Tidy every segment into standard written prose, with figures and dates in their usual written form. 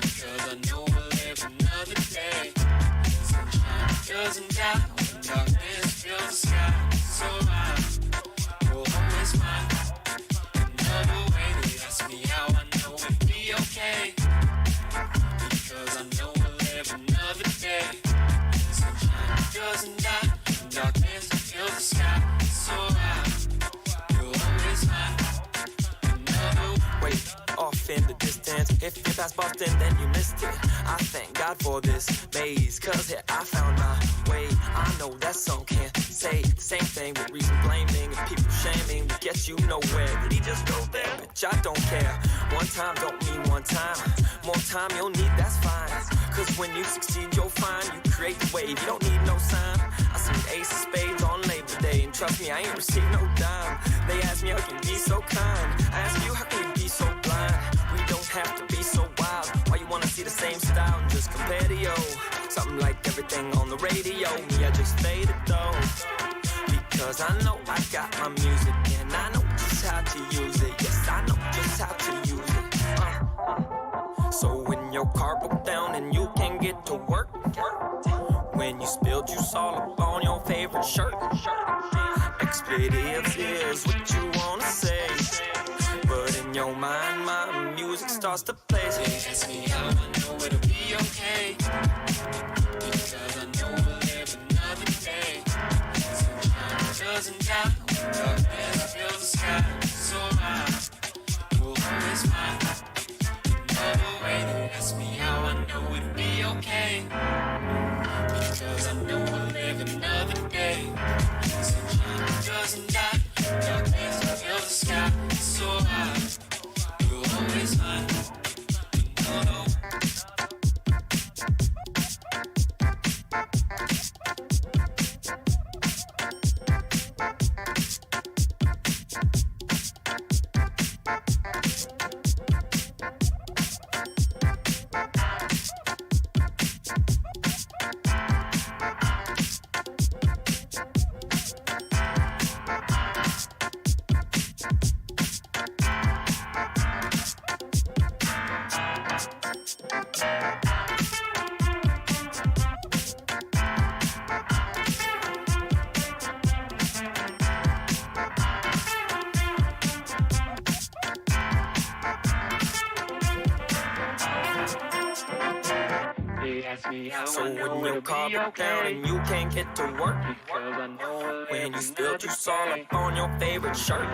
Because I know we'll live another day. Sunshine doesn't die when darkness fills the sky. So I will always find another way to ask me how I know it'll be okay. Because I know we'll live another day. Sunshine doesn't die when darkness fills the sky. So I will always find another way. Wait, off in the distance, if you pass Boston then you missed it. I thank God for this maze, cause here I found my way. I know that some can't say the same thing with reason blaming and people shaming to get you nowhere. Did he just go there? Bitch, I don't care. One time don't mean one time. More time you'll need, that's fine. Cause when you succeed you'll find you create the wave, you don't need no sign. I seen ace of spades on Labor Day, and trust me I ain't received no dime. They ask me how can you be so kind, I ask you how can you be so blind. We don't have to be so wild. Why you wanna see the same style and just compare to yo? Something like everything on the radio. Me, I just faded though. Because I know I got my music and I know just how to use it. Yes, I know just how to use it. So when your car broke down and you can't get to work, when you spilled juice all up on your favorite shirt, expletives is what you wanna say. But in your mind, my music starts to play. They ask me how I know it'll be okay. Because I know we'll live another day. Sunshine doesn't die when darkness fills the sky. So I will always find another way to ask me how I know it'll be okay. Because I know we'll live another day. Sunshine doesn't die when darkness fills the sky. So I will always find another way. So when your car broke down and you can't get to work, when you spilled juice all up on your favorite shirt,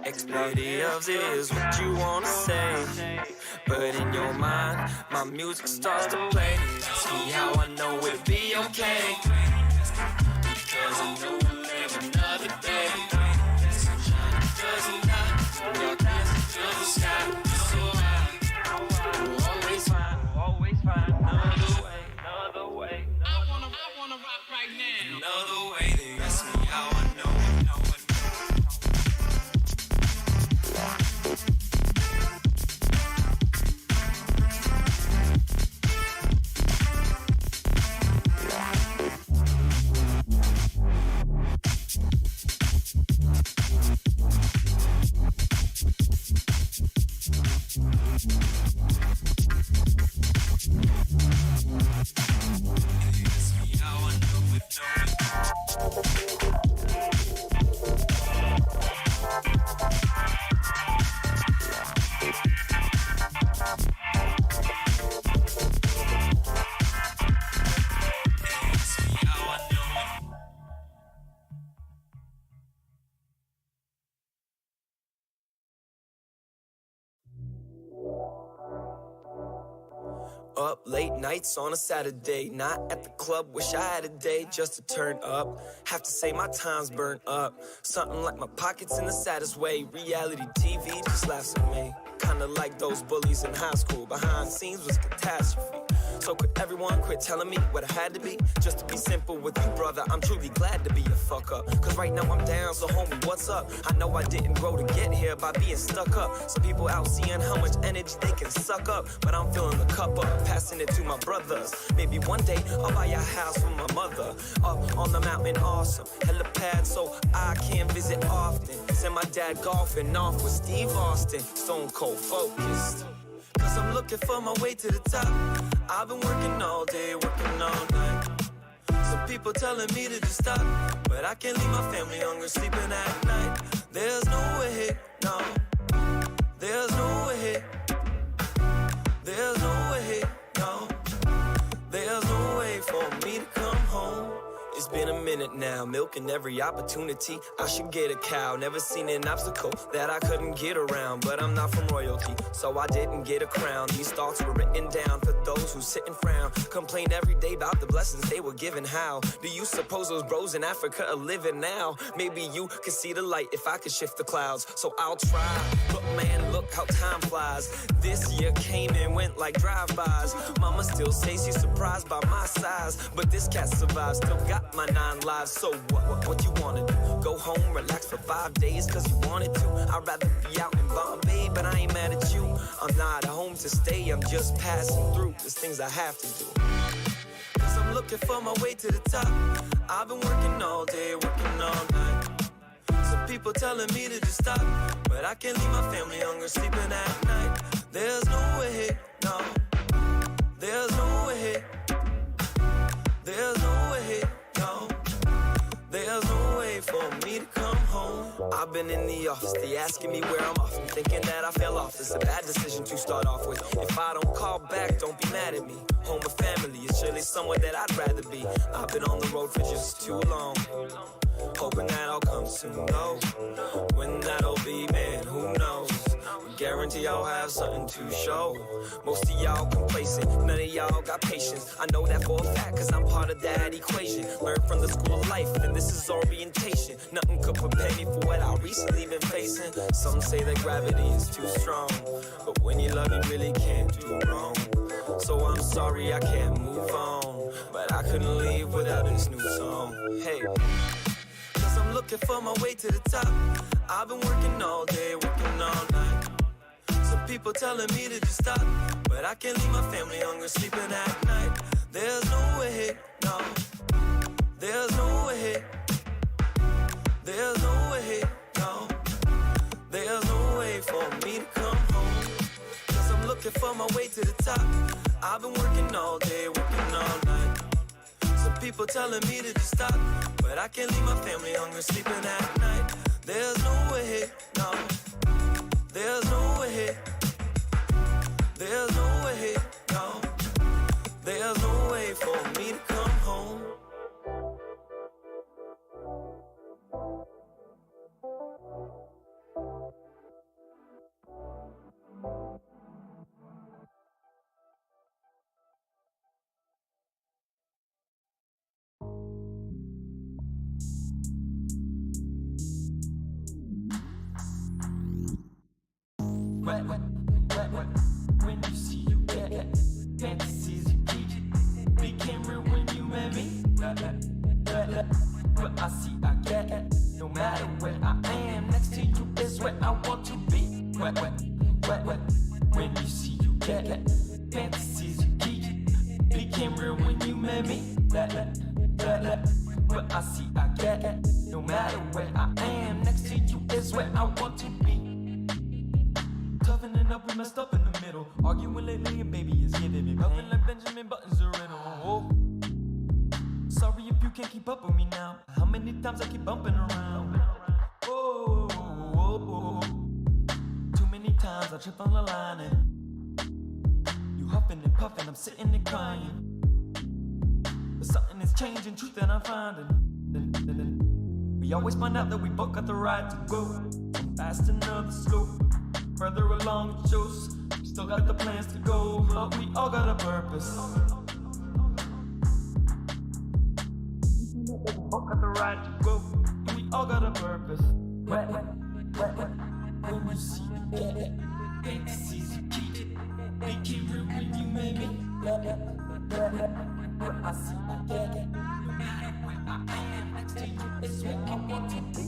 expletives is what you wanna say. But in your mind, my music starts to play. Ask me how I know it'll be okay. Because I know we'll live another day. Sunshine doesn't die when darkness fills the sky. So I will always find another way. I wanna rock right now. Another way. They ask me how I know. Up late nights on a Saturday, not at the club, wish I had a day just to turn up. Have to say my time's burnt up, something like my pockets in the saddest way. Reality TV just laughs at me, kinda like those bullies in high school. Behind scenes was catastrophe. So could everyone quit telling me what I had to be? Just to be simple with you, brother, I'm truly glad to be a fuck up. Cause right now I'm down, so homie, what's up? I know I didn't grow to get here by being stuck up. Some people out seeing how much energy they can suck up, but I'm filling the cup up, passing it to my brothers. Maybe one day I'll buy a house for my mother, up on the mountain, awesome helipad so I can visit often. Send my dad golfing off with Steve Austin, stone cold focused. Cause I'm looking for my way to the top. I've been working all day, working all night. Some people telling me to just stop, but I can't leave my family hungry, sleeping at night. There's no way, no. There's no way. There's no way, no. There's no way for me to come home. It's been a minute now, milking every opportunity. I should get a cow, never seen an obstacle that I couldn't get around. But I'm not from royalty, so I didn't get a crown. These thoughts were written down for those who sit and frown. Complain every day about the blessings they were given. How do you suppose those bros in Africa are living now? Maybe you could see the light if I could shift the clouds. So I'll try, but man, look how time flies. This year came and went like drive-bys. Mama still says she's surprised by my size, but this cat survives, still got my 9 lives. So what you wanna do? Go home, relax for 5 days cause you wanted to. I'd rather be out in Bombay, but I ain't mad at you. I'm not at home to stay, I'm just passing through. There's things I have to do. Cause I'm looking for my way to the top. I've been working all day, working all night. Some people telling me to just stop, but I can't leave my family hungry, sleeping at night. There's no way, no. There's no way. There's no way, no. There's no way for me to come home. I've been in the office, they asking me where I'm off. I'm thinking that I fell off. It's a bad decision to start off with. If I don't call back, don't be mad at me. Home or family is surely somewhere that I'd rather be. I've been on the road for just too long, hoping that I'll come soon. No, when that'll be, man, who knows? Guarantee I'll have something to show. Most of y'all complacent, none of y'all got patience. I know that for a fact, cause I'm part of that equation. Learned from the school of life, and this is orientation. Nothing could prepare me for what I recently been facing. Some say that gravity is too strong, but when you love, you really can't do wrong. So I'm sorry I can't move on, but I couldn't leave without this new song. Hey, cause I'm looking for my way to the top. I've been working all day, working all night. Some people telling me to just stop, but I can't leave my family hungry, sleeping at night. There's no way, no. There's no way. There's no way, no. There's no way for me to come home. Cause I'm looking for my way to the top. I've been working all day, working all night. Some people telling me to just stop, but I can't leave my family hungry, sleeping at night. There's no way, no. There's no way. There's no way, no. There's no way for me to come home. When you see you get fantasies you keep became real when you met me. What I see I get. No matter where I am, next to you is where I want to be. When you see you get fantasies you keep became real when you met me. What I see I get. No matter where I am, next to you is where I want to be. Toughening up, we messed up in the middle. Arguing lately, and baby is giving me nothing like Benjamin Button's a riddle. Oh. Sorry if you can't keep up with me now. How many times I keep bumping around? Oh. Too many times I tripped on the line and you huffing and puffing, I'm sitting and crying. But something is changing, truth that I'm finding. We always find out that we both got the right to go. Fast another slow. Further along it shows, we still got the plans to go, but we all got a purpose. We all got the right to go, and we all got a purpose. When you see me get fantasies you keep, became real when you made me. What I see I get, no matter where I am, next to you is where I want to be.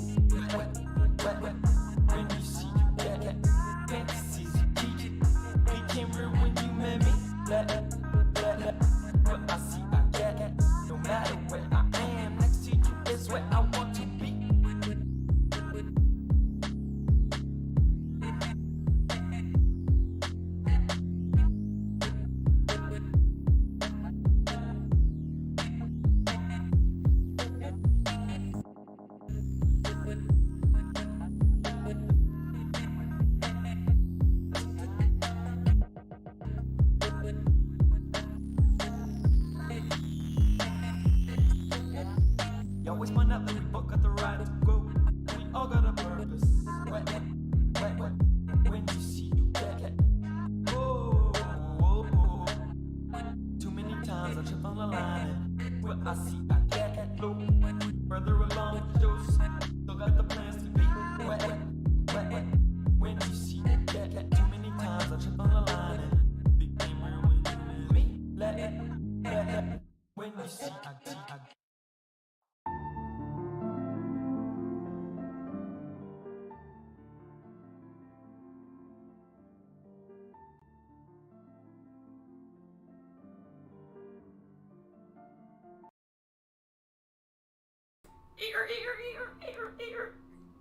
When you see you get fantasies you keep became real when you met me. What I see I get. No matter where I am, next to you is where I want to be. I see I get low. Further along, Joe's still got the plans to be wet. When you see that too many times, I trip on the line and became ruined me. Let when you see I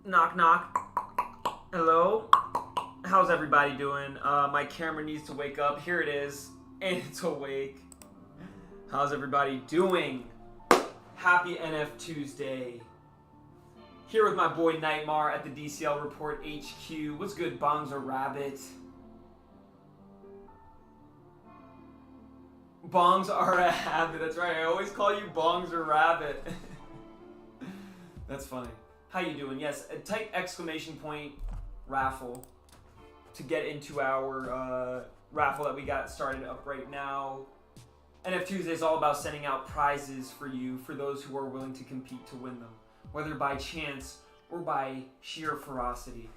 Knock knock. Hello? How's everybody doing? My camera needs to wake up. Here it is. And it's awake. How's everybody doing? Happy NFTuesday. Here with my boy Nightmare at the DCL Report HQ. What's good, Bongs or Rabbit? Bongs are a habit. That's right. I always call you Bongs or Rabbit. That's funny. How you doing? Yes, type exclamation point raffle to get into our raffle that we got started up right now. NFTuesday is all about sending out prizes for you, for those who are willing to compete to win them, whether by chance or by sheer ferocity.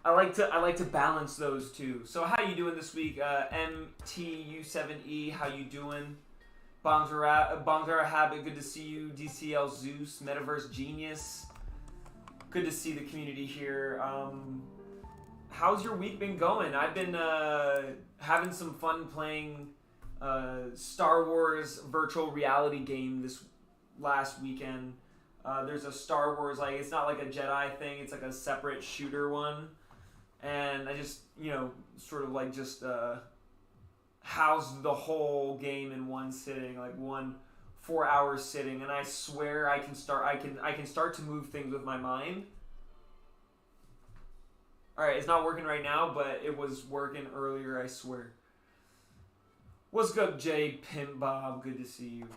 I like to balance those two. So how you doing this week? MTU7E, how you doing? Bongs are a habit. Good to see you. DCL Zeus, Metaverse Genius. Good to see the community here. How's your week been going? I've been having some fun playing Star Wars virtual reality game this last weekend. There's a Star Wars, like, it's not like a Jedi thing. It's like a separate shooter one. And I just, sort of like just housed the whole game in one sitting, like 4 hour sitting, and I swear I can start to move things with my mind. All right, it's not working right now, but it was working earlier, I swear. What's good, Jay Pimp Bob? Good to see you.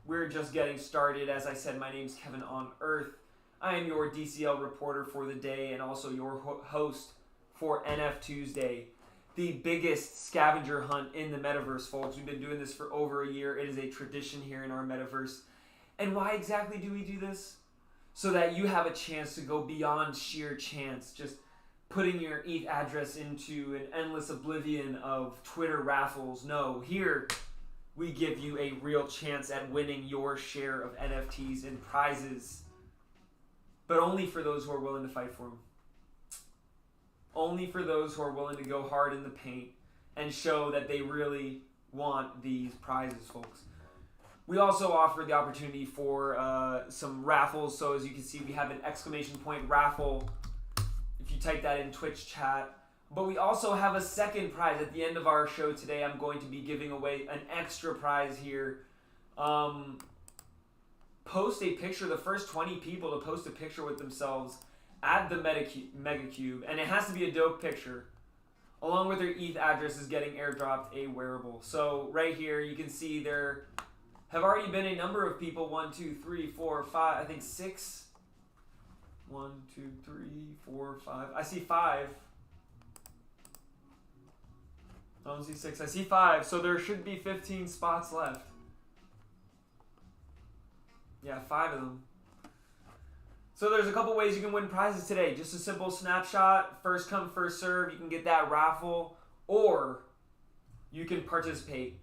We're just getting started. As I said, my name's Kevin on Earth. I am your DCL reporter for the day and also your host for NFTuesday, the biggest scavenger hunt in the metaverse, folks. We've been doing this for over a year. It is a tradition here in our metaverse. And why exactly do we do this? So that you have a chance to go beyond sheer chance, just putting your ETH address into an endless oblivion of Twitter raffles. No, here we give you a real chance at winning your share of NFTs and prizes, but only for those who are willing to fight for them. Only for those who are willing to go hard in the paint and show that they really want these prizes, folks. We also offer the opportunity for some raffles. So as you can see, we have an exclamation point raffle if you type that in Twitch chat. But we also have a second prize at the end of our show today. I'm going to be giving away an extra prize here. Post a picture, the first 20 people to post a picture with themselves at the MEgacube, and it has to be a dope picture, along with their ETH address, is getting airdropped a wearable. So right here, you can see there have already been a number of people. 1, 2, 3, 4, 5, I think 6. 1, 2, 3, 4, 5. I see 5. I don't see 6. I see 5. So there should be 15 spots left. Yeah, 5 of them. So there's a couple ways you can win prizes today. Just a simple snapshot, first come, first serve. You can get that raffle, or you can participate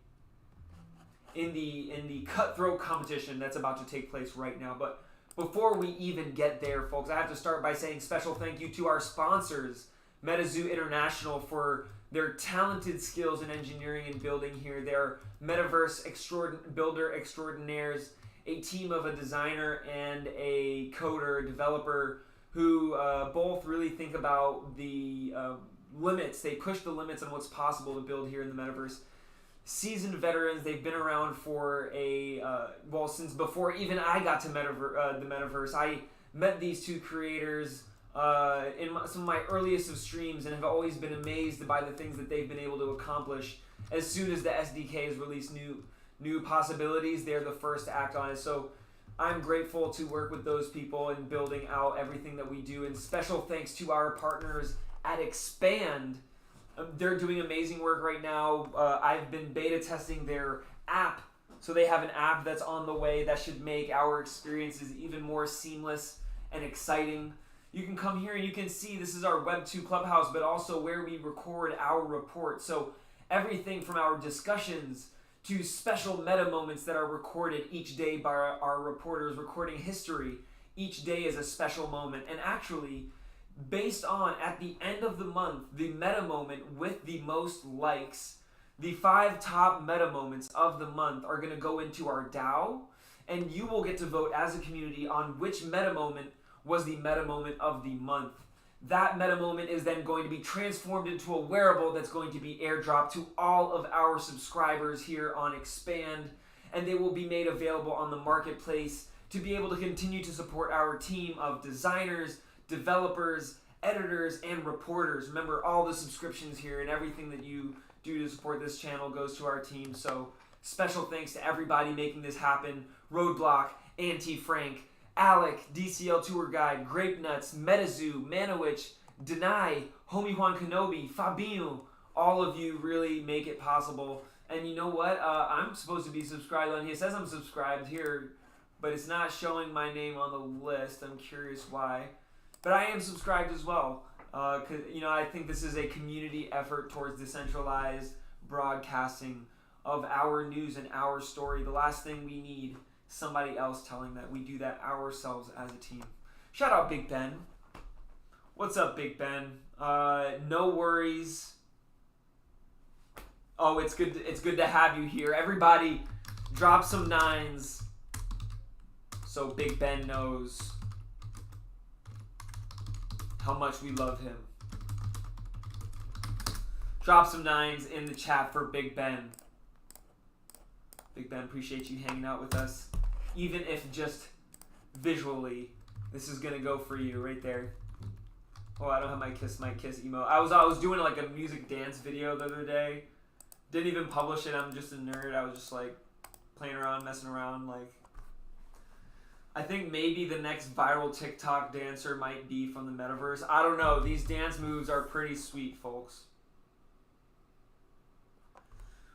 in the cutthroat competition that's about to take place right now. But before we even get there, folks, I have to start by saying special thank you to our sponsors, MetaZoo International, for their talented skills in engineering and building here. They're metaverse builder extraordinaires, a team of a designer and a coder, developer, who both really think about the limits. They push the limits on what's possible to build here in the metaverse. Seasoned veterans. They've been around for since before even I got to the metaverse. I met these two creators in some of my earliest of streams and have always been amazed by the things that they've been able to accomplish. As soon as the SDK has released new possibilities, they're the first to act on it. So I'm grateful to work with those people in building out everything that we do. And special thanks to our partners at Expand. They're doing amazing work right now. I've been beta testing their app So they have an app that's on the way that should make our experiences even more seamless and exciting. You can come here and you can see this is our Web2 Clubhouse, but also where we record our report. So everything from our discussions to special meta moments that are recorded each day by our reporters recording history. Each day is a special moment. And actually, based on, at the end of the month, the meta moment with the most likes, the 5 top meta moments of the month are going to go into our DAO, and you will get to vote as a community on which meta moment was the meta moment of the month. That meta moment is then going to be transformed into a wearable that's going to be airdropped to all of our subscribers here on Expand, and they will be made available on the marketplace to be able to continue to support our team of designers, developers, editors, and reporters. Remember, all the subscriptions here and everything that you do to support this channel goes to our team. So special thanks to everybody making this happen. Roadblock, Anti-Frank, Alec, DCL Tour Guide, Grape Nuts, MetaZoo, Manowich, Deny, Homie Juan Kenobi, Fabinho. All of you really make it possible. And you know what? I'm supposed to be subscribed on here. It says I'm subscribed here, but it's not showing my name on the list. I'm curious why. But I am subscribed as well. Cause, I think this is a community effort towards decentralized broadcasting of our news and our story. The last thing we need, somebody else telling that. We do that ourselves as a team. Shout out Big Ben. What's up, Big Ben? No worries. Oh, it's good to have you here. Everybody, drop some 9s so Big Ben knows how much we love him. Drop some 9s in the chat for Big Ben. Big Ben, appreciate you hanging out with us. Even if just visually, this is gonna go for you right there. Oh, I don't have my kiss emote. I was doing like a music dance video the other day. Didn't even publish it. I'm just a nerd. I was just like playing around, messing around. Like, I think maybe the next viral TikTok dancer might be from the metaverse. I don't know. These dance moves are pretty sweet, folks.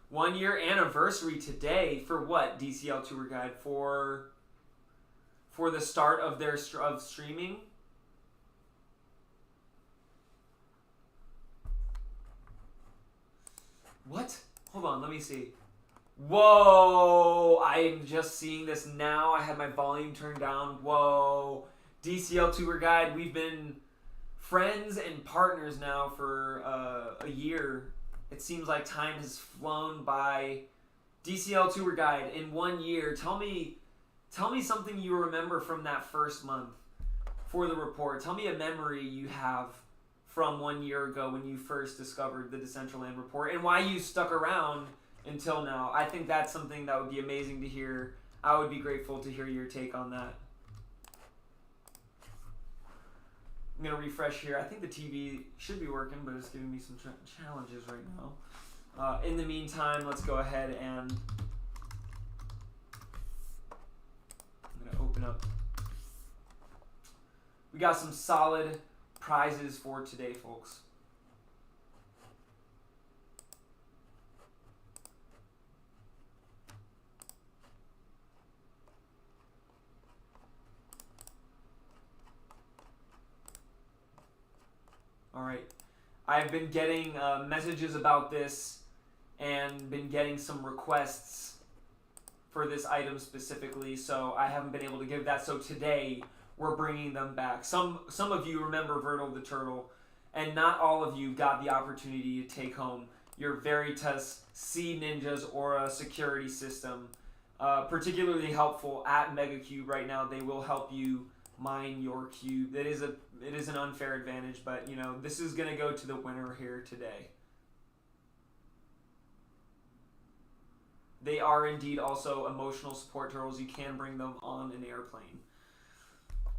1 year anniversary today for what? DCL Tour Guide for the start of their streaming. What? Hold on, let me see. Whoa! I'm just seeing this now. I had my volume turned down. Whoa! DCL Tour Guide. We've been friends and partners now for a year. It seems like time has flown by. DCL Tour Guide, in 1 year, tell me something you remember from that first month for the report. Tell me a memory you have from 1 year ago when you first discovered the Decentraland Report and why you stuck around until now. I think that's something that would be amazing to hear. I would be grateful to hear your take on that. I'm going to refresh here. I think the TV should be working, but it's giving me some challenges right now. In the meantime, let's go ahead and I'm going to open up. We got some solid prizes for today, folks. All right, I've been getting messages about this and been getting some requests for this item specifically, so I haven't been able to give that. So today we're bringing them back. Some of you remember Vertle the Turtle, and not all of you got the opportunity to take home your Veritas Sea Ninjas Aura security system. Particularly helpful at MEgacube right now. They will help you mine your cube. It is an unfair advantage, but this is going to go to the winner here today. They are indeed also emotional support turtles. You can bring them on an airplane.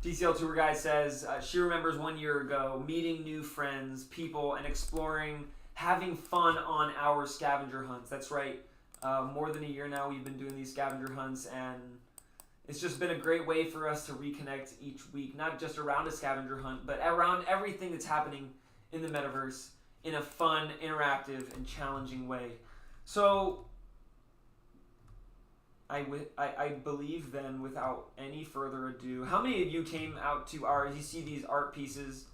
DCL Tour Guide says she remembers 1 year ago meeting new friends, people, and exploring, having fun on our scavenger hunts. That's right. More than a year now we've been doing these scavenger hunts, and it's just been a great way for us to reconnect each week, not just around a scavenger hunt, but around everything that's happening in the metaverse in a fun, interactive, and challenging way. So I believe then, without any further ado, how many of you came out to ours? You see these art pieces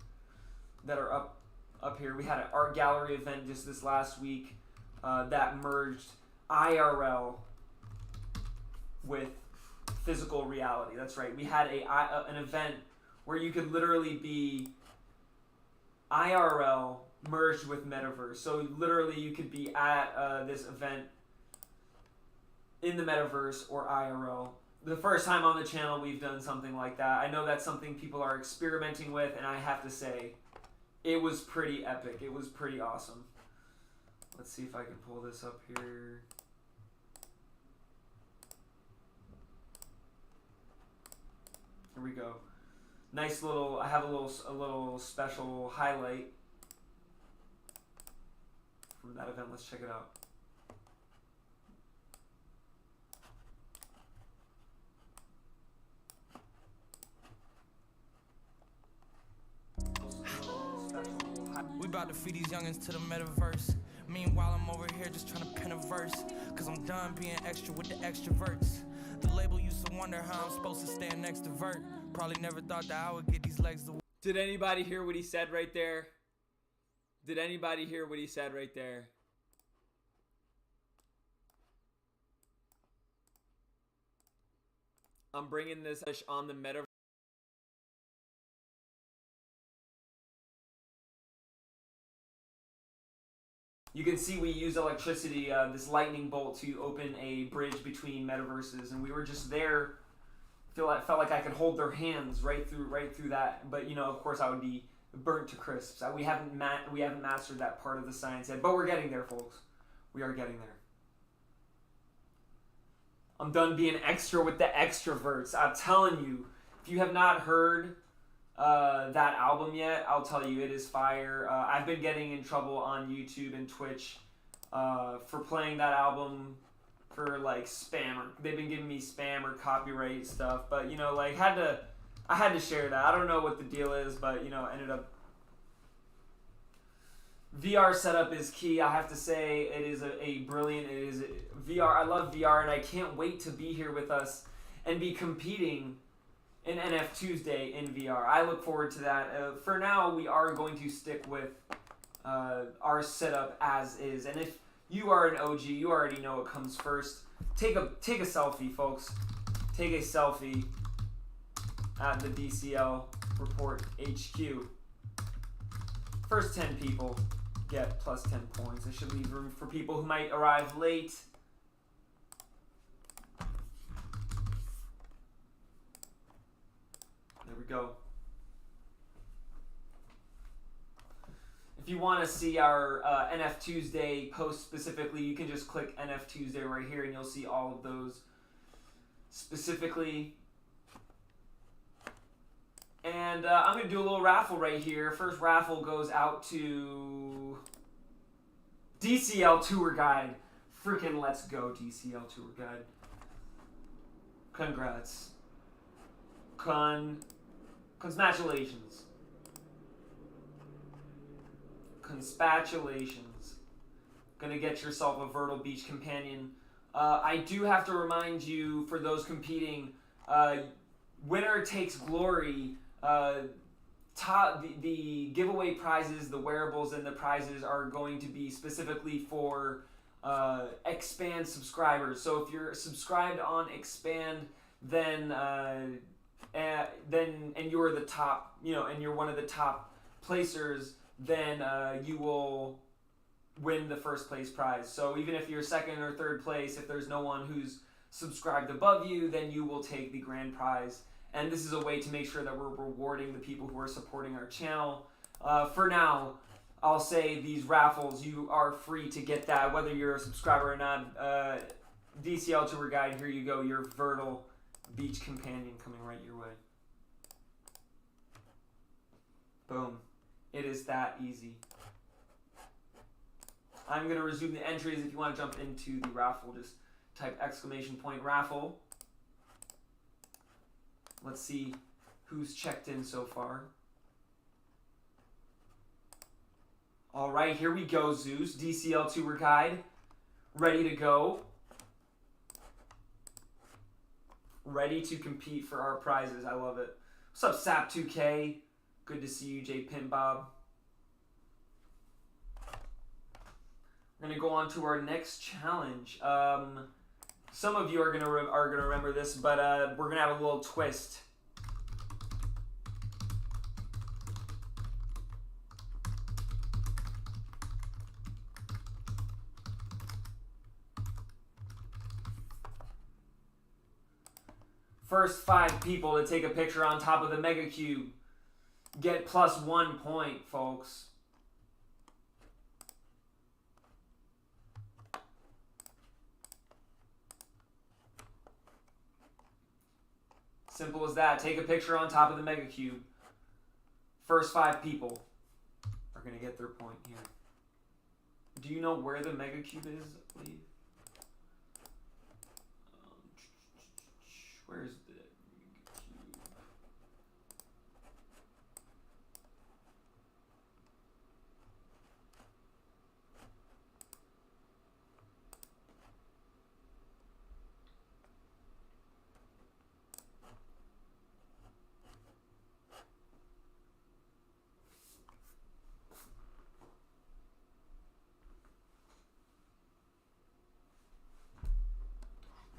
that are up here. We had an art gallery event just this last week that merged IRL with physical reality. That's right. We had an event where you could literally be IRL merged with metaverse. So literally you could be at this event in the metaverse or IRL. The first time on the channel we've done something like that. I know that's something people are experimenting with, and I have to say, it was pretty epic. It was pretty awesome. Let's see if I can pull this up here. Here we go. Nice little, I have a little special highlight from that event. Let's check it out. We about to feed these youngins to the metaverse. Meanwhile, I'm over here just trying to pen a verse. Cause I'm done being extra with the extroverts. The label used to wonder how I'm supposed to stand next to Vert. Probably never thought that I would get these legs to. Did anybody hear what he said right there? Did anybody hear what he said right there? I'm bringing this on the metaverse. You can see we use electricity, this lightning bolt, to open a bridge between metaverses, and we were just there. Felt like I could hold their hands right through that. But you know, of course, I would be burnt to crisps. We haven't mastered that part of the science yet, but we're getting there, folks. We are getting there. I'm done being extra with the extroverts. I'm telling you, if you have not heard that album yet, I'll tell you, it is fire. I've been getting in trouble on YouTube and Twitch for playing that album for like spam, or they've been giving me spam or copyright stuff, but you know, like I had to share that. I don't know what the deal is, but you know, ended up VR setup is key. I have to say, it is a brilliant, it is VR. I love VR, and I can't wait to be here with us and be competing in NFTuesday in VR. I look forward to that. For now, we are going to stick with our setup as is. And if you are an OG, you already know what comes first. Take a selfie, folks. Take a selfie at the DCL Report HQ. First 10 people get plus 10 points. I should leave room for people who might arrive late. There we go. If you want to see our NFTuesday post specifically, you can just click NFTuesday right here and you'll see all of those specifically. And I'm going to do a little raffle right here. First raffle goes out to DCL Tour Guide. Freaking let's go, DCL Tour Guide. Congrats. Congratulations. Conspatulations. Gonna get yourself a Virtual Beach Companion. I do have to remind you, for those competing, winner takes glory. The giveaway prizes, the wearables, and the prizes are going to be specifically for Expand subscribers. So if you're subscribed on Expand, then and you're the top, you know, and you're one of the top placers, then you will win the first place prize. So even if you're second or third place, if there's no one who's subscribed above you, then you will take the grand prize. And this is a way to make sure that we're rewarding the people who are supporting our channel. For now, I'll say these raffles, you are free to get that, whether you're a subscriber or not. DCL Tour Guide, here you go, your Virtual Beach Companion coming right your way. Boom. It is that easy. I'm going to resume the entries. If you want to jump into the raffle, just type !raffle. Let's see who's checked in so far. All right, here we go, Zeus. DCL Tour Guide, ready to go. ready to compete for our prizes. I love it. What's up, Sap2K? Good to see you, J Pin Bob. We're gonna go on to our next challenge. Some of you are gonna remember this, but we're gonna have a little twist. First 5 people to take a picture on top of the MEgacube get +1 point, folks. Simple as that. Take a picture on top of the MEgacube. First 5 people are going to get their point here. Do you know where the MEgacube is, Lee? Where's the MEgacube?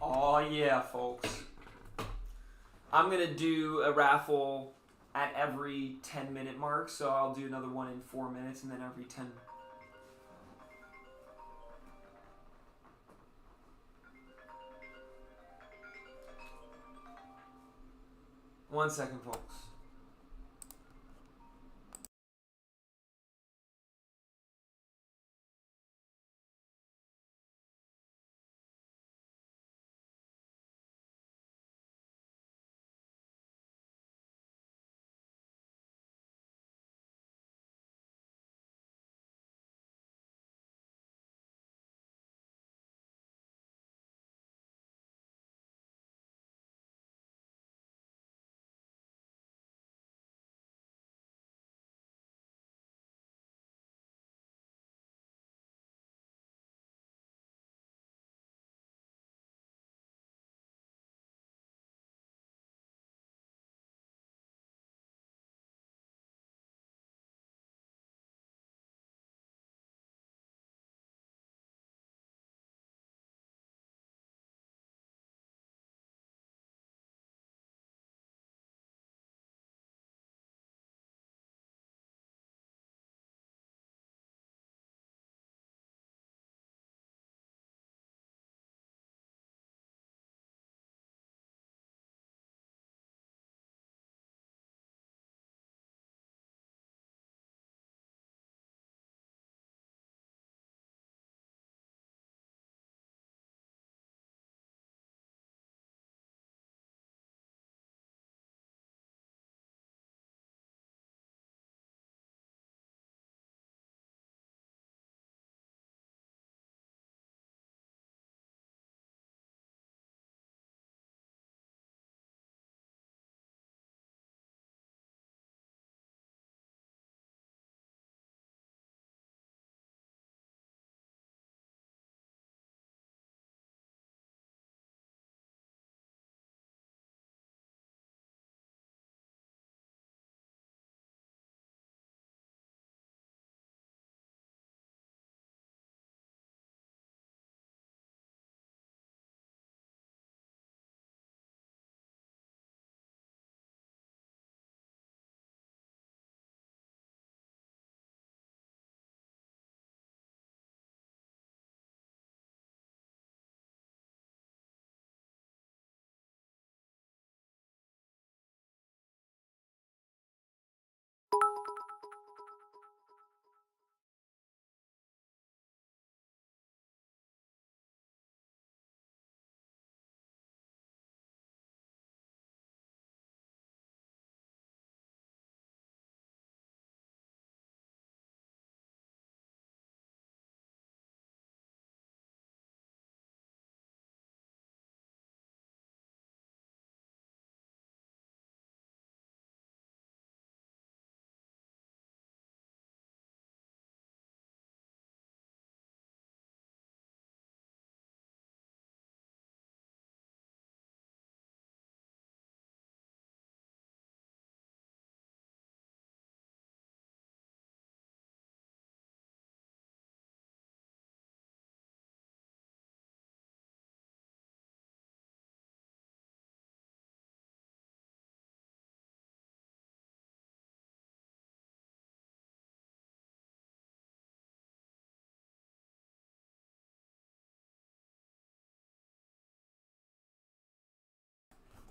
Oh yeah, folks. I'm going to do a raffle at every 10-minute mark, so I'll do another one in 4 minutes and then every 10. One second, folks.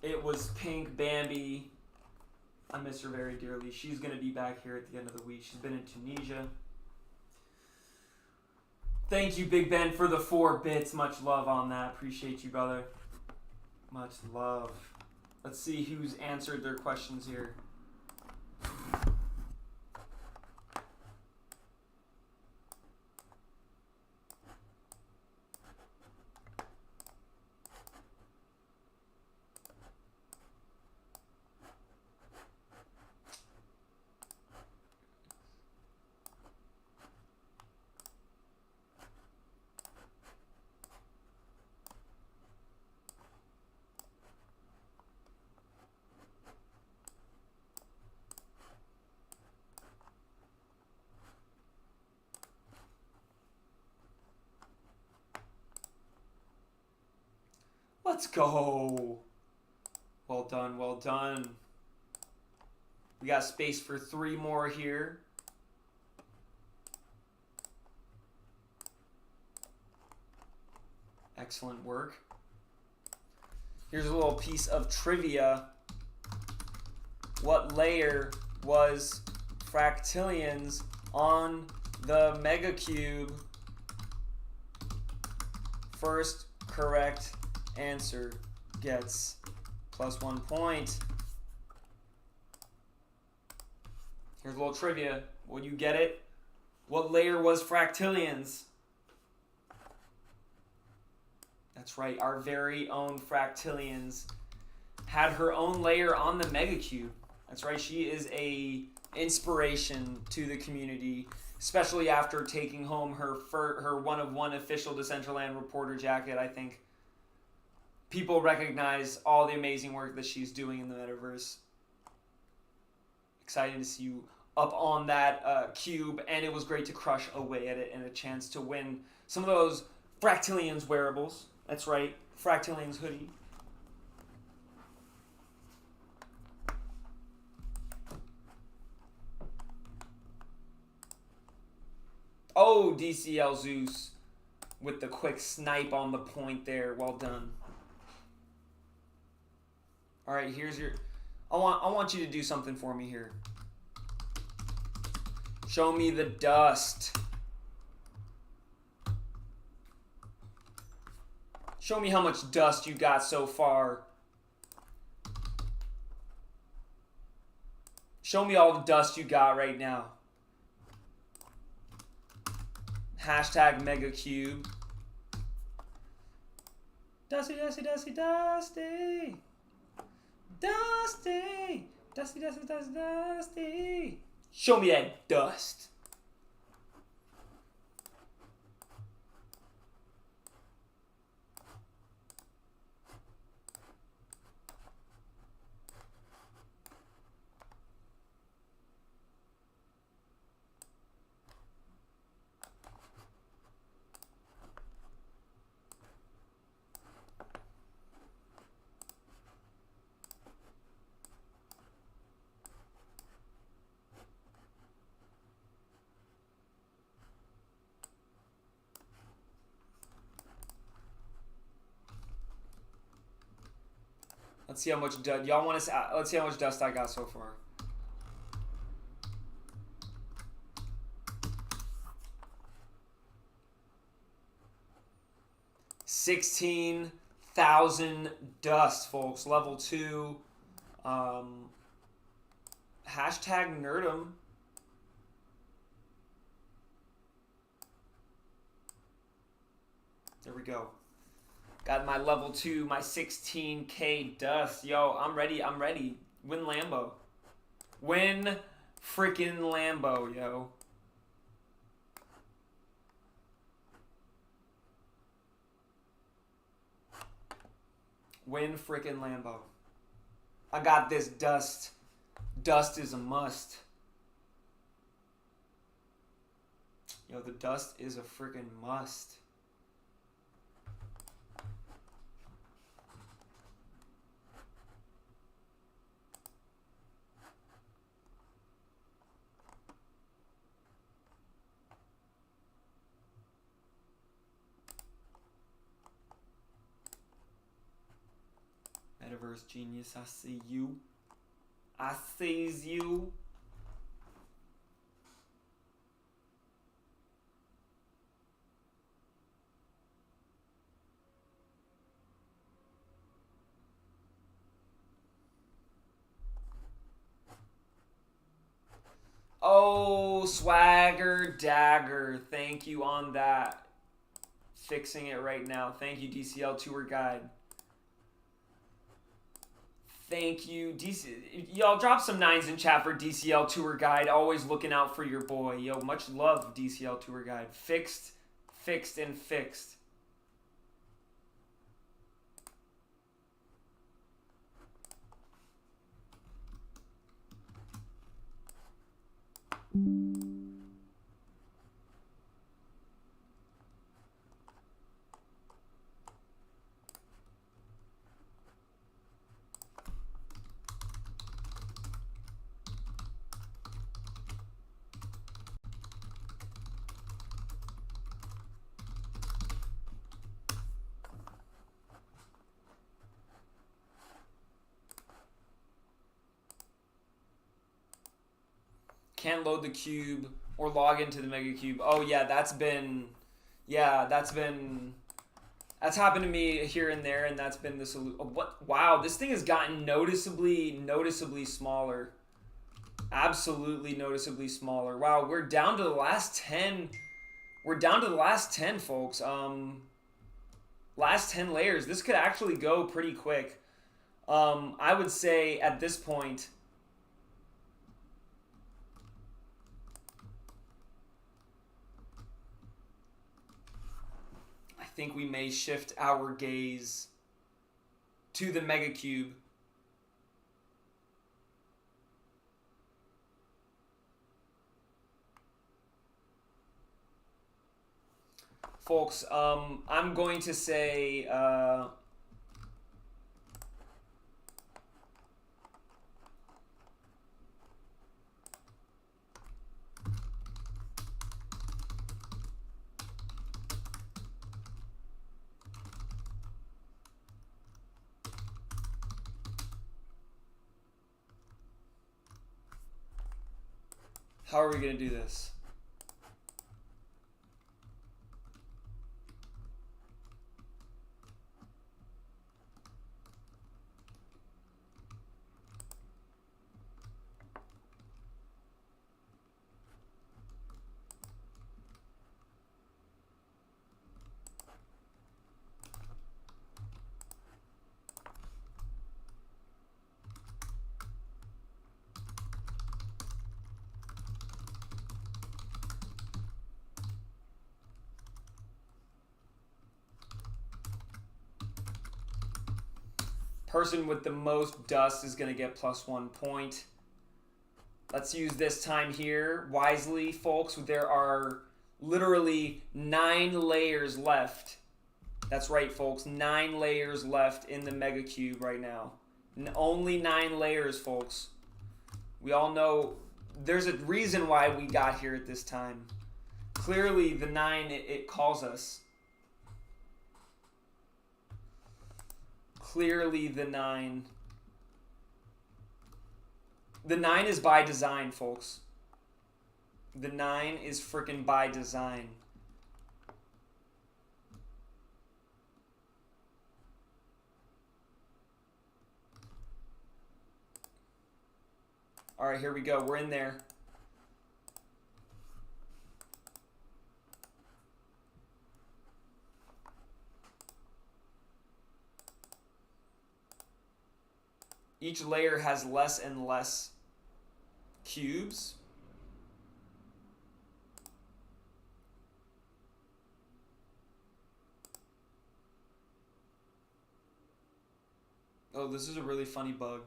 It was Pink Bambi. I miss her very dearly. She's going to be back here at the end of the week. She's been in Tunisia. Thank you, Big Ben, for the 4 bits. Much love on that. Appreciate you, brother. Much love. Let's see who's answered their questions here. Let's go. Well done, well done. We got space for 3 more here. Excellent work. Here's a little piece of trivia. What layer was Fractillions on the MEgacube? First correct answer gets +1 point. Here's a little trivia. Will you get it? What layer was Fractillions? That's right, our very own Fractillions had her own layer on the MEgacube. That's right, she is a inspiration to the community, especially after taking home her 1-of-1 official Decentraland Reporter jacket. I think people recognize all the amazing work that she's doing in the metaverse. Excited to see you up on that cube, and it was great to crush away at it and a chance to win some of those Fractillions wearables. That's right, Fractillions hoodie. Oh, DCL Zeus with the quick snipe on the point there. Well done. All right, here's your... I want you to do something for me here. Show me the dust. Show me how much dust you got so far. Show me all the dust you got right now. Hashtag MEgacube. Dusty, dusty, dusty, dusty. Dusty. Dusty, dusty, dusty, dusty. Show me that dust. Let's see how much dust y'all want to. Let's see how much dust I got so far. $16,000 dust, folks. Level 2. Hashtag nerdum. There we go. Got my level 2, my 16K dust. Yo, I'm ready. I'm ready. Win Lambo. Win freaking Lambo, yo. Win freaking Lambo. I got this dust. Dust is a must. Yo, the dust is a freaking must. Metaverse genius, I see you. I sees you. Oh, Swagger Dagger. Thank you on that. Fixing it right now. Thank you, DCL Tour Guide. Thank you. Y'all drop some 9s in chat for DCL Tour Guide. Always looking out for your boy. Yo, much love, DCL Tour Guide. Fixed, and fixed. Can't load the cube or log into the MEgacube. Oh yeah, that's happened to me here and there, and that's been the solution. Oh, what? Wow, this thing has gotten noticeably smaller. Absolutely noticeably smaller. Wow, we're down to the last 10. We're down to the last 10, folks. Last 10 layers. This could actually go pretty quick. I would say at this point, I think we may shift our gaze to the MEgacube. Folks, I'm going to say how are we going to do this? Person with the most dust is going to get +1 point. Let's use this time here wisely, folks. There are literally 9 layers left. That's right, folks. 9 layers left in the MEgacube right now. Only 9 layers, folks. We all know there's a reason why we got here at this time. Clearly, the 9, it calls us. Clearly, the 9. The 9 is by design, folks. The 9 is freaking by design. All right, here we go. We're in there. Each layer has less and less cubes. Oh, this is a really funny bug.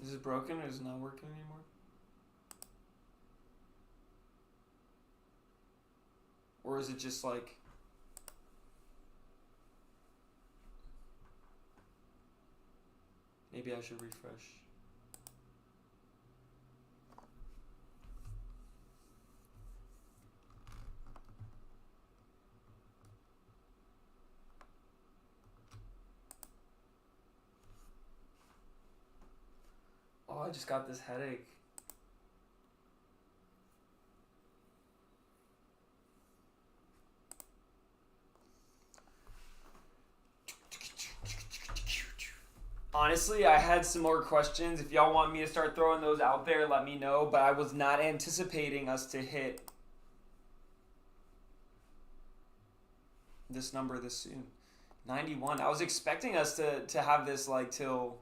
Is it broken or is it not working anymore? Or is it just like maybe I should refresh. Oh, I just got this headache. Honestly, I had some more questions. If y'all want me to start throwing those out there, let me know. But I was not anticipating us to hit this number this soon. 91. I was expecting us to have this like till,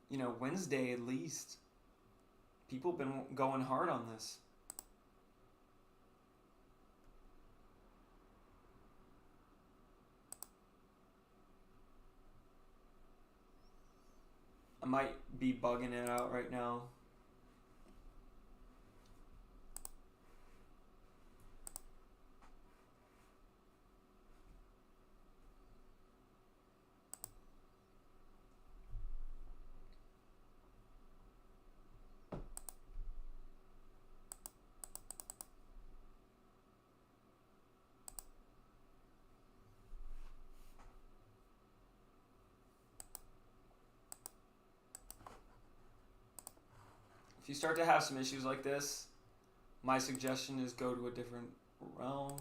you know, Wednesday at least. People have been going hard on this. I might be bugging it out right now. If you start to have some issues like this, my suggestion is go to a different realm.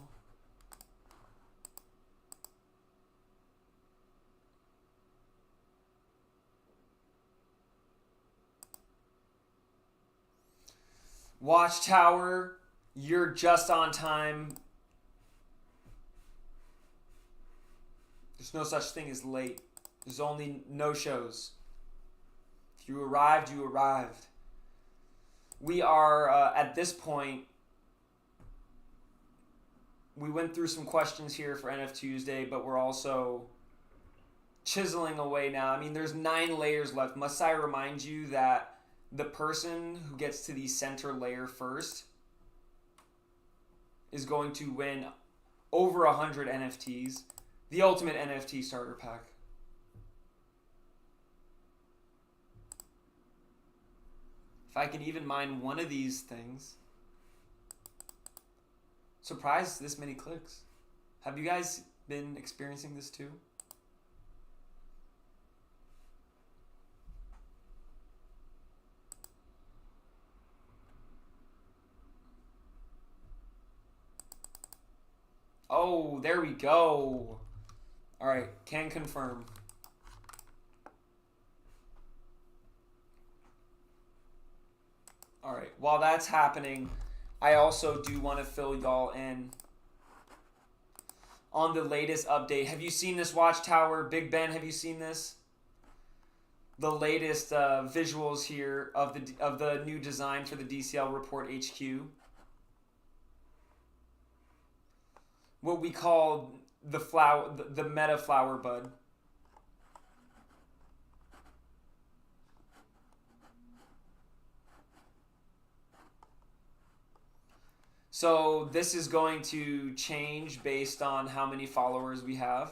Watchtower, you're just on time. There's no such thing as late. There's only no-shows. If you arrived, you arrived. We are, at this point, we went through some questions here for NFTuesday, but we're also chiseling away now. I mean, there's 9 layers left. Must I remind you that the person who gets to the center layer first is going to win over 100 NFTs, the ultimate NFT starter pack. If I can even mine one of these things, surprised this many clicks. Have you guys been experiencing this too? Oh, there we go. All right, can confirm. All right, while that's happening, I also do want to fill y'all in on the latest update. Have you seen this Watchtower? Big Ben, have you seen this? The latest visuals here of the new design for the DCL Report HQ. What we call the flower, the meta flower bud. So this is going to change based on how many followers we have.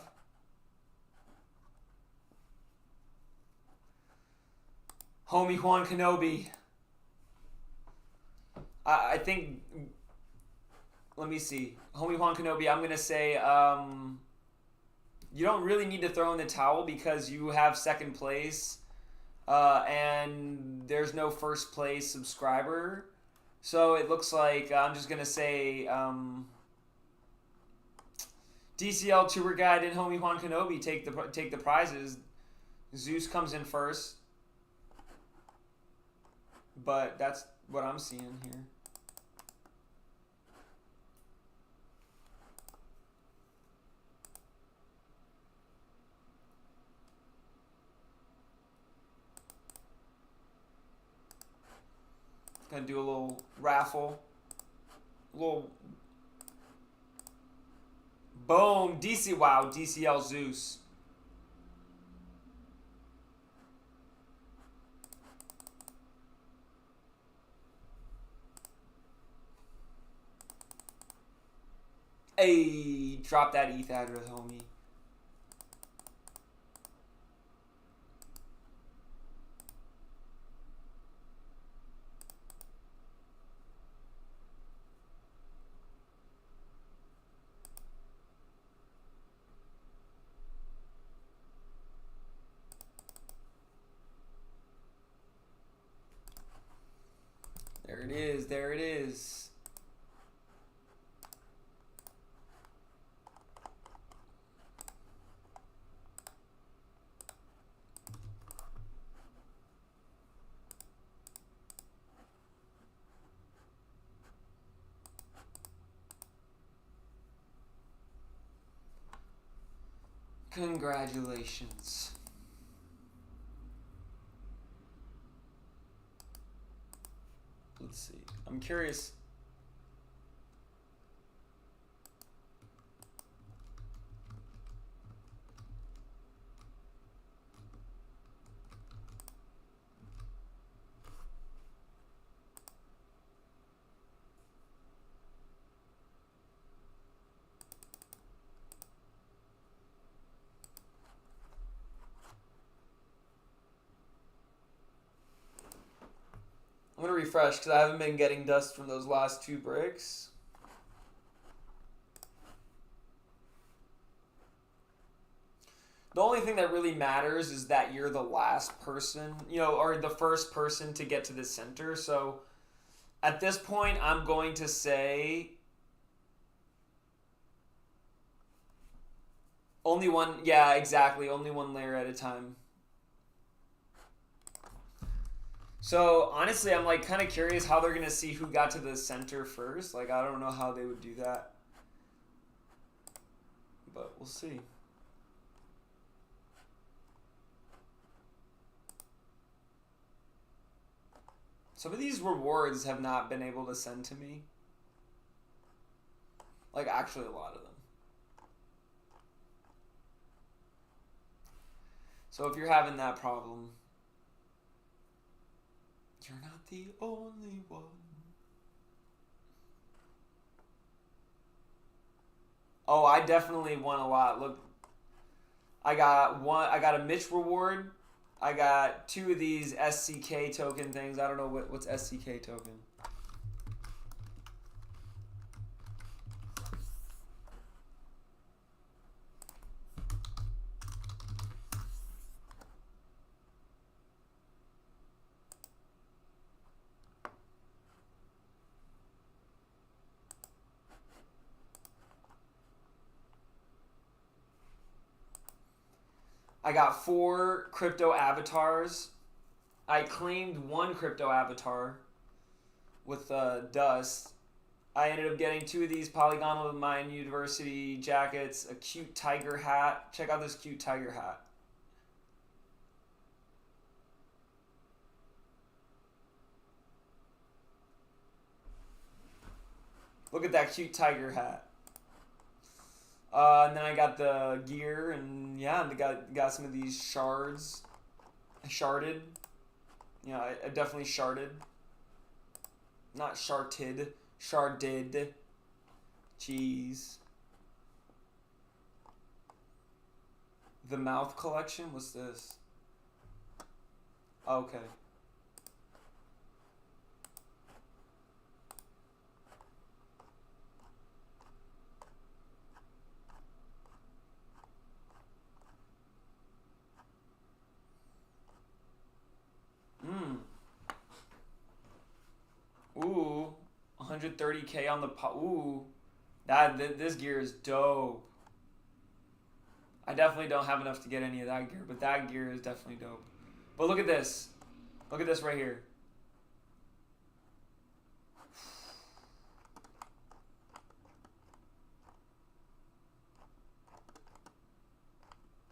Homie Juan Kenobi. I think, let me see. Homie Juan Kenobi, I'm going to say you don't really need to throw in the towel because you have second place and there's no first place subscriber. So it looks like I'm just going to say DCL Tour Guide and Homie Juan Kenobi take the prizes. Zeus comes in first. But that's what I'm seeing here. Gonna do a little raffle. Little boom. Wow, DCL Zeus. Hey, drop that ETH address, homie. There it is. There it is. Congratulations. Let's see. I'm curious. I'm going to refresh because I haven't been getting dust from those last 2 bricks. The only thing that really matters is that you're the last person, or the first person to get to the center. So at this point, I'm going to say only one. Yeah, exactly. Only one layer at a time. So honestly, I'm like kind of curious how they're gonna see who got to the center first. Like, I don't know how they would do that, but we'll see. Some of these rewards have not been able to send to me. Like, actually a lot of them. So if you're having that problem, you're not the only one. Oh, I definitely won a lot. Look, I got a Mitch reward. I got 2 of these SCK token things. I don't know what's SCK token. I got 4 crypto avatars. I claimed 1 crypto avatar with dust. I ended up getting 2 of these Polygonal Mine University jackets, a cute tiger hat. Check out this cute tiger hat. Look at that cute tiger hat. And then I got the gear, and yeah, I got some of these shards. I sharded. Yeah, I definitely sharded. Not sharted. Sharded. Jeez. The mouth collection? What's this? Okay. Ooh, 130K on the ooh, this gear is dope. I definitely don't have enough to get any of that gear, but that gear is definitely dope. But look at this. Look at this right here.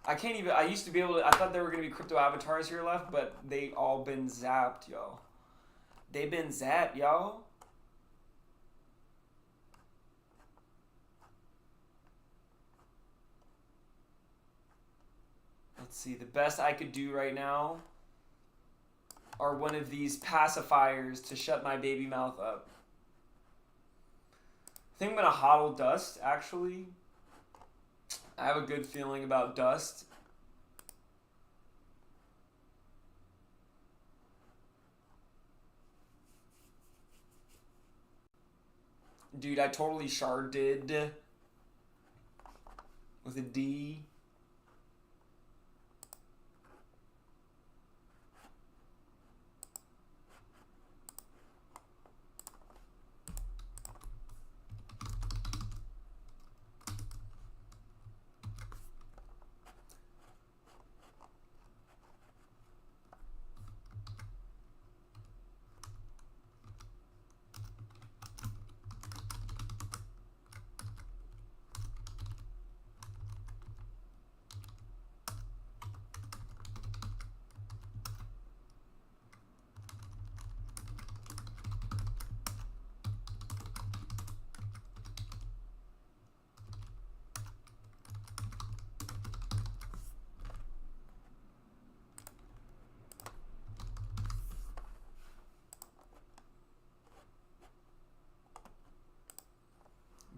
I used to be able to, I thought there were going to be crypto avatars here left, but they all been zapped, yo. They been zapped, yo. Let's see, the best I could do right now are one of these pacifiers to shut my baby mouth up. I think I'm going to hodl dust, actually. I have a good feeling about dust. Dude, I totally sharded with a D.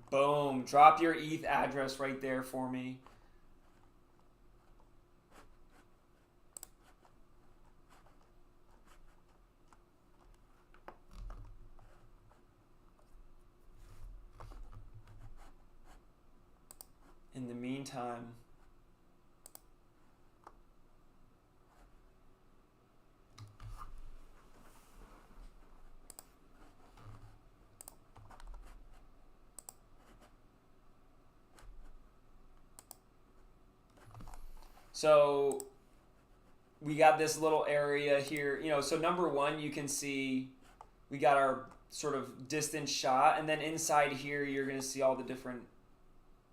Boom. Drop your ETH address right there for me. In the meantime, so we got this little area here, you know, so number one, you can see we got our sort of distance shot, and then inside here, you're going to see all the different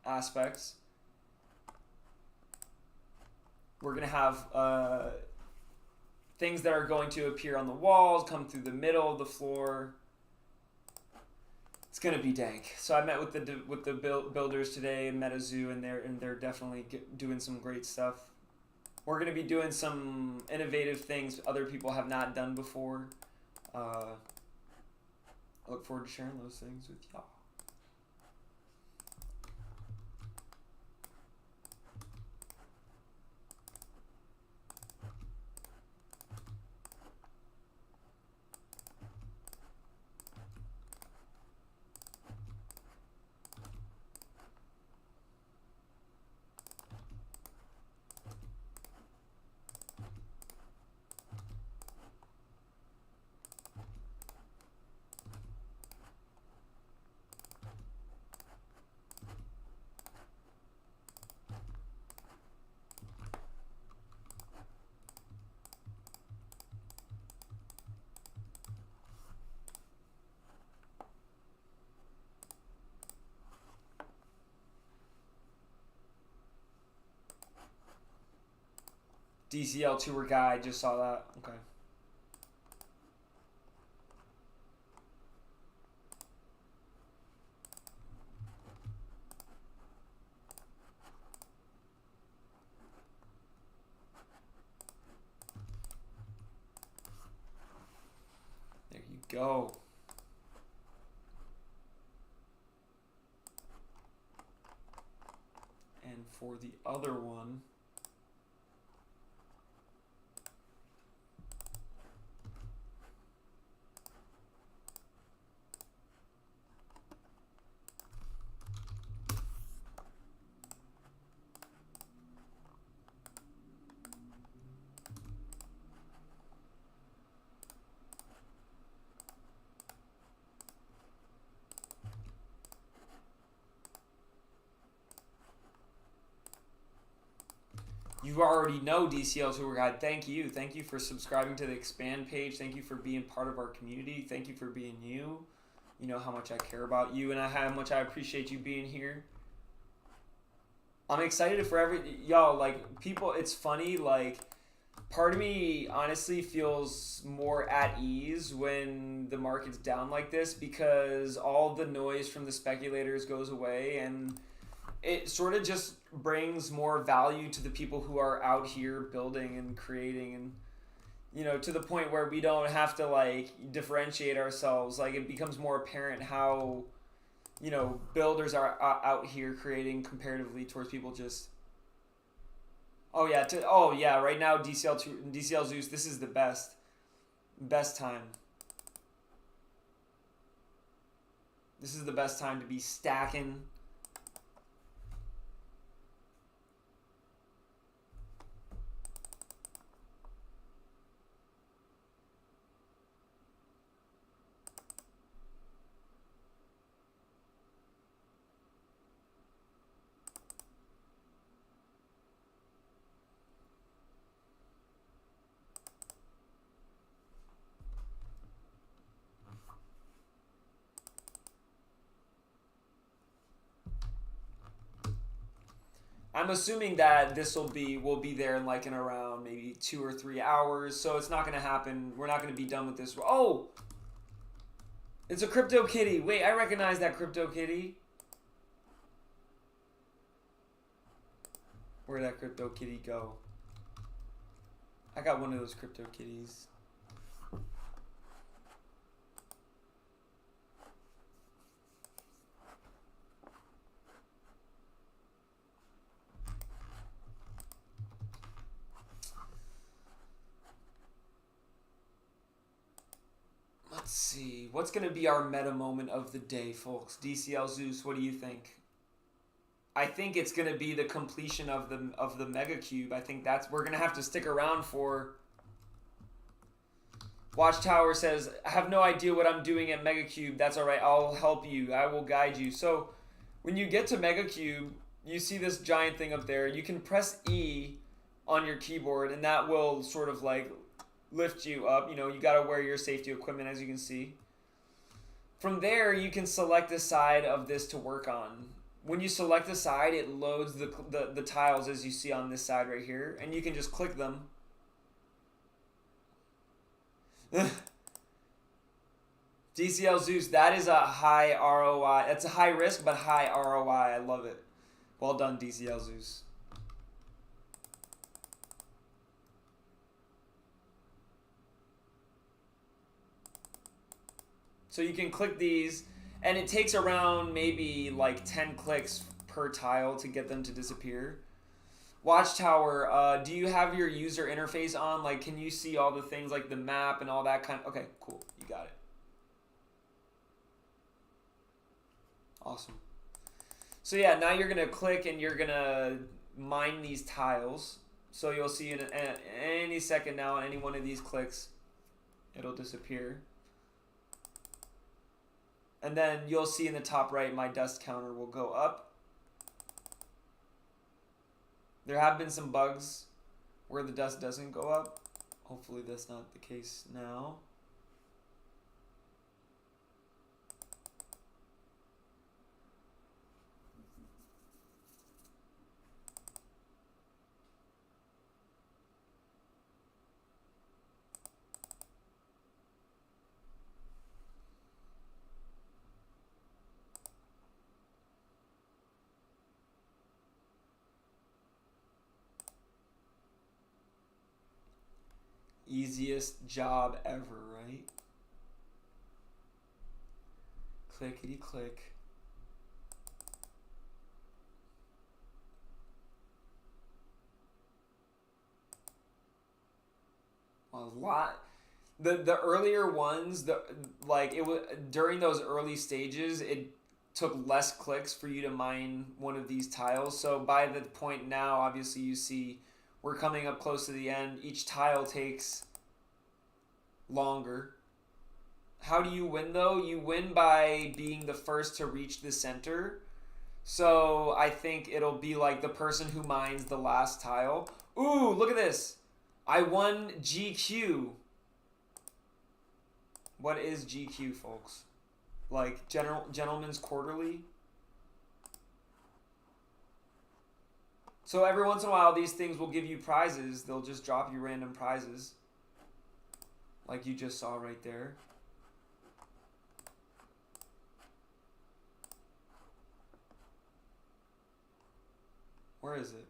aspects. We're going to have things that are going to appear on the walls, come through the middle of the floor. It's going to be dank. So I met with the builders today in MetaZoo, and they're definitely doing some great stuff. We're going to be doing some innovative things other people have not done before. I look forward to sharing those things with y'all. DCL tour guide, just saw that. Okay. There you go. And for the other one, you already know DCL Tour Guide. Thank you. Thank you for subscribing to the Expand page. Thank you for being part of our community. Thank you for being you. You know how much I care about you and how much I appreciate you being here. I'm excited for y'all, like, people, it's funny, like, part of me honestly feels more at ease when the market's down like this because all the noise from the speculators goes away and it sort of just brings more value to the people who are out here building and creating, and you know, to the point where we don't have to like differentiate ourselves. Like, it becomes more apparent how, you know, builders are out here creating comparatively towards people just, oh yeah, right now DCL Zeus, this is the best time. This is the best time to be stacking. I'm assuming that this will be there in like in around maybe 2 or 3 hours, so it's not gonna happen. We're not gonna be done with this. Oh, it's a Crypto Kitty. Wait, I recognize that Crypto Kitty. Where'd that Crypto Kitty go? I got one of those Crypto Kitties. Let's see. What's going to be our meta moment of the day, folks? DCL Zeus, what do you think? I think it's going to be the completion of the MEgacube. I think we're going to have to stick around for. Watchtower says, I have no idea what I'm doing at MEgacube. That's all right. I'll help you. I will guide you. So when you get to MEgacube, you see this giant thing up there. You can press E on your keyboard, and that will sort of like lift you up. You know, you got to wear your safety equipment, as you can see. From there, you can select a side of this to work on. When you select a side, it loads the tiles as you see on this side right here, and you can just click them. DCL Zeus, that is a high ROI. That's a high risk, but high ROI. I love it. Well done, DCL Zeus. So you can click these, and it takes around maybe like 10 clicks per tile to get them to disappear. Watchtower, do you have your user interface on? Like, can you see all the things like the map and all that kind of... Okay, cool. You got it. Awesome. So yeah, now you're going to click and you're going to mine these tiles. So you'll see in any second now, on any one of these clicks, it'll disappear. And then you'll see in the top right, my dust counter will go up. There have been some bugs where the dust doesn't go up. Hopefully that's not the case now. Easiest job ever, right? Clickety click. A lot. The earlier ones, like it was during those early stages, it took less clicks for you to mine one of these tiles. So by the point now, obviously you see we're coming up close to the end. Each tile takes longer. How do you win though? You win by being the first to reach the center. So I think it'll be like the person who mines the last tile. Ooh, look at this. I won GQ. What is GQ, folks? Like Gentleman's Quarterly? So every once in a while, these things will give you prizes. They'll just drop you random prizes. Like you just saw right there. Where is it?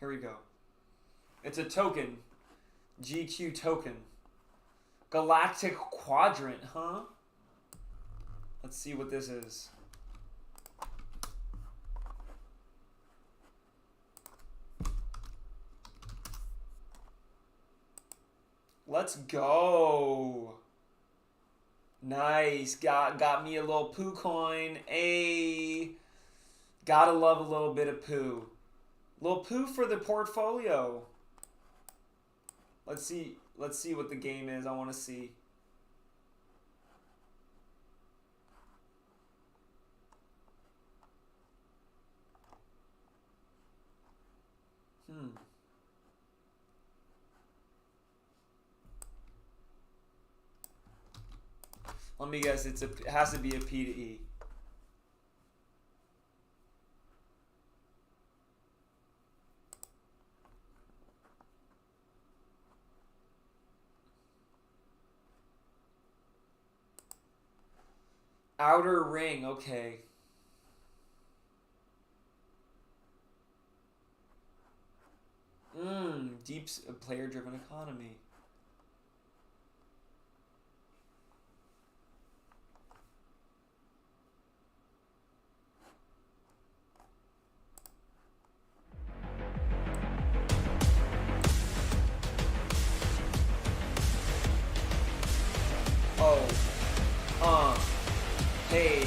Here we go. It's a token. GQ token. Galactic Quadrant, huh? Let's see what this is. Let's go. Nice. Got me a little poo coin. Ayy. Gotta love a little bit of poo. Little poo for the portfolio. Let's see what the game is. I want to see. Let me guess, it has to be a P to E. Outer Ring, okay. Deep player-driven economy. Hey.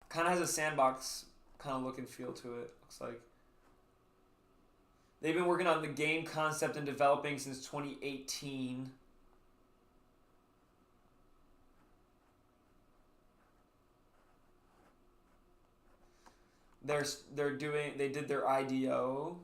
Kind of has a sandbox kind of look and feel to it, looks like. They've been working on the game concept and developing since 2018. They did their IDO.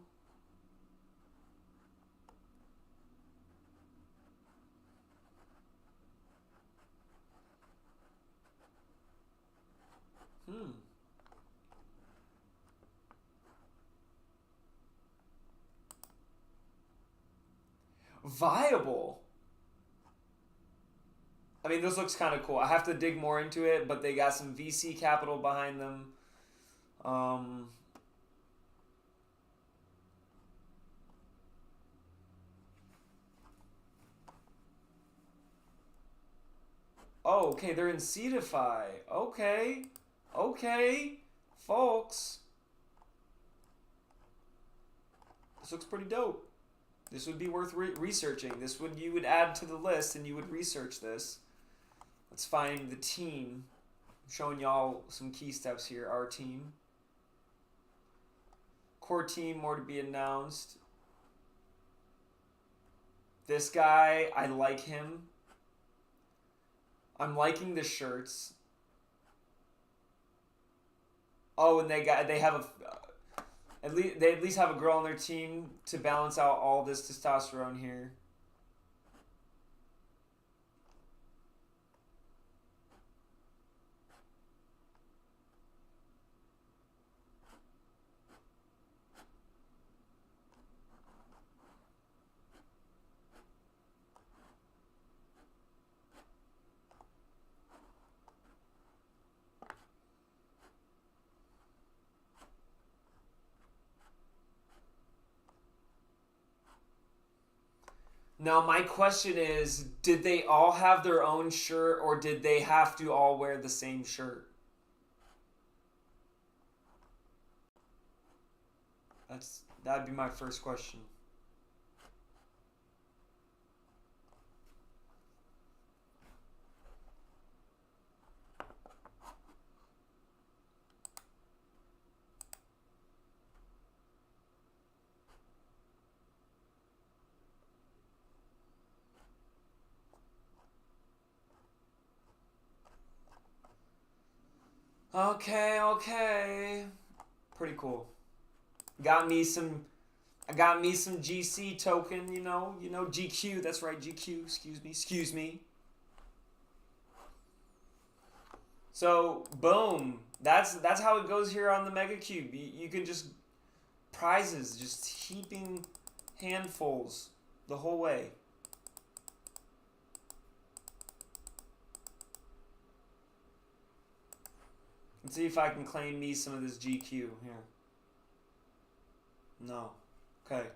Viable. I mean, this looks kind of cool. I have to dig more into it, but they got some VC capital behind them. Oh, okay, they're in Seedify. Okay, folks. This looks pretty dope. This would be worth researching. You would add to the list and you would research this. Let's find the team. I'm showing y'all some key steps here. Our team. Core team, more to be announced. This guy, I like him. I'm liking the shirts. Oh, and they have a they at least have a girl on their team to balance out all this testosterone here. Now, my question is, did they all have their own shirt or did they have to all wear the same shirt? That'd be my first question. Okay. Pretty cool. Got me some GC token, you know, GQ, that's right, GQ, excuse me. So, boom. That's how it goes here on the MEgacube. You can just prizes, just heaping handfuls the whole way. Let's see if I can claim me some of this GQ here. No. Okay.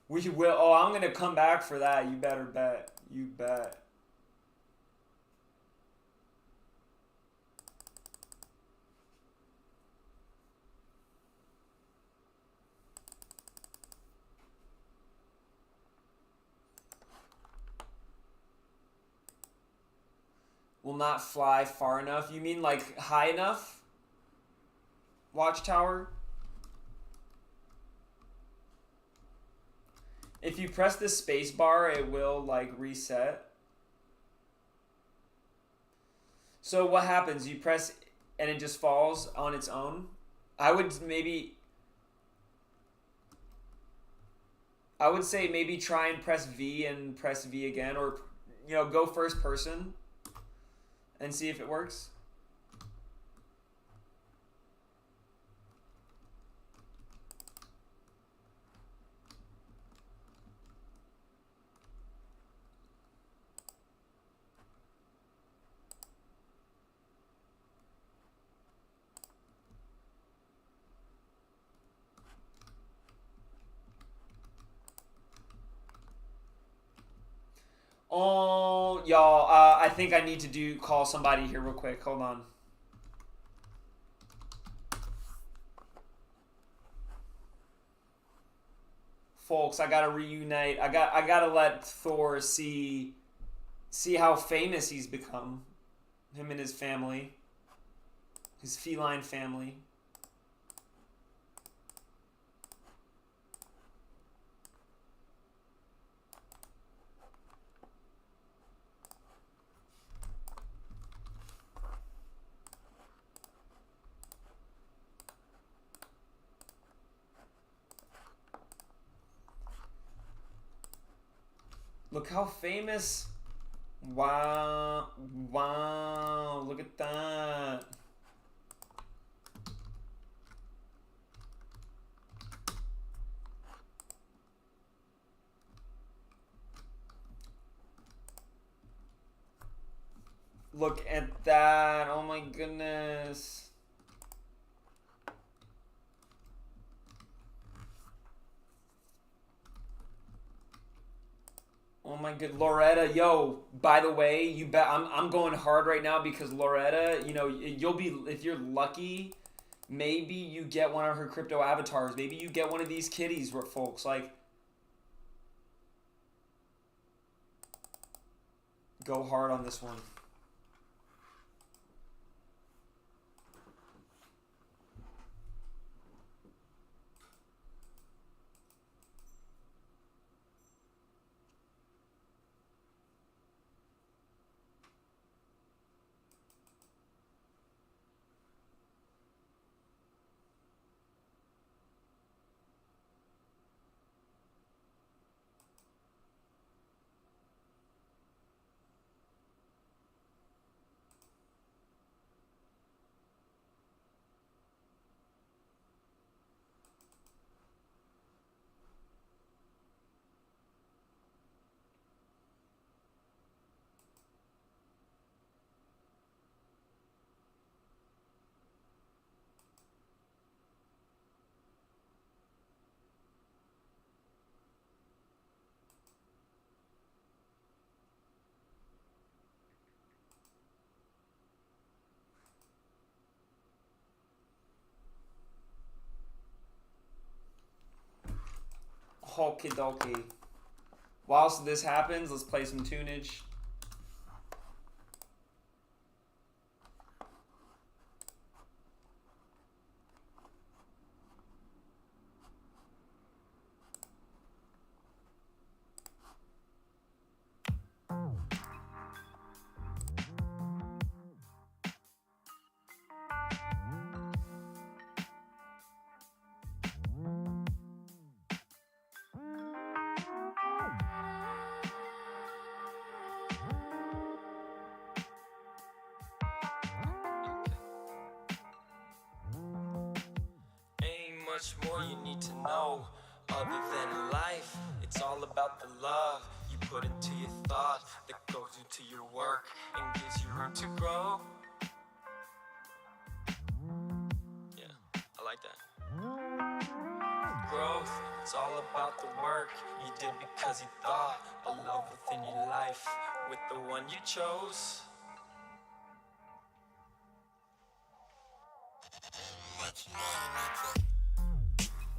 We will. Oh, I'm going to come back for that. You better bet. You bet. Will not fly far enough. You mean like high enough? Watchtower? If you press the space bar, it will like reset. So what happens? You press and it just falls on its own? I would say maybe try and press V and press V again, or go first person and see if it works. Oh, y'all, I think I need to call somebody here real quick. Hold on. Folks, I gotta reunite. I gotta let Thor see how famous he's become. Him and his family. His feline family. Look how famous. Wow. Wow. Look at that. Look at that. Oh my goodness. Oh my good Loretta, yo, by the way, you bet I'm going hard right now because Loretta, you know, you'll be, if you're lucky, maybe you get one of her crypto avatars. Maybe you get one of these kitties, folks. Like, go hard on this one. Okie dokie. Whilst this happens, let's play some tunage. Much more you need to know other than life. It's all about the love you put into your thought that goes into your work and gives you room to grow. Yeah, I like that. Growth, it's all about the work you did because you thought a love within your life with the one you chose.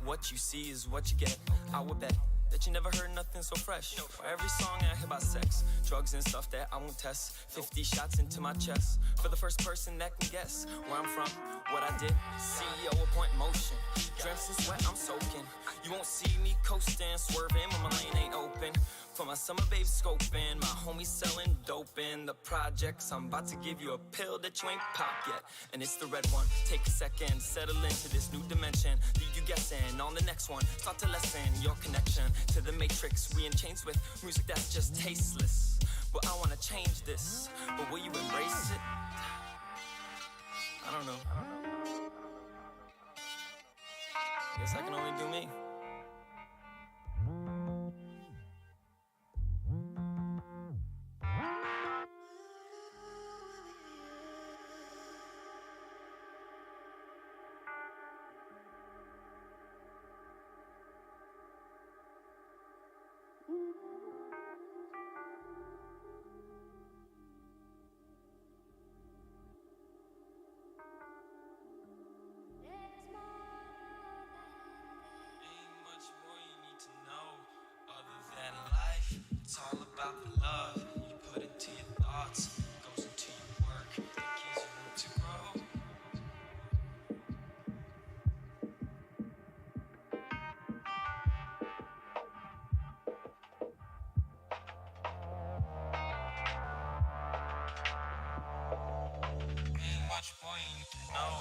What you see is what you get. I would bet that you never heard nothing so fresh. For every song I hear about sex, drugs and stuff that I won't test. 50 shots into my chest. For the first person that can guess where I'm from, what I did. CEO appoint motion. Drenched in sweat, I'm soaking. You won't see me coasting, swerving when my lane ain't open. For my summer babe scoping, my homies selling dope in the projects. I'm about to give you a pill that you ain't popped yet, and it's the red one. Take a second, settle into this new dimension. Leave you guessing on the next one. Start to lessen your connection to the matrix. We in chains with music that's just tasteless. But I wanna change this. But will you embrace it? I don't know. Guess I can only do me. love you put into your thoughts goes into your work that gives you room to grow. And watch boy, you need to know.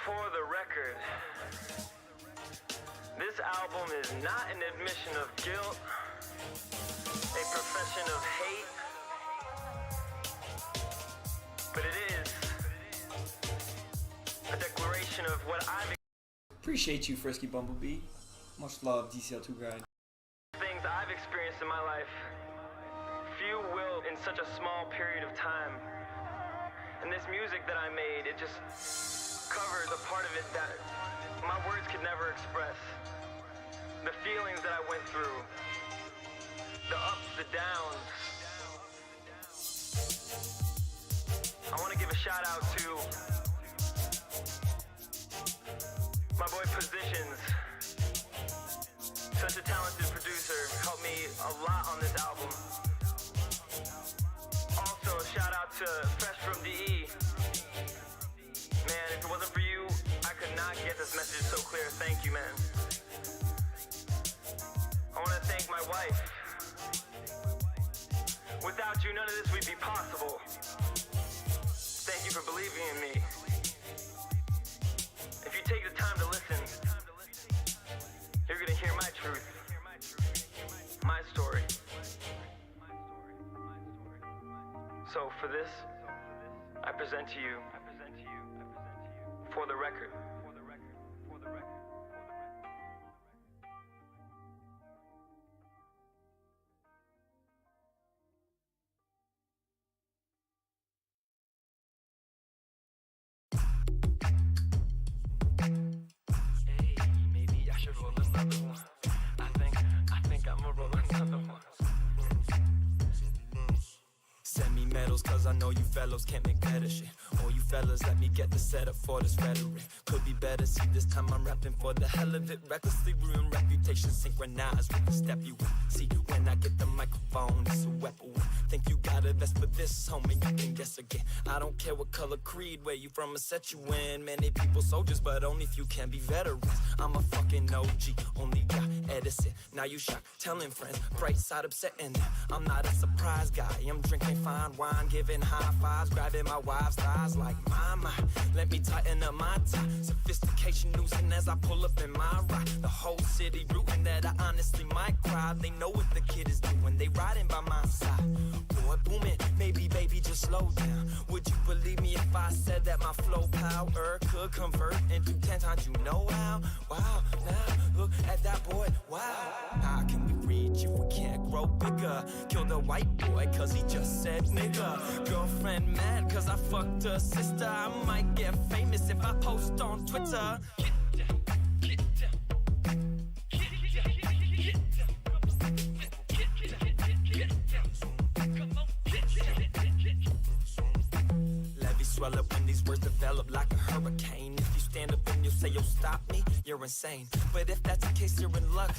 For the record, this album is not an admission of guilt, a profession of hate, but it is a declaration of what I've Appreciate you, Frisky Bumblebee. Much love, DCL2 guy. things I've experienced in my life. Few will in such a small period of time. And this music that I made, it just covers a part of it that my words could never express. The feelings that I went through, the ups, the downs. I want to give a shout out to my boy Positions. Such a talented producer, helped me a lot on this album. Also, a shout out to Fresh from DE. Man, if it wasn't for you, I could not get this message so clear. Thank you, man. I want to thank my wife. Without you, none of this would be possible. Thank you for believing in me. If you take the time to listen, you're gonna hear my truth, my story. So for this, I present to you, For the Record. Hey, maybe I should roll another one. I think I'ma roll another one. Send me medals cause I know you fellows can't make better shit. All you fellas, let me get the setup for this rhetoric. Could be better, see this time I'm rapping for the hell of it. Recklessly ruin reputation, synchronized with the step you in. See, when I get the microphone, it's a weapon. Think you got a vest for this, homie, you can guess again. I don't care what color creed, where you from, I set you in. Many people soldiers, but only few can be veterans. I'm a fucking OG, only got Edison. Now you shocked, telling friends, bright side upsetting them. I'm not a surprise guy, I'm drinking fine wine, giving high fives, grabbing my wife's thighs like mama. Let me tighten up my tie. Sophistication losing as I pull up in my ride. The whole city rooting that I honestly might cry. They know what the kid is doing, they riding by my side. Boy, booming, maybe baby just slow down. Would you believe me if I said that my flow power could convert into 10 times? You know how? Wow, now look at that boy. Wow, how can we reach if we can't grow bigger? Kill the white boy cause he just said nigga. Girlfriend mad cause I fucked her sister. I might get famous if I post on Twitter. Get down, get down, get down, get down, get down, get down. Levee swell up when these words develop like a hurricane. If you stand up and you say you'll stop me, you're insane. But if that's the case, you're in luck.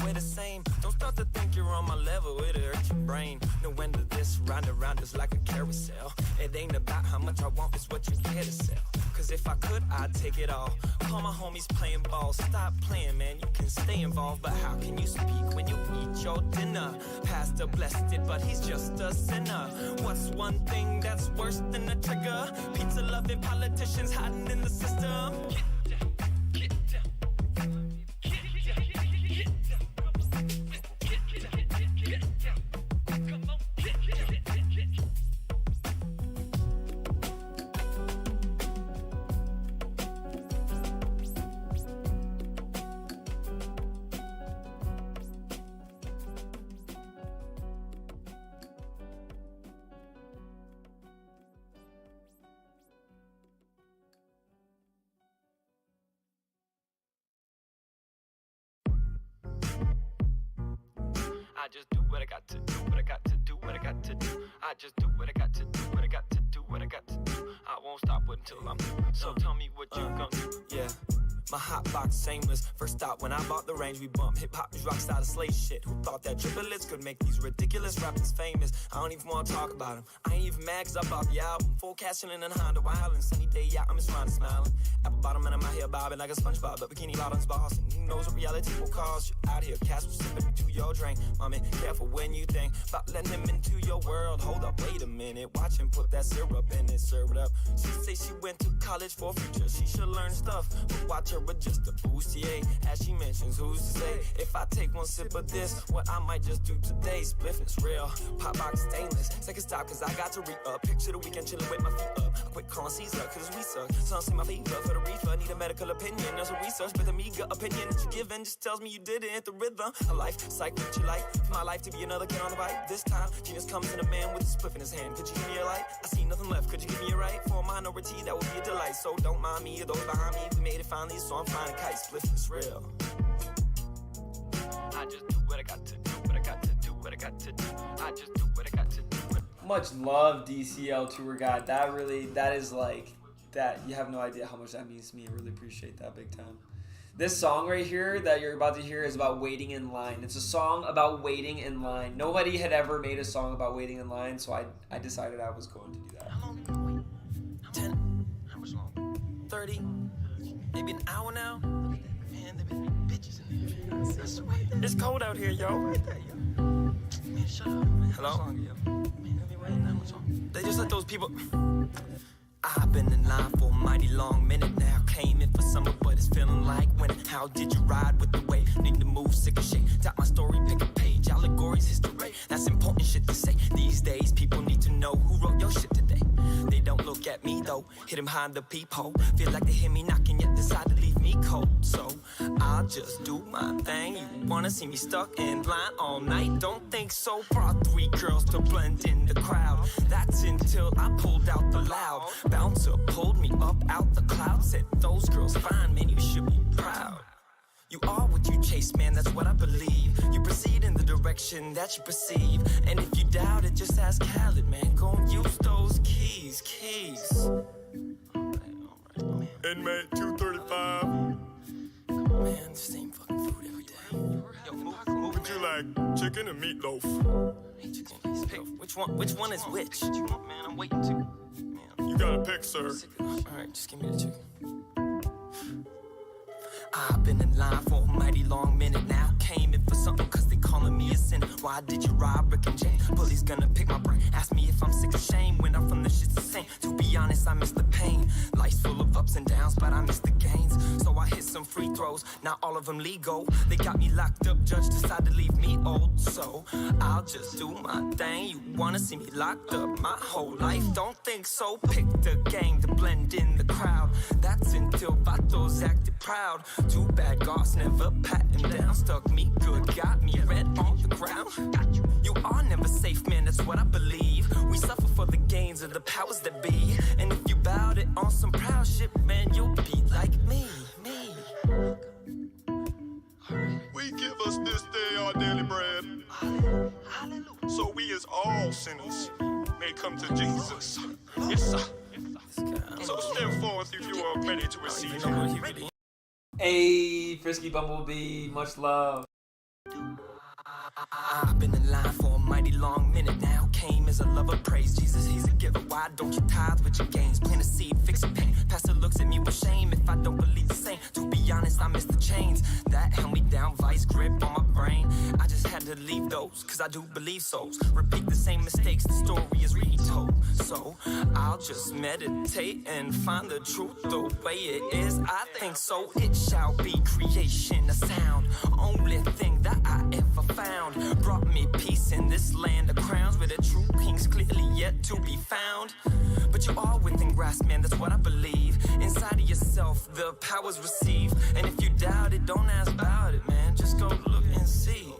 We're the same. Don't start to think you're on my level, it'll hurt your brain. No end of this, round and round is like a carousel. It ain't about how much I want, it's what you care to sell. Cause if I could, I'd take it all. Call my homies playing ball. Stop playing, man, you can stay involved. But how can you speak when you eat your dinner? Pastor blessed it, but he's just a sinner. What's one thing that's worse than a trigger? Pizza loving politicians hiding in the system. I just do what I got to do, what I got to do, what I got to do. I just do what I got to do, what I got to do, what I got to do. I won't stop until I'm through. So tell me what you gon' do. Yeah. My hot box shameless. First thought when I bought the range, we bump hip-hop is rock style of slave shit. Who thought that triplets could make these ridiculous rappers famous? I don't even want to talk about them. I ain't even mad cause I bought the album. Full cash in a Honda Wild and sunny day out, I'm just trying to smile. Apple bottom and I'm out here bobbing like a SpongeBob, but bikini bottoms boss. And who knows what reality will cause? You out here, cash will slip into your drain. Mommy, careful when you think about letting him into your world. Hold up, wait a minute. Watch him put that syrup in it, serve it up. She say she went to college for future. She should learn stuff, but watch her adjust the bustier. As she mentions, who's to say? If I take one sip of this, what I might just do today. Spliff is real, pop box stainless. Second stop, cause I got to re-up. Picture the weekend chillin' with my feet up. I quit calling Caesar, cause we suck. Some say my fever for the reefer. Need a medical opinion, there's a research. But the meager opinion that you're giving just tells me you didn't hit the rhythm. A life, psych, what you like. For my life to be another kid on the bike. This time, genius comes in a man with a spliff in his hand. Could you give me a light? I see nothing left, could you give me a right? For a minority, that would be a delight. So don't mind me or those behind me. We made it finally, so I'm flying a kite. Spliff is real. I just do what I got to do, what I got to do, what I got to do. I just do what I got to do. Much love, DCL Tour Guide. That is like, that, you have no idea how much that means to me. I really appreciate that big time. This song right here that you're about to hear is about waiting in line. It's a song about waiting in line. Nobody had ever made a song about waiting in line, so I decided I was going to do that. How long you gonna wait? 10? How much long? 30? Maybe an hour now? Man, there be bitches in there. It's cold out here, yo. Right there, yo. Man, shut up, man. Hello? Man, they be waiting that much long. They just let those people... I've been in line for a mighty long minute now. Came in for summer, but it's feeling like winter. How did you ride with the wave? Need to move, sick of shit. Tap my story, pick a page. Allegories, history. That's important shit to say. These days, people need to know who wrote your shit today. They don't look at me though. Hit him behind the peephole. Feel like they hear me knocking, yet decide to leave me cold. So I'll just do my thing. You wanna see me stuck in line all night? Don't think so. Brought 3 girls to blend in the crowd. That's until I pulled out the loud. Bouncer pulled me up out the cloud. Said those girls fine, man, you should be proud. You are what you chase, man, that's what I believe. You proceed in the direction that you perceive. And if you doubt it, just ask Khaled, man. Go and use those keys. All right, Inmate 235. Come on, man, the same fucking food every day. Yo, move. Would you like chicken or meatloaf? Chicken, which one is which? What you want, man? I'm waiting to. Man, you gotta pick, sir. All right, just give me the chicken. I've been in line for a mighty long minute now. Came in for something cause they calling me a sinner. Why did you rob Rick and Jane? Police gonna pick my brain. Ask me if I'm sick of shame. When I'm from the shit's the same. To be honest, I miss the pain. Life's full of ups and downs, but I miss the gains. So I hit some free throws, not all of them legal. They got me locked up, judge decided to leave me old. So I'll just do my thing. You wanna see me locked up my whole life? Don't think so. Pick the gang to blend in the crowd. That's until Vatos acted proud. Too bad Goss never patting down. Stuck me good, got me red on the ground. You are never safe, man, that's what I believe. We suffer for the gains of the powers that be. And if you bowed it on some proud shit, man, you'll be like me. We give us this day our daily bread. So we as all sinners may come to Jesus. Yes, sir. So step forth if you are ready to receive him. Hey, Frisky Bumblebee, much love. I've been in line for a mighty long minute now. Came as a lover, praise Jesus, he's a giver. Why don't you tithe with your gains? Plant a seed, fix a pain. Pastor looks at me with shame if I don't believe the same. To be honest, I miss the chains that held me down, vice grip on my brain. I just had to leave those, cause I do believe souls repeat the same mistakes, the story is retold. So I'll just meditate and find the truth the way it is. I think so, it shall be creation, a sound. Only thing that I ever found brought me peace in this land of crowns, where the true king's clearly yet to be found. But you are within grasp, man, that's what I believe. Inside of yourself, the powers receive. And if you doubt it, don't ask about it, man. Just go look and see.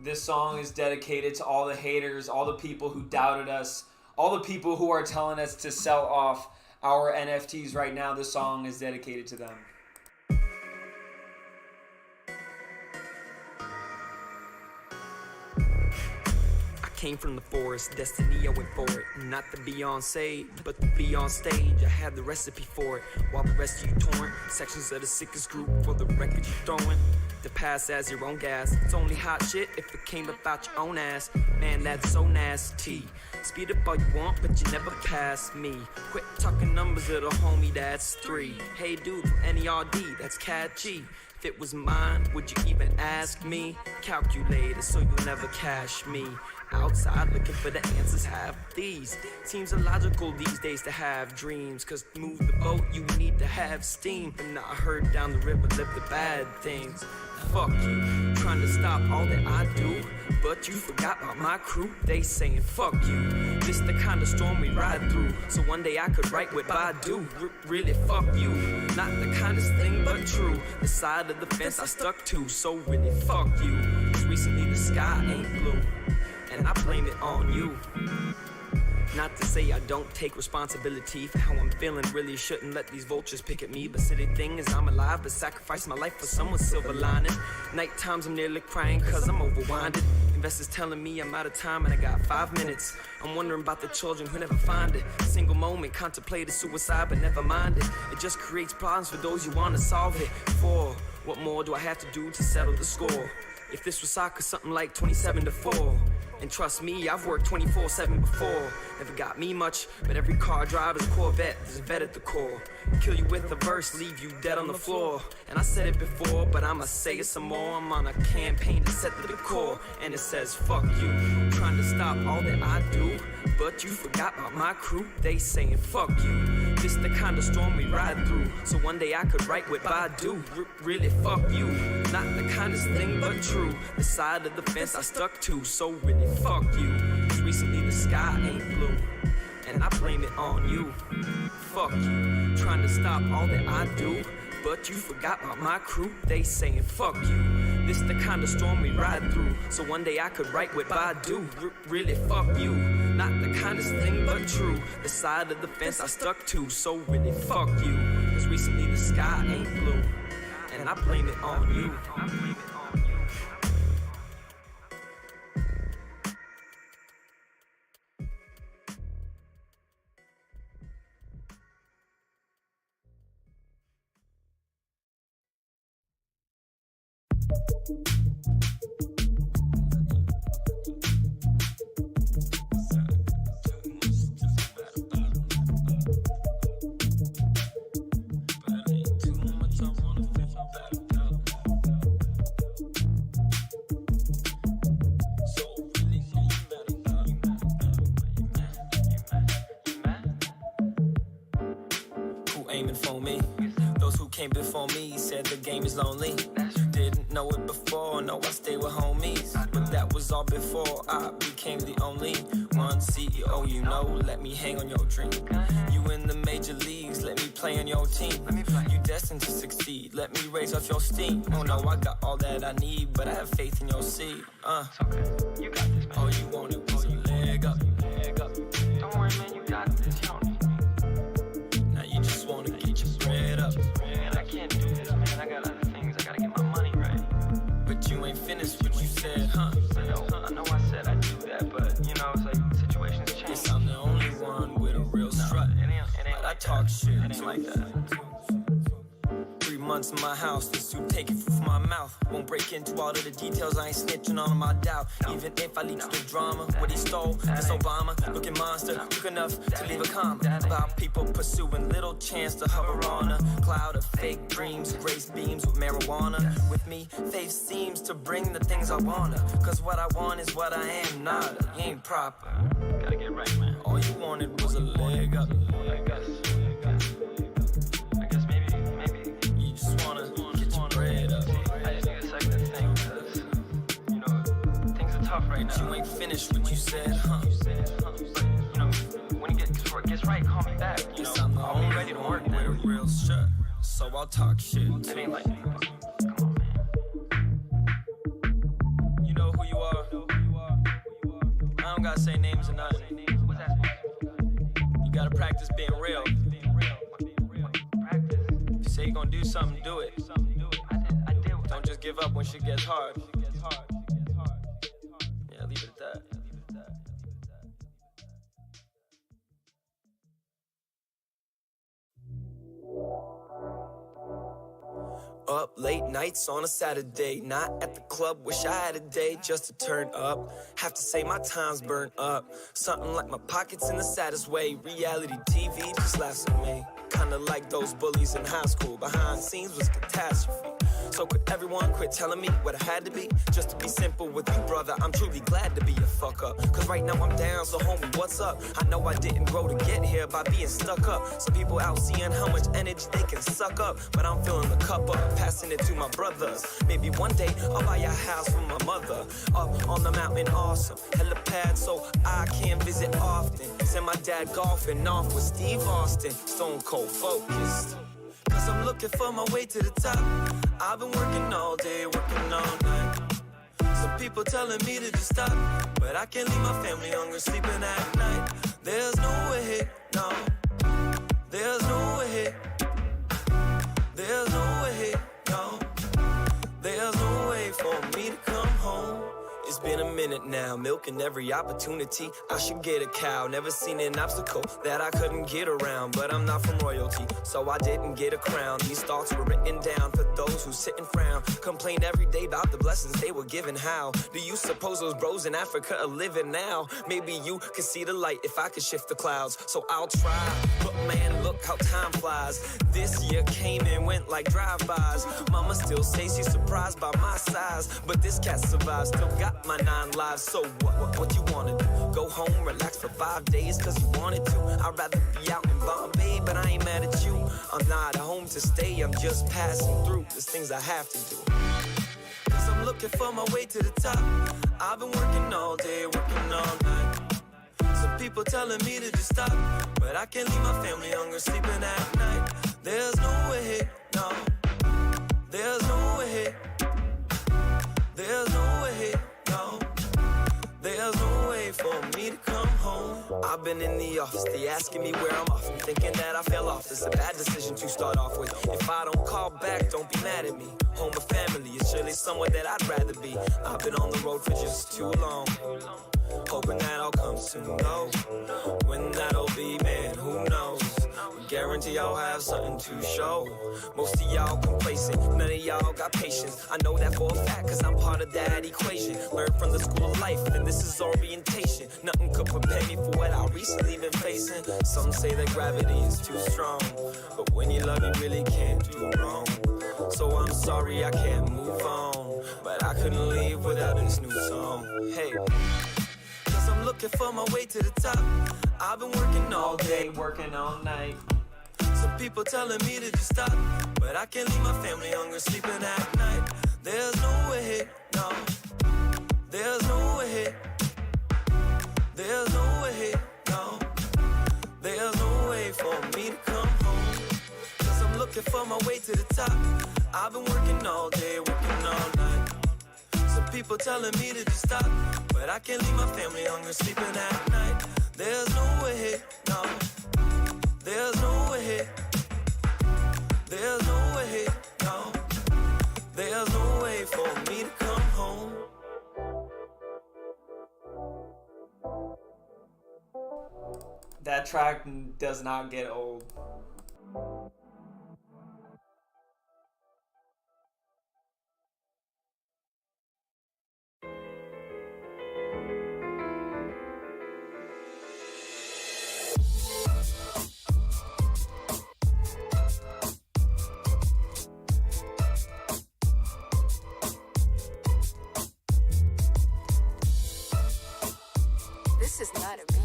This song is dedicated to all the haters, all the people who doubted us, all the people who are telling us to sell off our NFTs right now. This song is dedicated to them. Came from the forest, destiny I went for it. Not the Beyonce, but to be on stage. I had the recipe for it, while the rest of you torn sections of the sickest group for the record you throwing. To pass as your own gas, it's only hot shit if it came about your own ass. Man, that's so nasty. Speed up all you want, but you never pass me. Quit talking numbers, little homie, that's 3. Hey dude, NERD, that's catchy. If it was mine, would you even ask me? Calculator, so you'll never cash me. Outside looking for the answers, have these. Seems illogical these days to have dreams, cause to move the boat you need to have steam. But not heard down the river live the bad things. Fuck you, trying to stop all that I do, but you forgot about my crew. They saying fuck you, this the kind of storm we ride through. So one day I could write what I do. Really fuck you, not the kindest thing but true. The side of the fence I stuck to, so really fuck you. Cause recently the sky ain't blue, and I blame it on you. Not to say I don't take responsibility for how I'm feeling. Really shouldn't let these vultures pick at me. But silly thing is I'm alive, but sacrifice my life for someone's silver lining. Night times I'm nearly crying cause I'm overwinded. Investors telling me I'm out of time and I got 5 minutes. I'm wondering about the children who never find it. Single moment contemplated suicide, but never mind it. It just creates problems for those who want to solve it. For what more do I have to do to settle the score? If this was soccer, something like 27-4. And trust me, I've worked 24/7 before. Never got me much, but every car I drive is a Corvette. There's a vet at the core. Kill you with a verse, leave you dead on the floor. And I said it before, but I'ma say it some more. I'm on a campaign to set the decor, and it says fuck you. Trying to stop all that I do, but you forgot about my crew. They saying fuck you. This the kind of storm we ride through. So one day I could write what I do. Really fuck you. Not the kindest thing but true. The side of the fence I stuck to. So really fuck you. Cause recently the sky ain't blue, and I blame it on you. Fuck you. Trying to stop all that I do, but you forgot about my crew. They saying fuck you. This the kind of storm we ride through. So one day I could write what I do. Really fuck you. Not the kindest thing but true. The side of the fence I stuck to. So really fuck you. Cause recently the sky ain't blue, and I blame it on you. Aiming for me. Those who came before me said the game is lonely. Didn't know it before, no, I stay with homies. But that was all before I became the only one CEO, you know. Let me hang on your dream. You in the major leagues, let me play play on your team. You destined to succeed. Let me raise off your steam. Oh no, I got all that I need, but I have faith in your seed. It's okay. You got this, man. All you wanted was a leg up. Don't worry, man. You got this. You don't need me. Now you just wanna get your bread up. Man, I can't do this, man. I got other things. I gotta get my money right. But you ain't finished what you said, huh? I know I said I'd do that, but, you know, it's like situations change. Yes, I'm the only one with a real strut. It ain't But I like talk shit. It ain't like that. 3 months in my house, this suit taken from my mouth. Won't break into all of the details, I ain't snitching on my doubt. Even if I leak to the drama, what he stole, this Obama, looking monster, took enough to leave a comment. About people pursuing little chance to hover on a cloud of fake dreams, grace beams with marijuana. With me, faith seems to bring the things I wanna. Cause what I want is what I am not. You ain't proper. Gotta get right, man. All you wanted was a leg up. I guess maybe. You just wanna get your bread up. I just need a second to think, cause, you know, things are tough right But now. you ain't finished what you said, huh? But, you know, when it gets right, call me back. You know, Yes, I'm the I'll be only ready to work one with a then. real shirt. So I'll talk shit. It ain't like that. Come on, man. You know who you are. I don't gotta say names or nothing. What's that supposed to be? You gotta practice being real. Practice. If you say you're gonna do something, do it. I did. Don't just give up when shit gets hard. Yeah, leave it at that. Up late nights on a Saturday, not at the club, wish I had a day just to turn up. Have to say my time's burnt up. Something like my pockets in the saddest way. Reality TV just laughs at me. Kinda like those bullies in high school. Behind the scenes was catastrophe. So could everyone quit telling me what I had to be? Just to be simple with you, brother, I'm truly glad to be a fuck up. Cause right now I'm down, so homie, what's up? I know I didn't grow to get here by being stuck up. Some people out seeing how much energy they can suck up. But I'm filling the cup up, passing it to my brothers. Maybe one day I'll buy a house for my mother. Up on the mountain, awesome. Helipad so I can visit often. Send my dad golfing off with Steve Austin. Stone cold focused. Cause I'm looking for my way to the top. I've been working all day, working all night. Some people telling me to just stop, but I can't leave my family hungry, sleeping at night. There's no way, no. There's no way. There's no way, no. There's no way for me to come home. It's been a minute now, milking every opportunity. I should get a cow, never seen an obstacle that I couldn't get around. But I'm not from royalty, so I didn't get a crown. These thoughts were written down for those who sit and frown. Complain every day about the blessings they were given. How do you suppose those bros in Africa are living now? Maybe you could see the light if I could shift the clouds. So I'll try, but man, look how time flies. This year came and went like drive-bys. Mama still says she's surprised by my size, but this cat survives, still got my 9 lives. So what you wanna do? Go home, relax for 5 days cause you wanted to? I'd rather be out in Bombay, but I ain't mad at you. I'm not home to stay, I'm just passing through. There's things I have to do. Cause I'm looking for my way to the top. I've been working all day, working all night. Some people telling me to just stop, but I can't leave my family hungry, sleeping at night. There's no way, no. There's no way. There's no way, no. There's no way for me to come home. I've been in the office, they asking me where I'm off. I'm thinking that I fell off, it's a bad decision to start off with. If I don't call back, don't be mad at me. Home or family is surely somewhere that I'd rather be. I've been on the road for just too long, hoping that I'll come soon, though. When that'll be, man, who knows? Guarantee I'll have something to show. Most of y'all complacent, none of y'all got patience. I know that for a fact, cause I'm part of that equation. Learned from the school of life, and this is orientation. Nothing could prepare me for what I recently been facing. Some say that gravity is too strong, but when you love, you really can't do wrong. So I'm sorry I can't move on, but I couldn't leave without this new song. Hey, cause I'm looking for my way to the top. I've been working all day, working all night. Some people telling me to just stop, but I can't leave my family hungry, sleeping at night. There's no way, no. There's no way. There's no way, no. There's no way for me to come home. looking for my way to the top. I've been working all day, working all night. Some people telling me to just stop, but I can't leave my family hungry, sleeping at night. There's no way, no. There's no way. There's no way, no. There's no way for me to come home. That track does not get old. This is not a beat.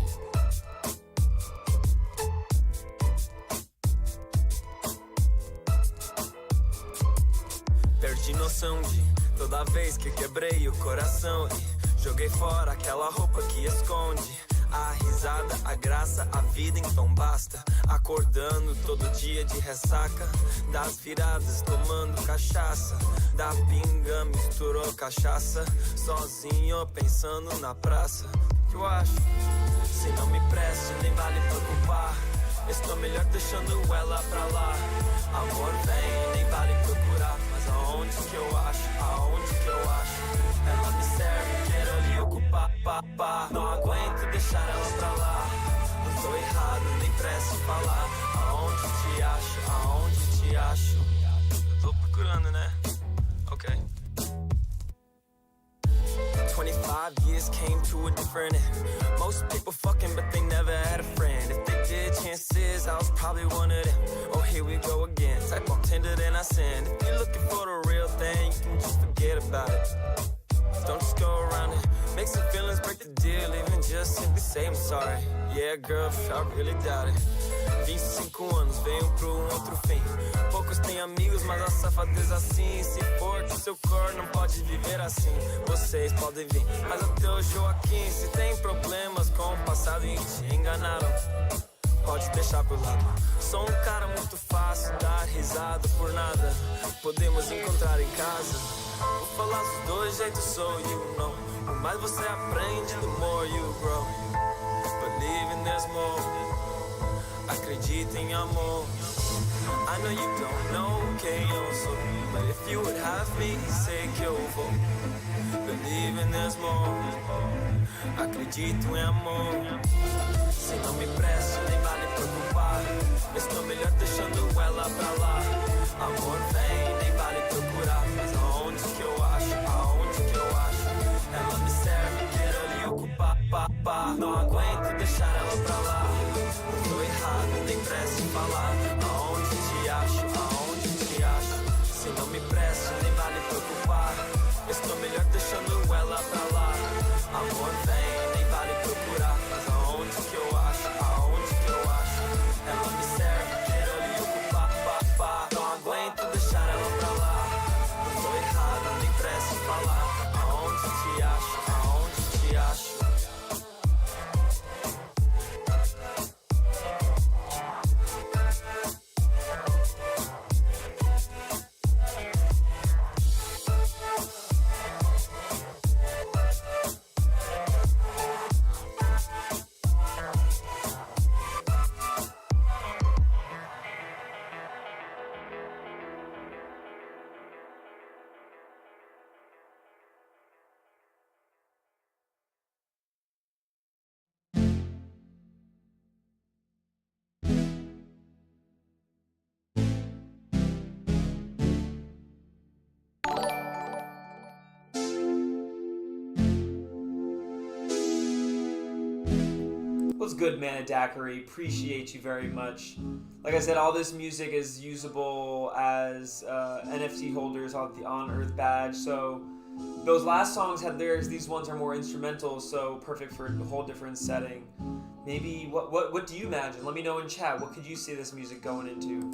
Perdi noção de toda vez que quebrei o coração e joguei fora aquela roupa que esconde a risada, a graça, a vida, então basta. Acordando todo dia de ressaca, das viradas tomando cachaça, da pinga misturou cachaça, sozinho pensando na praça. Que eu acho, se não me preste nem vale preocupar, estou melhor deixando ela pra lá. Amor vem, nem vale procurar, mas aonde que eu acho, aonde que eu acho? Ela me serve, quero lhe ocupar, pá. Não aguento deixar ela pra lá. Não tô errado, nem prece falar. Aonde te acho, aonde te acho? Eu tô procurando, né? Ok. 25 years came to a different end. Most people fucking, but they never had a friend. If they did, chances I was probably one of them. Oh, here we go again. Type on Tinder, then I send. If you're looking for the real thing, you can just forget about it. Don't just go around it. Make some feelings, break the deal. Even just simply say I'm sorry. Yeah, girl, I really doubt it. 25 anos, venho pro outro fim. Poucos têm amigos, mas a safadeza assim. Se for que seu cor não pode viver assim, vocês podem vir, mas até o Joaquim. Se tem problemas com o passado e te enganaram, pode deixar por lado. Sou um cara muito fácil, dar risada por nada. Podemos encontrar em casa. Vou falar dos dois jeitos, so you know. O mais você aprende, the more you grow. Believe in there's more. Acredita em amor. I know you don't know quem eu sou, but if you would have me, sei que eu vou. Believe in there's more. Acredito em amor. Se não me preste, nem vale preocupar. Estou melhor deixando ela pra lá. Amor vem, nem vale procurar, mas aonde que eu acho, aonde que eu acho? Ela me serve, quero lhe ocupar, pá. Não aguento deixar ela pra lá. Não tô errado, nem prece falar. Aonde te acho, aonde te acho? Se não me preste, nem vale preocupar. Estou melhor deixando ela pra lá. Amor vem, nem vale procurar, mas aonde que eu acho, aonde que eu acho? Ela me serve, quero lhe ocupar, pá. Não aguento deixar ela pra lá. Não tô errado, nem prece falar. Aonde te acho, aonde te acho? What's good, man? Daiquiri, appreciate you very much. Like I said, all this music is usable as NFT holders on the On Earth badge. So those last songs had lyrics. These ones are more instrumental, so perfect for a whole different setting. Maybe what do you imagine? Let me know in chat. What could you see this music going into?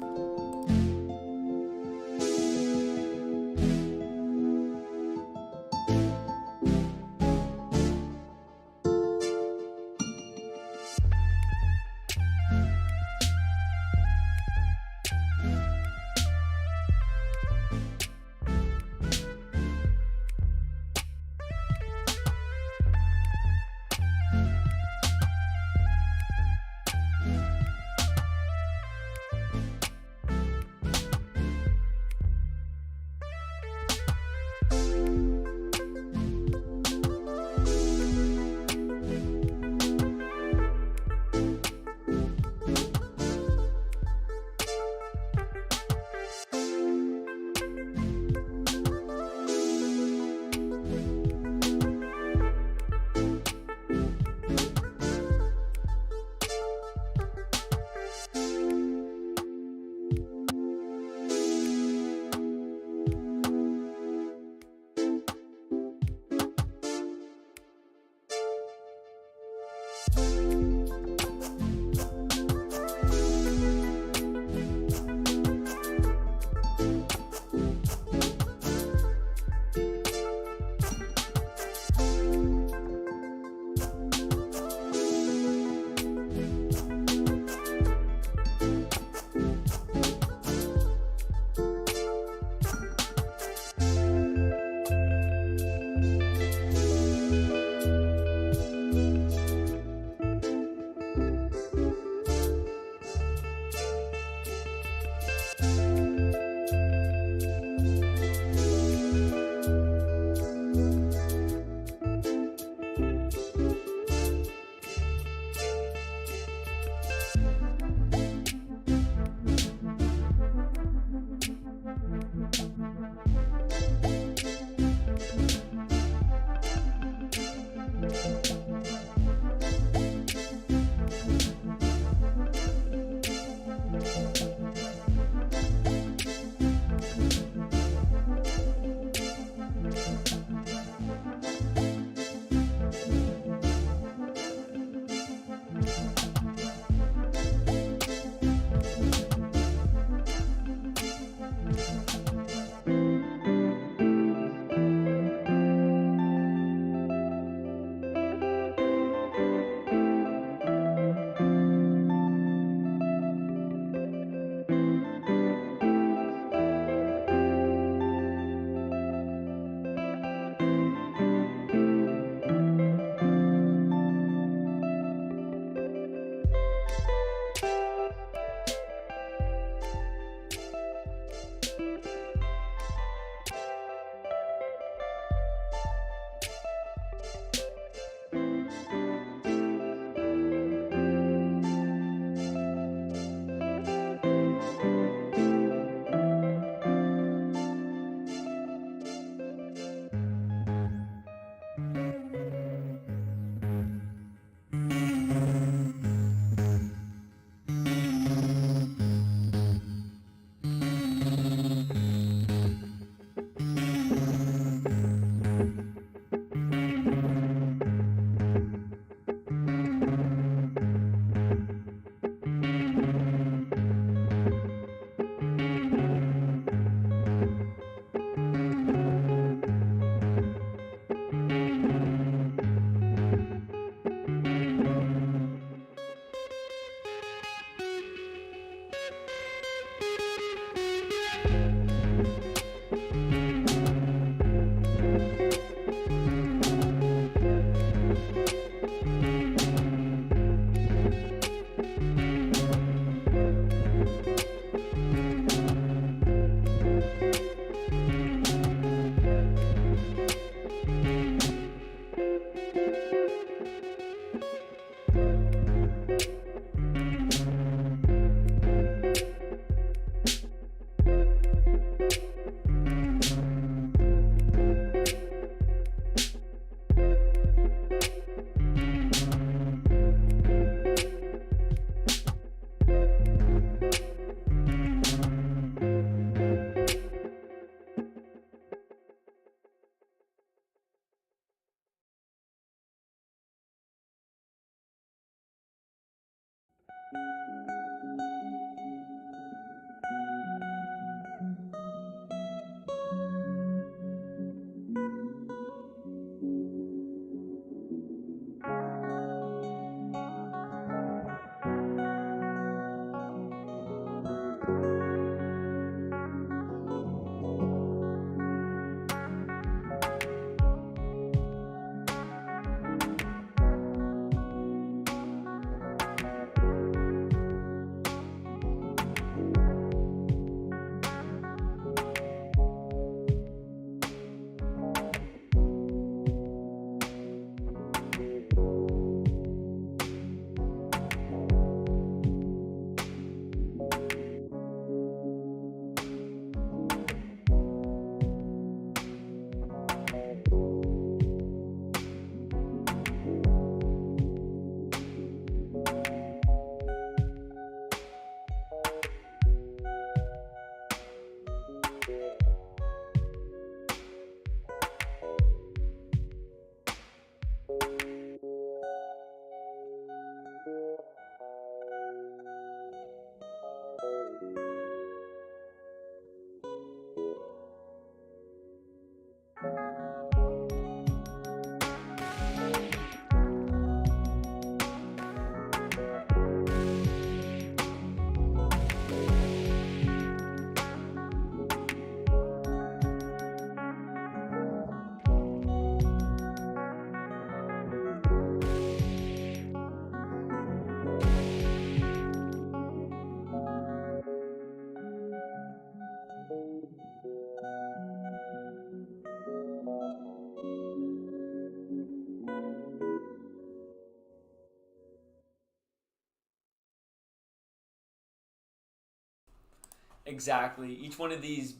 Exactly. Each one of these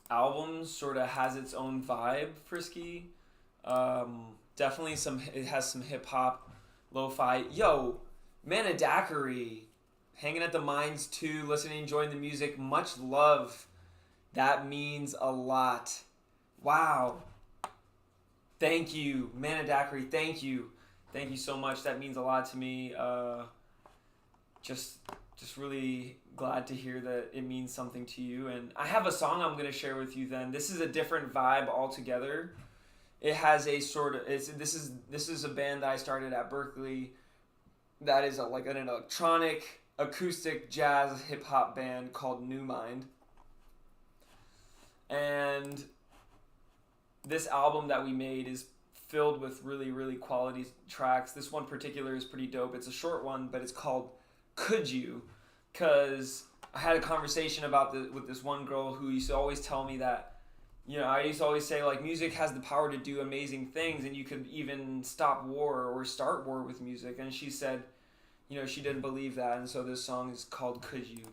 albums sort of has its own vibe, Frisky. Definitely it has some hip hop, lo-fi. Yo, Manadakari, hanging at the Mines too, listening, enjoying the music. Much love. That means a lot. Wow. Thank you, Manadakari. Thank you. Thank you so much. That means a lot to me. Just really glad to hear that it means something to you. And I have a song I'm going to share with you then. This is a different vibe altogether. It has a sort of, this is a band that I started at Berkeley that is like an electronic, acoustic, jazz, hip-hop band called New Mind. And this album that we made is filled with really, really quality tracks. This one particular is pretty dope. It's a short one, but it's called Could You? Because I had a conversation with this one girl who used to always tell me that, you know, I used to always say, like, music has the power to do amazing things, and you could even stop war or start war with music. And she said, you know, she didn't believe that, and so this song is called Could You?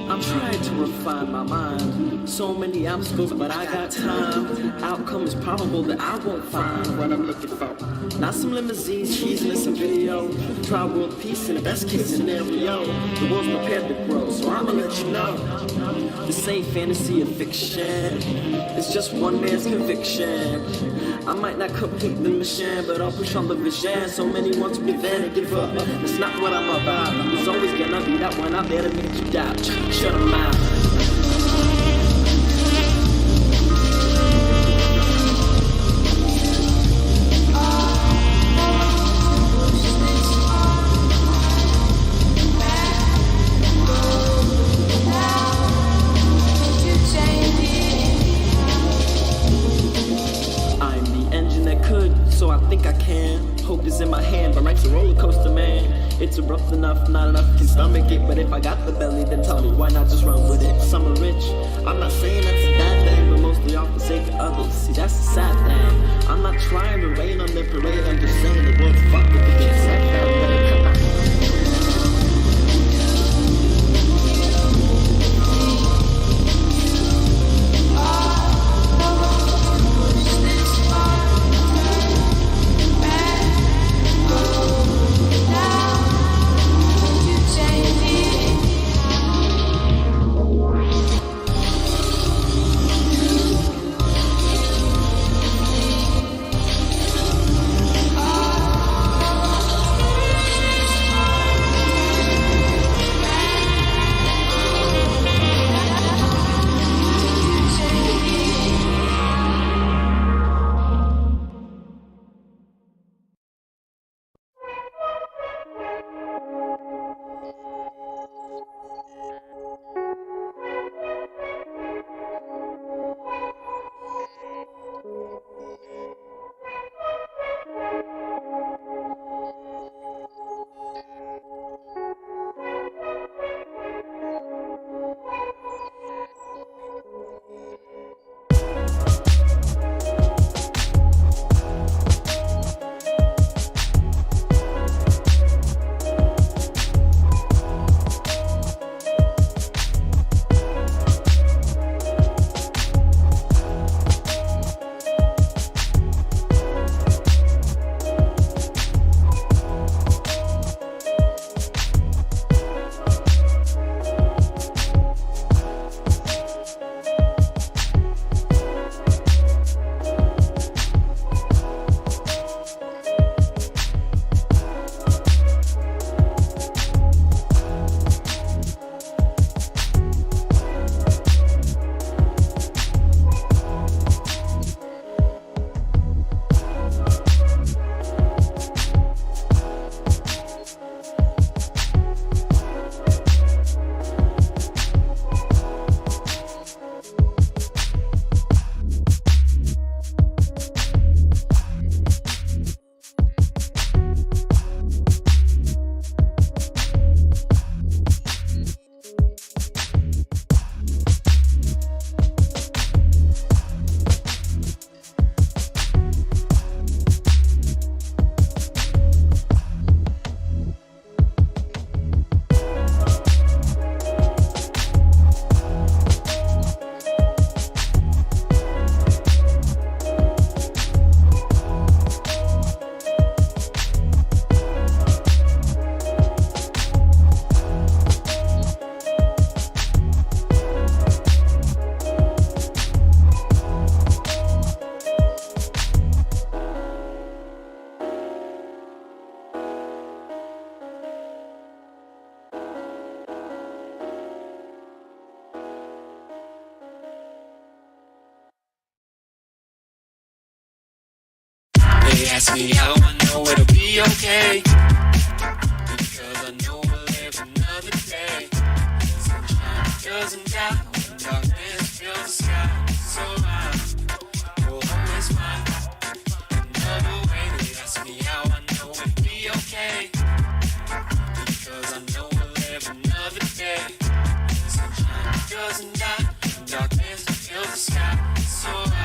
I'm trying to refine my mind. So many obstacles, but I got time. Outcome is probable that I won't find what I'm looking for. Not some limousines, cheesing in some video. Try world peace in the best case scenario. The world's prepared to grow, so I'ma let you know. This ain't fantasy or fiction. It's just one man's conviction. I might not complete the mission, but I'll push on the vision. So many want to be there to give up. That's not what I'm about. There's always gonna be that one out there to make you doubt. Shut them out. So I think I can. Hope is in my hand, but life's a roller coaster, man. It's rough enough, not enough can stomach it. But if I got the belly, then tell me why not just run with it. Some are rich. I'm not saying that's a bad thing, but mostly off the sake of others. See, that's the sad thing. I'm not trying to rain on their parade. I'm just saying the world's fucked with the big sad thing. Better come out. They ask me how I know it'll be okay, because I know we'll live another day. Sunshine doesn't die when darkness fills the sky. So I will always find another way. They ask me how I know it'll be okay, because I know we'll live another day. Sunshine doesn't die when darkness fills the sky. So I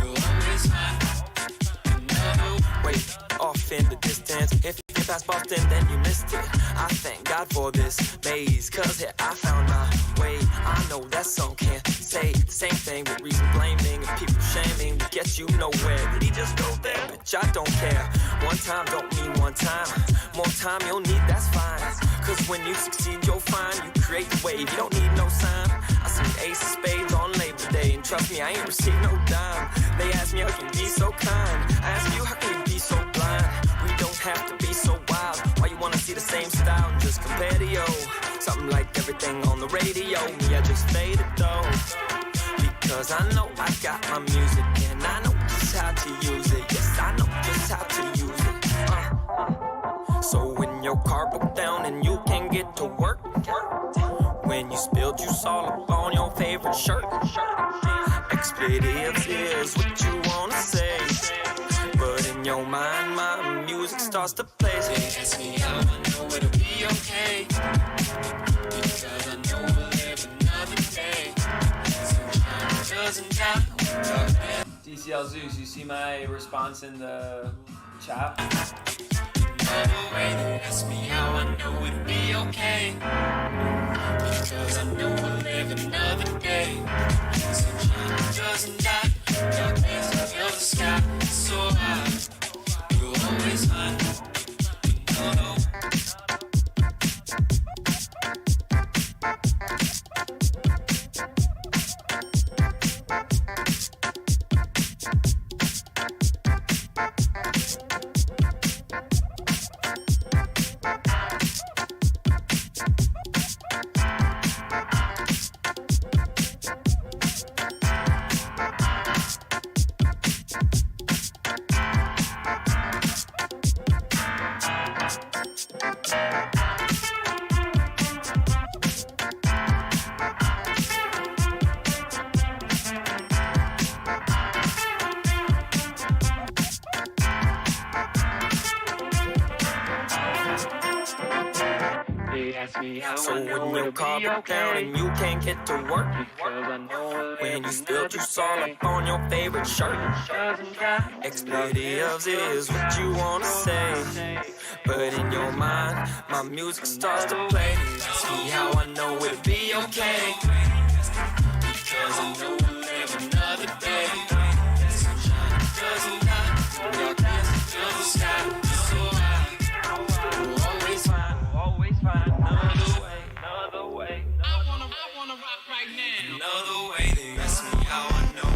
will always find another way. Wait, off in the distance. If you pass Boston, then you missed it. I thank God for this maze, cause here I found my way. I know that song can't say the same thing with reason blaming and people shaming to get you nowhere. Did he just go there? Bitch, I don't care. One time don't mean one time. More time you'll need, that's fine. Cause when you succeed, you'll find you create the wave. You don't need no sign. I seen ace of spades on Labor Day, and trust me, I ain't received no dime. They ask me how can you be so kind. I ask you how can you be so blind. We don't have to be so wild. Why you wanna see the same style and just compare to yo? Something like everything on the radio. Me, I just faded though, because I know I got my music and I know just how to use it. Yes, I know just how to use it. So when your car broke down and you can't get to work, when you spilled juice all up on your favorite shirt, expletives is what you wanna say, but in your mind my music starts to play. They ask me how I know it'll be okay, because I know we'll live another day. Sunshine doesn't die when darkness. DCL Zeus, you see my response in the chat? Another way. They ask me how I know it'll be okay, because I know we'll live another day. Sunshine doesn't die, darkness fills the sky. So I will always find another way. So when your car broke down and you can't get to work, when you spilled juice all up on your favorite shirt, expletives is what you wanna say, but in your mind my music starts to play. Ask me how I know it'll be okay, because I know we'll live another day. Sunshine doesn't die, darkness fills the sky. So I will always find another way. I wanna rock right now. Another way. They ask me how I know.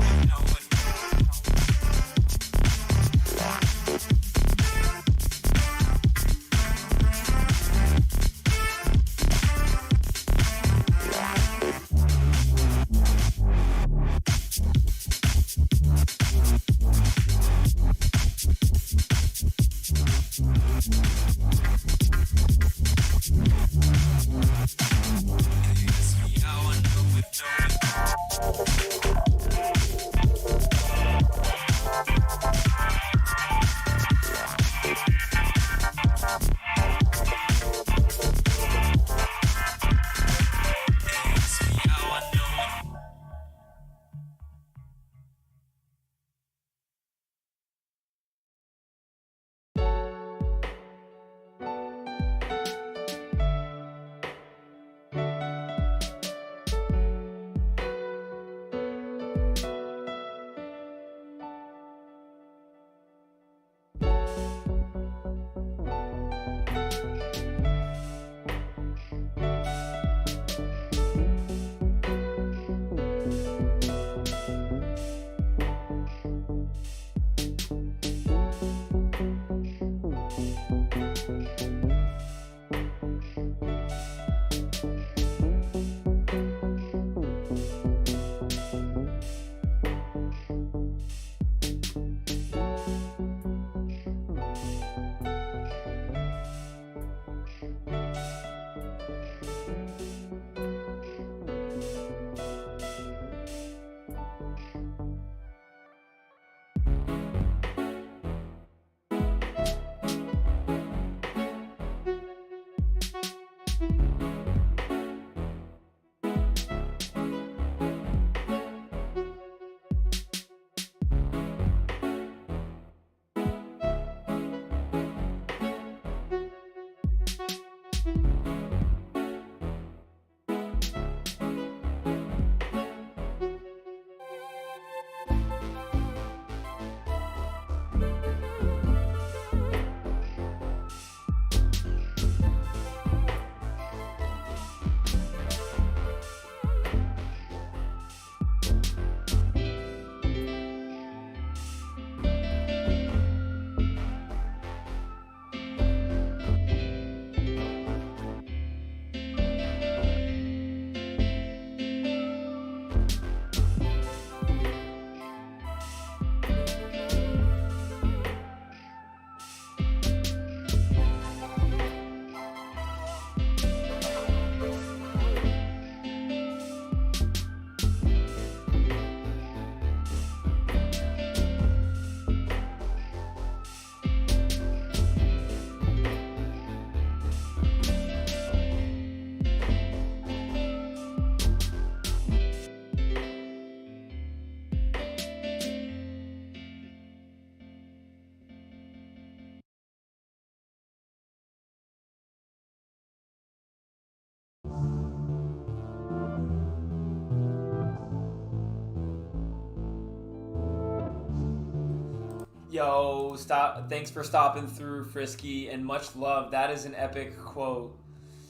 Yo, stop! Thanks for stopping through, Frisky, and much love. That is an epic quote.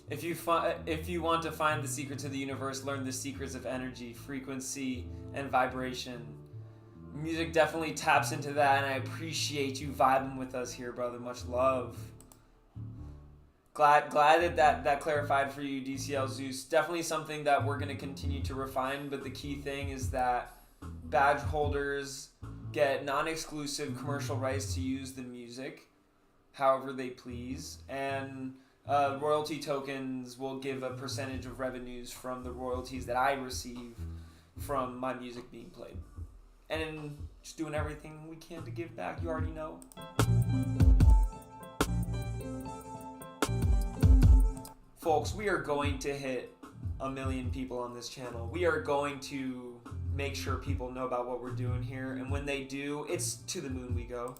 If you want to find the secrets of the universe, learn the secrets of energy, frequency, and vibration. Music definitely taps into that, and I appreciate you vibing with us here, brother. Much love. Glad that clarified for you, DCL Zeus. Definitely something that we're going to continue to refine, but the key thing is that badge holders get non-exclusive commercial rights to use the music however they please, and royalty tokens will give a percentage of revenues from the royalties that I receive from my music being played. And just doing everything we can to give back, you already know. Folks, we are going to hit 1 million people on this channel. We are going to make sure people know about what we're doing here, and when they do, it's to the moon we go.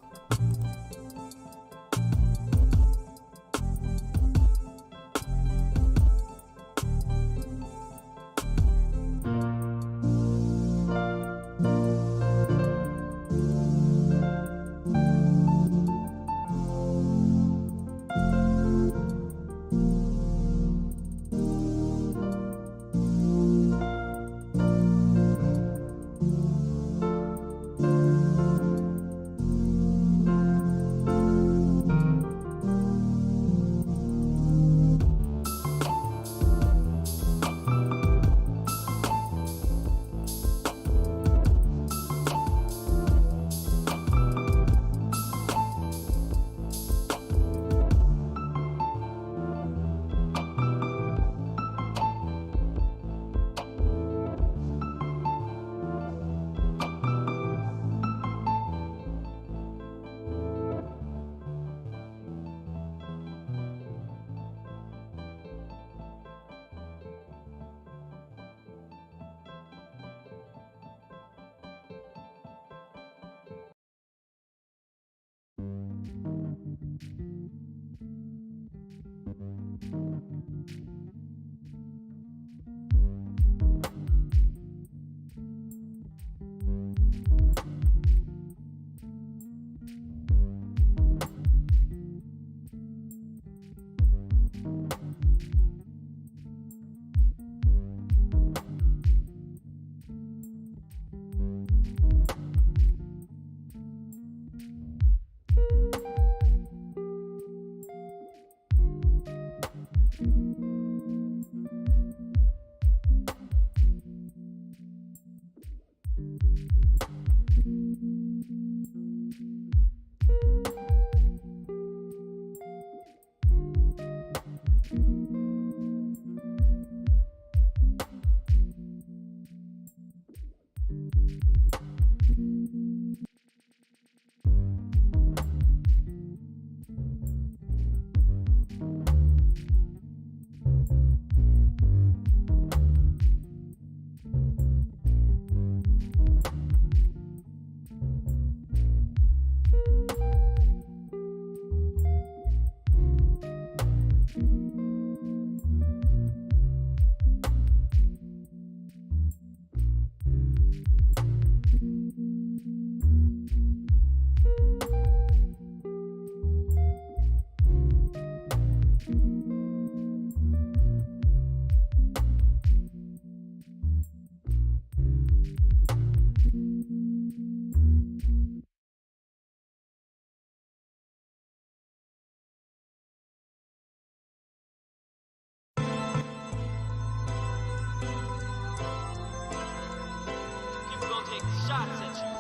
shots at you.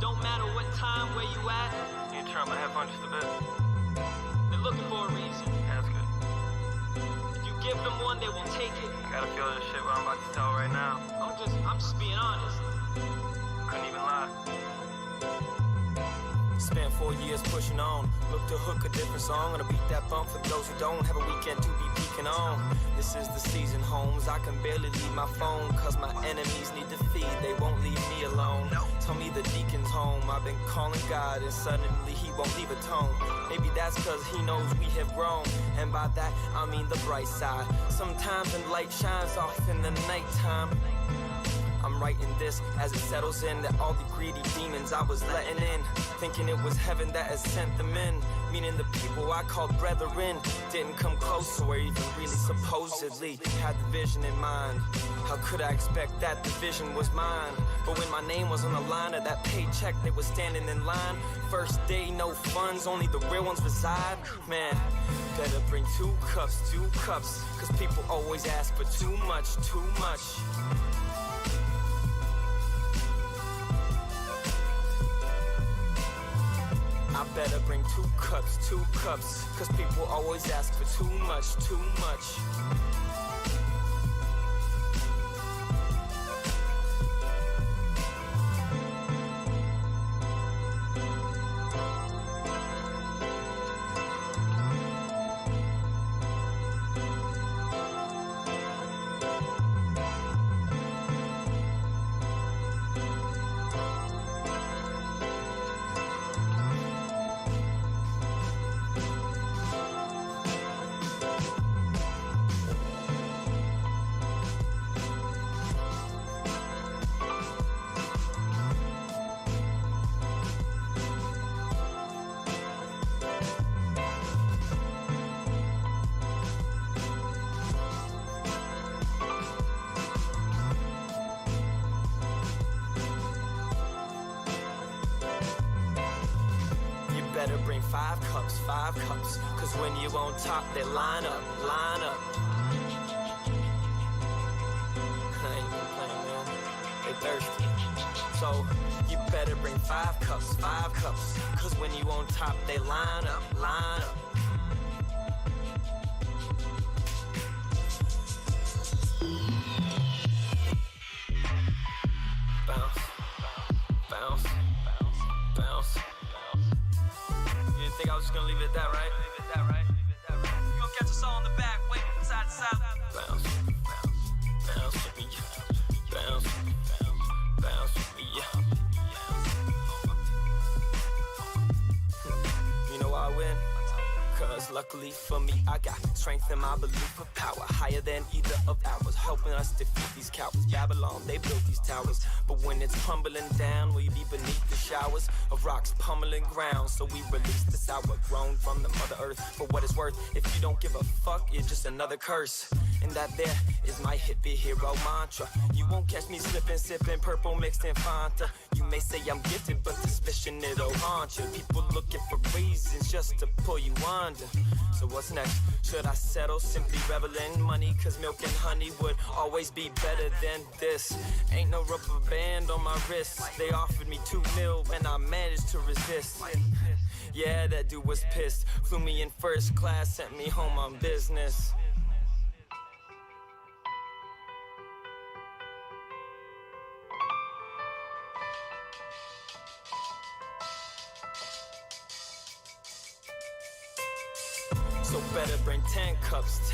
Don't matter what time, where you at. You trying to have fun just a bit? They're looking for a reason. Yeah, that's good. If you give them one, they will take it. I gotta feel this shit what I'm about to tell right now. I'm just being honest. Couldn't even lie. Spent 4 years pushing on. Look to hook a different song. Gonna beat that bump for those who don't have a weekend to be peeking on. This is the season, Holmes. I can barely leave my phone, cause my enemies need to feed. They won't leave me alone. Tell me the deacon's home. I've been calling God and suddenly he won't leave a tone. Maybe that's cause he knows we have grown. And by that, I mean the bright side. Sometimes the light shines off in the nighttime. I'm I'm writing this as it settles in that all the greedy demons I was letting in, thinking it was heaven that has sent them in, meaning the people I called brethren didn't come close or even really supposedly had the vision in mind. How could I expect that the vision was mine? But when my name was on the line of that paycheck, they was standing in line. First day, no funds, only the real ones reside. Man, better bring 2 cups, cause people always ask for too much, too much. I better bring 2 cups, cause people always ask for too much, too much. Better bring 5 cups, cause when you on top, they line up. I ain't been playing, man. They thirsty. So, you better bring 5 cups, cause when you on top, they line up. Bounce. Think I was just gonna leave it at that, right? You gon' catch us all in the back, wait, side to side. Bounce with me, bounce with me, yeah. You know why I win? Cause luckily for me, I got strength in my belief of power, higher than either of ours, helping us defeat these cowards. Babylon, they built these towers, but when it's crumbling down, will you be beneath the showers of rocks pummeling ground? So we release the sour grown from the mother earth. For what it's worth, if you don't give a fuck, you're just another curse. And that there is my hippie hero mantra. You won't catch me slipping, sipping purple mixed in Fanta. You may say I'm gifted, but suspicion it'll haunt you. People looking for reasons just to pull you under. So what's next? Should I settle, simply revel in money? Cause milk and honey would always be better than this. Ain't no rubber band on my wrist. They offered me $2 million and I managed to resist. Yeah, that dude was pissed. Flew me in first class, sent me home on business. So better bring 10 cups,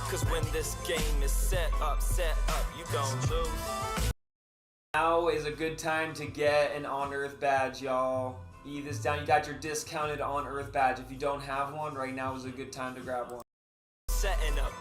cause when this game is set up, you gon' lose. Now is a good time to get an On-Earth badge, y'all. E this down, you got your discounted On-Earth badge. If you don't have one, right now is a good time to grab one. Setting up.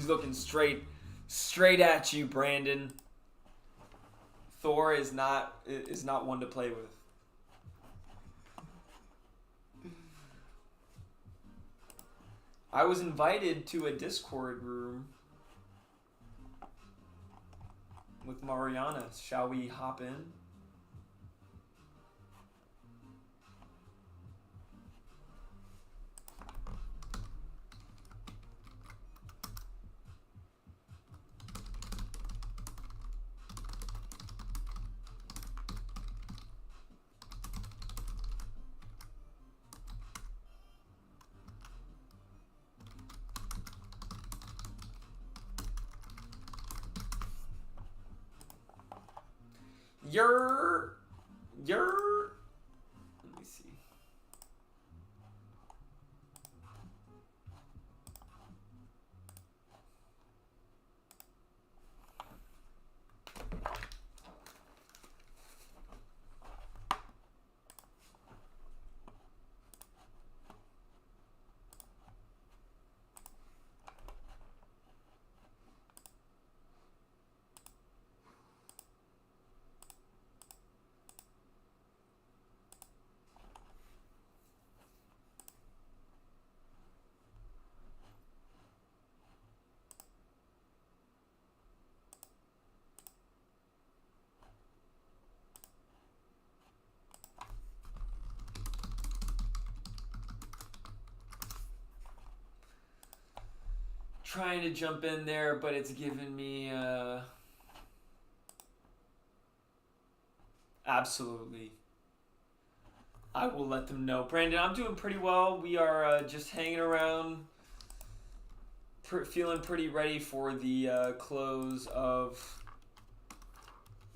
He's looking straight at you, Brandon. Thor is not one to play with. I was invited to a Discord room with Mariana. Shall we hop in? You're let me see. Trying to jump in there, but it's giving me absolutely. I will let them know. Brandon, I'm doing pretty well. We are just hanging around, feeling pretty ready for the close of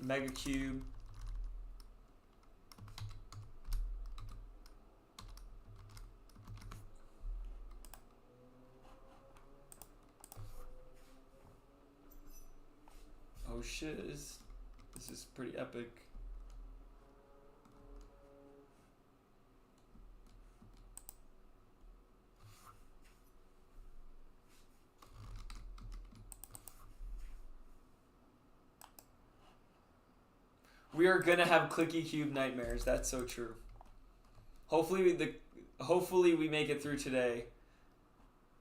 MEgacube. Oh shit, this is pretty epic. We are gonna have clicky cube nightmares. That's so true. Hopefully we make it through today.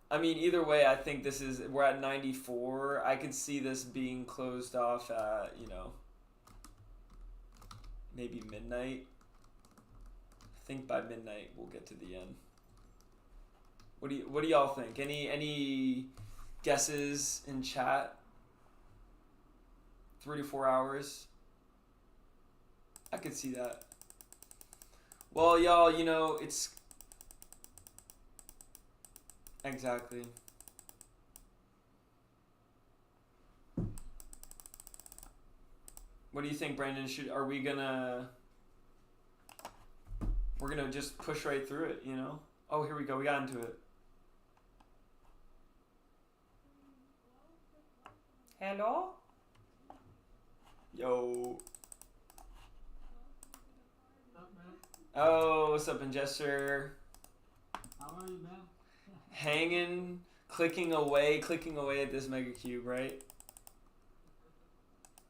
I mean, either way, I think we're at 94. I could see this being closed off at, maybe midnight. I think by midnight we'll get to the end. What do y'all think? Any guesses in chat? 3 to 4 hours? I could see that. Well, y'all, it's exactly. What do you think, Brandon? We're gonna just push right through it, Oh, here we go. We got into it. Hello? Yo. Oh, what's up, Ingester? How are you, man? Hanging, clicking away at this MEgacube, right?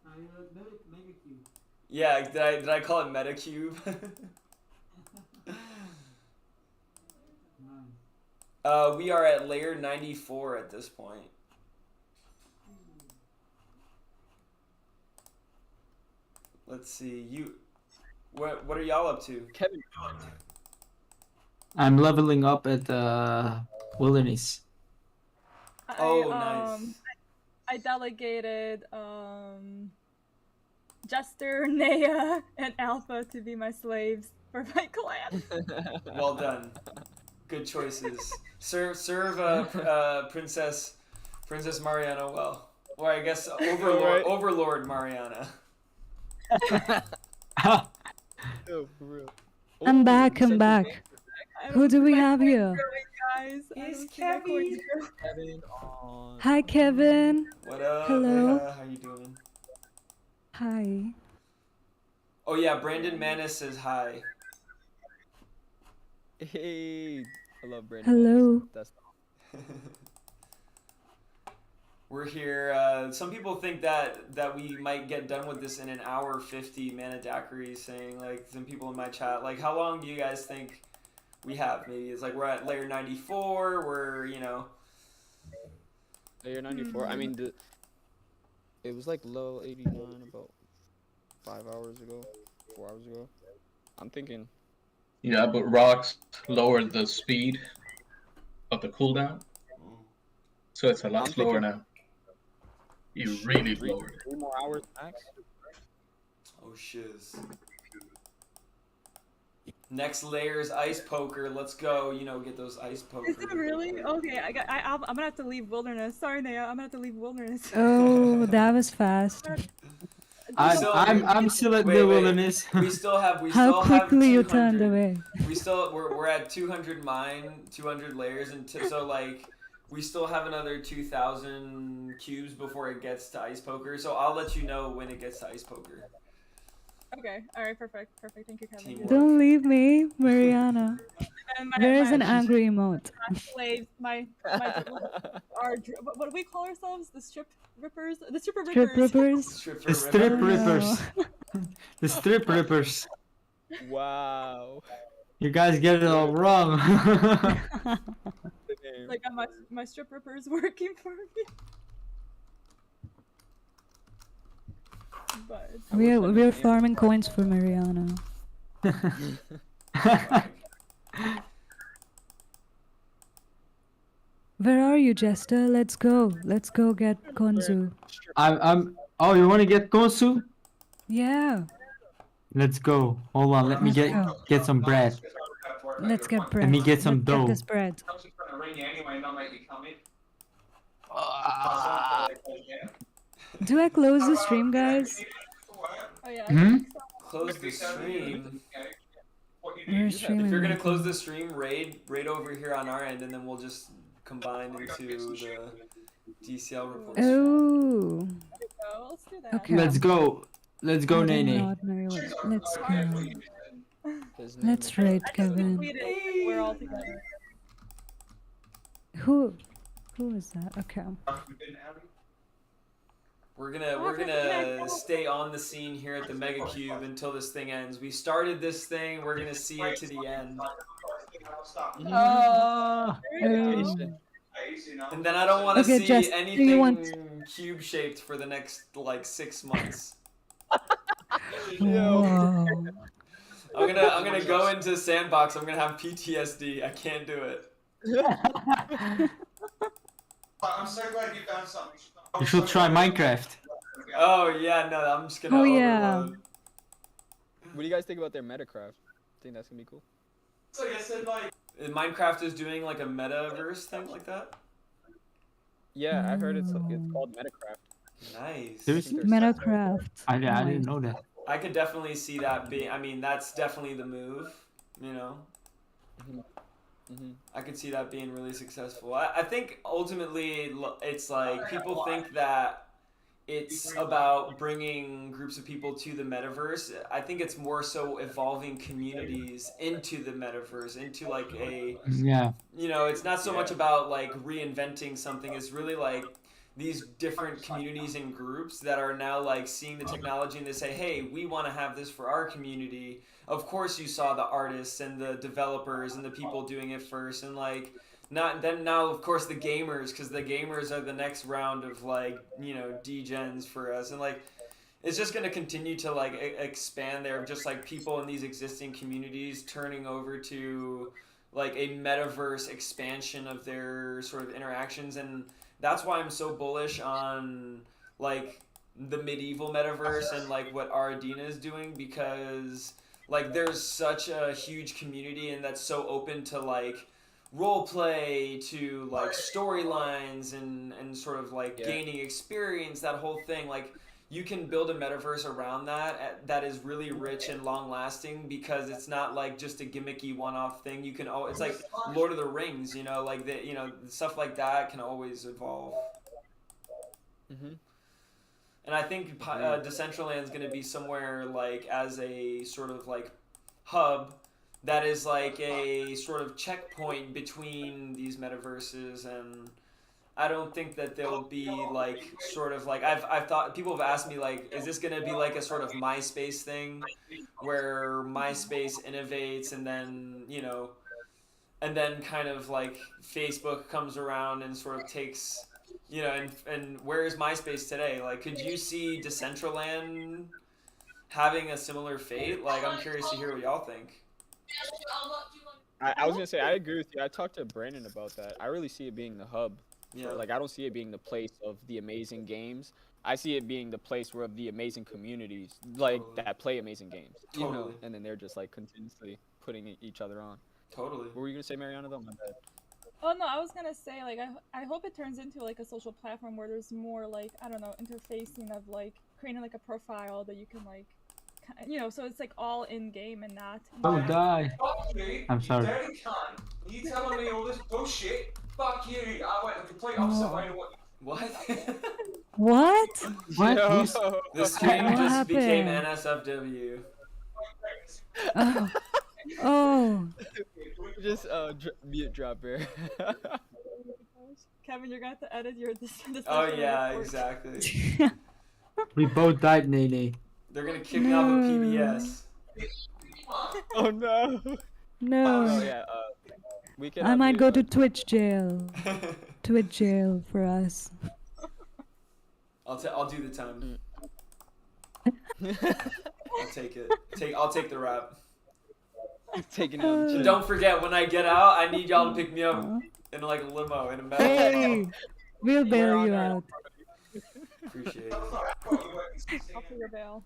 Are you at MEgacube? Yeah, did I call it MEgacube? Nice. We are at layer 94 at this point. Let's see. What are y'all up to? Kevin. I'm leveling up at the wilderness. Nice. I delegated Jester, Naya, and Alpha to be my slaves for my clan. Well done. Good choices. Serve Princess Mariana well. Or I guess Overlord Mariana. Oh, for real. I'm back. Who do we have here? Guys, It's Kevin. Kevin on. Hi, Kevin. What up? Hello. How you doing? Hi. Oh yeah, Brandon Manis says hi. Hey, I love Brandon. Hello. That's we're here. Some people think that we might get done with this in an hour 50. Mana Daiquiri saying, like, some people in my chat, like, how long do you guys think we have? Maybe it's like we're at layer 94. We're, you know. Layer 94. I mean, it was like level 89 about 5 hours ago, 4 hours ago. I'm thinking. Yeah, but rocks lowered the speed of the cooldown, so it's a lot slower now. You really lowered it. 3 more hours max. Oh shiz. Next layer is ice poker. Let's go. You know, get those ice poker. Is it really? Okay, I'm gonna have to leave wilderness. Sorry, Naya. I'm gonna have to leave wilderness. Oh, that was fast. I'm still at the wilderness. We still have. How quickly you turned away. We're at 200 200 layers, and so like we still have another 2,000 cubes before it gets to ice poker. So I'll let you know when it gets to ice poker. Okay. All right. Perfect. Thank you, Kevin. Don't leave me, Mariana. There's an angry emote. Slaves, what do we call ourselves? The strip rippers? The stripper Strip rippers? The strip rippers. The strip rippers. Wow. You guys get it all wrong. Like, my strip rippers working for me. But We're farming coins for Mariana. Where are you, Jester? Let's go. Let's go get Konzu. Oh, you want to get Konsu? Yeah. Let's go. Hold on, let me get some bread. Let's get bread. Let me get some dough. Get this bread. Do I close the stream, guys? Oh yeah. Close the stream. We're streaming. If you're gonna close the stream, raid over here on our end, and then we'll just combine into the DCL report. Oh. Let's do that. Okay. Let's go. Let's go, Nene. Let's go. Let's raid, Kevin. We're all together. Who is that? Okay. We're gonna stay on the scene here at the MEgacube until this thing ends. We started this thing. We're gonna see it to the end. And then I don't want to see anything cube shaped for the next like 6 months. Whoa. I'm gonna go into sandbox. I'm gonna have PTSD. I can't do it. I'm so glad you found something. You should try Minecraft. Oh yeah, no, I'm just gonna overload. What do you guys think about their Metacraft? Think that's gonna be cool? So I said like Minecraft is doing like a metaverse thing like that. Yeah, I heard it's called Metacraft. Nice. Metacraft. I didn't know that. I could definitely see that being. I mean, that's definitely the move. You know. I could see that being really successful. I think ultimately it's like people think that it's about bringing groups of people to the metaverse. I think it's more so evolving communities into the metaverse, into like a, you know, it's not so much about like reinventing something. It's really like these different communities and groups that are now like seeing the technology and they say, hey, we want to have this for our community. Of course you saw the artists and the developers and the people doing it first, and like now of course the gamers, because the gamers are the next round of like, you know, degens for us, and like it's just going to continue to like expand there, just like people in these existing communities turning over to like a metaverse expansion of their sort of interactions. And that's why I'm so bullish on like the medieval metaverse and like what Aradina is doing, because like there's such a huge community and that's so open to like role play, to like storylines and sort of like gaining experience, that whole thing. Like you can build a metaverse around that is really rich and long lasting, because it's not like just a gimmicky one-off thing. You can it's like Lord of the Rings, you know, like the, you know, stuff like that can always evolve. And I think Decentraland is going to be somewhere like as a sort of like hub that is like a sort of checkpoint between these metaverses, I don't think that there'll be like sort of like I've thought people have asked me like, is this gonna be like a sort of MySpace thing, where MySpace innovates and then and then kind of like Facebook comes around and sort of takes, and where is MySpace today? Like, could you see Decentraland having a similar fate? Like, I'm curious to hear what y'all think. I was gonna say I agree with you. I talked to Brandon about that. I really see it being the hub. Yeah. Like I don't see it being the place of the amazing games. I see it being the place where the amazing communities like that play amazing games. Totally. And then they're just like continuously putting each other on. Totally. What were you gonna say, Mariana? Though, my bad. Oh no, I was gonna say like I hope it turns into like a social platform where there's more like, I don't know, interfacing of like creating like a profile that you can like, so it's like all in game and not. Oh, die. I'm sorry. Dirty cunt. You telling me all this bullshit? Fuck you. I went the complete opposite way to what. What? What? What? The stream What just became happened? NSFW. Oh. Oh. Just mute drop here. Kevin, you're gonna have to edit your this. Oh yeah, exactly. We both died, Nene. They're gonna kick me off of PBS. Oh no. No. Oh yeah. We can. I might go to Twitch jail. Twitch jail for us. I'll do the time. I'll take it. I'll take the rap. Taking it on the chin. Don't forget, when I get out, I need y'all to pick me up in like a limo in a bag. Hey, we'll bail you out. Appreciate it. I'll pay your bail.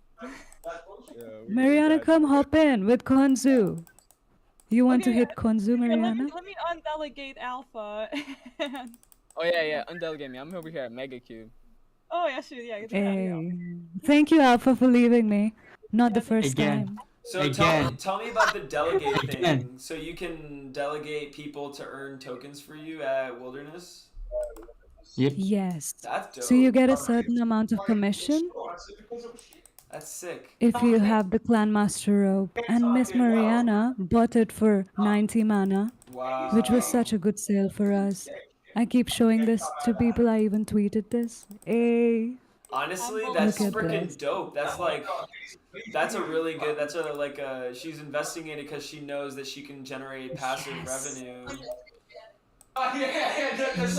Mariana, come hop in with Konzu. You want to hit Konzu, Mariana? Let me undelegate Alpha. Oh yeah. Undelegate me. I'm over here at MEgacube. Oh yeah, shoot, yeah. Hey. Thank you, Alpha, for leaving me. Not the first time. So tell me about the delegate thing. So you can delegate people to earn tokens for you at Wilderness? Yep. Yes. That's dope. So you get a certain amount of commission That's sick. if you have the Clan Master robe. And Miss Mariana bought it for 90 mana, which was such a good sale for us. I keep showing this to people. I even tweeted this. Hey. Honestly, that's Look at freaking this. dope. That's a really good. She's investing in it because she knows that she can generate passive revenue. That's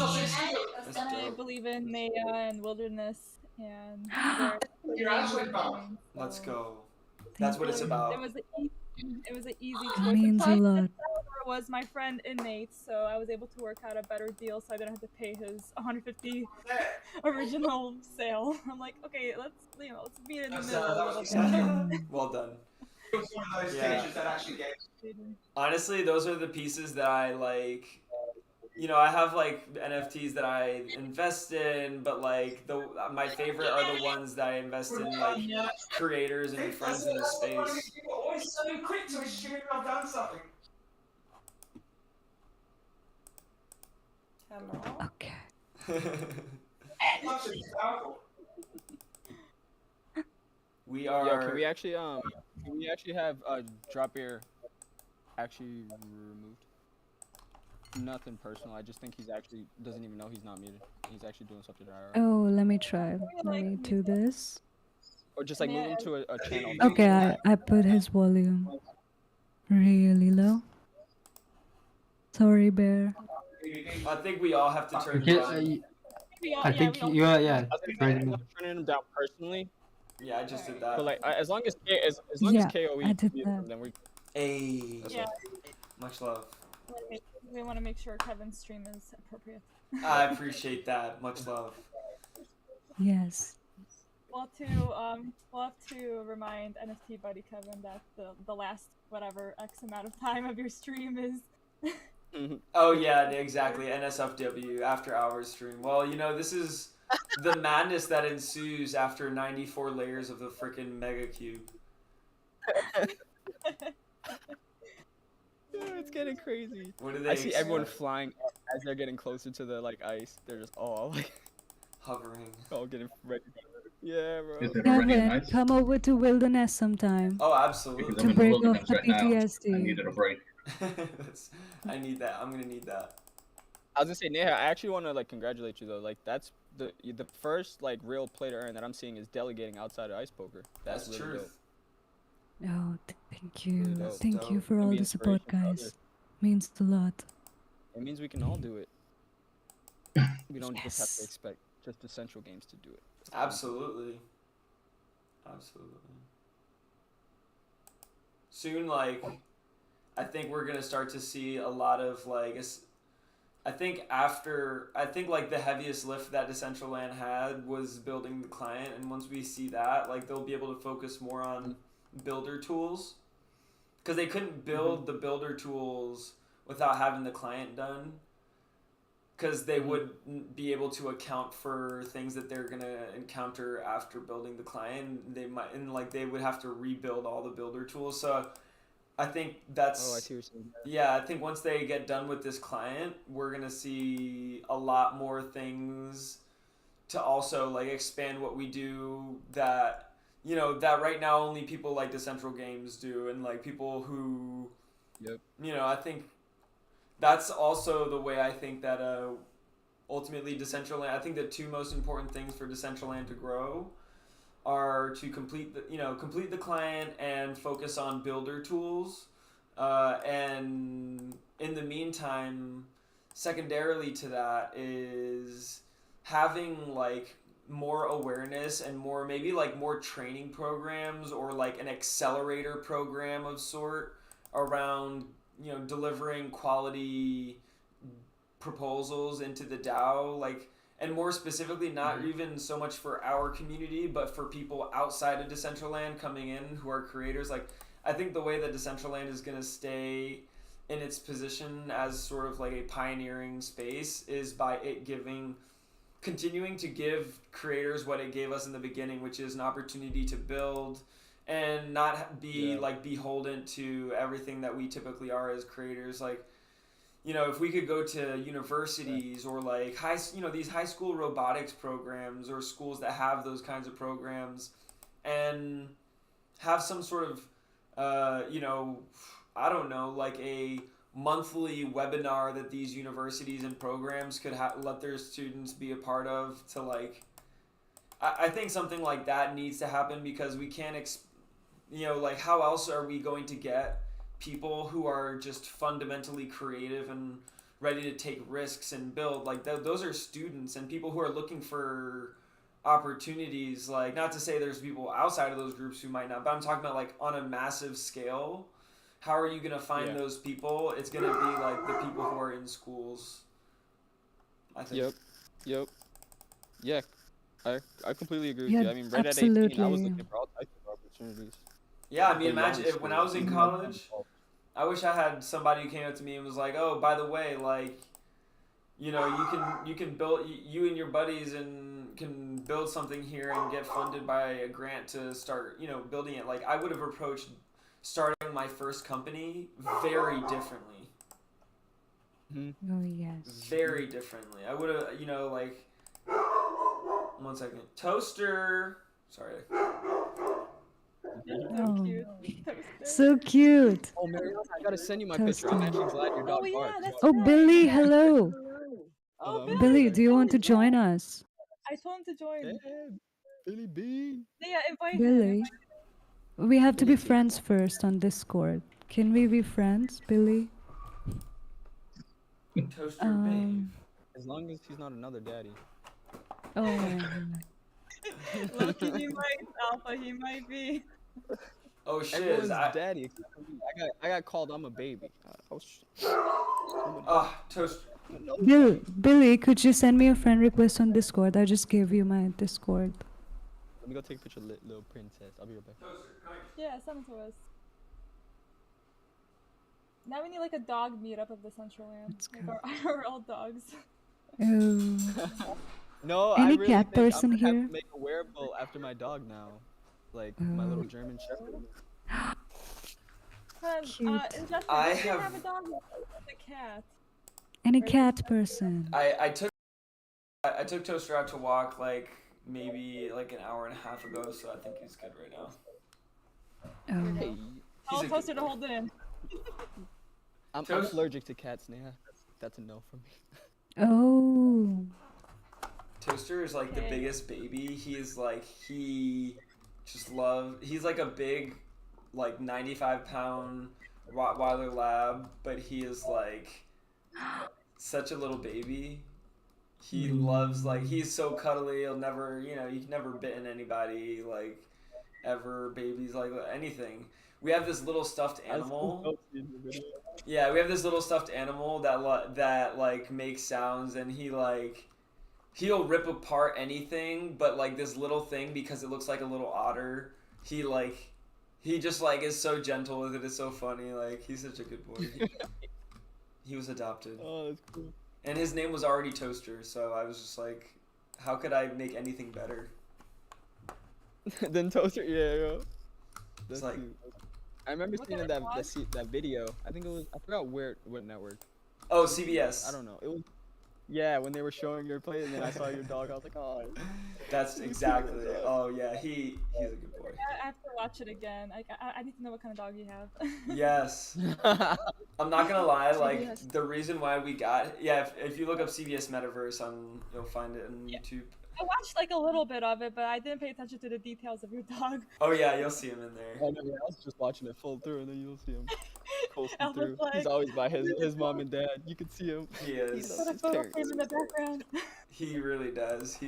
I dope. believe in Maya and Wilderness and. Let's go. That's what it's about. It was an easy That choice. means a lot. Was my friend inmate, so I was able to work out a better deal, so I didn't have to pay his 150 original sale. I'm like, okay, let's meet in the middle a little bit. Well done. It was one of those stages that actually gave. Honestly, those are the pieces that I like. I have like NFTs that I invest in, but like my favorite are the ones that I invest in, like creators and friends in the space. You're always so quick to assume I've done something. Okay. We are. Yo, can we actually have drop beer actually removed? Nothing personal. I just think he's actually doesn't even know he's not muted. He's actually doing something right. Oh, let me try. Let me do this. Or just like move him to a channel. Okay, I put his volume really low. Sorry, Bear. I think we all have to turn Okay, down. I think you are, yeah. I'm turning him down personally. Yeah, I just did that. But like, as long as KOE I did mutes that. him, then we. Hey. Yeah. Much love. We want to make sure Kevin's stream is appropriate. I appreciate that. Much love. Yes. We'll have to remind NFT buddy Kevin that the last whatever X amount of time of your stream is. Oh yeah, exactly. NSFW after hours stream. Well, this is the madness that ensues after 94 layers of the frickin' MEgacube. It's getting crazy. What do they I see everyone expect? flying up as they're getting closer to the like ice. They're just all like hovering. All getting ready. Yeah, bro. Kevin, come over to Wilderness sometime. Oh, absolutely. To break off the PTSD. I needed a break. I need that. I'm gonna need that. I was gonna say, Neha, I actually want to like congratulate you though. Like that's the first like real play to earn that I'm seeing is delegating outside of ice poker. That's really truth. dope. Oh, thank you. dope. Thank you Dope. for Can all be the support, inspiration to guys. others. Means a lot. It means we can all do it. We don't just have to Yes. expect just Essential Games to do it. Absolutely. Absolutely. Soon, like, I think we're gonna start to see a lot of like. I think like the heaviest lift that Decentraland had was building the client, and once we see that, like they'll be able to focus more on builder tools, because they couldn't build the builder tools without having the client done, because they wouldn't be able to account for things that they're gonna encounter after building the client. They would have to rebuild all the builder tools. So I think that's. Oh, I see what you're saying. Yeah, I think once they get done with this client, we're gonna see a lot more things to also like expand what we do that that right now only people like Decentral Games do, and like people who I think that's also the way I think that ultimately Decentraland, I think the two most important things for Decentraland to grow are to complete the client and focus on builder tools, and in the meantime, secondarily to that is having like more awareness and maybe more training programs or like an accelerator program of sort around delivering quality proposals into the DAO, like. And more specifically, not even so much for our community, but for people outside of Decentraland coming in who are creators. Like, I think the way that Decentraland is going to stay in its position as sort of like a pioneering space is by it continuing to give creators what it gave us in the beginning, which is an opportunity to build and not be like beholden to everything that we typically are as creators. Like, if we could go to universities or like these high school robotics programs or schools that have those kinds of programs and have some sort of, I don't know, like a monthly webinar that these universities and programs could let their students be a part of to like, I think something like that needs to happen, because we can't, like how else are we going to get people who are just fundamentally creative and ready to take risks and build, like those are students and people who are looking for opportunities. Like, not to say there's people outside of those groups who might not, but I'm talking about like on a massive scale. How are you going to find those people? It's going to be like the people who are in schools, I think. Yep. Yeah, I completely agree with Yeah, you. I mean, right absolutely. at 18, I was looking for all types of opportunities. Yeah, I mean, imagine if when I was in college, I wish I had somebody who came up to me and was like, "Oh, by the way, like, you can build, you and your buddies and can build something here and get funded by a grant to start, building it." Like, I would have approached starting my first company very differently. Oh, yes. Very differently. I would have, like, 1 second. Toaster. Sorry. Oh, so cute. Oh, Mariana, I gotta send you my picture. I'm actually glad your dog barks. Oh, Billy, hello. Oh, Billy, do you want to join us? I told him to join. Billy B. Yeah, invite Billy, him. we have to be friends first on Discord. Can we be friends, Billy? Toaster babe. As long as he's not another daddy. Oh. Loki, he might. Alpha, he might be. Oh shit! Everyone's daddy. Except for me. I got called. I'm a baby. Toast. Billy, could you send me a friend request on Discord? I just gave you my Discord. Let me go take a picture of little princess. I'll be right back. Yeah, send it to us. Now we need like a dog meetup of Decentraland. Like our all dogs. Oh. No, Any I really cat think person I'm gonna here? have to make a wearable after my dog now, like my little German Shepherd. Justin, I does he have- have a dog or a cat? Any cat person? I took Toaster out to walk like maybe like an hour and a half ago, so I think he's good right now. Oh. Hey, I'll toast her to hold it in. I'm Toast- allergic to cats, Neha. That's a no for me. Oh. Toaster is like the biggest baby. He's like he's like a big, like 95-pound Rottweiler lab, but he is like such a little baby. He loves, like, he's so cuddly. He'll never, he's never bitten anybody, like, ever. Babies, like, anything. We have this little stuffed animal. Yeah, we have this little stuffed animal that like makes sounds, and he'll rip apart anything, but like this little thing, because it looks like a little otter. He just like is so gentle with it. It's so funny. Like, he's such a good boy. He was adopted. Oh, that's cool. And his name was already Toaster, so I was just like, how could I make anything better? Then Toaster, yeah. It's like, I remember seeing that video. I think it was, I forgot what network. Oh, CBS. I don't know. It was, yeah, when they were showing your play, and then I saw your dog. I was like, oh. That's exactly it. Oh yeah, he's a good boy. I have to watch it again. I need to know what kind of dog you have. Yes. I'm not gonna lie, like, the reason why we got, if you look up CBS Metaverse, you'll find it on YouTube. I watched like a little bit of it, but I didn't pay attention to the details of your dog. Oh yeah, you'll see him in there. Oh, no, I was just watching it full through, and then you'll see him coasting through. He's always by his mom and dad. You can see him. He is. Put a photo frame in the background. He really does.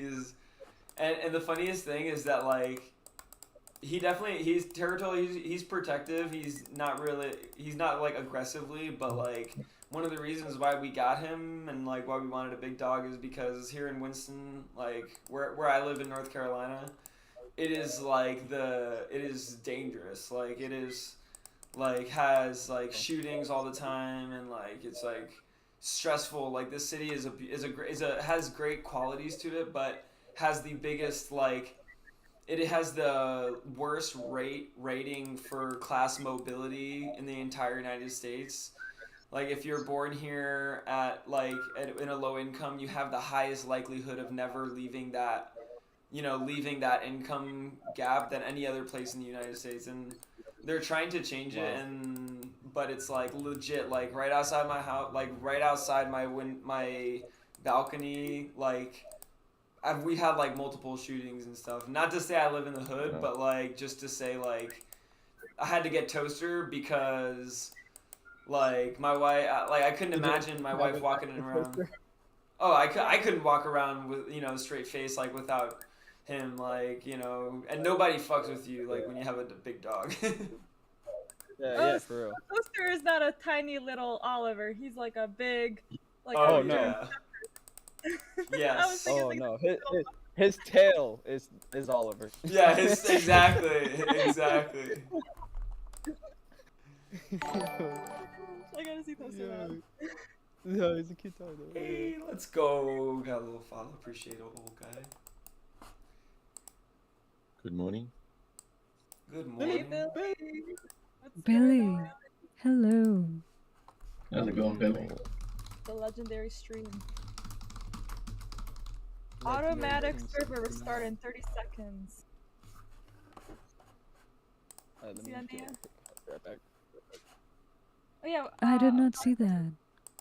And the funniest thing is that, like, he's territorial. He's protective. He's not like aggressively, but like, one of the reasons why we got him and like why we wanted a big dog is because here in Winston, like where I live in North Carolina, it is dangerous. Like, it is like has like shootings all the time, and like it's like stressful. Like, this city has great qualities to it, but has the biggest, like, it has the worst rating for class mobility in the entire United States. Like, if you're born here in a low income, you have the highest likelihood of never leaving that income gap than any other place in the United States. And they're trying to change it, but it's like legit, like right outside my house, like right outside my balcony, like, we had like multiple shootings and stuff. Not to say I live in the hood, but like just to say, like, I had to get Toaster because, like, my wife, like, I couldn't imagine my wife walking around. Oh, I couldn't walk around with, a straight face, like, without him, like, and nobody fucks with you, like, when you have a big dog. Yeah, for real. Toaster is not a tiny little Oliver. He's like a big, like. Oh, no. Yeah. Yes. Oh no, his tail is Oliver. Yeah, exactly. I gotta see Toaster now. No, he's a cute dog though. Hey, let's go. Got a little follow. Appreciate it, old guy. Good morning. Good morning. Hey, Billy. Billy. Hello. How's it going, Billy? The legendary stream. Automatic server restart in 30 seconds. See that, Nia? Right back. Oh yeah. I did not see that.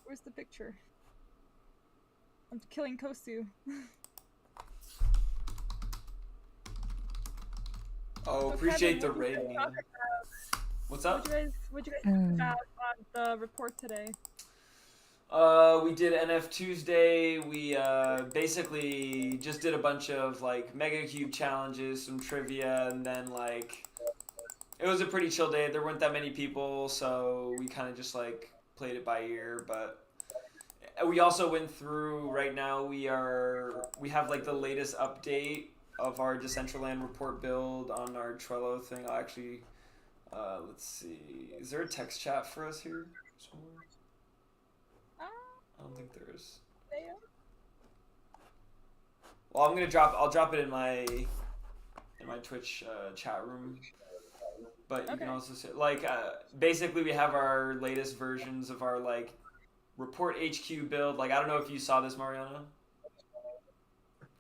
Where's the picture? I'm killing Kosu. Oh, appreciate the raid. What's up? What'd you guys think about on the report today? We did NFTuesday. We basically just did a bunch of like MEgacube challenges, some trivia, and then like it was a pretty chill day. There weren't that many people, so we kind of just like played it by ear. But we also went through. Right now, we have like the latest update of our Decentraland Report build on our Trello thing. I'll actually let's see. Is there a text chat for us here somewhere? I don't think there is. Well, I'll drop it in my Twitch chat room. But you can also say, like, basically we have our latest versions of our like Report HQ build. Like, I don't know if you saw this, Mariana.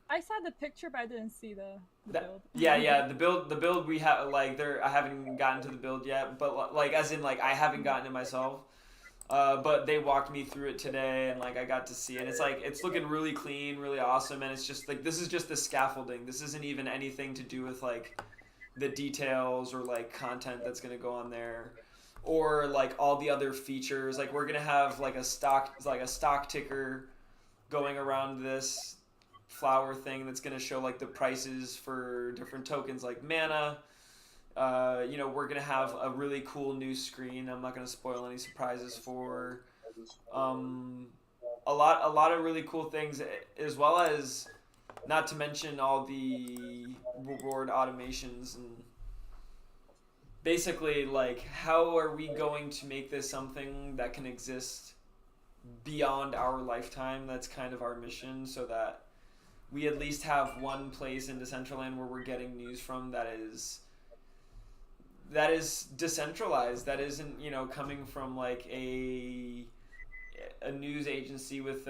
I saw the picture, but I didn't see the build. Yeah, the build we have, like, I haven't gotten to the build yet, but like as in like I haven't gotten it myself. But they walked me through it today, and like I got to see it. It's like it's looking really clean, really awesome, and it's just like this is just the scaffolding. This isn't even anything to do with like the details or like content that's gonna go on there, or like all the other features. Like we're gonna have like a stock ticker going around this flower thing that's gonna show like the prices for different tokens like mana. We're gonna have a really cool new screen. I'm not gonna spoil any surprises for a lot of really cool things, as well as not to mention all the reward automations and basically like how are we going to make this something that can exist beyond our lifetime. That's kind of our mission, so that we at least have one place in Decentraland where we're getting news from that is decentralized, that isn't coming from like a news agency with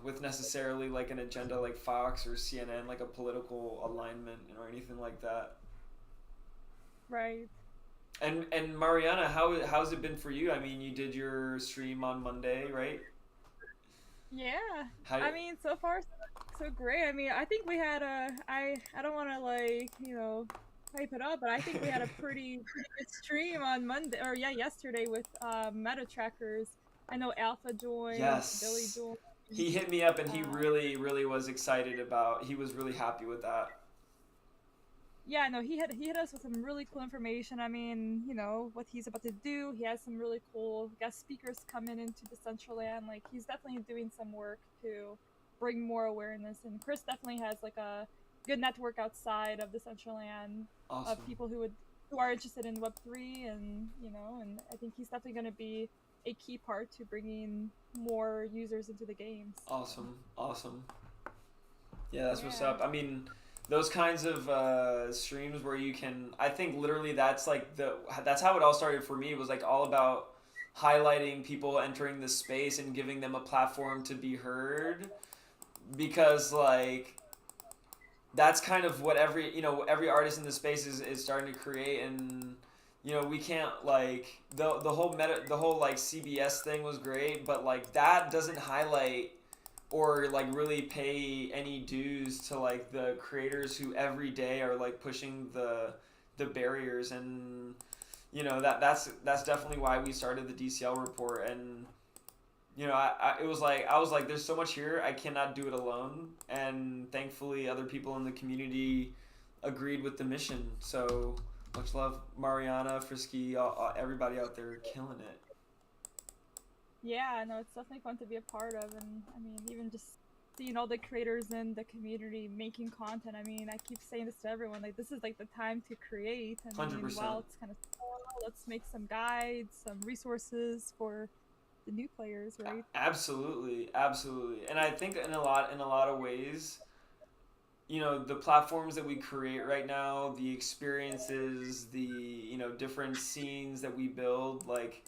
with necessarily like an agenda like Fox or CNN, like a political alignment or anything like that. Right. And Mariana, how's it been for you? I mean, you did your stream on Monday, right? Yeah. I mean, so far so great. I mean, I think we had I don't want to like hype it up, but I think we had a pretty good stream on Monday, or yesterday with meta trackers. I know Alpha joined, Yes. Billy joined. He hit me up and he really was excited about. He was really happy with that. Yeah, no, he hit us with some really cool information. I mean, what he's about to do. He has some really cool guest speakers coming into Decentraland. Like, he's definitely doing some work to bring more awareness. And Chris definitely has like a good network outside of Decentraland of people who are interested in Web3, and and I think he's definitely going to be a key part to bringing more users into the games. Awesome. Yeah, that's what's up. I mean, those kinds of streams where you can, I think literally that's how it all started for me. It was like all about highlighting people entering the space and giving them a platform to be heard, because like that's kind of what every artist in the space is starting to create. And we can't like the whole like CBS thing was great, but like that doesn't highlight or like really pay any dues to like the creators who every day are like pushing the barriers. And that's definitely why we started the DCL report. And I was like there's so much here, I cannot do it alone, and thankfully other people in the community agreed with the mission. So much love, Mariana, Frisky, everybody out there killing it. Yeah, no, it's definitely fun to be a part of. And I mean, even just seeing all the creators in the community making content. I mean, I keep saying this to everyone, like this is like the time to create. I mean, 100%. while it's kind of slow, let's make some guides, some resources for the new players, right? Absolutely. And I think in a lot of ways, the platforms that we create right now, the experiences, the different scenes that we build, like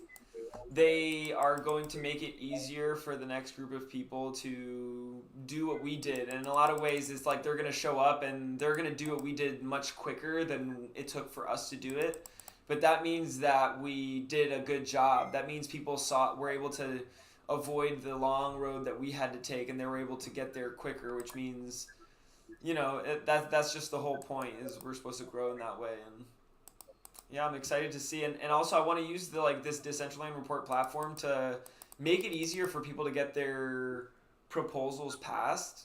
they are going to make it easier for the next group of people to do what we did. And in a lot of ways, it's like they're going to show up and they're going to do what we did much quicker than it took for us to do it. But that means that we did a good job. That means people were able to avoid the long road that we had to take, and they were able to get there quicker, which means, that's just the whole point, is we're supposed to grow in that way. And yeah, I'm excited to see. And also I want to use this Decentraland Report platform to make it easier for people to get their proposals passed.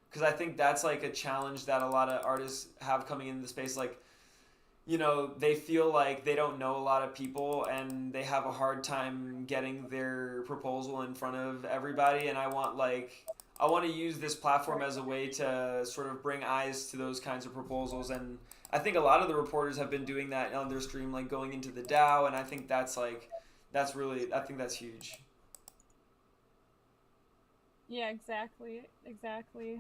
Because I think that's like a challenge that a lot of artists have coming into the space. Like, they feel like they don't know a lot of people and they have a hard time getting their proposal in front of everybody. And I want to use this platform as a way to sort of bring eyes to those kinds of proposals. And I think a lot of the reporters have been doing that on their stream, like going into the DAO. And I think that's huge. Yeah, exactly.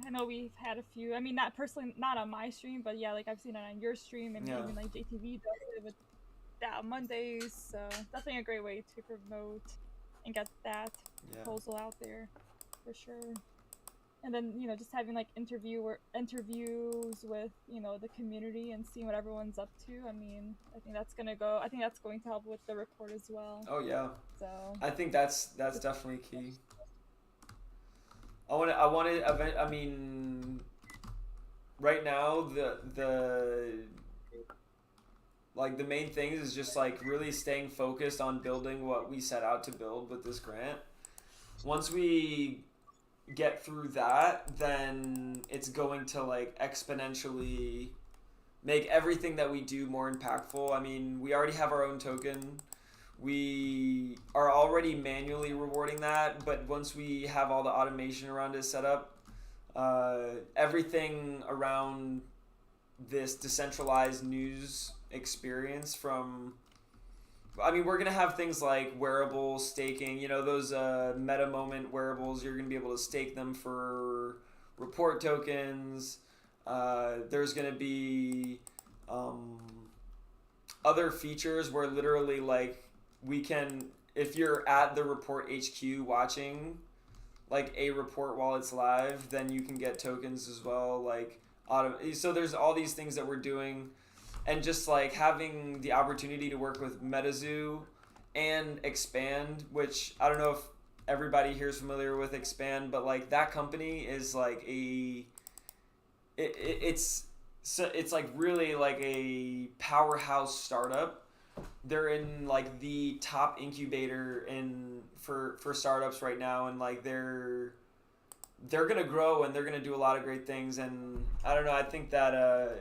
I know we've had a few. I mean, not personally, not on my stream, but yeah, like I've seen it on your stream, and even like JTV does it with DAO Mondays. So definitely a great way to promote and get that proposal out there, for sure. and then just having like interviews with the community and seeing what everyone's up to. I mean, I think that's going to help with the report as well. Oh yeah. So I think that's definitely key. I mean, right now the main thing is just like really staying focused on building what we set out to build with this grant. Once we get through that, then it's going to like exponentially make everything that we do more impactful. I mean, we already have our own token. We are already manually rewarding that, but once we have all the automation around it set up, everything around this decentralized news experience we're going to have things like wearables, staking, those meta moment wearables, you're going to be able to stake them for report tokens. There's going to be other features where literally like we can, if you're at the report HQ watching like a report while it's live, then you can get tokens as well. Like so there's all these things that we're doing, and just like having the opportunity to work with MetaZoo and Expand, which I don't know if everybody here is familiar with Expand, but like that company is like it's like really like a powerhouse startup. They're in like the top incubator for startups right now, and like they're gonna grow and they're gonna do a lot of great things. And I don't know, I think that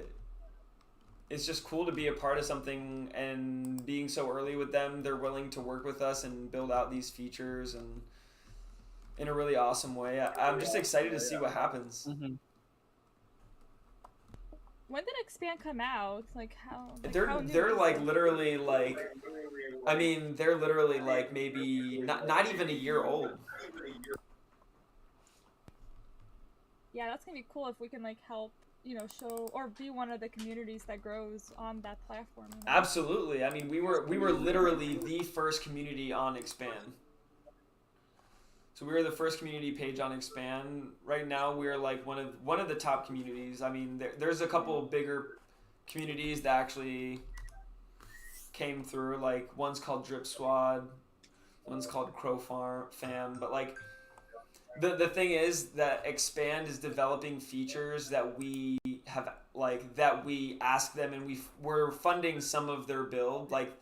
it's just cool to be a part of something, and being so early with them, they're willing to work with us and build out these features and in a really awesome way. I'm just excited to see what happens. Mm-hmm. When did Expand come out? Like how? They're like literally like, I mean, they're literally like maybe not even a year old. Yeah, that's gonna be cool if we can like help, show or be one of the communities that grows on that platform. Absolutely. I mean, we were literally the first community on Expand. So we were the first community page on Expand. Right now, we're like one of the top communities. I mean, there's a couple bigger communities that actually came through. Like one's called Drip Squad, one's called Crow Fam. But like the thing is that Expand is developing features that we have that we ask them, and we're funding some of their build. Like,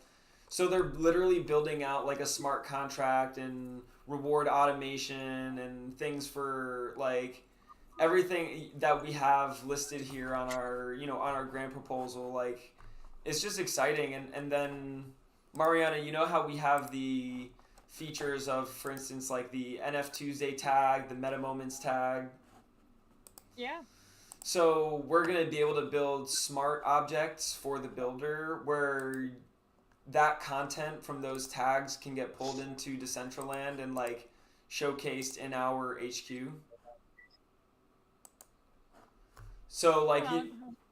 so they're literally building out like a smart contract and reward automation and things for like everything that we have listed here on our on our grant proposal. Like, it's just exciting. And then Mariana, how we have the features of, for instance, like the NFTuesday tag, the Meta Moments tag. Yeah. So we're gonna be able to build smart objects for the builder, where that content from those tags can get pulled into Decentraland and like showcased in our HQ. So like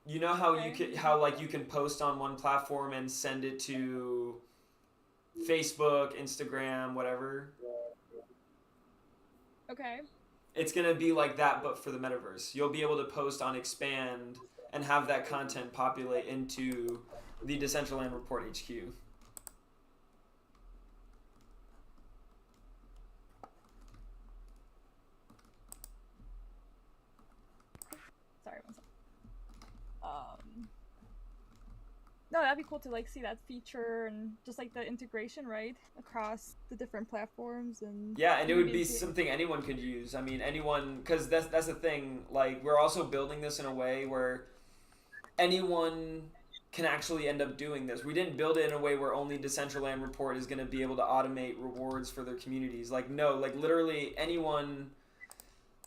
you know how you can post on one platform and send it to Facebook, Instagram, whatever. Okay. It's gonna be like that, but for the metaverse. You'll be able to post on Expand and have that content populate into the Decentraland Report HQ. Sorry, one second. No, that'd be cool to like see that feature and just like the integration, right, across the different platforms. And yeah, and it would be something anyone could use. I mean, anyone, because that's the thing. Like, we're also building this in a way where anyone can actually end up doing this. We didn't build it in a way where only Decentraland Report is going to be able to automate rewards for their communities. Like, no, like literally anyone.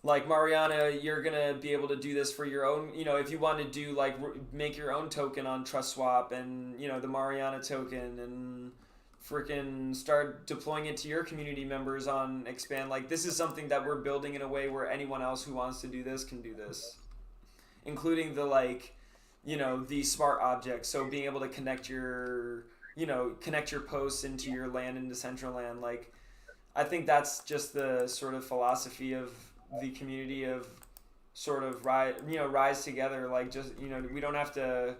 Like Mariana, you're gonna be able to do this for your own. If you want to do like make your own token on TrustSwap and the Mariana token, and freaking start deploying it to your community members on Expand. Like, this is something that we're building in a way where anyone else who wants to do this can do this, including the the smart objects. So being able to connect your posts into your land in Decentraland. Like, I think that's just the sort of philosophy of the community of sort of rise together. Like, just, we don't have to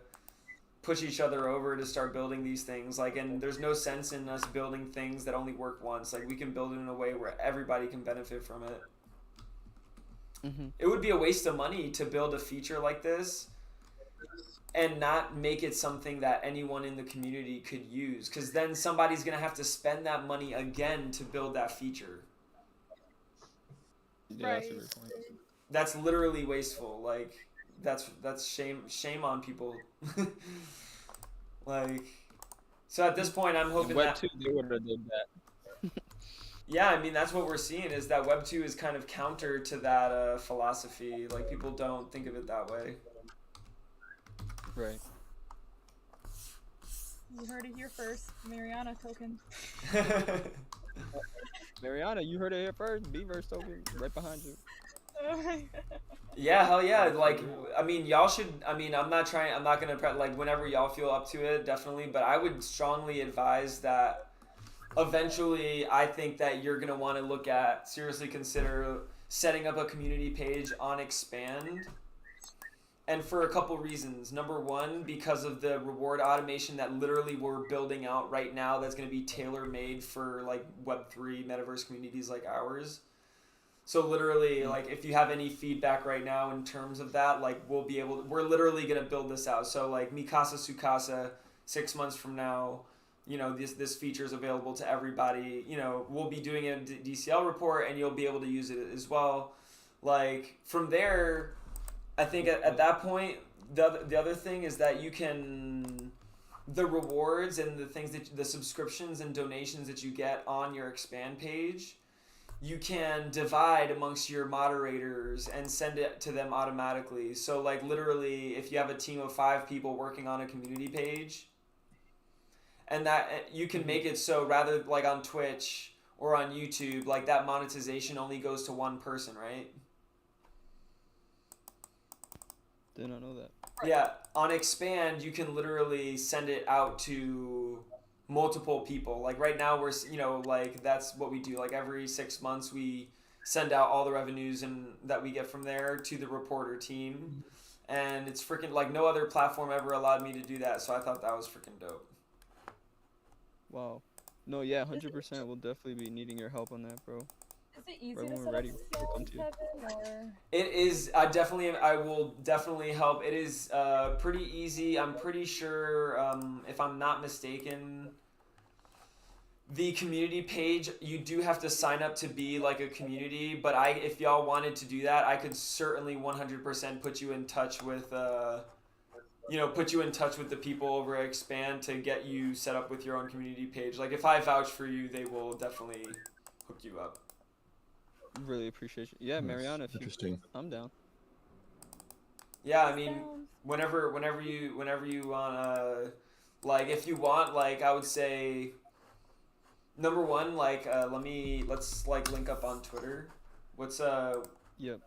push each other over to start building these things. Like, and there's no sense in us building things that only work once. Like, we can build it in a way where everybody can benefit from it. It would be a waste of money to build a feature like this and not make it something that anyone in the community could use, because then somebody's going to have to spend that money again to build that feature. Yeah, that's a great point. That's literally wasteful. Like, that's shame on people. Like, so at this point, I'm hoping Web 2, they would have did that. Yeah, I mean, that's what we're seeing, is that Web 2 is kind of counter to that philosophy. Like, people don't think of it that way. Right. You heard it here first. Mariana token. Mariana, you heard it here first. Beaverse token right behind you. Yeah, hell yeah. Like, I mean, y'all should, I'm not going to, like, whenever y'all feel up to it, definitely. But I would strongly advise that eventually, I think that you're going to want to seriously consider setting up a community page on Expand. And for a couple reasons. Number one, because of the reward automation that literally we're building out right now that's going to be tailor-made for, like, Web3 metaverse communities like ours. So literally, like, if you have any feedback right now in terms of that, like, we're literally going to build this out. So, like, Mikasa Sukasa, 6 months from now, this feature is available to everybody. We'll be doing a DCL report, and you'll be able to use it as well. Like, from there, I think at that point, the other thing is that you can, the rewards and the subscriptions and donations that you get on your Expand page, you can divide amongst your moderators and send it to them automatically. So, like, literally, if you have a team of 5 people working on a community page, and that you can make it so rather, like, on Twitch or on YouTube, like, that monetization only goes to one person, right? Did not know that. Yeah, on Expand, you can literally send it out to multiple people. Like, right now, we're, like, that's what we do. Like, every 6 months, we send out all the revenues that we get from there to the reporter team. And it's freaking, like, no other platform ever allowed me to do that. So I thought that was freaking dope. Wow. No, yeah, 100%. We'll definitely be needing your help on that, bro. Is it easy Right to when we're set ready, up we'll come to you. or? It is. I will definitely help. It is pretty easy. I'm pretty sure, if I'm not mistaken, the community page, you do have to sign up to be like a community. But if y'all wanted to do that, I could certainly 100% put you in touch with the people over at Expand to get you set up with your own community page. Like, if I vouch for you, they will definitely hook you up. Really appreciate you. Yeah, Mariana, if interesting. I'm down. Yeah, I mean, whenever you want, like, if you want, like, I would say, number one, like, let's like link up on Twitter. What's Yep.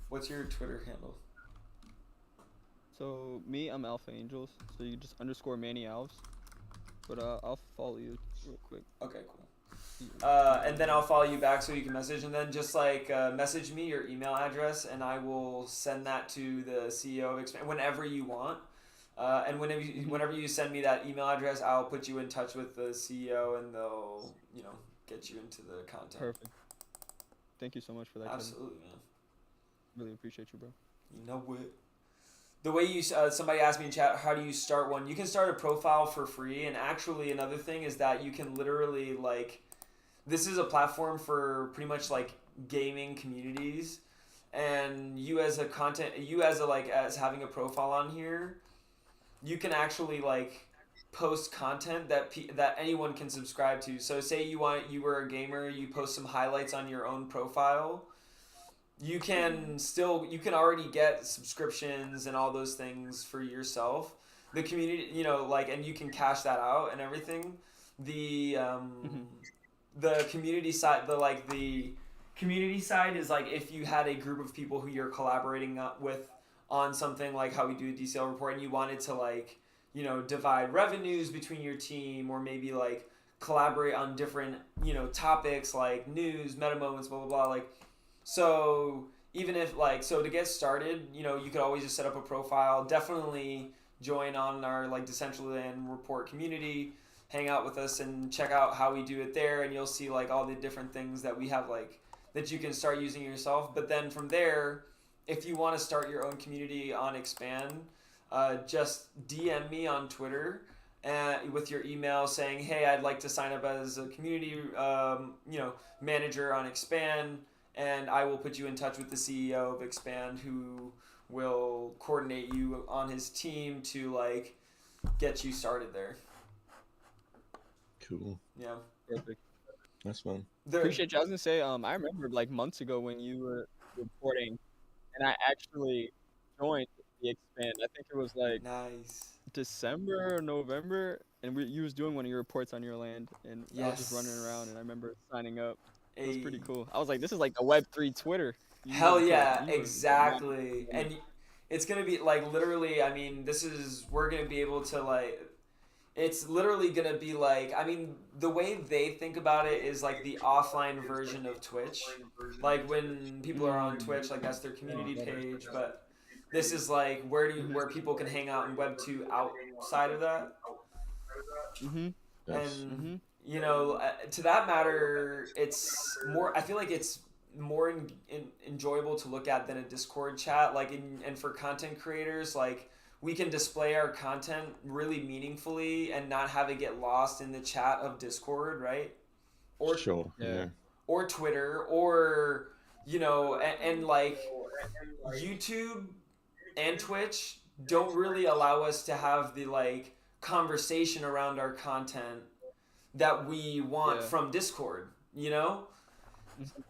What's your Twitter handle? So me, I'm Alpha Angels. So you just _ Manny Alves. But I'll follow you real quick. Okay, cool. And then I'll follow you back so you can message, and then just like message me your email address, and I will send that to the CEO of Expand whenever you want. And whenever you send me that email address, I'll put you in touch with the CEO, and they'll get you into the content. Perfect. Thank you so much for that. Absolutely, man. Really appreciate you, bro. You know what? The way you somebody asked me in chat, how do you start one? You can start a profile for free, and actually another thing is that you can literally, like, this is a platform for pretty much like gaming communities, and you as having a profile on here, you can actually like post content that anyone can subscribe to. So say you were a gamer, you post some highlights on your own profile. You can already get subscriptions and all those things for yourself. The community, and you can cash that out and everything. The community side, the community side is like if you had a group of people who you're collaborating with on something like how we do a DCL report, and you wanted to divide revenues between your team, or maybe like collaborate on different topics like news, meta moments, blah blah blah. Like, So even if to get started, you could always just set up a profile. Definitely join on our Decentraland Report community, hang out with us, and check out how we do it there. And you'll see all the different things that we have that you can start using yourself. But then from there, if you want to start your own community on Expand, just DM me on Twitter with your email saying, hey, I'd like to sign up as a community manager on Expand, and I will put you in touch with the CEO of Expand, who will coordinate you on his team to get you started there. Cool. Yeah. Perfect. That's fun. Appreciate you. I was gonna say, I remember months ago when you were reporting, and I actually joined the Expand. I think it was nice. December or November, and you was doing one of your reports on your land, and I was just running around, and I remember signing up. It was pretty cool. I was like, this is like the Web3 Twitter. Hell yeah, exactly. And it's gonna be literally, I mean, we're gonna be able to it's literally gonna be the way they think about it is the offline version of Twitch. When people are on Twitch, that's their community page, but this is where people can hang out in Web 2 outside of that. And to that matter, it's more. I feel like it's more enjoyable to look at than a Discord chat. And for content creators, we can display our content really meaningfully and not have it get lost in the chat of Discord, right? Or sure, yeah. Or Twitter, or and YouTube and Twitch don't really allow us to have the conversation around our content that we want from Discord,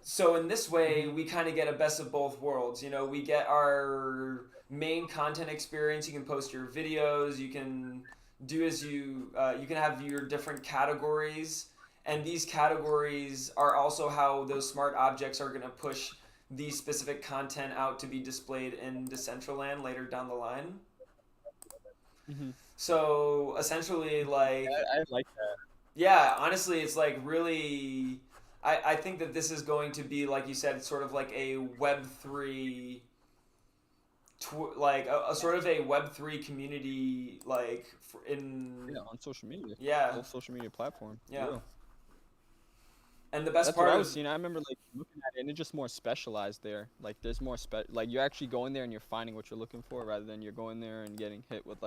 So in this way, we kind of get a best of both worlds. We get our main content experience. You can post your videos. You can do you can have your different categories, and these categories are also how those smart objects are going to push these specific content out to be displayed in Decentraland later down the line. So essentially, I like that. Yeah, honestly, it's really. I think that this is going to be, like you said, sort of a Web3, a sort of a Web3 community, on social media. Yeah. Whole social media platform. Yeah. And the best That's part what I was seeing. I remember looking at it, and it's just more specialized there. There's more you're actually going there and you're finding what you're looking for, rather than you're going there and getting hit with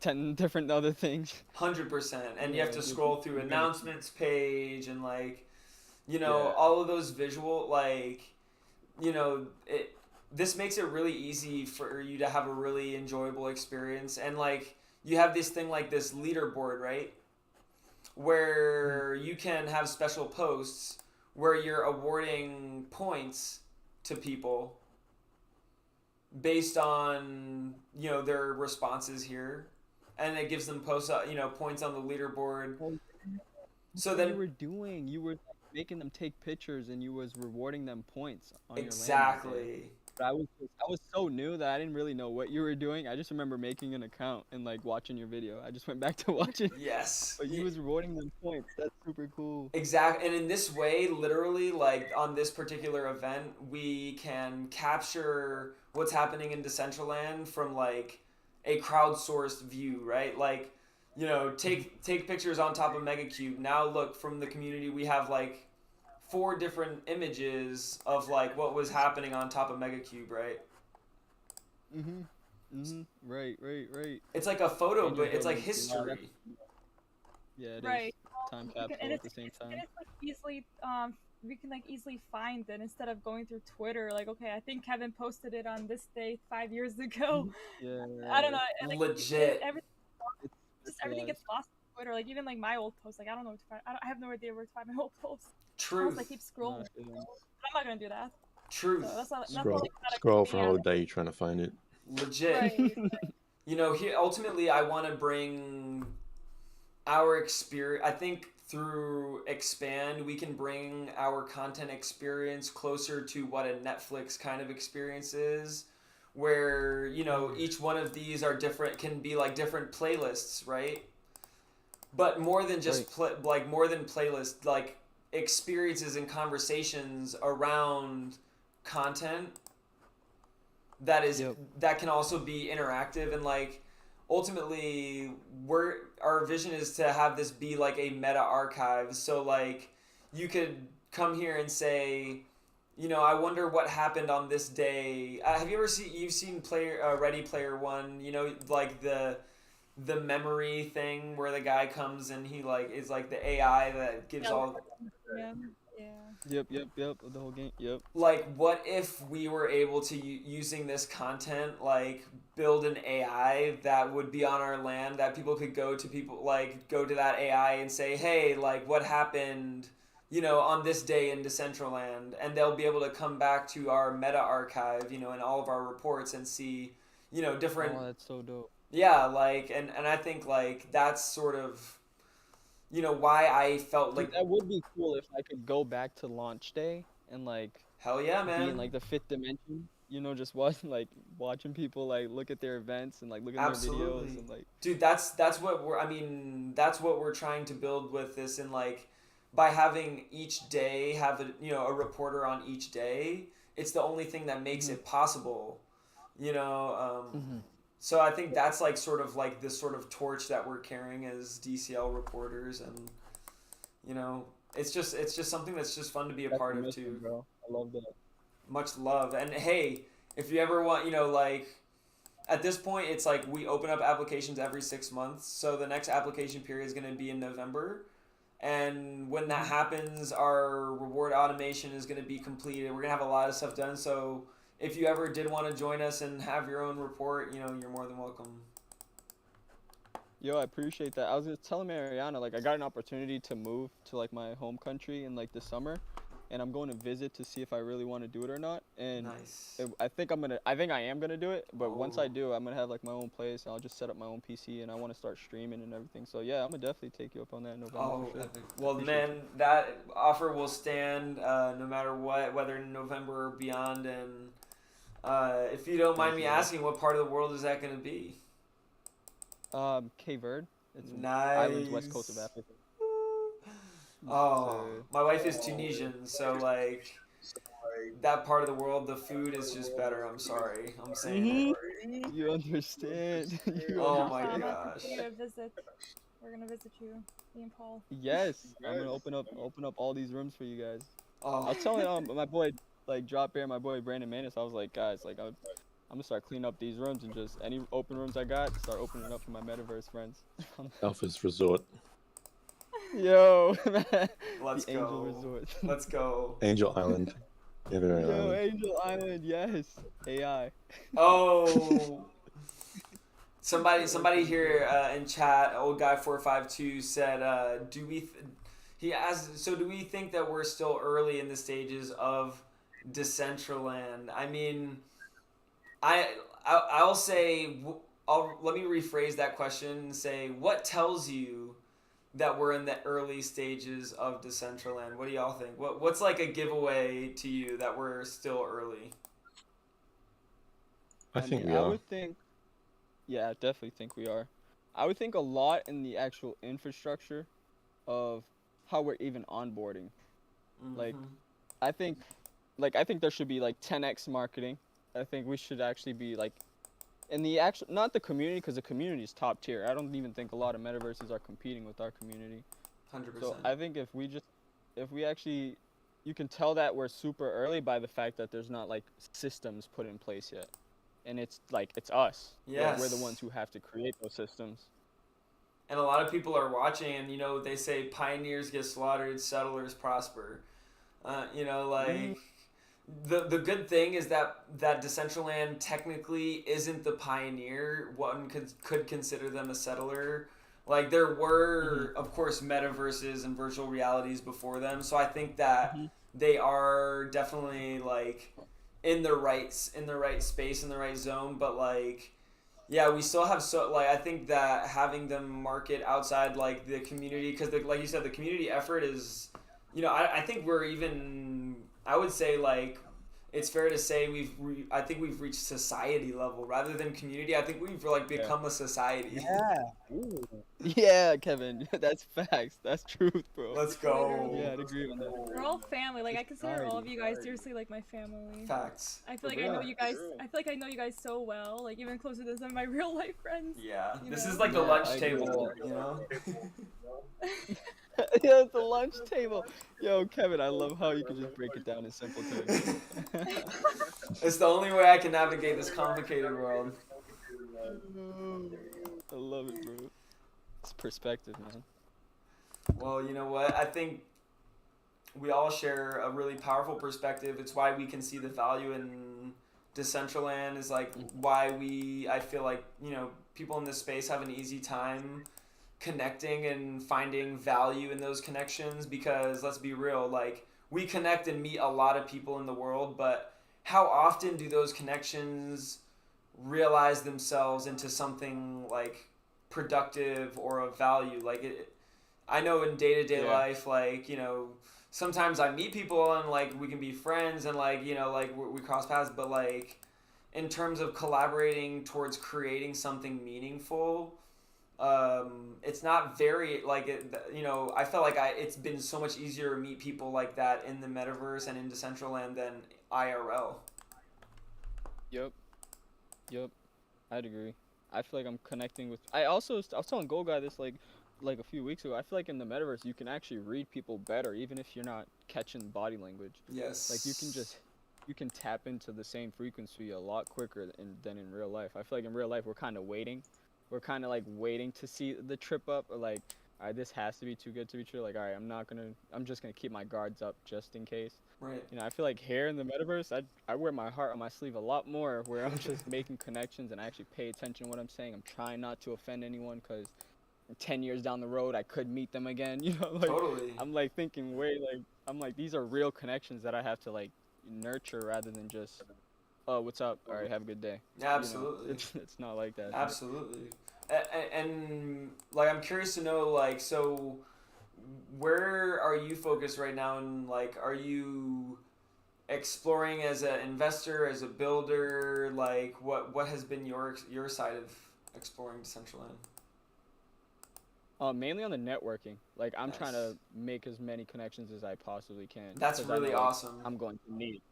10 different other things. 100%. And you have to scroll through announcements page and all of those visual this makes it really easy for you to have a really enjoyable experience. And you have this thing this leaderboard, right? Where you can have special posts where you're awarding points to people based on their responses here, and it gives them points on the leaderboard. So then you were making them take pictures, and you was rewarding them points on exactly. Your land. But I was so new that I didn't really know what you were doing. I just remember making an account and watching your video. I just went back to watching. Yes. But you was rewarding them points. That's super cool. Exactly. And in this way, literally, on this particular event, we can capture what's happening in Decentraland from a crowdsourced view, right? Take pictures on top of MEgacube. Now look, from the community, we have 4 different images of what was happening on top of MEgacube, right? Right. It's a photo, but it's history. Yeah, it right. is. Time capsule at the same time. And it's easily we can easily find it instead of going through Twitter. Okay, I think Kevin posted it on this day 5 years ago. Yeah. I don't know. Legit. Everything gets lost on Twitter. Even my old posts. I don't know where to find. I have no idea where to find my old posts. Truth. I keep scrolling. But I'm not gonna do that. Truth. So Scroll for a whole day trying to find it. Legit. Right. Here ultimately, I want to bring our experience. I think through Expand, we can bring our content experience closer to what a Netflix kind of experience is, where each one of these are different, can be different playlists, right? But more than just more than playlists, experiences and conversations around content that is that can also be interactive, and like ultimately our vision is to have this be like a meta archive. So like you could come here and say, you know, I wonder what happened on this day. Have you ever seen Ready Player One? You know, like the memory thing where the guy comes and he like is like the AI that gives all. Yeah. Yep. The whole game. Yep. Like, what if we were able to using this content, like build an AI that would be on our land that people could go to that AI and say, hey, like what happened, you know, on this day in Decentraland, and they'll be able to come back to our meta archive, you know, and all of our reports and see, you know, different. Oh, that's so dope. Yeah, like, and I think like that's sort of, you know, why I felt like that would be cool if I could go back to launch day and like hell yeah, man, be in like the fifth dimension. You know, just watching people like look at their events and like look at their videos and like. Dude, that's what we're trying to build with this, and like by having each day have a reporter on each day, it's the only thing that makes it possible, you know. So I think that's like sort of like this sort of torch that we're carrying as DCL reporters, and you know, it's just something that's just fun to be a part of too. Bro. I love that. Much love. And hey, if you ever want, you know, like at this point it's like we open up applications every 6 months, so the next application period is going to be in November, and when that happens our reward automation is going to be completed. We're going to have a lot of stuff done, so if you ever did want to join us and have your own report, you know, you're more than welcome. Yo, I appreciate that. I was just telling Mariana, like, I got an opportunity to move to, like, my home country in, like, the summer, and I'm going to visit to see if I really want to do it or not. And nice. I think I am gonna do it, but once I do, I'm gonna have, like, my own place, and I'll just set up my own PC, and I want to start streaming and everything. So, yeah, I'm gonna definitely take you up on that in November. For sure. Well, man, that offer will stand no matter what, whether in November or beyond, and if you don't mind me asking, what part of the world is that going to be? Cape Verde. It's nice. Islands west coast of Africa. Oh, my wife is Tunisian, so like that part of the world, the food is just better. I'm sorry. I'm saying it. You understand. Oh my gosh. We're gonna visit you, me and Paul. Yes, I'm gonna open up all these rooms for you guys. Oh. I was telling my boy Drop Bear, my boy Brandon Manis, I was like, guys, like I'm gonna start cleaning up these rooms and just any open rooms I got, start opening up for my metaverse friends. Alpha's Resort. Yo, man. Let's the go. Angel Resort. Let's go. Angel Island. Yo, Angel Island, yes. AI. Oh. Somebody here in chat, old guy 452 said, do we think that we're still early in the stages of Decentraland? I mean, I'll say, let me rephrase that question and say, what tells you that we're in the early stages of Decentraland? What do y'all think? What's like a giveaway to you that we're still early? I would think, yeah, I definitely think we are. I would think a lot in the actual infrastructure of how we're even onboarding. Like, I think there should be like 10x marketing. I think we should actually be like in the actual, not the community, because the community is top tier. I don't even think a lot of metaverses are competing with our community. 100%. So I think if we actually, you can tell that we're super early by the fact that there's not like systems put in place yet, and it's us. Yes. We're the ones who have to create those systems. And a lot of people are watching, and, you know, they say pioneers get slaughtered, settlers prosper. You know, like, the good thing is that Decentraland technically isn't the pioneer. One could consider them a settler. Like, there were, of course, metaverses and virtual realities before them. So I think that they are definitely, like, in the right space, in the right zone. But, like, yeah, we still have I think that having them market outside like the community, because like you said, the community effort is, you know, I think we're even, I would say like it's fair to say I think we've reached society level rather than community. I think we've like become a society. Yeah. Ooh. Yeah, Kevin, that's facts. That's truth, bro. Let's go. Yeah, I'd agree on that. We're all family. Like I consider all of you guys seriously like my family. Facts. I feel like I know you guys. I feel like I know you guys so well. Like even closer than some of my real life friends. Yeah. This know? is like the lunch table, you know. Yeah, it's the lunch table. Yo, Kevin, I love how you can just break it down in simple terms. It's the only way I can navigate this complicated world. I love it, bro. It's perspective, man. Well, you know what? I think we all share a really powerful perspective. It's why we can see the value in Decentraland. Is like why I feel like, you know, people in this space have an easy time connecting and finding value in those connections, because let's be real, like we connect and meet a lot of people in the world, but how often do those connections realize themselves into something like productive or of value? Like I know in day-to-day life, like, you know, sometimes I meet people and like we can be friends and like, you know, like we cross paths, but like in terms of collaborating towards creating something meaningful, it's not very like you know, I felt like it's been so much easier to meet people like that in the metaverse and in Decentraland than IRL. Yep, I'd agree. I feel like I'm connecting with. I was telling Gold Guy this like a few weeks ago. I feel like in the metaverse you can actually read people better, even if you're not catching body language. Yes. Like you can tap into the same frequency a lot quicker than in real life. I feel like in real life we're kind of waiting. We're kind of like waiting to see the trip up, or like, all right, this has to be too good to be true. Like, all right, I'm just gonna keep my guards up just in case. Right. You know, I feel like here in the metaverse, I wear my heart on my sleeve a lot more, where I'm just making connections and I actually pay attention to what I'm saying. I'm trying not to offend anyone, because 10 years down the road I could meet them again. You know, like totally. I'm like thinking these are real connections that I have to like nurture rather than just, oh, what's up? All right, have a good day. Yeah, absolutely. You know, it's not like that. Absolutely. And like, I'm curious to know, like, so where are you focused right now? And like, are you exploring as an investor, as a builder? Like, what has been your side of exploring Decentraland? Mainly on the networking. Like, I'm trying to make as many connections as I possibly can. That's really awesome. I'm going to need.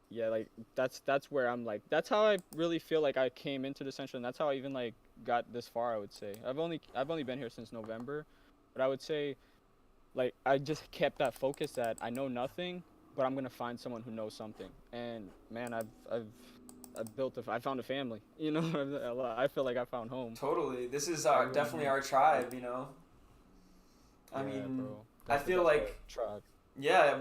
Yeah, like that's where I'm like, that's how I really feel like I came into Decentraland. That's how I even like got this far, I would say. I've only been here since November, but I would say like I just kept that focus that I know nothing, but I'm gonna find someone who knows something. And man, I found a family. You know, I feel like I found home. Totally, this is definitely our tribe. You know, I mean, bro. I feel like tribe. Yeah,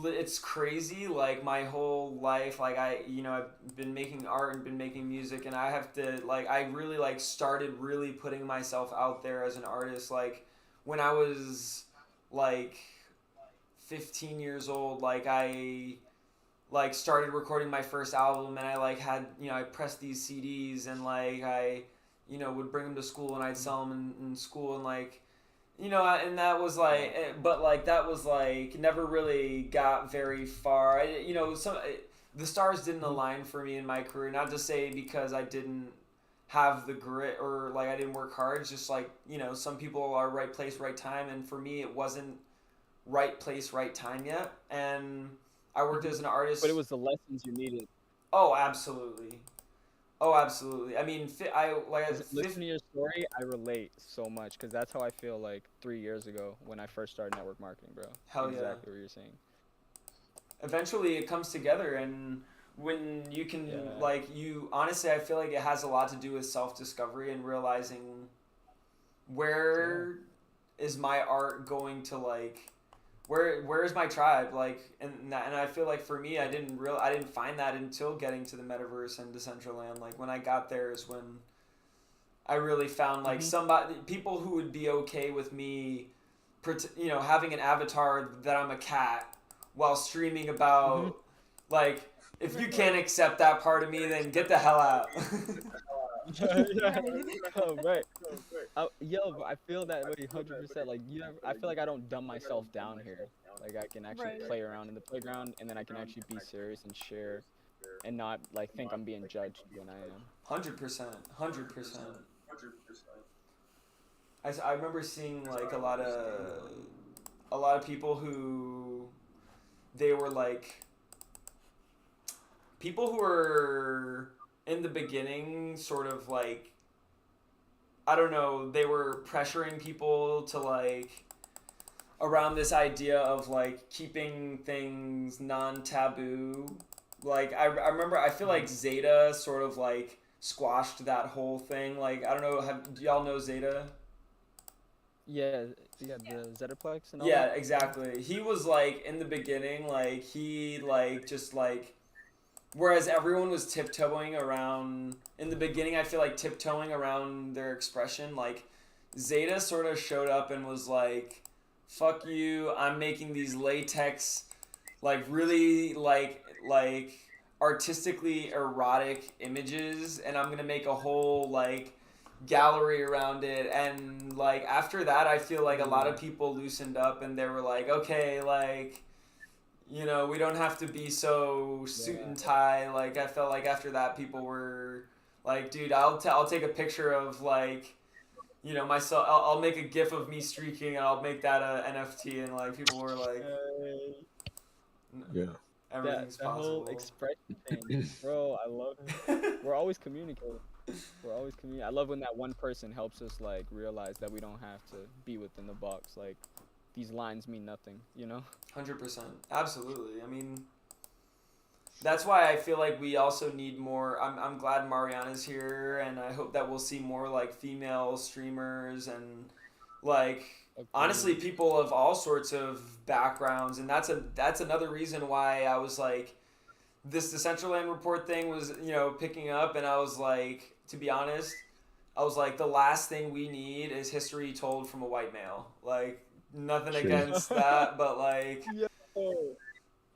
it's crazy. Like my whole life, like I've been making art and been making music, and I have to I really started really putting myself out there as an artist. Like when I was 15 years old, I started recording my first album, and I had I pressed these CDs, and I would bring them to school, and I'd sell them in school, and and that was that was never really got very far. The stars didn't align for me in my career. Not to say because I didn't have the grit or I didn't work hard. It's just some people are right place, right time, and for me it wasn't right place, right time yet. And I worked as an artist. But it was the lessons you needed. Oh, absolutely. Oh, absolutely. I mean, listening to your story, I relate so much, because that's how I feel 3 years ago when I first started network marketing, bro. Hell exactly yeah. what you're saying. Eventually, it comes together, and when you can, honestly, I feel like it has a lot to do with self-discovery and realizing where is my art going to, where is my tribe, and I feel like for me, I didn't find that until getting to the metaverse and Decentraland. When I got there is when I really found people who would be okay with me, having an avatar that I'm a cat while streaming about if you can't accept that part of me, then get the hell out. Yeah. Oh, right. Yo, but I feel that way 100%. Like I feel like I don't dumb myself down here. Like I can actually Right. play around in the playground, and then I can actually be serious and share, and not like think I'm being judged when I am. 100%. 100%. I remember seeing like a lot of people who they were like people who were in the beginning sort of like, I don't know, they were pressuring people to like around this idea of like keeping things non-taboo. Like I remember, I feel like Zeta sort of like squashed that whole thing. Like I don't know, do y'all know Zeta? Yeah, the Zetaplex and all Yeah, that. exactly. He was like in the beginning, like he like just like, whereas everyone was tiptoeing around in the beginning, I feel like tiptoeing around their expression. Like Zeta sort of showed up and was like, "Fuck you! I'm making these latex, like really like artistically erotic images, and I'm gonna make a whole like gallery around it." And like after that, I feel like a lot of people loosened up and they were like, "Okay, like." You know, we don't have to be so suit and tie. Like I felt like after that, people were like, "Dude, I'll take a picture of like, you know, myself. I'll make a GIF of me streaking and I'll make that a NFT." And like people were like, Yeah. "Everything's that whole possible." expression thing, bro. I love it. We're always communicating. We're always communicating. I love when that one person helps us like realize that we don't have to be within the box. Like these lines mean nothing, you know? 100%. Absolutely. I mean, that's why I feel like we also need more. I'm glad Mariana's here, and I hope that we'll see more like female streamers and like honestly people of all sorts of backgrounds. And that's another reason why I was like, this Decentraland Report thing was, you know, picking up, and I was like, to be honest, I was like, the last thing we need is history told from a white male. Like, nothing True. against that, but like,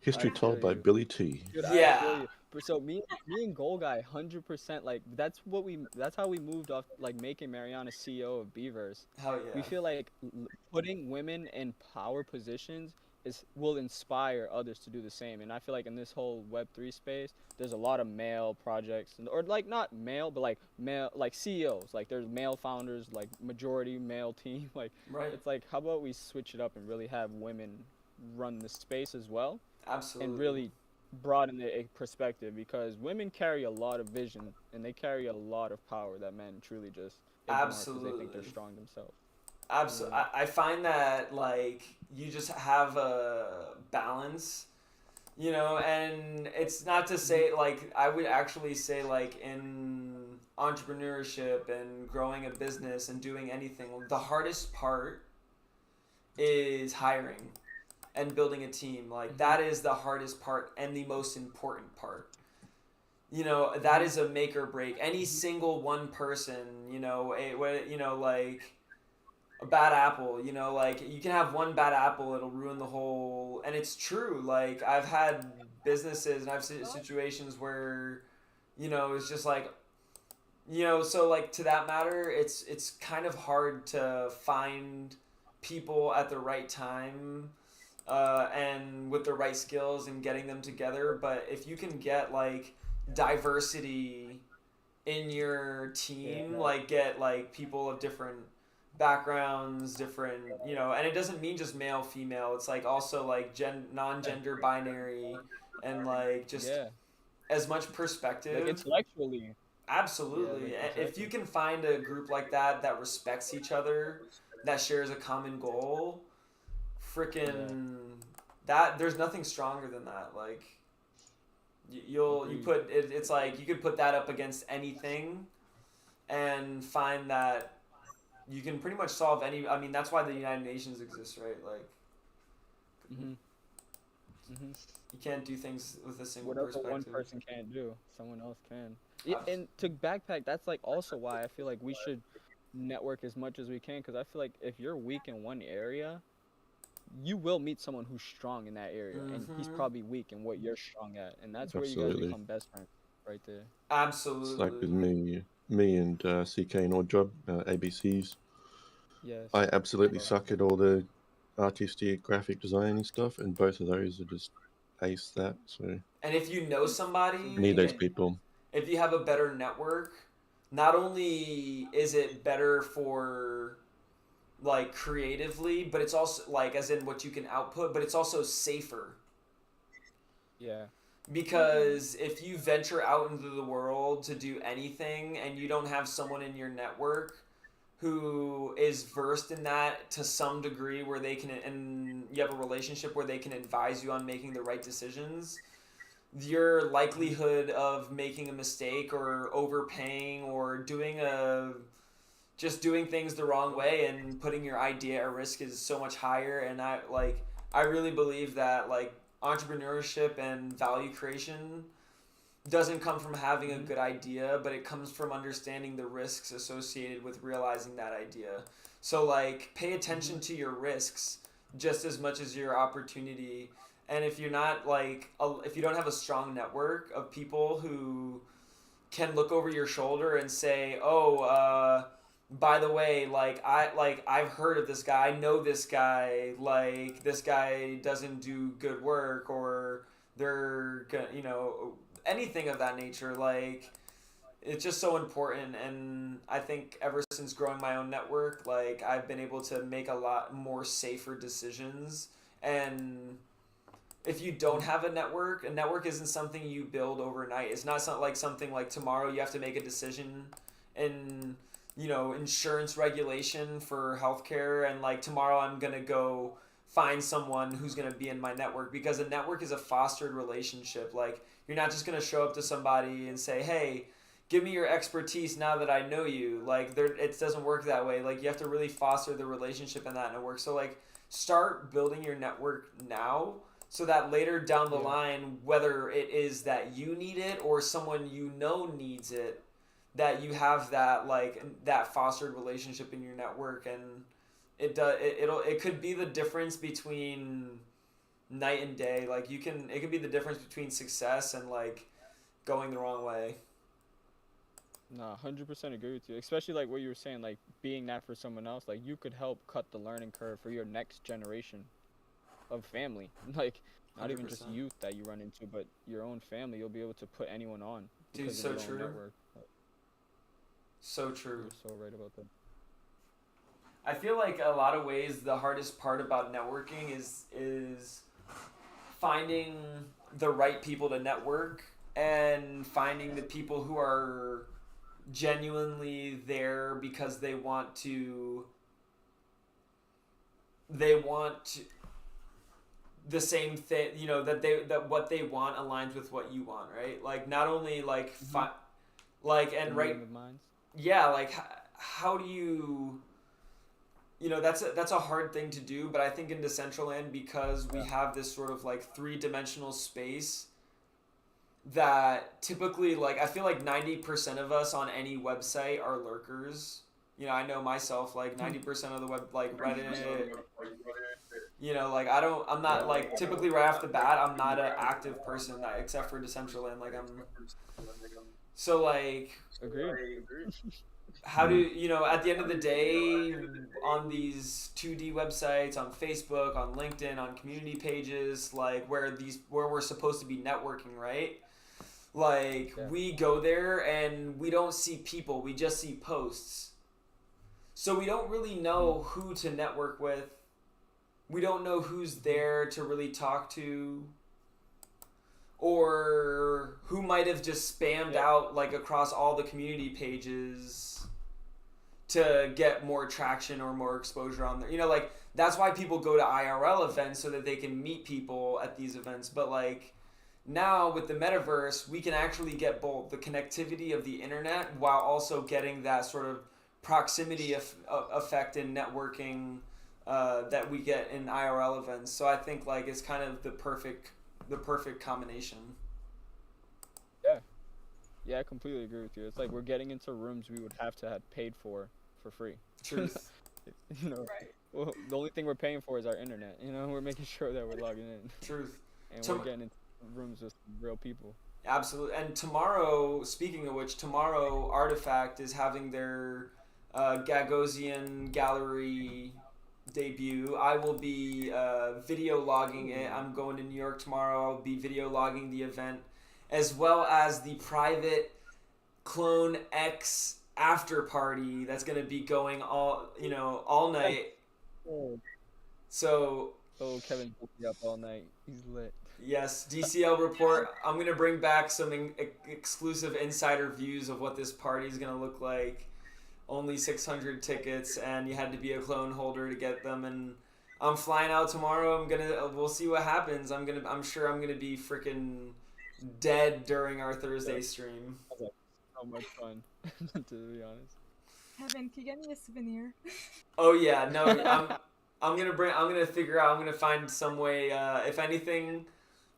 History told by Billy T. Dude, yeah. I feel you. So me and Goal Guy, 100%. Like that's how we moved off like making Mariana CEO of Beavers. Hell yeah. We feel like putting women in power positions will inspire others to do the same. And I feel like in this whole Web3 space, there's a lot of male projects, or like not male, but like male like CEOs. Like there's male founders, like majority male team. Like it's like, how about we switch it up and really have women run the space as well? Absolutely. And really broaden the perspective, because women carry a lot of vision and they carry a lot of power that men truly just ignore because they think they're strong themselves. Absolutely. I find that like you just have a balance, you know, and it's not to say like, I would actually say like in entrepreneurship and growing a business and doing anything, the hardest part is hiring and building a team. Like that is the hardest part and the most important part. You know, that is a make or break. Any single one person, you know, like a bad apple, you know, like you can have one bad apple, it'll ruin the whole. And it's true. Like I've had businesses and I've situations where, you know, it's just like, you know, so like to that matter, it's kind of hard to find people at the right time. And with the right skills and getting them together. But if you can get like diversity in your team, like get like people of different backgrounds, different, you know, and it doesn't mean just male, female. It's like also like non-gender binary, and like just as much perspective. Like intellectually. Absolutely. Yeah, like if you can find a group like that respects each other, that shares a common goal, freaking that, there's nothing stronger than that. Like it's like you could put that up against anything and find that you can pretty much solve any. I mean, that's why the United Nations exists, right? Like you can't do things with a single whatever perspective. One person can't do, someone else can. Yeah, and to backpack, that's like also why I feel like we should network as much as we can, because I feel like if you're weak in one area, you will meet someone who's strong in that area, and he's probably weak in what you're strong at, and that's where you guys become best friends, right there. Absolutely. It's like with me, me and CK and Oddjob, ABCs. Yes. I absolutely suck at all the artistic graphic design and stuff, and both of those are just ace that. So And if you know somebody, I need those people. if you have a better network, not only is it better for like creatively, but it's also like as in what you can output, but it's also safer. Yeah. Because if you venture out into the world to do anything and you don't have someone in your network who is versed in that to some degree where they can, and you have a relationship where they can advise you on making the right decisions, your likelihood of making a mistake or overpaying or just doing things the wrong way and putting your idea at risk is so much higher. And I really believe that like entrepreneurship and value creation doesn't come from having a good idea, but it comes from understanding the risks associated with realizing that idea. So like pay attention to your risks just as much as your opportunity. And if you're not like if you don't have a strong network of people who can look over your shoulder and say, "Oh, by the way, I've heard of this guy, I know this guy, like this guy doesn't do good work," or they're anything of that nature, like it's just so important. And I think ever since growing my own network, like I've been able to make a lot more safer decisions. And if you don't have a network isn't something you build overnight. It's not something like tomorrow you have to make a decision in insurance regulation for healthcare, and like tomorrow I'm gonna go find someone who's gonna be in my network, because a network is a fostered relationship. Like you're not just gonna show up to somebody and say, "Hey, give me your expertise now that I know you." Like it doesn't work that way. Like you have to really foster the relationship in that network. So like start building your network now, so that later down the line, whether it is that you need it or someone needs it, that you have that fostered relationship in your network. And it could be the difference between night and day. Like it could be the difference between success and like going the wrong way. No, 100% agree with you. Especially like what you were saying, like being that for someone else, like you could help cut the learning curve for your next generation of family. Like not even just 100%. youth that you run into, but your own family. You'll be able to put anyone on. Dude, because so of your own true. network. So true. You're so right about that. I feel like a lot of ways the hardest part about networking is finding the right people to network, and finding the people who are genuinely there because they want the same thing, that what they want aligns with what you want, right? Like not only like right, yeah, like how do you that's a hard thing to do. But I think in Decentraland, because we have this sort of like three-dimensional space that typically, like I feel like 90% of us on any website are lurkers. I know myself, like 90% of the web, like Reddit, like I'm not like, typically right off the bat, I'm not an active person, except for Decentraland. Like so like, Agreed. how do at the end of the day, on these 2D websites, on Facebook, on LinkedIn, on community pages, like where we're supposed to be networking, right? Like we go there and we don't see people, we just see posts. So we don't really know who to network with. We don't know who's there to really talk to, or who might have just spammed out like across all the community pages to get more traction or more exposure on there. Like that's why people go to IRL events, so that they can meet people at these events. But like now with the metaverse, we can actually get both the connectivity of the internet while also getting that sort of proximity effect in networking that we get in IRL events. So I think like it's kind of the perfect combination. Yeah, I completely agree with you. It's like we're getting into rooms we would have to have paid for free. Truth. Right. Well, the only thing we're paying for is our internet. We're making sure that we're logging in. Truth. And we're getting into rooms with real people. Absolutely. And tomorrow, speaking of which, tomorrow Artifact is having their Gagosian gallery debut. I will be video logging it. I'm going to New York tomorrow. I'll be video logging the event, as well as the private Clone X after party that's going to be going all night. So Kevin woke me up all night. He's lit. Yes, DCL report. I'm going to bring back some exclusive insider views of what this party is going to look like. Only 600 tickets, and you had to be a clone holder to get them. And I'm flying out tomorrow. We'll see what happens. I'm sure I'm gonna be freaking dead during our Thursday stream. So much fun, to be honest. Kevin, can you get me a souvenir? Oh yeah, no, I'm gonna figure out. I'm gonna find some way. If anything,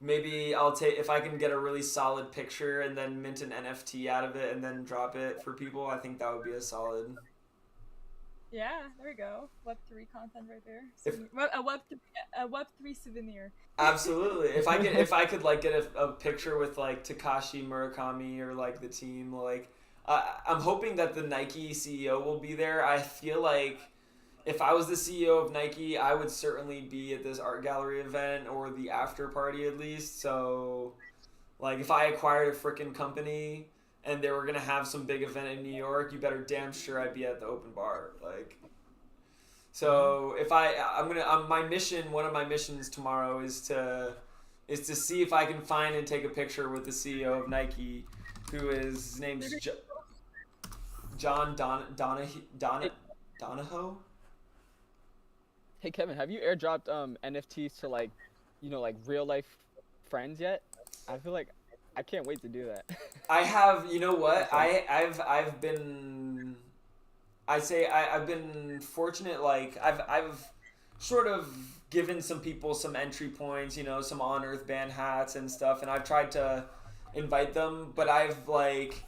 maybe I'll take if I can get a really solid picture and then mint an NFT out of it and then drop it for people. I think that would be a solid. Yeah, there we go. Web3 content right there. A Web3 souvenir. Absolutely. If I could like get a picture with like Takashi Murakami or like the team, like I'm hoping that the Nike CEO will be there. I feel like if I was the CEO of Nike, I would certainly be at this art gallery event or the after party at least. So, like, if I acquired a freaking company and they were gonna have some big event in New York, you better damn sure I'd be at the open bar. Like, so if my mission, one of my missions tomorrow is to see if I can find and take a picture with the CEO of Nike, his name's John Donahoe. Hey Kevin, have you airdropped NFTs to like real life friends yet? I feel like I can't wait to do that. I have, you know what? I've been fortunate. Like I've sort of given some people some entry points, some on Earth band hats and stuff, and I've tried to invite them, but I've like.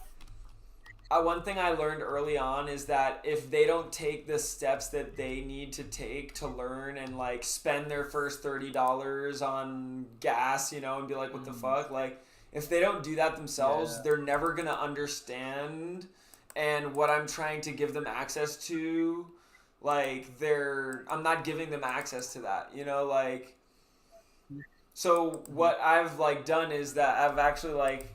One thing I learned early on is that if they don't take the steps that they need to take to learn and like spend their first $30 on gas, and be like, what the fuck? Like, if they don't do that themselves, they're never going to understand. And what I'm trying to give them access to, like, I'm not giving them access to that, like. So what I've like done is that I've actually like,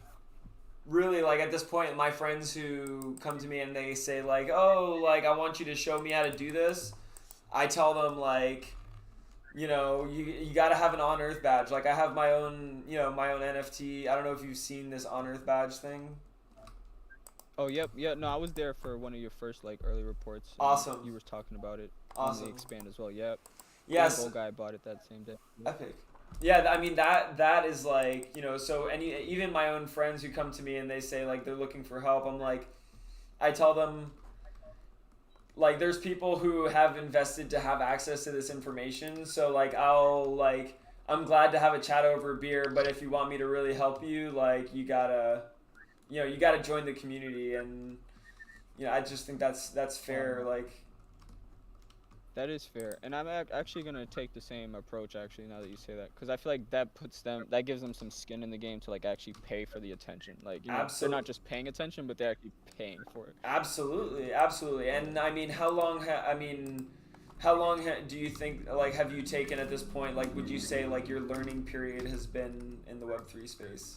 really, like, at this point, my friends who come to me and they say like, oh, like, I want you to show me how to do this, I tell them like, you gotta have an on Earth badge. Like, I have my own NFT. I don't know if you've seen this on Earth badge thing. Oh, yep, yeah, no, I was there for one of your first like early reports. Awesome. You were talking about it. Awesome. On the expand as well. Yep. Yes. The old guy bought it that same day. Epic. Yeah, I mean that is like, so even my own friends who come to me and they say like they're looking for help, I'm like, I tell them like there's people who have invested to have access to this information, so like I'm glad to have a chat over a beer, but if you want me to really help you, like you gotta join the community, and I just think that's fair. Like, that is fair, and I'm actually gonna take the same approach. Actually, now that you say that, because I feel like that gives them some skin in the game to like actually pay for the attention. Like, they're not just paying attention, but they're actually paying for it. Absolutely. And I mean, how long do you think, like, have you taken at this point? Like, would you say like your learning period has been in the Web3 space?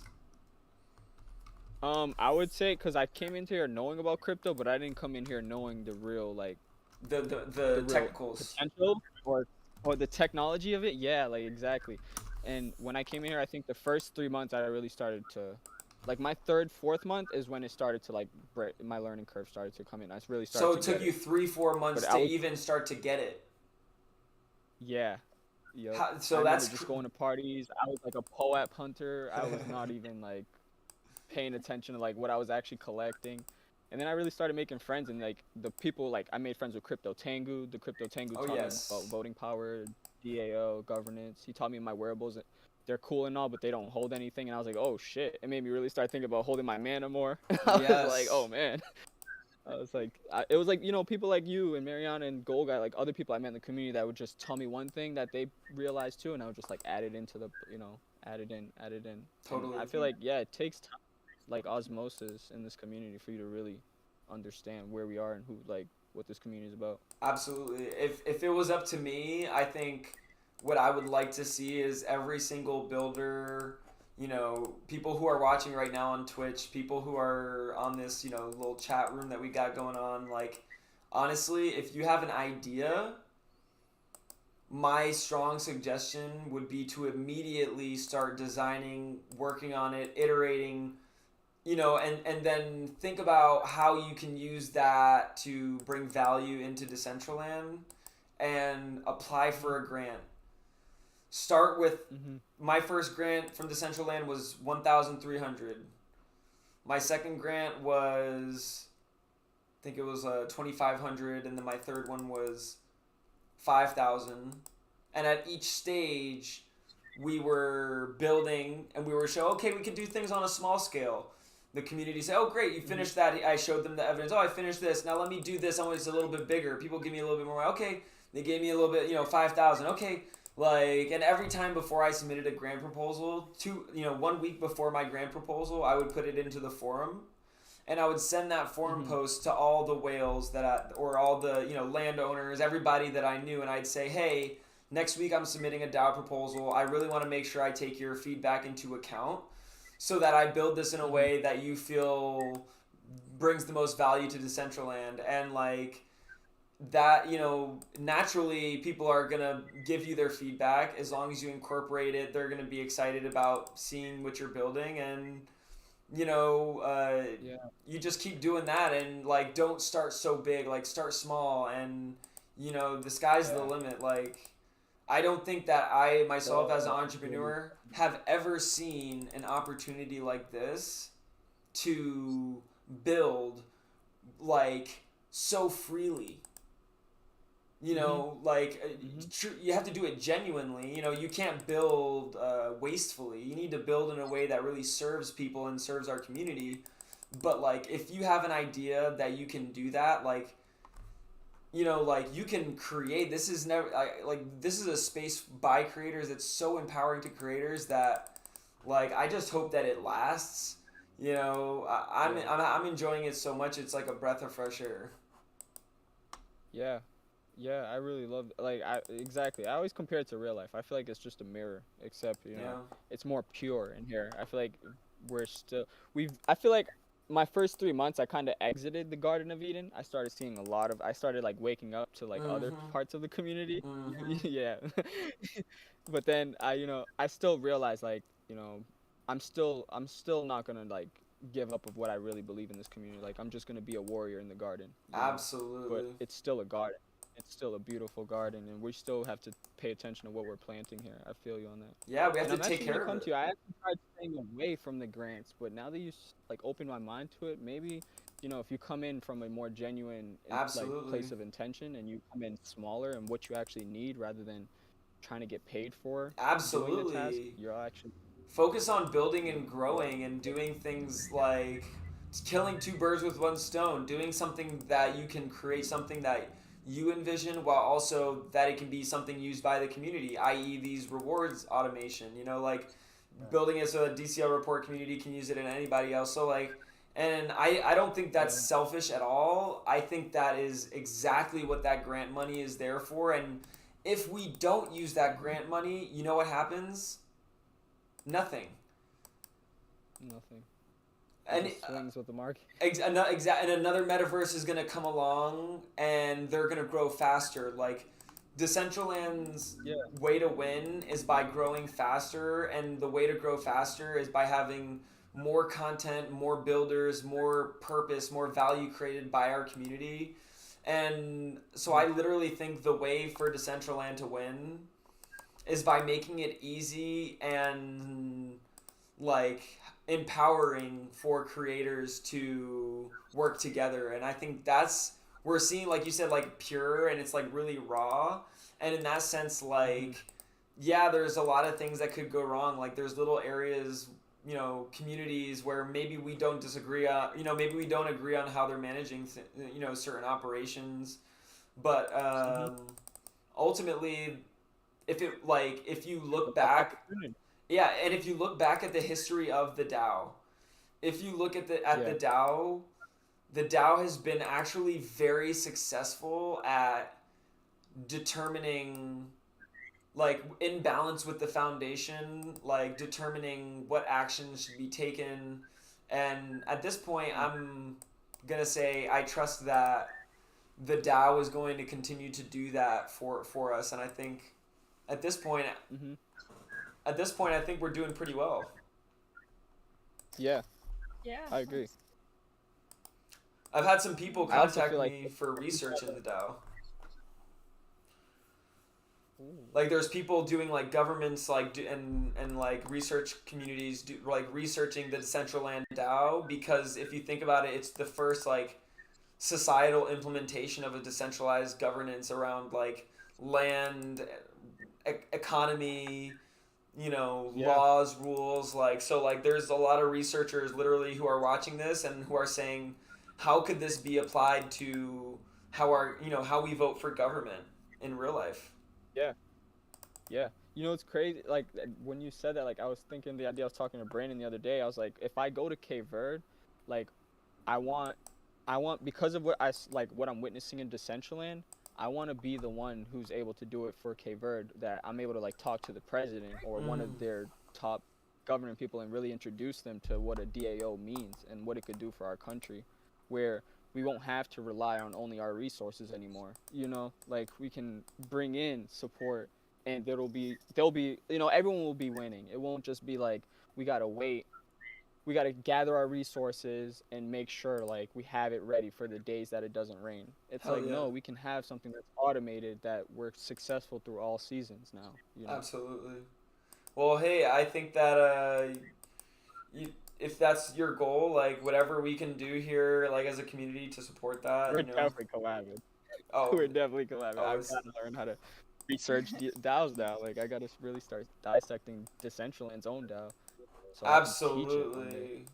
I would say because I came into here knowing about crypto, but I didn't come in here knowing the real like. The technicals potential or the technology of it, like exactly. And when I came in here, I think the first 3 months I really started to, like, my third, fourth month is when it started to like my learning curve started to come in. I really started. So it took you 3-4 months to even start to get it. Yeah. Yep. So I that's just going to parties. I was like a POAP hunter. I was not even like paying attention to like what I was actually collecting. And then I really started making friends, and like the people, like I made friends with Crypto Tengu. The Crypto Tengu taught me about voting power, DAO, governance. He taught me my wearables. They're cool and all, but they don't hold anything. And I was like, oh shit! It made me really start thinking about holding my mana more. I was like, oh man. I was like, it was like, people like you and Mariana and Gold Guy, like other people I met in the community that would just tell me one thing that they realized too, and I would just like add it into the, added in. Totally. And I feel like, yeah, it takes time, like osmosis in this community for you to really understand where we are and who, like, what this community is about. Absolutely. If it was up to me, I think what I would like to see is every single builder, people who are watching right now on Twitch, people who are on this, little chat room that we got going on, like, honestly, if you have an idea, my strong suggestion would be to immediately start designing, working on it, iterating, and then think about how you can use that to bring value into Decentraland and apply for a grant. Start with my first grant from Decentraland was 1,300. My second grant was, I think it was 2,500, and then my third one was 5,000. And at each stage, we were building and we were showing, okay, we can do things on a small scale. The community said, oh, great, you finished that. I showed them the evidence. Oh, I finished this. Now let me do this. I want it a little bit bigger. People give me a little bit more. Okay, they gave me a little bit, 5,000. Okay, and every time before I submitted a grant proposal, 1 week before my grant proposal, I would put it into the forum. And I would send that forum post to all the whales or all the, landowners, everybody that I knew. And I'd say, hey, next week I'm submitting a DAO proposal. I really want to make sure I take your feedback into account so that I build this in a way that you feel brings the most value to Decentraland. And that, naturally people are going to give you their feedback. As long as you incorporate it, they're going to be excited about seeing what you're building. And, you just keep doing that and don't start so big, start small, and the sky's the limit. I don't think that I myself as an entrepreneur have ever seen an opportunity like this to build so freely. You have to do it genuinely. You can't build wastefully. You need to build in a way that really serves people and serves our community. But if you have an idea that you can do that, you can create. This is this is a space by creators that's so empowering to creators that I just hope that it lasts. I'm enjoying it so much. It's like a breath of fresh air. Yeah, I really love exactly. I always compare it to real life. I feel like it's just a mirror, except it's more pure in here. I feel like I feel like my first 3 months I kind of exited the Garden of Eden. I started seeing I started waking up to other parts of the community. Yeah. But then I still realized I'm still not gonna give up of what I really believe in this community. I'm just gonna be a warrior in the garden. Absolutely. But it's still a garden. It's still a beautiful garden, and we still have to pay attention to what we're planting here. I feel you on that. Yeah, we have to take care of it. I actually tried staying away from the grants, but now that you open my mind to it, maybe if you come in from a more genuine place of intention, and you come in smaller and what you actually need rather than trying to get paid for. Absolutely. Doing the task, you'll actually focus on building and growing and doing things like killing two birds with one stone, doing something that you can create something that you envision while also that it can be something used by the community, i.e. these rewards automation, building it so that DCL Report community can use it and anybody else. So and I don't think that's selfish at all. I think that is exactly what that grant money is there for. And if we don't use that grant money, you know what happens? Nothing. And it swings with the market. And another metaverse is going to come along, and they're going to grow faster. Decentraland's way to win is by growing faster, and the way to grow faster is by having more content, more builders, more purpose, more value created by our community. And so I literally think the way for Decentraland to win is by making it easy and empowering for creators to work together. And I think we're seeing, like you said, pure, and it's really raw. And in that sense, there's a lot of things that could go wrong. There's little areas, communities where maybe we don't disagree on, maybe we don't agree on how they're managing, certain operations. But ultimately, if you look back, Yeah, and if you look back at the history of the DAO, if you look at the DAO, the DAO has been actually very successful at determining, like, in balance with the foundation, like determining what actions should be taken. And at this point, I'm gonna say I trust that the DAO is going to continue to do that for us. And I think at this point, I think we're doing pretty well. Yeah. Yeah. I agree. I've had some people I also contact feel like- me for research in the DAO. Like there's people doing like governments like and like research communities like researching the Decentraland DAO, because if you think about it, it's the first like societal implementation of a decentralized governance around like land, economy, you know, laws, rules, like, so like there's a lot of researchers literally who are watching this and who are saying, how could this be applied to how we vote for government in real life? Yeah. You know, it's crazy. Like, when you said that, like, I was thinking the idea. I was talking to Brandon the other day. I was like, if I go to Cape Verde, like, I want, because of what I'm witnessing in Decentraland, I want to be the one who's able to do it for Cape Verde, that I'm able to, like, talk to the president or one of their top government people and really introduce them to what a DAO means and what it could do for our country, where we won't have to rely on only our resources anymore. You know, like, we can bring in support, and they'll be, you know, everyone will be winning. It won't just be like, we got to wait. We got to gather our resources and make sure, like, we have it ready for the days that it doesn't rain. It's no, we can have something that's automated that we're successful through all seasons now. You know? Absolutely. Well, hey, I think that if that's your goal, like, whatever we can do here, like, as a community to support that, We're definitely collabing. Oh, we're definitely collabing. I've got to learn how to research DAOs now. Like, I got to really start dissecting Decentraland's own DAO. So absolutely.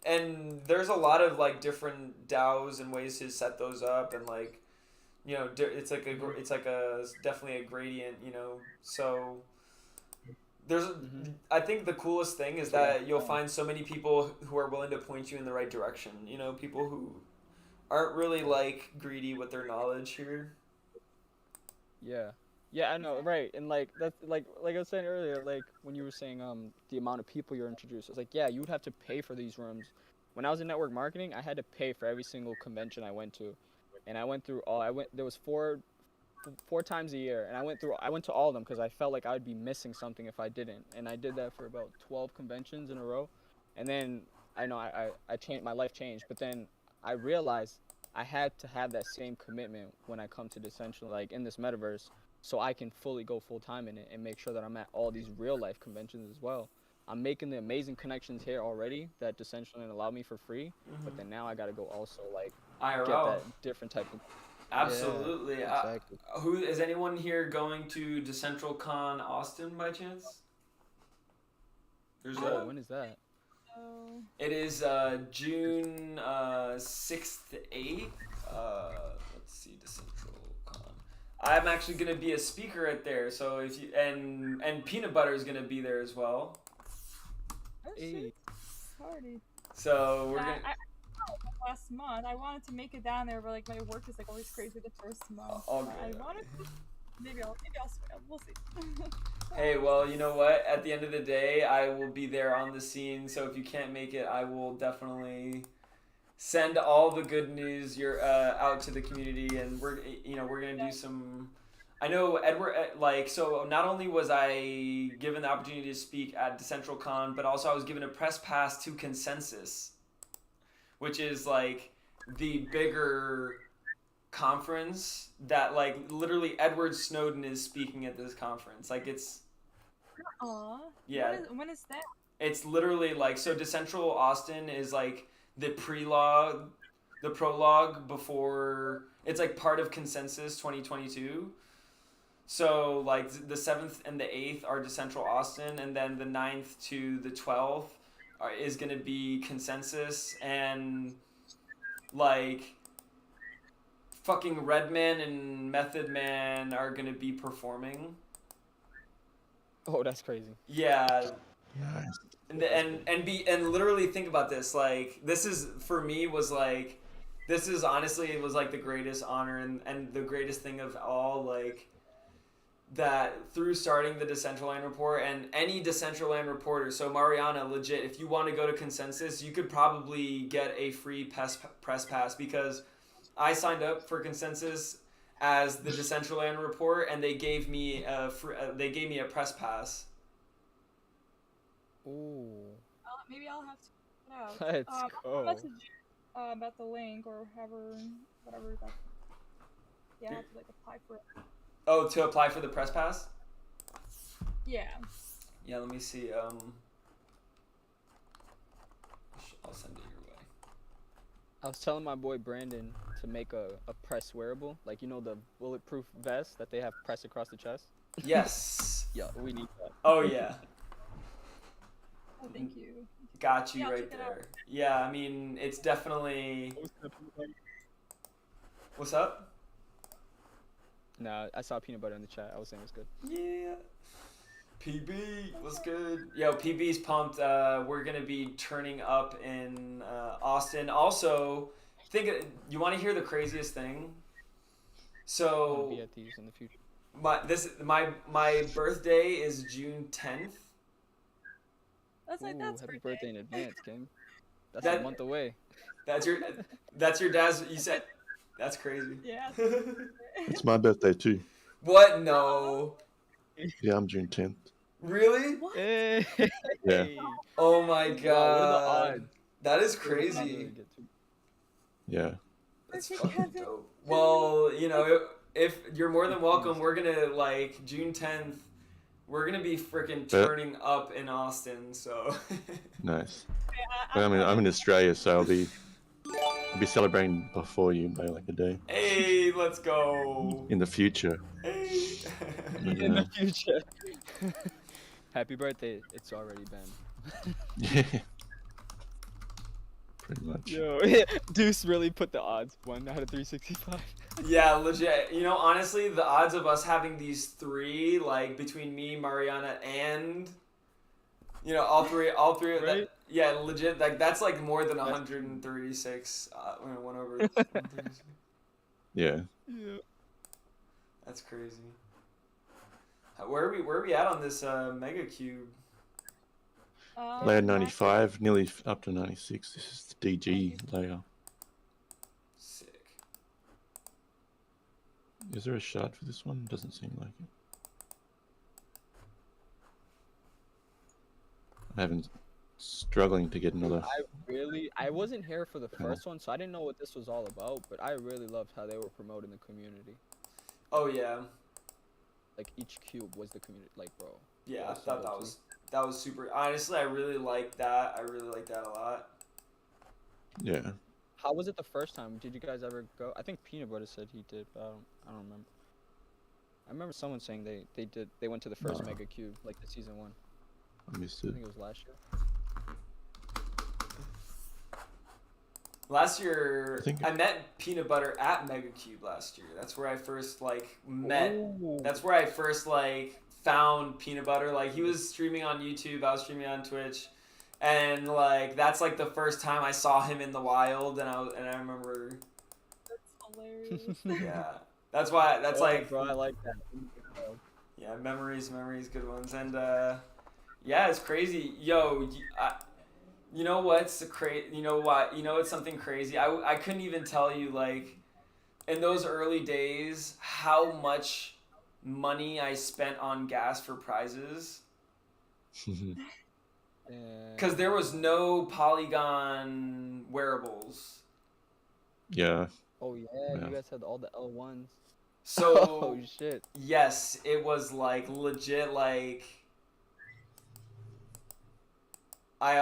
And there's a lot of like different DAOs and ways to set those up, and like, you know, it's like a definitely a gradient, you know. So there's I think the coolest thing is that you'll find so many people who are willing to point you in the right direction. You know, people who aren't really like greedy with their knowledge here. Yeah, I know, right. And like that's like I was saying earlier, like when you were saying the amount of people you're introduced, it's like, yeah, you would have to pay for these rooms. When I was in network marketing, I had to pay for every single convention I went to. And I went through there was four times a year, and I went to all of them because I felt like I would be missing something if I didn't. And I did that for about 12 conventions in a row. And then I changed, my life changed, but then I realized I had to have that same commitment when I come to Decentraland, like in this metaverse, so I can fully go full time in it and make sure that I'm at all these real life conventions as well. I'm making the amazing connections here already that Decentraland allowed me for free, but then now I gotta go also like IRL. get that different type of. Absolutely. Yeah, exactly. Who is anyone here going to Decentraland Austin by chance? There's when is that? It is June 6th to 8th. Let's see, Decentraland. I'm actually gonna be a speaker at there, so if you and Peanut Butter is gonna be there as well. Oh shit! Party. So we're gonna. Last month, I wanted to make it down there, but like my work is like always crazy the first month. All So I good. wanted to. Maybe I'll swing up. We'll see. Hey, well, you know what? At the end of the day, I will be there on the scene. So if you can't make it, I will definitely send all the good news out to the community, and we're gonna do some. I know Edward, so not only was I given the opportunity to speak at Decentraland, but also I was given a press pass to Consensus, which is like the bigger conference that like literally Edward Snowden is speaking at this conference. Like it's. Aw. Yeah. When is that? It's literally like, so Decentral Austin is like the prologue before, it's like part of Consensus 2022. So like the 7th and the 8th are Decentral Austin, and then the 9th to the 12th is going to be Consensus, and like fucking Redman and Method Man are going to be performing. Oh, that's crazy. Yeah. Nice. And literally think about this. Like, this is for me was like, this is honestly, it was like the greatest honor and the greatest thing of all. Like, that through starting the Decentraland Report and any Decentraland reporter. So Mariana, legit, if you want to go to Consensus, you could probably get a free press pass because I signed up for Consensus as the Decentraland Report, and they gave me a press pass. Ooh. Maybe I'll have to check it out. Let's go. I'll message you about the link or whatever that. Yeah, I have to like apply for it. Oh, to apply for the press pass? Yeah. Yeah, let me see. I'll send it your way. I was telling my boy Brandon to make a press wearable, like you know the bulletproof vest that they have pressed across the chest. Yes. Yeah, we need that. Oh yeah. Oh, thank you. Got you Yeah, right there. Yeah, I mean it's definitely. What's up? Nah, I saw peanut butter in the chat. I was saying it's good. Yeah. PB, what's good? Yo, PB's pumped. We're gonna be turning up in Austin. Also, you want to hear the craziest thing? So Be at these in the future. My birthday is June 10th. That's like that's happy birthday in advance, Kim. That's That- a month away. That's your dad's. You said that's crazy. Yeah. It's my birthday too. What? No. Yeah, I'm June 10th. Really? Hey. Yeah. Oh my Wow, what are the god. odds? That is What are the odds crazy. we get to? Yeah. That's fucking dope. Well, you know, if you're more than welcome, we're gonna like June 10th. We're gonna be freaking turning up in Austin. So. Nice. Well, I'm in Australia, so I'll be celebrating before you by like a day. Hey, let's go. In the future. Hey. In the future. Happy birthday. It's already been. Yeah. Pretty much. Yo, Deuce really put the odds 1 out of 365. Yeah, legit. You know, honestly, the odds of us having these three, like between me, Mariana, and all three of Right? that. Yeah, legit. Like that's like more than 136. 1 over 136. Yeah. Yeah. That's crazy. Where are we at on this MEgacube? Layer 95, nearly up to 96. This is the DG layer. Sick. Is there a shard for this one? Doesn't seem like it. I'm struggling to get another. I wasn't here for the first one, so I didn't know what this was all about, but I really loved how they were promoting the community. Oh yeah. Like each cube was the community, like bro. Yeah, I thought that was super. Honestly, I really liked that. I really liked that a lot. Yeah. How was it the first time? Did you guys ever go? I think Peanut Butter said he did, but I don't remember. I remember someone saying they went to the first MEgacube, like the season 1. I missed I it. think it was last year. Last year, I met Peanut Butter at MEgacube last year. That's where I first met. Ooh. That's where I first found Peanut Butter. Like he was streaming on YouTube, I was streaming on Twitch, and that's the first time I saw him in the wild. And I remember. That's hilarious. Yeah, that's why. That's bro, I like that. Yeah, memories, good ones, and yeah, it's crazy. Yo, you know what's crazy? You know what? You know it's something crazy. I couldn't even tell you in those early days how much money I spent on gas for prizes. Because there was no Polygon wearables. Yeah. Oh yeah, you guys had all the L1s. So oh shit. Yes, it was legit I'll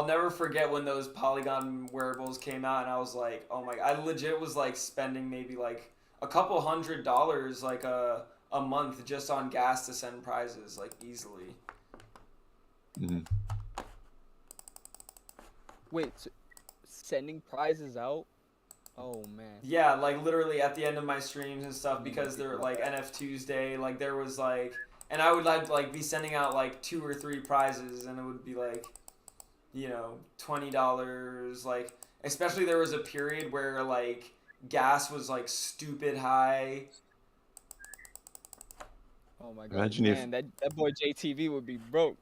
never forget when those Polygon wearables came out, and I was like, oh my! I legit was spending maybe a couple $100 a month just on gas to send prizes easily. Mm-hmm. Wait, so sending prizes out Oh man. Yeah, like literally at the end of my streams and stuff, because they're like NFTuesday, like there was like, and I would like be sending out like 2 or 3 prizes, and it would be like, you know, $20. Like, especially there was a period where like gas was like stupid high. Oh my god. Imagine Man, that boy JTV would be broke.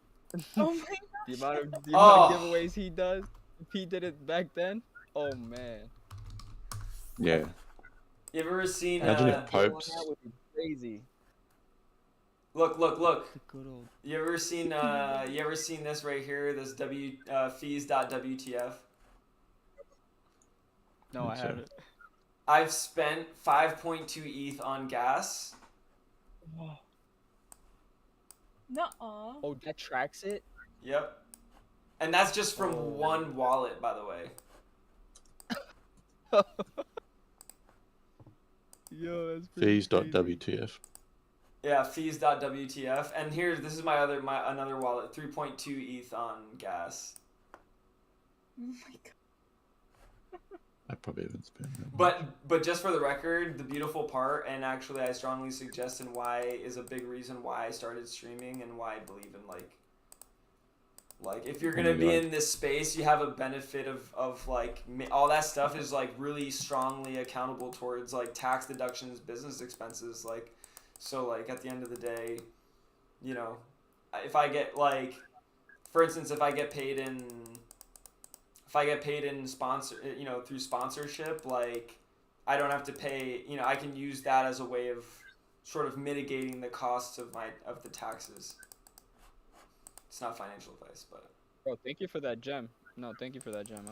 Oh my The amount of Oh. giveaways he does, if he did it back then, oh man. Yeah. You ever seen? Imagine if Popes. That would be crazy. Look! Good old. You ever seen? You ever seen this right here? This fees.wtf. No, I haven't. I've spent 5.2 ETH on gas. Nuh-uh. Oh, that tracks it? Yep. And that's just from one wallet, by the way. Yo, that's pretty Fees.wtf. Yeah, fees.wtf. And this is my another wallet, 3.2 ETH on gas. Oh my god. I probably haven't spent that. But just for the record, the beautiful part, and actually I strongly suggest, and why is a big reason why I started streaming and why I believe in like if you're gonna be in this space, you have a benefit of like all that stuff is like really strongly accountable towards like tax deductions, business expenses, like, so like at the end of the day, you know, if I get like, for instance, if I get paid in sponsor, you know, through sponsorship, like I don't have to pay, you know, I can use that as a way of sort of mitigating the costs of the taxes. It's not financial advice, but. Bro, thank you for that gem. No, thank you for that gem.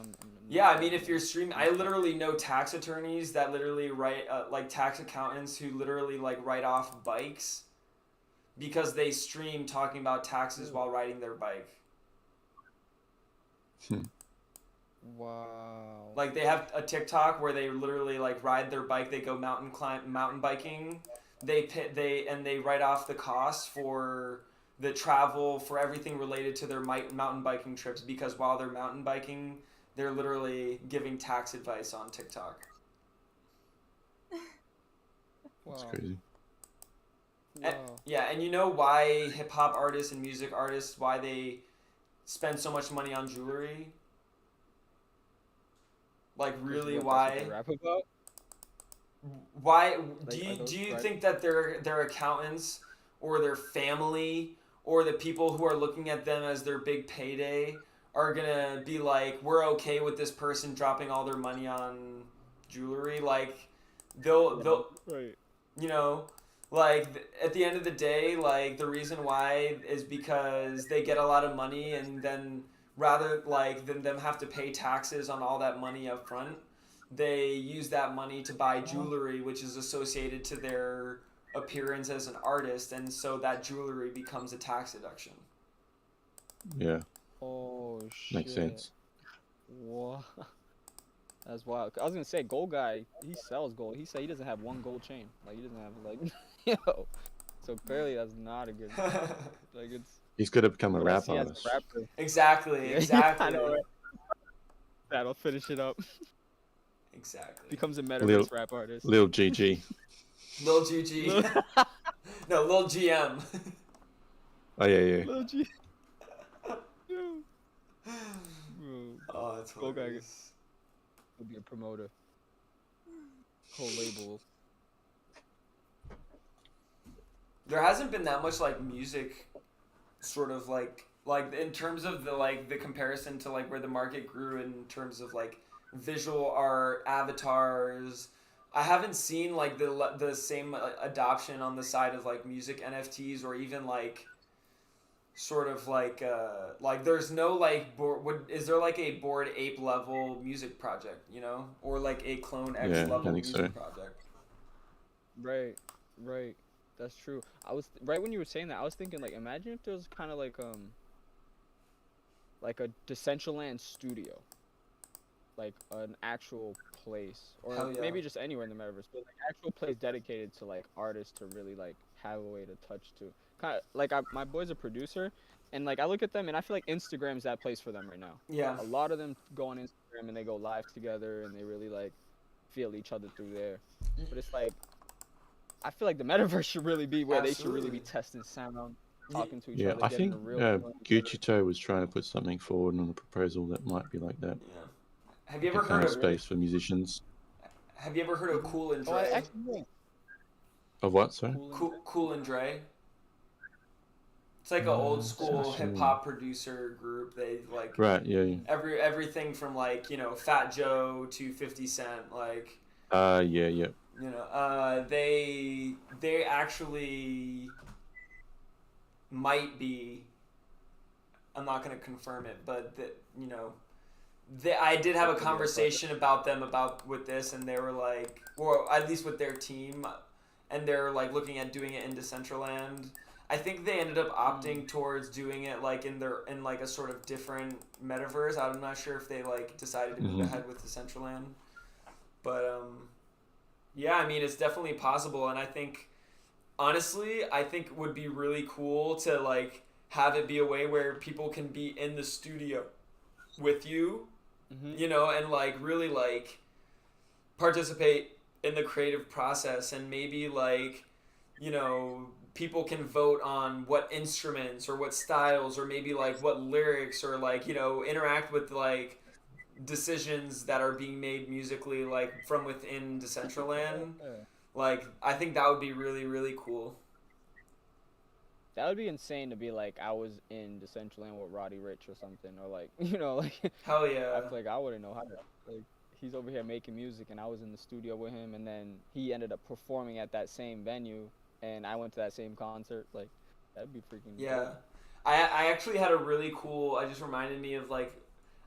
Yeah, I mean, if you're streaming, I literally know tax attorneys that literally write, like tax accountants who literally like write off bikes because they stream talking about taxes while riding their bike. Wow. Like they have a TikTok where they literally like ride their bike. They go mountain biking. They write off the cost for the travel, for everything related to their mountain biking trips, because while they're mountain biking, they're literally giving tax advice on TikTok. That's crazy. Wow. And you know why hip hop artists and music artists, why they spend so much money on jewelry? Like really, why? Rap about? Why Like, do you think that their accountants or their family or the people who are looking at them as their big payday are gonna be like, we're okay with this person dropping all their money on jewelry? Like they'll right. You know, like at the end of the day, like the reason why is because they get a lot of money, and then rather like than them have to pay taxes on all that money up front, they use that money to buy jewelry, which is associated to their appearance as an artist, and so that jewelry becomes a tax deduction. Yeah. Oh shit. Makes sense. What? That's wild. I was gonna say, gold guy, he sells gold. He said he doesn't have one gold chain. Like he doesn't have like, yo. So clearly that's not a good. Like it's. He's gonna become a rap he has artist. Exactly. Yeah, I know, right? That'll finish it up. Exactly. Becomes a metaverse rap artist. Lil GG. Lil GG. No, Lil GM. Oh yeah. Lil G. Oh, that's hilarious. He'll be a promoter. Whole label. There hasn't been that much like music, sort of like in terms of the comparison to like where the market grew in terms of like visual art, avatars. I haven't seen like the same adoption on the side of like music NFTs, or even like sort of like there's no like is there like a Bored Ape level music project, you know, or like a Clone X level music project? Right. That's true. I was right when you were saying that. I was thinking like, imagine if there was kind of like a Decentraland studio, like an actual place, or maybe just anywhere in the metaverse, but like actual place dedicated to like artists to really like have a way to touch to. Kind of like my boy's a producer, and like I look at them and I feel like Instagram's that place for them right now. Yeah. A lot of them go on Instagram and they go live together and they really like feel each other through there. But it's like, I feel like the metaverse should really be where they should really be testing sound, talking to each Yeah, other, I getting think a real feeling. Gucci Toe was trying to put something forward on a proposal that might be like that. Yeah. Have you Like ever a kind heard of of space for musicians. Have you ever heard of Cool and Oh, I Dre? actually Of what, sorry? Cool and Dre. It's like an old school sounds hip hop producer group. They like Right, yeah. everything from like, you know, Fat Joe to 50 Cent, like Yeah. you know, they actually might be. I'm not gonna confirm it, but you know, I did have a conversation about them with this, and they were like, well, at least with their team, and they're like looking at doing it in Decentraland. I think they ended up opting towards doing it like in like a sort of different metaverse. I'm not sure if they like decided to move ahead with Decentraland, but yeah, I mean it's definitely possible, and I think honestly, I think it would be really cool to like have it be a way where people can be in the studio with you, you know, and like really like participate in the creative process, and maybe like, you know, people can vote on what instruments or what styles or maybe like what lyrics, or like, you know, interact with like decisions that are being made musically like from within Decentraland. Like I think that would be really, really cool. That would be insane to be like I was in Decentraland with Roddy Ricch or something, or like, you know, like hell yeah. I feel like I wouldn't know how to, like, he's over here making music and I was in the studio with him, and then he ended up performing at that same venue and I went to that same concert. Like that'd be freaking yeah cool. I actually had a really cool, I just reminded me of like,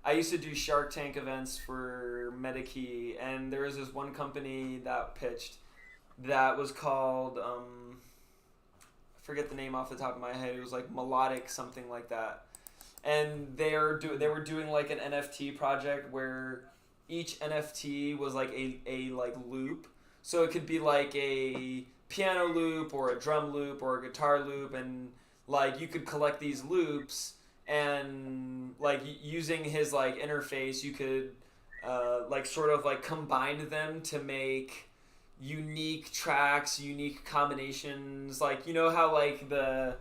I used to do Shark Tank events for MEgacube, and there was this one company that pitched that was called I forget the name off the top of my head. It was like Melodic, something like that. And they were doing like an NFT project where each NFT was like a like loop. So it could be like a piano loop or a drum loop or a guitar loop, and like you could collect these loops, and like using his like interface you could like sort of like combine them to make unique tracks, unique combinations. Like, you know how like the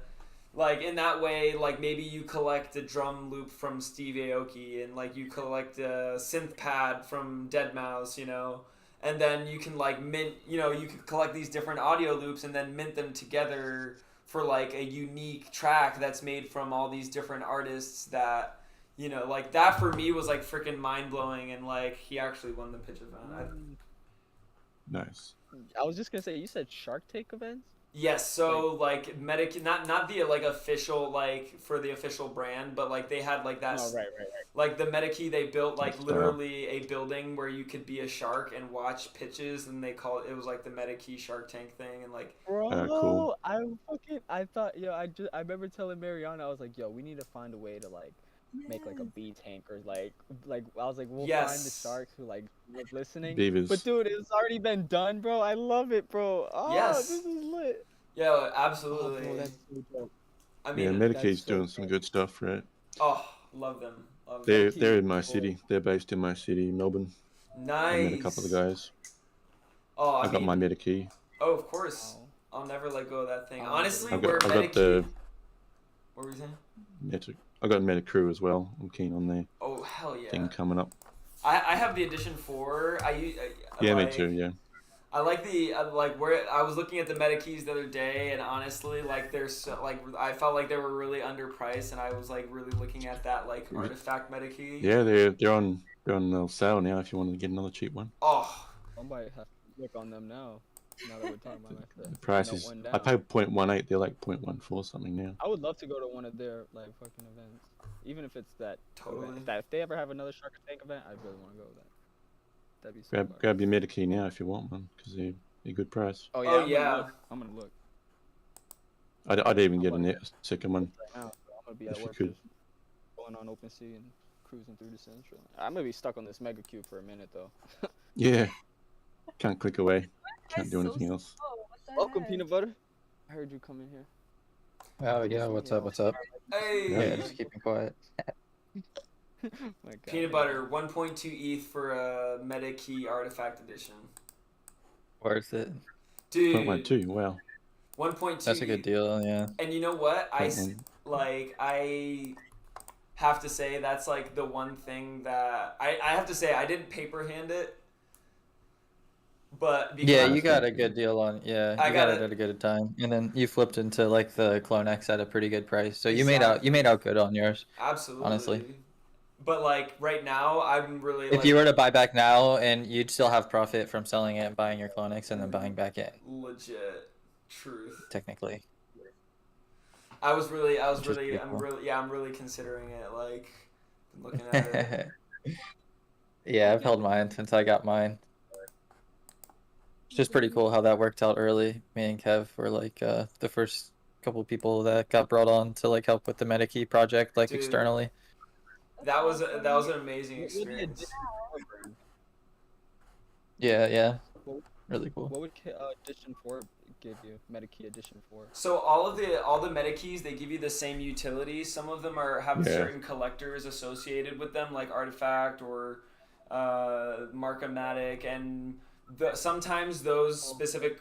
like in that way, like maybe you collect a drum loop from Steve Aoki, and like you collect a synth pad from Deadmau5, you know, and then you can like mint, you know, you could collect these different audio loops and then mint them together for like a unique track that's made from all these different artists. That, you know, like that for me was like freaking mind-blowing, and like he actually won the pitch event. Nice. I was just gonna say, you said Shark Tank events? Yes, so like not the like official like for the official brand, but like they had like that. Oh, right. Like the MEgacube, they built like literally a building where you could be a shark and watch pitches, and they call it was like the MEgacube Shark Tank thing, and like. Bro, cool. I thought, I remember telling Mariana, I was like, yo, we need to find a way to like make like a bee tank, or like I was like, we'll find the sharks who like love listening. Beavers. But dude, it's already been done, bro. I love it, bro. Oh, Yes. this is lit. Yeah, absolutely. Oh, bro, that's so dope. I mean, Yeah, Medicaid's doing some good stuff, right? Oh, love them. They're in my city. They're based in my city, Melbourne. Nice. I met a couple of guys. Oh, I got my Medicaid. Oh, of course. I'll never let go of that thing. Honestly, I we're got the. What were you saying? I got Metacrew as well. I'm keen on their hell yeah. thing coming up. I have the Edition 4. Yeah, like, me too. Yeah. I like the like where I was looking at the Metakeys the other day, and honestly, like they're so like I felt like they were really underpriced, and I was like really looking at that like artifact Metakey. Yeah, they're on sale now. If you wanted to get another cheap one. Oh. I might have to look on them now. Now that we're talking about like The price is. I paid 0.18. They're like 0.14 something now. I would love to go to one of their like fucking events, even if it's that. Totally. Event. If they ever have another Shark Tank event, I really want to go to that. That'd be so Grab your Medikey now if you want one, because they're a good price. Oh yeah. I'm gonna look. I'd even get a second one. Right now, so I'm gonna be if at you work could. going on OpenSea and cruising through the Central. I'm gonna be stuck on this MEgacube for a minute though. Yeah. Can't click away. Can't do anything else. Welcome, Peanut Butter. I heard you come in here. Oh yeah, what's up? Hey. Yeah, just keeping quiet. My God. Peanut butter, 1.2 ETH for a Meta Key Artifact Edition. Worth it. Dude. 0.12, wow. 1.2 That's a good ETH. deal, yeah. And you know what? I 0.1. have to say that's like the one thing that I have to say I didn't paper hand it, but because Yeah, you got a good deal on. Yeah, I you got got it. it at a good time, and then you flipped into like the Clone X at a pretty good price. So you Exactly. made out good on yours. Absolutely. Honestly, But like right now, I'm really if you were to buy back now, and you'd still have profit from selling it, buying your Clone X, and then buying back in. legit truth. Technically. I'm really considering it. Like, been looking at it. Yeah, I've held mine since I got mine. It's just pretty cool how that worked out early. Me and Kev were like the first couple people that got brought on to like help with the MetaKey project, like Dude, externally. That was an amazing experience. Yeah, really cool. What would Edition 4 give you? MetaKey Edition 4. So all the meta keys, they give you the same utility. Some of them have certain collectors associated with them, like Artifact or Markomatic, and sometimes those specific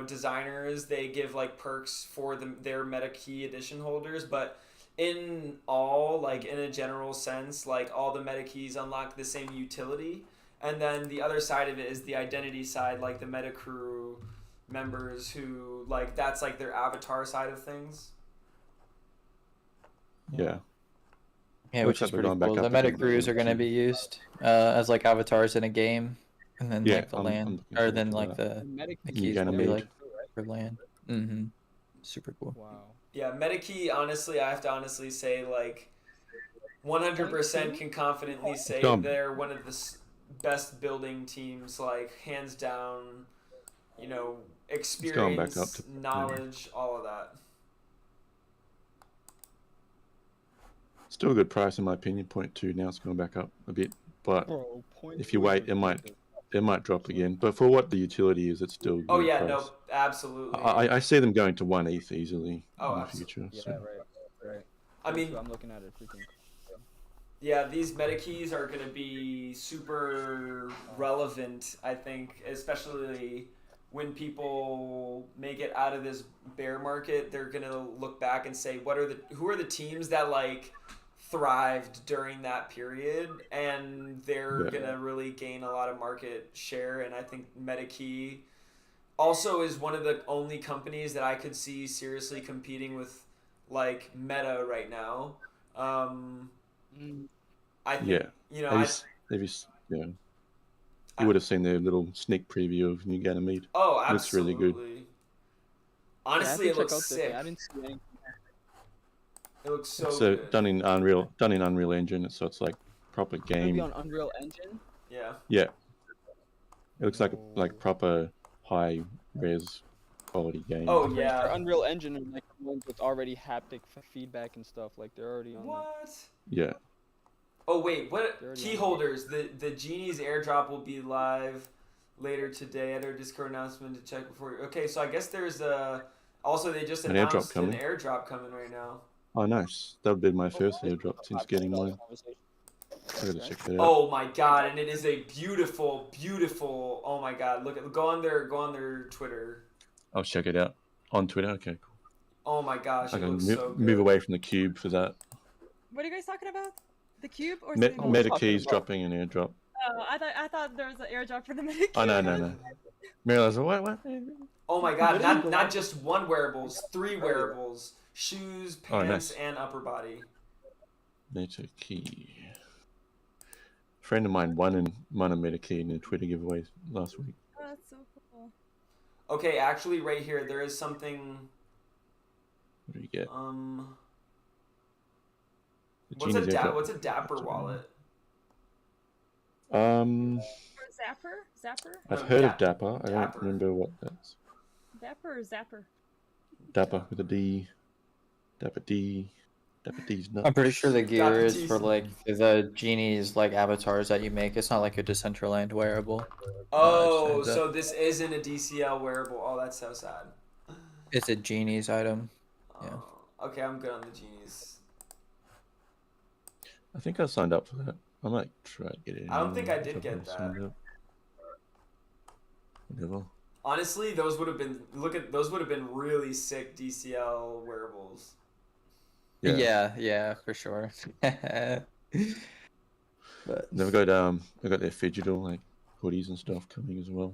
designers, they give like perks for their meta key edition holders, but in a general sense, like all the meta keys unlock the same utility. And then the other side of it is the identity side, like the meta crew members who like that's like their avatar side of things. Yeah. Yeah, which is pretty cool. The meta crews are going to be used as like avatars in a game, and then like the land, or then like the keys will be like for land. Mm-hmm. Super cool. Wow. Yeah, MetaKey, honestly, I have to honestly say, like, 100% can confidently say they're one of the best building teams, like, hands down, experience, knowledge, all of that. Still a good price in my opinion, 0.2. Now it's going back up a bit, but if you wait, it might drop again. But for what the utility is, it's still. Oh yeah, price. no, absolutely. I see them going to 1 ETH easily in the future. Yeah, so. right. I mean, I'm looking at it. Yeah, these meta keys are going to be super relevant, I think, especially when people make it out of this bear market. They're going to look back and say, who are the teams that like thrived during that period, and they're going to really gain a lot of market share. And I think MetaKey also is one of the only companies that I could see seriously competing with like Meta right now. I think, you would have seen their little sneak preview of New Ganymede. Oh, absolutely. Looks really good. Honestly, it looks sick. I didn't see anything. It looks so It's good. done in Unreal Engine, so it's like proper game. Maybe on Unreal Engine? Yeah. Yeah. It looks like proper high res quality game. Oh yeah. For Unreal Engine and like ones with already haptic feedback and stuff, like they're already on. What? Yeah. Oh wait, what key holders? The Genie's airdrop will be live later today at our Discord announcement to check before. Okay, so I guess there's also they just announced an airdrop coming right now. Oh nice. That would be my first airdrop since getting mine. I gotta check that out. Oh my god, and it is a beautiful, beautiful. Oh my god, go on their Twitter. I'll check it out on Twitter. Okay, cool. Oh my gosh, I it can looks so good. move away from the cube for that. What are you guys talking about? The cube or Meta keys dropping an airdrop. Oh, I thought there was an airdrop for the meta key. Oh no. Maryland's like, what? Oh my god, not just one wearables, 3 wearables. Shoes, pants, and upper body. Meta key. A friend of mine won a meta key in a Twitter giveaway last week. Oh, that's so cool. Okay, actually right here there is something. What do you get? What's a Dapper wallet? Zapper? I've heard of Dapper. I don't remember what that's. Dapper or Zapper? Dapper with a D. Dapper D. Dapper D's nuts. I'm pretty sure the gear is for like the genies like avatars that you make. It's not like a Decentraland wearable. Oh, so this isn't a DCL wearable. Oh, that's so sad. It's a genies item. Yeah. Okay, I'm good on the genies. I think I signed up for that. I might try to get it. I don't think I if did I've get not that. signed up. Whatever. Honestly, those would have been really sick DCL wearables. Yeah, for sure. But They've got their Phygital like hoodies and stuff coming as well,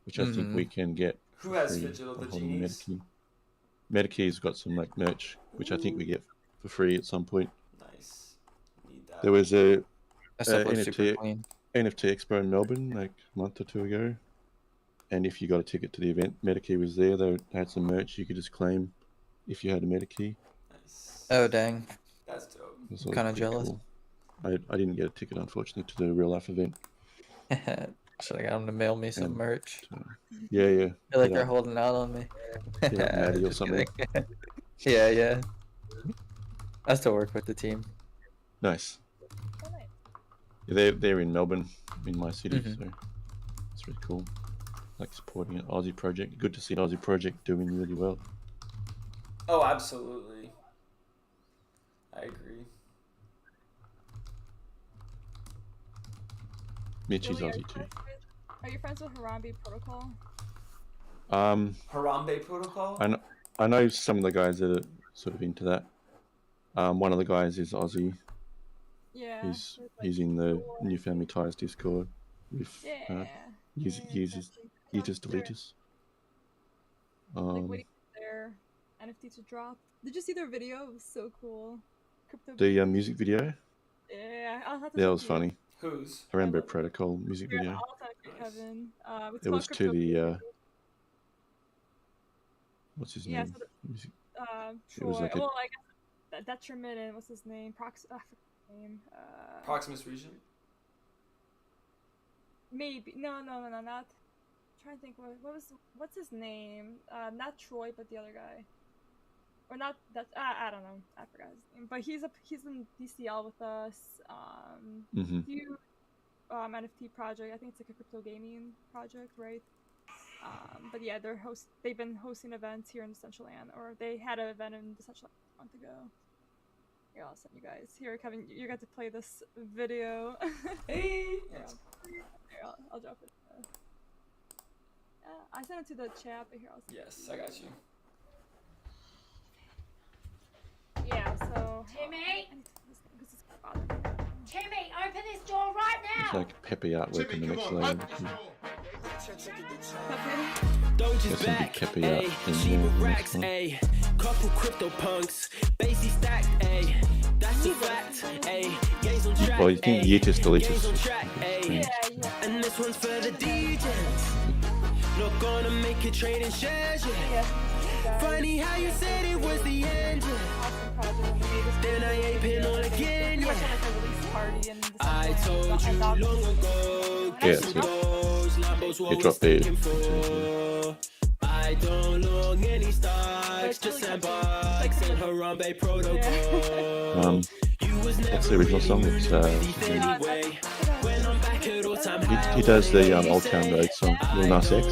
which I think we can get. Who has free Phygital? by The holding genies? Medikey. Medikey's got some like merch, which I think we get for free at some point. Nice. Need that. There was a that stuff looks super NFT clean. Expo in Melbourne like a month or two ago, and if you got a ticket to the event, Medikey was there. They had some merch you could just claim if you had a Medikey. Nice. Oh dang, That's dope. kind of jealous. Cool. I didn't get a ticket unfortunately to the real life event. Should I got them to mail me some merch? Yeah. I feel like they're holding out on me. Maddie or Just something. kidding. Yeah. I still work with the team. Nice. Oh, nice. Yeah, they're in Melbourne, in my city, Mhm. so it's really cool. Like supporting an Aussie project. Good to see an Aussie project doing really well. Oh, absolutely. I agree. Mitchie's Lily, Aussie too. Are you friends with Harambe Protocol? Harambe Protocol? I know some of the guys that are sort of into that. One of the guys is Aussie. Yeah. He's in the New Family Ties Discord with users Deletus. Like waiting for their NFT to drop. Did you see their video? It was so cool. Crypto. The music video. Yeah, I'll have to. That was funny. Whose? Harambe Protocol music video. I'll talk to Kevin. It's It called was to Crypto. the what's his Yeah, name? so Music. Troy. It was like well, I guess Detriment and what's his name? I forgot his name. Proximus region? Maybe not. I'm trying to think what's his name? Not Troy, but the other guy. Or not that I don't know. I forgot his name. But he's in DCL with us. Huge NFT project. I think it's like a crypto gaming project, right? But yeah, they've been hosting events here in Decentraland, or they had an event in Decentraland a month ago. Here, I'll send you guys. Here, Kevin, you got to play this video. Hey! Here, I'll drop it. I sent it to the chat, but here, I'll send Yes, I got you. Yeah, so... Timmy! Timmy, open this door right It's now! like peppy artwork in the next layer. Doja's There's some big back, peppy ayy. art in She there with in this racks, one. ayy. Couple crypto punks, basically stacked, ayy. That's a fact, ayy. Gaze on track, Well, you can ayy. just delete Gaze on this. track, ayy. And this one's for the DJs. Not gonna make it trading shares, yeah. Funny how you said it was the end, yeah. Then I ain't pin all again, yeah. I told you long ago, Yeah, it's good. It dropped there. I don't long any stocks, just send bucks and Harambe Protocol. That's the original song. It's When I'm back at all time he does the Old Town Road song, Lil Nas X.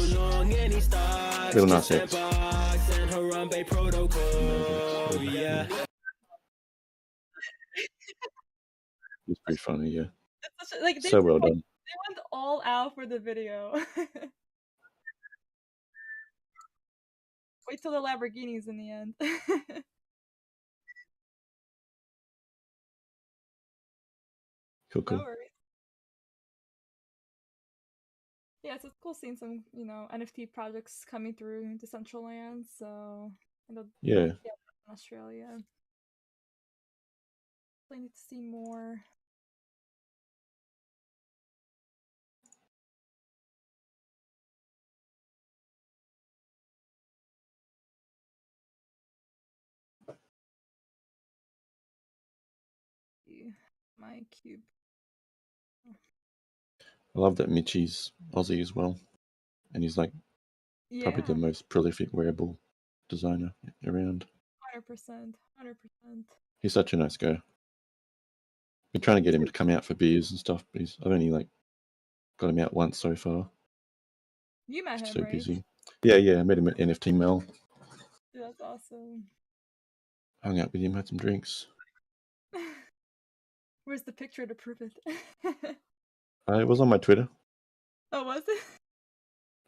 Lil Nas X. and Harambe Protocol, yeah. It's pretty funny, yeah. It's such a, like, So well done. They went all out for the video. Wait till the Lamborghinis in the end. Cool. No worries. Yeah, so it's cool seeing some, NFT projects coming through Decentraland. So, Yeah. in Australia. I need to see more. MEgacube. I love that Mitchie's Aussie as well. And he's like probably the most prolific wearable designer around. 100%. He's such a nice guy. Been trying to get him to come out for beers and stuff, but I've only got him out once so far. You met him, So right? busy. Yeah, I met him at NFT Mel. Dude, that's awesome. Hung out with him, had some drinks. Where's the picture to prove it? It was on my Twitter Oh, was it?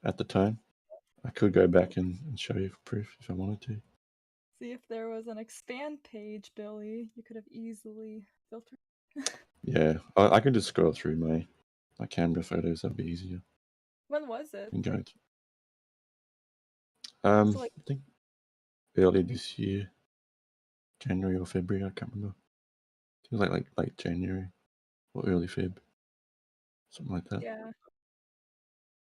at the time. I could go back and show you for proof if I wanted to. See, if there was an expand page, Billy, you could have easily filtered. Yeah, I could just scroll through my camera photos. That'd be easier. When was it? And go into, So, like, I think early this year, January or February. I can't remember. It was like late January or early Feb, something like that. yeah.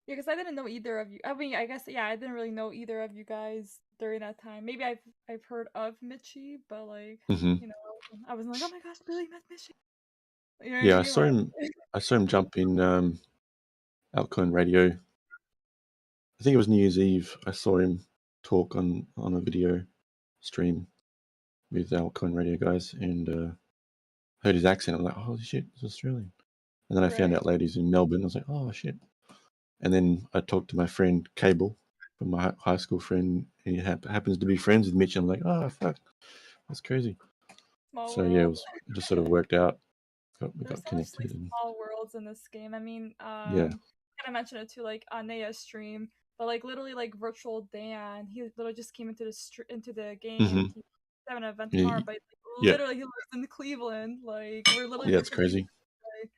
Yeah, because I didn't know either of you. I mean, I guess I didn't really know either of you guys during that time. Maybe I've heard of Mitchie, but like Mhm. you know, I wasn't like, oh my gosh, Billy met Mitchie. You know what Yeah, I I mean? saw him. I saw him jump in Alcoin Radio. I think it was New Year's Eve. I saw him talk on a video stream with the Alcoin Radio guys, and heard his accent. I was like, holy shit, he's Australian. And then I found Right. out later he's in Melbourne. I was like, oh shit. And then I talked to my friend Cable, from my high school friend. He happens to be friends with Mitch. And I'm like, oh fuck, that's crazy. Small So world. yeah, it just sort of worked out. We There's got so much like connected. And small worlds in this game. I mean, yeah. kind of mentioned it too, like on Naya's stream, but like literally, like Virtual Dan, he literally just came into the game. Mhm. He's having an event Yeah, tomorrow, but like, yeah. literally he lives in Cleveland. Like we're literally Yeah, it's different crazy. people,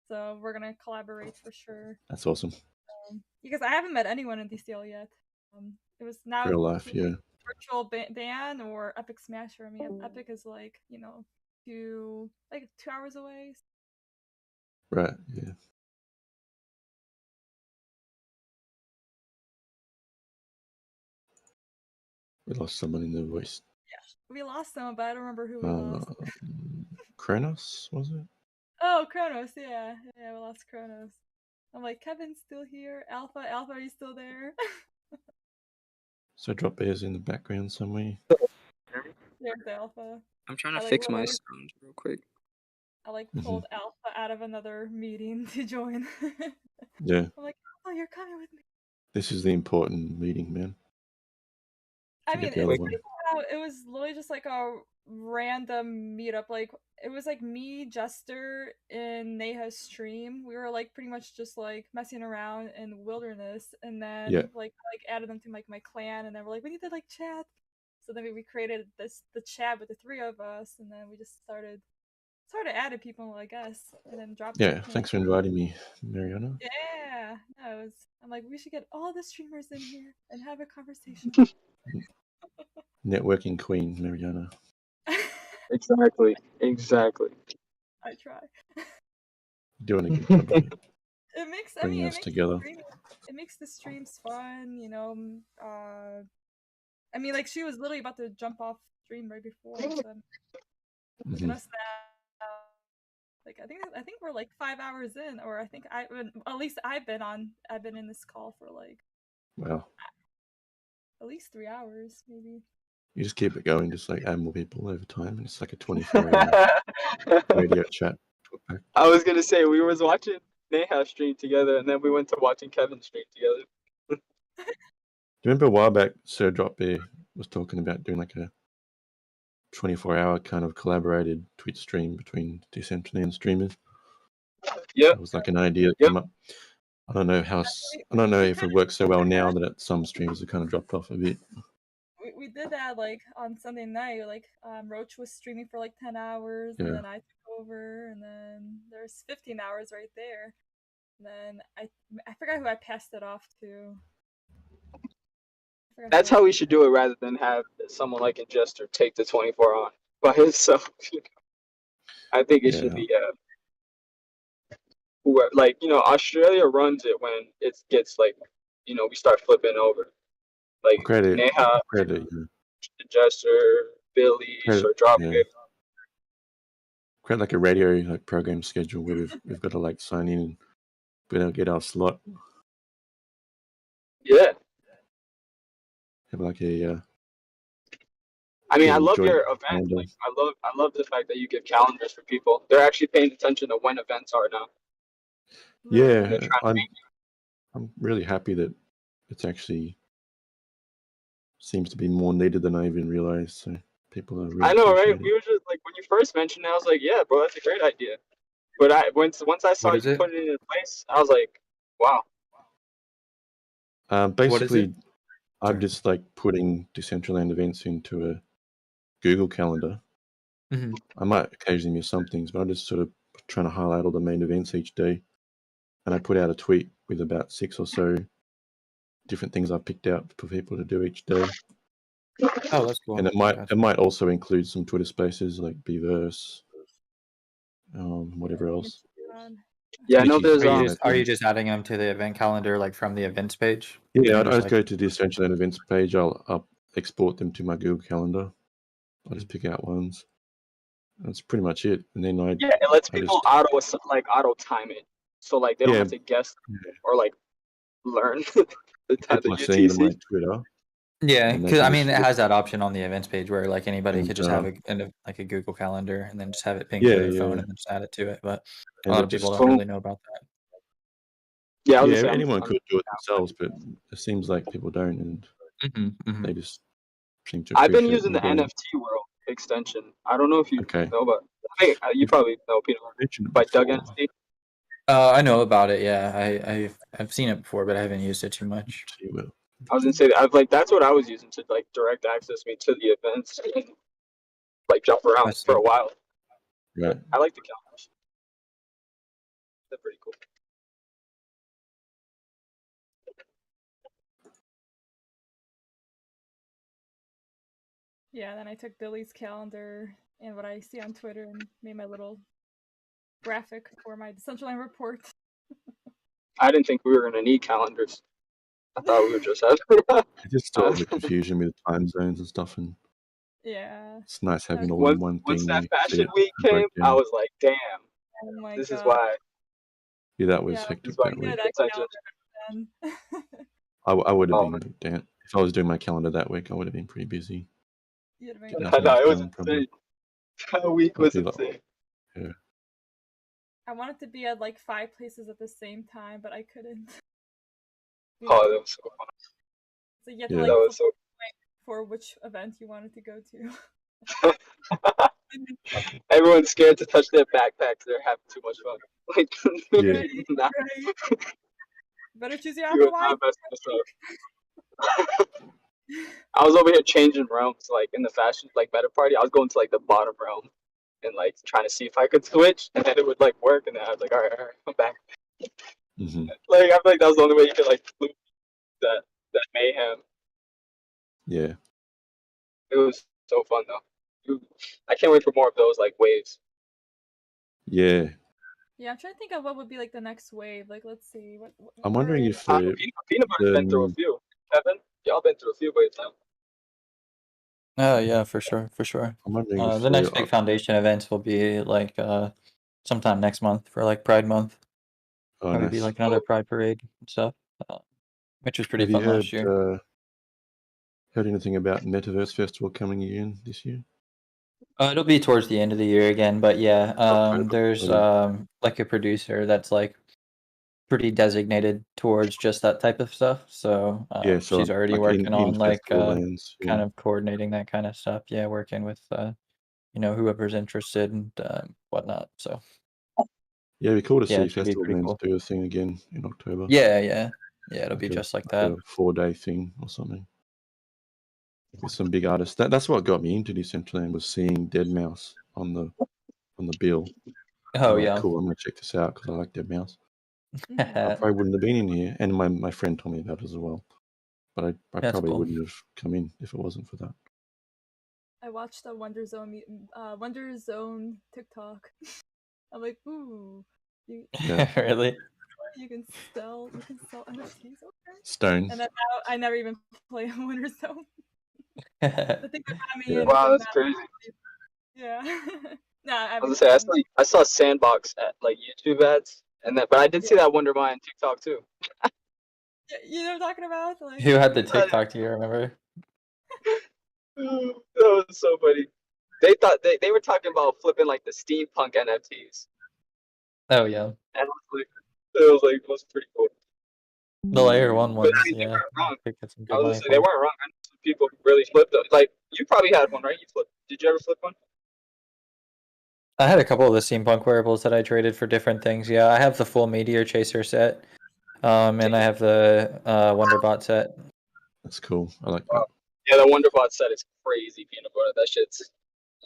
so we're gonna collaborate for sure. That's awesome. Because I haven't met anyone in DCL yet. It was now Real life, yeah. Virtual Dan or Epic Smasher. I mean, Epic is like 2 hours away. Right, yeah. We lost someone in the voice. We lost someone, but I don't remember who we lost. Kronos, was it? Oh, Kronos, yeah, we lost Kronos. I'm like, Kevin's still here. Alpha, are you still there? So Drop Bear's in the background somewhere. There's Alpha. I'm trying to fix my sound real quick. I pulled Alpha out of another meeting to join. Yeah. I'm like, oh, you're coming with me. This is the important meeting, man. I mean, Forget the other one. it was literally just like a random meetup. Like it was like me, Jester, in Neha's stream. We were like pretty much just like messing around in wilderness, and then Yeah. like added them to like my clan, and then we're like, we need to like chat. So then we created the chat with the three of us, and then we just started adding people, I guess, and then dropped. Yeah, thanks for inviting me, Mariana. Yeah, no, I'm like, we should get all the streamers in here and have a conversation. Networking queen, Mariana. Exactly. I try. Doing a good job. Mate. It makes Bringing us together. It makes the streams fun, I mean, like she was literally about to jump off stream right before. So looking us now. Like I think we're like 5 hours in, or I think at least I've been in this call for like Wow. at least 3 hours, maybe. You just keep it going, just like add more people over time, and it's like a 24-hour radio chat. I was gonna say we was watching Neha stream together, and then we went to watching Kevin stream together. Do you remember a while back, Sir Drop Bear was talking about doing like a 24-hour kind of collaborated Twitch stream between Decentraland streamers? Yeah, it was like an idea that came up. I don't know if it works so well now that some streams have kind of dropped off a bit. We did that like on Sunday night. Like Roach was streaming for like 10 hours, Yeah. and then I took over, and then there's 15 hours right there. And then I forgot who I passed it off to. that's how we should do it, rather than have someone like a Jester take the 24 on by himself. I think it should be whoever, like Australia runs it when it gets like we start flipping over. Like Neha, Jester, Billy, Sir Drop Bear. Create like a radio program schedule where we've got to like sign in and be able to get our slot. Yeah. Have like a. I mean, I love your event. Like, I love the fact that you give calendars for people. They're actually paying attention to when events are now. Yeah, I'm really happy that it's actually seems to be more needed than I even realized. So People are really I know, right? appreciative. We were just like when you first mentioned it, I was like, yeah, bro, that's a great idea. But once I saw What is you it? put it in place, I was like, wow. Basically, I'm Sorry. just like putting Decentraland events into a Google Calendar. Mhm. I might occasionally miss some things, but I'm just sort of trying to highlight all the main events each day. And I put out a tweet with about 6 or so different things I've picked out for people to do each day. Oh, that's cool. And it might also include some Twitter Spaces like Beverse, whatever else. Yeah, I know there's Are you just adding them to the event calendar like from the events page? Yeah, Or I'd just, go to the Decentraland events page. I'll export them to my Google Calendar. I'll just pick out ones. That's pretty much it. And then it lets people auto time it, so like they don't have to guess or like learn the time people the are seeing it on my UTC. Twitter. Yeah, and they because can I just mean, it look- has that option on the events page where like anybody And, could just have a Google Calendar and then just have it ping Yeah, to their phone yeah. and then just add it to it. But a And lot it of people just- don't really know about that. Yeah, anyone could do it themselves, but it seems like people don't, and they just seem to. I've been appreciate using the me doing it. NFT World extension. I don't know if you Okay. know about. I think you probably know Peter mentioned it by Doug before. NFT. I know about it. Yeah, I've seen it before, but I haven't used it too much. I was gonna say that's what I was using to like direct access me to the events, like jump around for a while. Right. I like the calendars. They're pretty cool. Yeah, then I took Billy's calendar and what I see on Twitter and made my little graphic for my Decentraland report. I didn't think we were gonna need calendars. I thought we would just have. It just still the confusion with time zones and stuff, and Yeah. it's nice having all in one thing. Once that you see fashion it week break came, down. I was like, damn, Oh my this god. is why. Yeah, that was Yeah, hectic this is why that you week. need attention. I would have Oh, been damn. If I was doing my calendar that week, I would have been pretty busy. I Nothing know, it was done, probably. insane. That week I'd was be like, insane. yeah. I wanted to be at like 5 places at the same time, but I couldn't. Oh, that was so fun. So you had Yeah. to like That was so. for which event you wanted to go to. Everyone's scared to touch their backpacks. They're having too much fun. Like, Yeah. nah, Better choose your you were Apple Watch. not messing this up. I was over here changing realms, like in the fashion like meta party. I was going to like the bottom realm and like trying to see if I could switch, and then it would like work, and then I was like, all right, I'm back. Mm-hmm. Like I feel like that was the only way you could like loop that mayhem. Yeah. It was so fun though. I can't wait for more of those like waves. Yeah. Yeah, I'm trying to think of what would be like the next wave. Like, let's see. What I'm wondering if Peanut Butter's been through a few. Kevin, y'all been through a few waves now. Oh yeah, for sure. I'm wondering if The next big foundation events will be like sometime next month for like Pride Month. Oh, Probably be nice. like another Pride parade and stuff, which was pretty Have you fun last year. heard anything about Metaverse Festival coming again this year? It'll be towards the end of the year again, but yeah, there's like a producer that's like pretty designated towards just that type of stuff. So Yeah, so she's already like working in on like festival lands, kind yeah. of coordinating that kind of stuff. Yeah, working with whoever's interested and whatnot. So Yeah, it'd be cool to yeah, see it should be festival pretty lands cool. do a thing again in October. Yeah, it'll be just like that. a 4-day thing or something with some big artists. That's what got me into Decentraland, was seeing Dead Mouse on the bill. Oh, I'm like, yeah. cool, I'm gonna check this out because I like Dead Mouse. I That's probably wouldn't have been in here, and my friend told me about it as well. But I probably cool. wouldn't have come in if it wasn't for that. I watched the Wonder Zone TikTok. I'm like, ooh, Yeah. Really? You can sell NFTs over there? Stones. And then now I never even play on Wonder Zone. The thing that got me Yeah. in Wow, from that's that- crazy. Yeah. Nah, I was gonna say I saw Sandbox at like YouTube ads, but I did see that Wonder Mine TikTok too. You know what I'm talking about? Like, Who had the TikTok? Do you remember? That was so funny. They thought they were talking about flipping like the steampunk NFTs, Oh yeah, and it was pretty cool. the layer one But ones. I mean, they Yeah, weren't wrong. I think that's some I good was gonna money say for they 'em. weren't wrong. I know some people who really flipped them. Like you probably had one, right? You flipped Did you ever flip one? I had a couple of the steampunk wearables that I traded for different things. Yeah, I have the full Meteor Chaser set, and I have the Wonderbot set. That's cool. I like that. Yeah, the Wonderbot set is crazy peanut butter. That shit's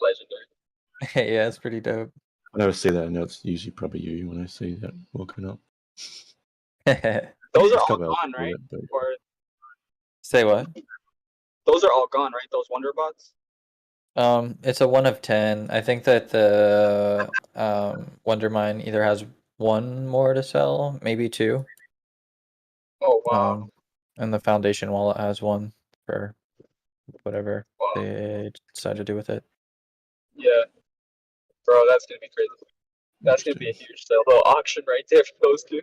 legendary. Yeah, it's pretty dope. I never see that, and it's usually probably you when I see that walking up. Those are all gone, right? Or Say what? those are all gone, right? Those Wonderbots. It's a 1 of 10. I think that the Wondermine either has one more to sell, maybe two. Oh wow. And the Foundation wallet has one for whatever they decide to do with it. Yeah, bro, that's gonna be crazy. That's gonna be a huge sale. Little auction right there for those two.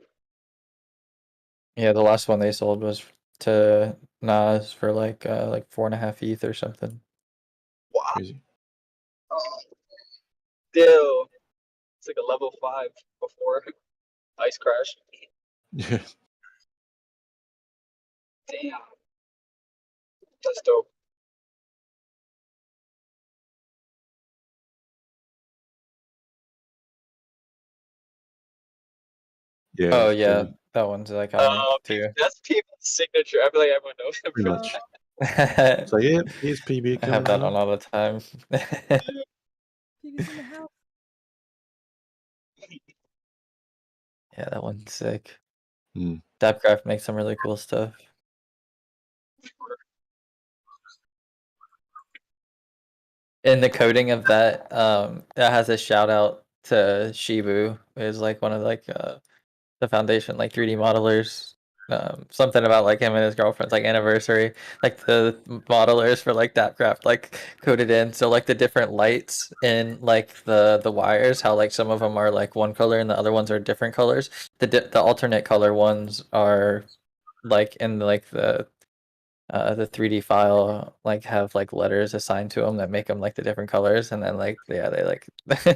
Yeah, the last one they sold was to Nas for like 4.5 ETH or something. Wow. Crazy. Still, it's like a level 5 before Ice Crash. Yeah. Damn. That's dope. Yeah. Oh it's yeah, cool. that one's iconic too. That's people's signature. I feel like everyone knows him. Pretty much. So yeah, here's PB. I have that on all the time. PB's in the house. Yeah, that one's sick. Mm. Dapcraft makes some really cool stuff. In the coding of that, that has a shout out to Shibu, who's like one of the Foundation 3D modelers. Something about him and his girlfriend's anniversary. The modelers for Dapcraft coded in. So the different lights in the wires, how some of them are one color and the other ones are different colors. The alternate color ones are in the 3D file have letters assigned to them that make them the different colors, and then they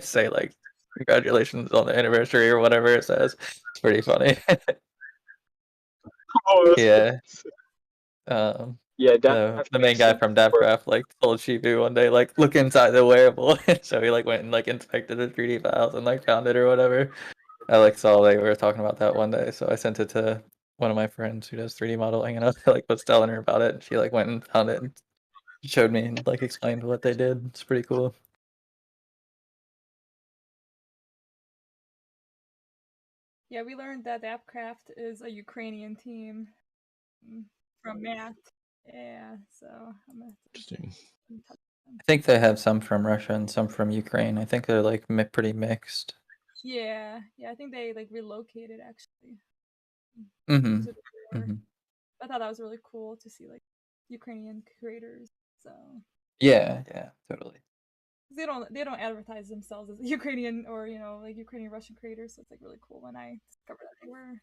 say congratulations on the anniversary or whatever it says. It's pretty funny. Yeah. Yeah, The main guy from Dapcraft told Shibu one day look inside the wearable, so he went and inspected the 3D files and found it or whatever. I saw they were talking about that one day, so I sent it to one of my friends who does 3D modeling, and I was telling her about it, and she went and found it and showed me and explained what they did. It's pretty cool. Yeah, we learned that Appcraft is a Ukrainian team from math. Yeah, so I'm gonna Interesting. I think they have some from Russia and some from Ukraine. I think they're pretty mixed. Yeah, I think they relocated actually. Mm-hmm. to the war. I thought that was really cool to see Ukrainian creators. So Yeah, totally. they don't advertise themselves as Ukrainian or Ukrainian Russian creators. So it's really cool when I discovered that they were.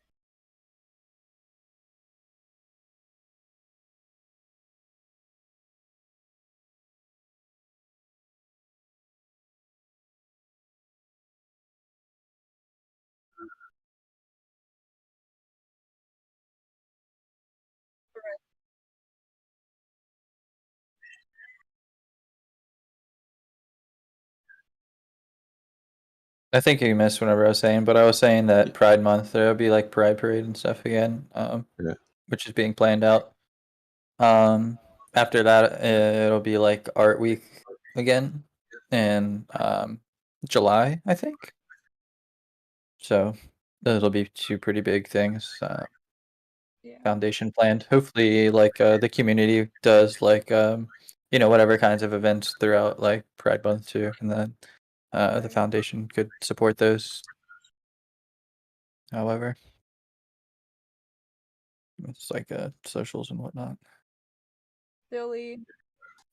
I think you missed whenever I was saying, but I was saying that Pride Month there'll be Pride Parade and stuff again, which is being planned out. After that, it'll be Art Week again in July, I think. So those will be two pretty big things. Foundation planned. Hopefully, the community does whatever kinds of events throughout Pride Month too, and then the foundation could support those. However, it's socials and whatnot. Billy,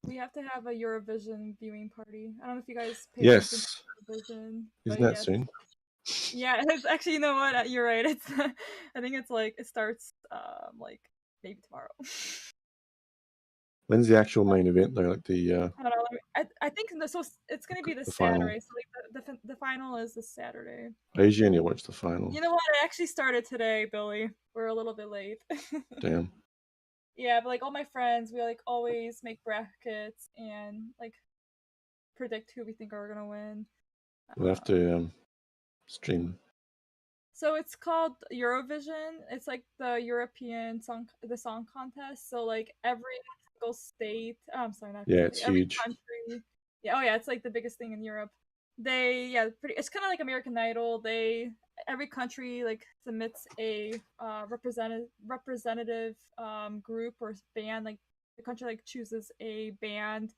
we have to have a Eurovision viewing party. I don't know if you guys pay attention Yes. to Eurovision. Isn't but that yes. soon? Yeah, it's actually, you know what? You're right. It's I think it's it starts maybe tomorrow. When's the actual main event though? I don't know. I think so. It's gonna be The final. Saturday. So the final is this Saturday. I usually only watch the final. You know what? I actually started today, Billy. We're a little bit late. Damn. Yeah, but all my friends, we always make brackets and predict who we think are gonna win. We'll have to stream. So it's called Eurovision. It's like the European song contest. So like every single state, I'm sorry, not Yeah, state, it's every huge. country. Yeah, oh yeah, it's like the biggest thing in Europe. It's kind of like American Idol. Every country like submits a representative group or band. Like the country like chooses a band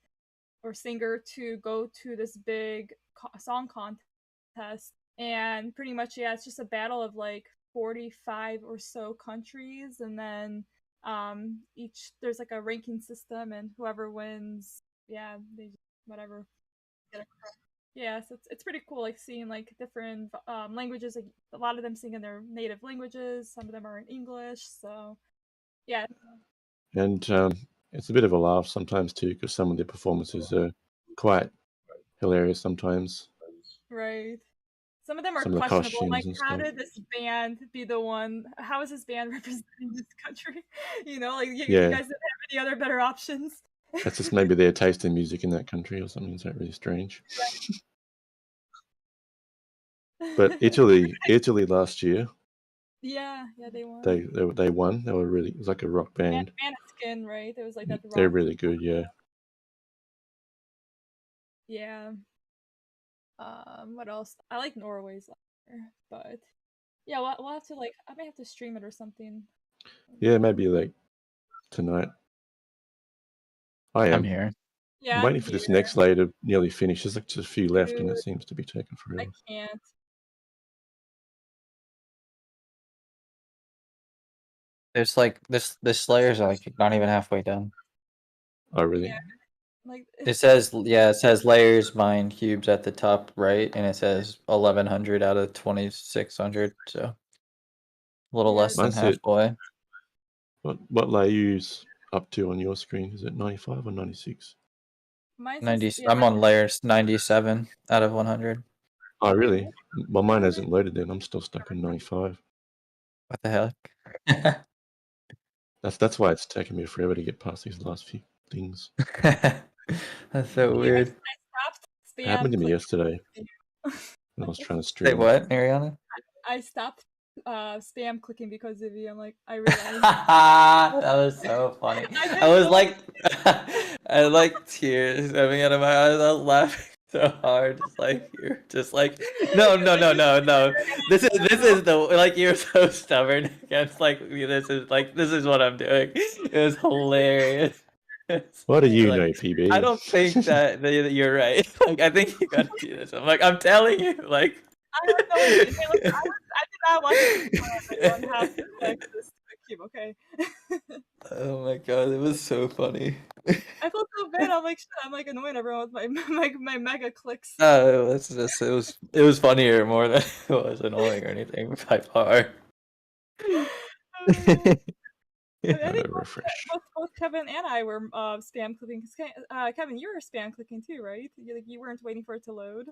or singer to go to this big song contest, and pretty much it's just a battle of like 45 or so countries, and then there's like a ranking system, and whoever wins, they just whatever get a crown. Yeah, so it's pretty cool, like seeing like different languages. Like a lot of them sing in their native languages, some of them are in English. So yeah. And it's a bit of a laugh sometimes too, because some of the performances are quite hilarious sometimes. Right. Some of them are Some of the questionable. Like, costumes and how stuff. did this band be the one? How is this band representing this country? Like you Yeah. guys didn't have any other better options. That's just maybe their taste in music in that country or something. It's not really strange. But Italy last year, Yeah, they won. they won. They were really, it was like a rock band. Maneskin, right? It was like that. They're really good, yeah. Yeah. What else? I like Norway's but yeah, we'll have to like. I may have to stream it or something. Yeah, maybe like tonight. I am. I'm here. Yeah, I'm waiting for this next layer to nearly finish. There's like just a few left, and it seems to be taking forever. I can't. There's like this layer's like not even halfway done. Oh really? Yeah. Like it says layers mine cubes at the top right, and it says 1100 out of 2600, so a little less than halfway. What layer you use up to on your screen? Is it 95 or 96? 90. I'm on layers 97 out of 100. Oh really? Well, mine hasn't loaded then. I'm still stuck on 95. What the heck? That's why it's taken me forever to get past these last few things. That's so weird. I stopped It happened to me yesterday when I was trying to stream. Say what, Mariana? I stopped spam clicking because of you. I'm like, I realized. That was so funny. I was like, I like tears coming out of my eyes. I was laughing so hard, just like no. This is the like you're so stubborn against like this is what I'm doing. It was hilarious. What do you know, PB? I don't think that you're right. Like I think you gotta do this. I'm like I'm telling you, like. I don't know. I did not want to have to connect this to the cube. Okay. Oh my god, it was so funny. I felt so bad. I'm like, shit, I'm like annoying everyone with my mega clicks. Oh, it's just it was funnier more than it was annoying or anything by far. I think both Kevin and I were spam clicking. Kevin, you were spam clicking too, right? You weren't waiting for it to load.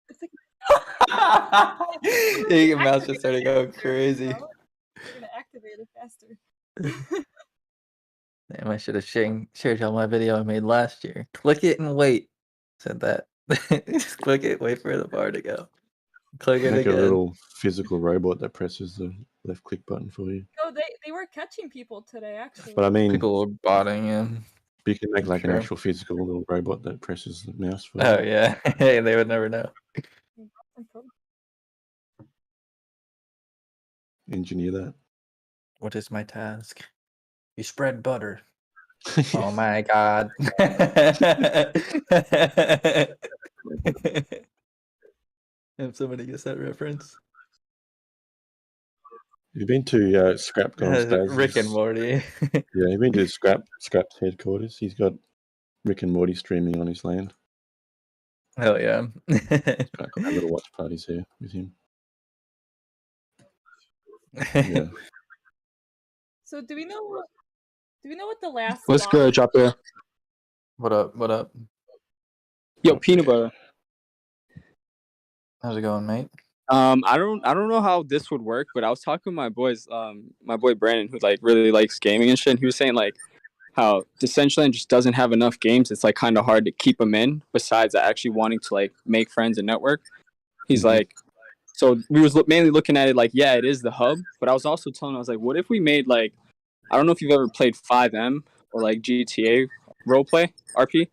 It's like Your mouse just started going crazy. You're gonna activate it faster. Damn, I should have shared y'all my video I made last year. Click it and wait. Said that. Just click it, wait for the bar to go. Click it Make again. a little physical robot that presses the left click button for you. No, they were catching people today, actually. But I mean, people were botting in. You can make like an actual physical little robot that presses the mouse for Oh you. yeah, hey, they would never know. Engineer that. What is my task? You spread butter. Oh my god. If somebody gets that reference. You've been to Scrap Gonstaz's... Rick and Morty. Yeah, you've been to Scrap's headquarters. He's got Rick and Morty streaming on his land. Hell yeah. Got a little watch parties here with him. Yeah. So do we know what the last What's good, Drop there? What up? What up? Yo, peanut butter. How's it going, mate? I don't know how this would work, but I was talking with my boy Brandon, who like really likes gaming and shit, and he was saying like how Decentraland just doesn't have enough games. It's like kind of hard to keep them in. Besides actually wanting to like make friends and network, he's like, so we was mainly looking at it like, yeah, it is the hub. But I was also telling him, I was like, what if we made like, I don't know if you've ever played 5M or like GTA roleplay RP,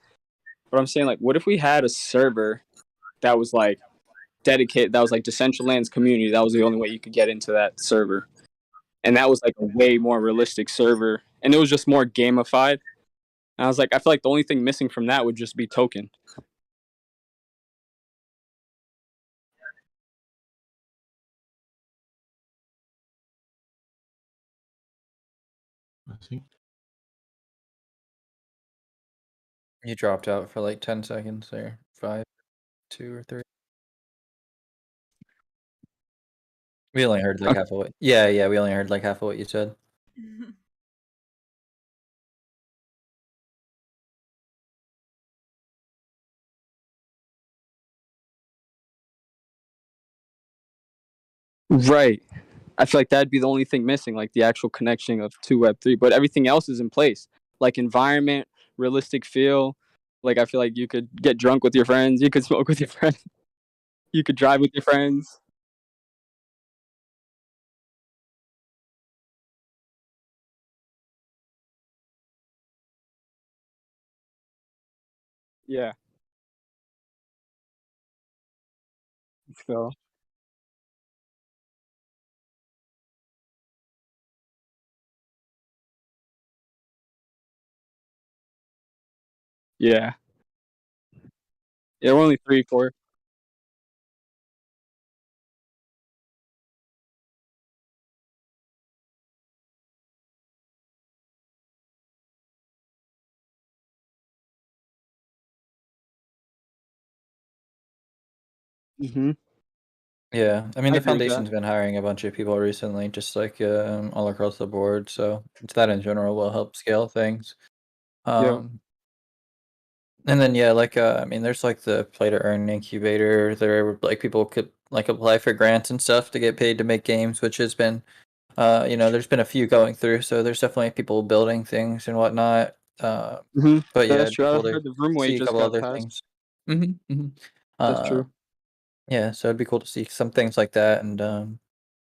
but I'm saying like, what if we had a server that was like dedicated, that was like Decentraland's community. That was the only way you could get into that server, and that was like a way more realistic server, and it was just more gamified. And I was like, I feel like the only thing missing from that would just be token. I think. You dropped out for like 10 seconds there. 5, 2 or 3. We only heard like half of what. Yeah, we only heard like half of what you said. Right. I feel like that'd be the only thing missing, like the actual connection of 2 Web3. But everything else is in place, like environment, realistic feel. Like I feel like you could get drunk with your friends, you could smoke with your friends, you could drive with your friends. Yeah. So. Yeah. Yeah, we're only 3, 4. Mm-hmm. Yeah, I mean I the agree with that. foundation's been hiring a bunch of people recently, just like all across the board. So that in general will help scale things. Yeah. And then yeah, like I mean, there's like the play to earn incubator. There like people could like apply for grants and stuff to get paid to make games, which has been, there's been a few going through. So there's definitely people building things and whatnot. But yeah, That's it'd be true. I cool to heard the room see weight a just couple got other passed. things. Mm-hmm. That's true. Yeah, so it'd be cool to see some things like that, and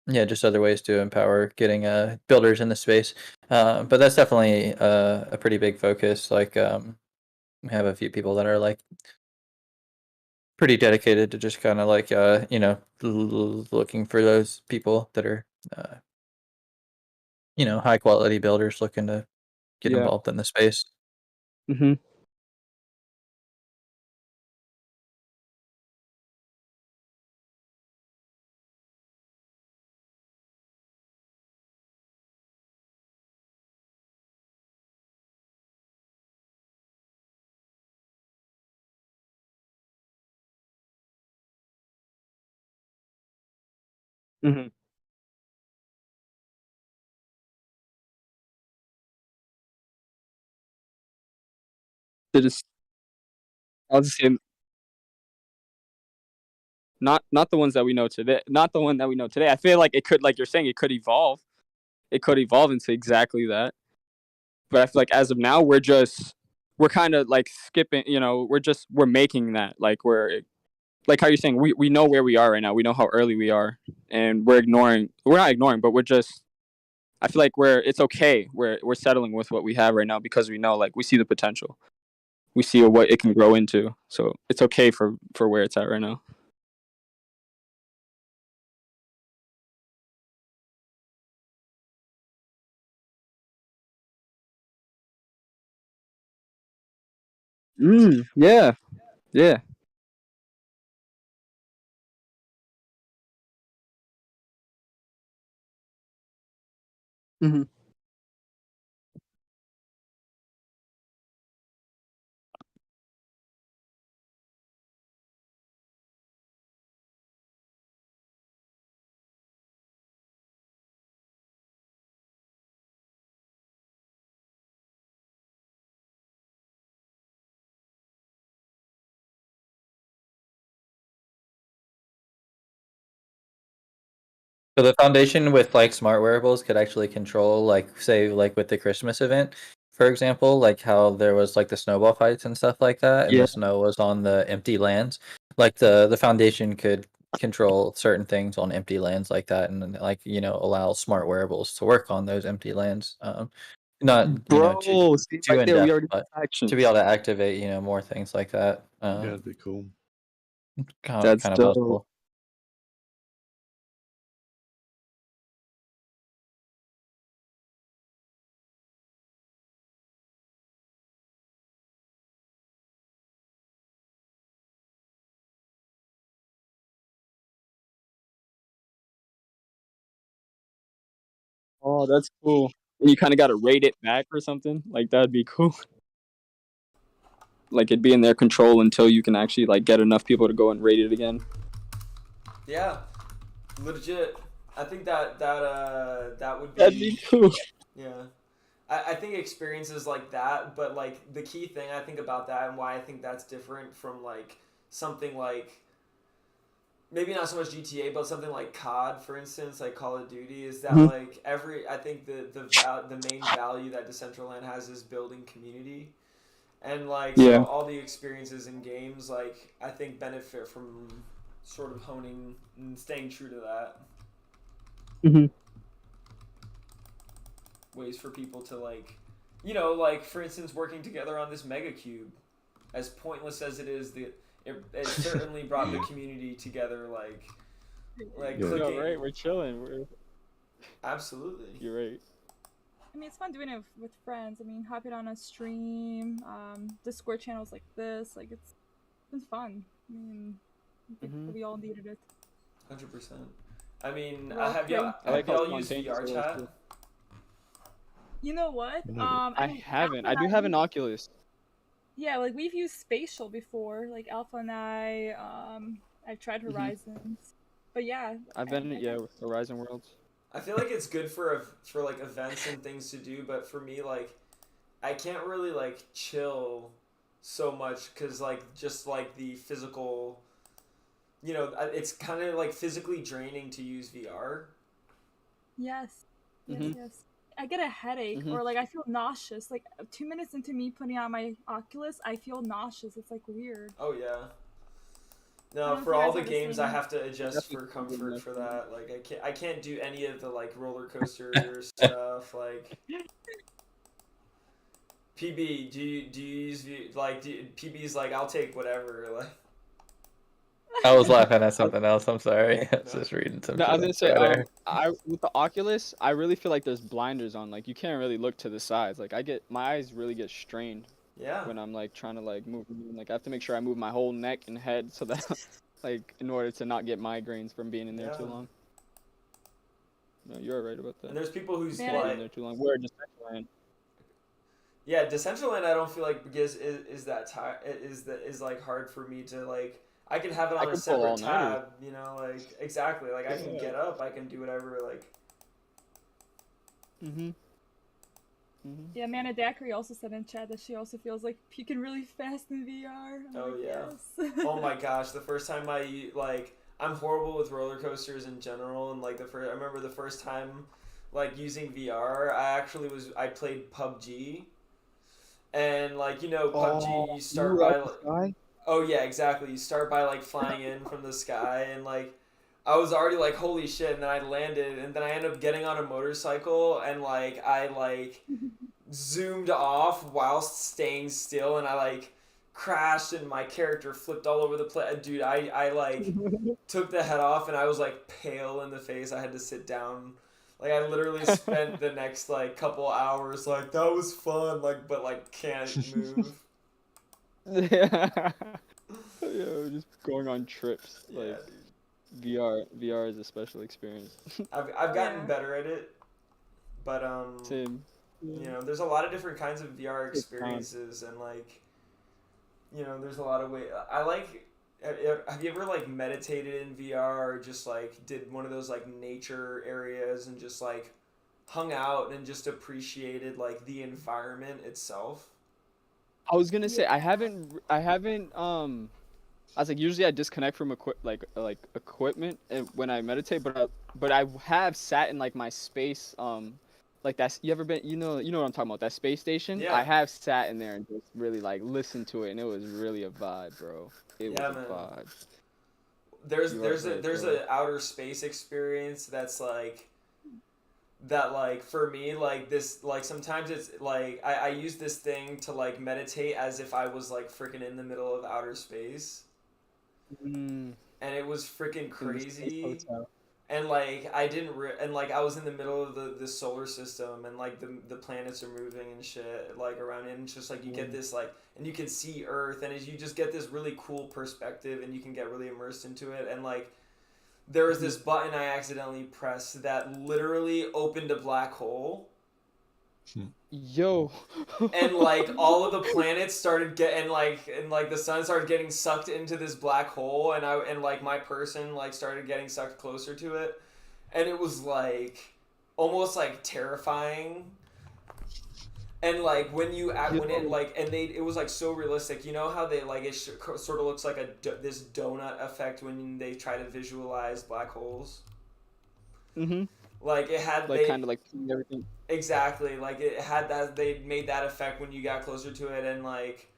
yeah, just other ways to empower getting builders in the space. But that's definitely a pretty big focus. Like we have a few people that are like pretty dedicated to just kind of like looking for those people that are high quality builders looking to get Yeah. involved in the space. Mm-hmm. Mm-hmm. They just, I was just saying, not the ones that we know today. Not the one that we know today. I feel like it could, like you're saying, it could evolve. It could evolve into exactly that. But I feel like as of now, we're kind of like skipping. We're making that. Like we're like how you're saying, we know where we are right now. We know how early we are, and we're ignoring. We're not ignoring, but we're just. I feel like it's okay. We're settling with what we have right now because we know, like, we see the potential. We see what it can grow into. So it's okay for where it's at right now. Yeah. Yeah. Mm-hmm. So the foundation with like smart wearables could actually control, like say like with the Christmas event, for example, like how there was like the snowball fights and stuff like that, and Yeah. the snow was on the empty lands. Like the Foundation could control certain things on empty lands like that, and then, like, you know, allow smart wearables to work on those empty lands. Not, you know, Bro, see too right in there, we depth, already but have action. to be able to activate, you know, more things like that. Yeah, that'd be cool. Kind That's of dope. possible. Oh, that's cool. And you kind of got to rate it back or something. Like that'd be cool. Like it'd be in their control until you can actually like get enough people to go and rate it again. Yeah, legit. I think that would be. That'd be cool. Yeah, I think experiences like that, but like the key thing I think about that and why I think that's different from like something like maybe not so much GTA, but something like COD, for instance, like Call of Duty, is that like I think the main value that Decentraland has is building community. And like so all the experiences in games, like I think benefit from sort of honing and staying true to that. Ways for people to like, you know, like for instance, working together on this MEgacube, as pointless as it is, it certainly brought the community together. Like clicking. Right, we're chilling. Absolutely. You're right. I mean, it's fun doing it with friends. I mean, hopping on a stream, Discord channels like this, like it's been fun. I mean, I think we all needed it. 100%. I mean, Well, have y'all used VR chat? You know what? I haven't. I do have an Oculus. Yeah, like we've used Spatial before, like Alpha and I've tried Horizons, but yeah. I've been with Horizon Worlds. I feel like it's good for like events and things to do, but for me, like, I can't really like chill so much because like just like the physical, you know, it's kind of like physically draining to use VR. Yes. Yes. I get a headache or like I feel nauseous. Like 2 minutes into me putting on my Oculus, I feel nauseous. It's like weird. Oh yeah. No, for all the games I have to adjust for comfort for that. Like I can't do any of the like roller coaster stuff. Like PB, do you use PB's like I'll take whatever. Like I was laughing at something else. I'm sorry. I was just reading something. No, I was gonna say, with the Oculus, I really feel like there's blinders on. Like you can't really look to the sides. Like my eyes really get strained. Yeah. When I'm like trying to like move, like I have to make sure I move my whole neck and head so that, like, in order to not get migraines from being in there too long. No, you're right about that. And there's people who's in there too long. We're Decentraland. Yeah, Decentraland. I don't feel like because is like hard for me to like. I can have it on a separate tab, you know, like exactly. Like I can get up, I can do whatever, like. Yeah, Mana Daiquiri also said in chat that she also feels like peeking really fast in VR. Oh yeah. Oh my gosh, the first time I'm horrible with roller coasters in general, and like I remember the first time like using VR, I played PUBG, and like, you know, PUBG you start by oh yeah, exactly. You start by like flying in from the sky, and like I was already like holy shit, and then I landed, and then I ended up getting on a motorcycle, and like I like zoomed off whilst staying still, and I like crashed, and my character flipped all over the place. Dude, I like took the head off, and I was like pale in the face. I had to sit down. Like I literally spent the next like couple hours like that was fun, like but like can't move. Yeah, just going on trips. Like VR is a special experience. I've gotten better at it, but Same. you know, there's a lot of different kinds of VR experiences, and like, you know, there's a lot of ways. I like. Have you ever like meditated in VR or just like did one of those like nature areas and just like hung out and just appreciated like the environment itself? I was gonna say I haven't I was like, usually I disconnect from equipment when I meditate, but I have sat in like my space like that's you ever been you know what I'm talking about, that space station. Yeah. I have sat in there and just really like listened to it, and it was really a vibe, bro. It Yeah, was man. a vibe. There's You are there's a right, there's bro. a outer space experience that's like that, like for me, like this, like sometimes it's like I use this thing to like meditate as if I was like freaking in the middle of outer space, Mm, and it was freaking in the space crazy. hotel. And like I didn't and like I was in the middle of the solar system, and like the planets are moving and shit like around it, and it's just like you get this like, and you can see Earth, and as you just get this really cool perspective, and you can get really immersed into it. And like there was this button I accidentally pressed that literally opened a black hole, Yo. and like all of the planets started getting and the sun started getting sucked into this black hole, and like my person like started getting sucked closer to it, and it was like almost like terrifying. And like when it like, and it was like so realistic. You know how they like it sort of looks like this donut effect when they try to visualize black holes. Mhm. Like it had Like kind of like everything. Exactly, like it had that, they made that effect when you got closer to it. And like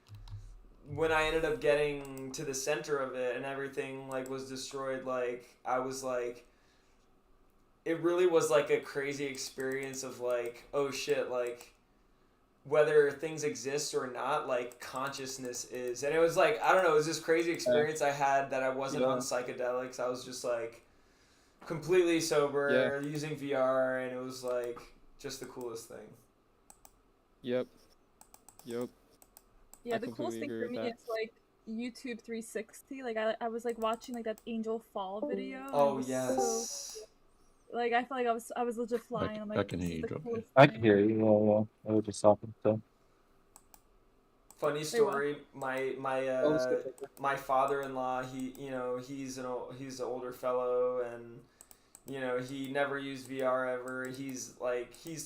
when I ended up getting to the center of it and everything like was destroyed, like I was like, it really was like a crazy experience of like, oh shit, like whether things exist or not, like consciousness is. And it was like, I don't know, it was this crazy experience I had that I wasn't on psychedelics. I was just like completely sober, using VR, and it was like just the coolest thing. Yep. Yeah, I the coolest completely thing agree for me with that. is like YouTube 360. Like I was like watching like that Angel Fall video. and it Oh was yes. like I felt like I was legit flying. I'm like, I can this hear is you the drop coolest I thing. can hear you. Yeah. I was just talking. So. Funny story. My father-in-law. He's an older fellow, and he never used VR ever. He's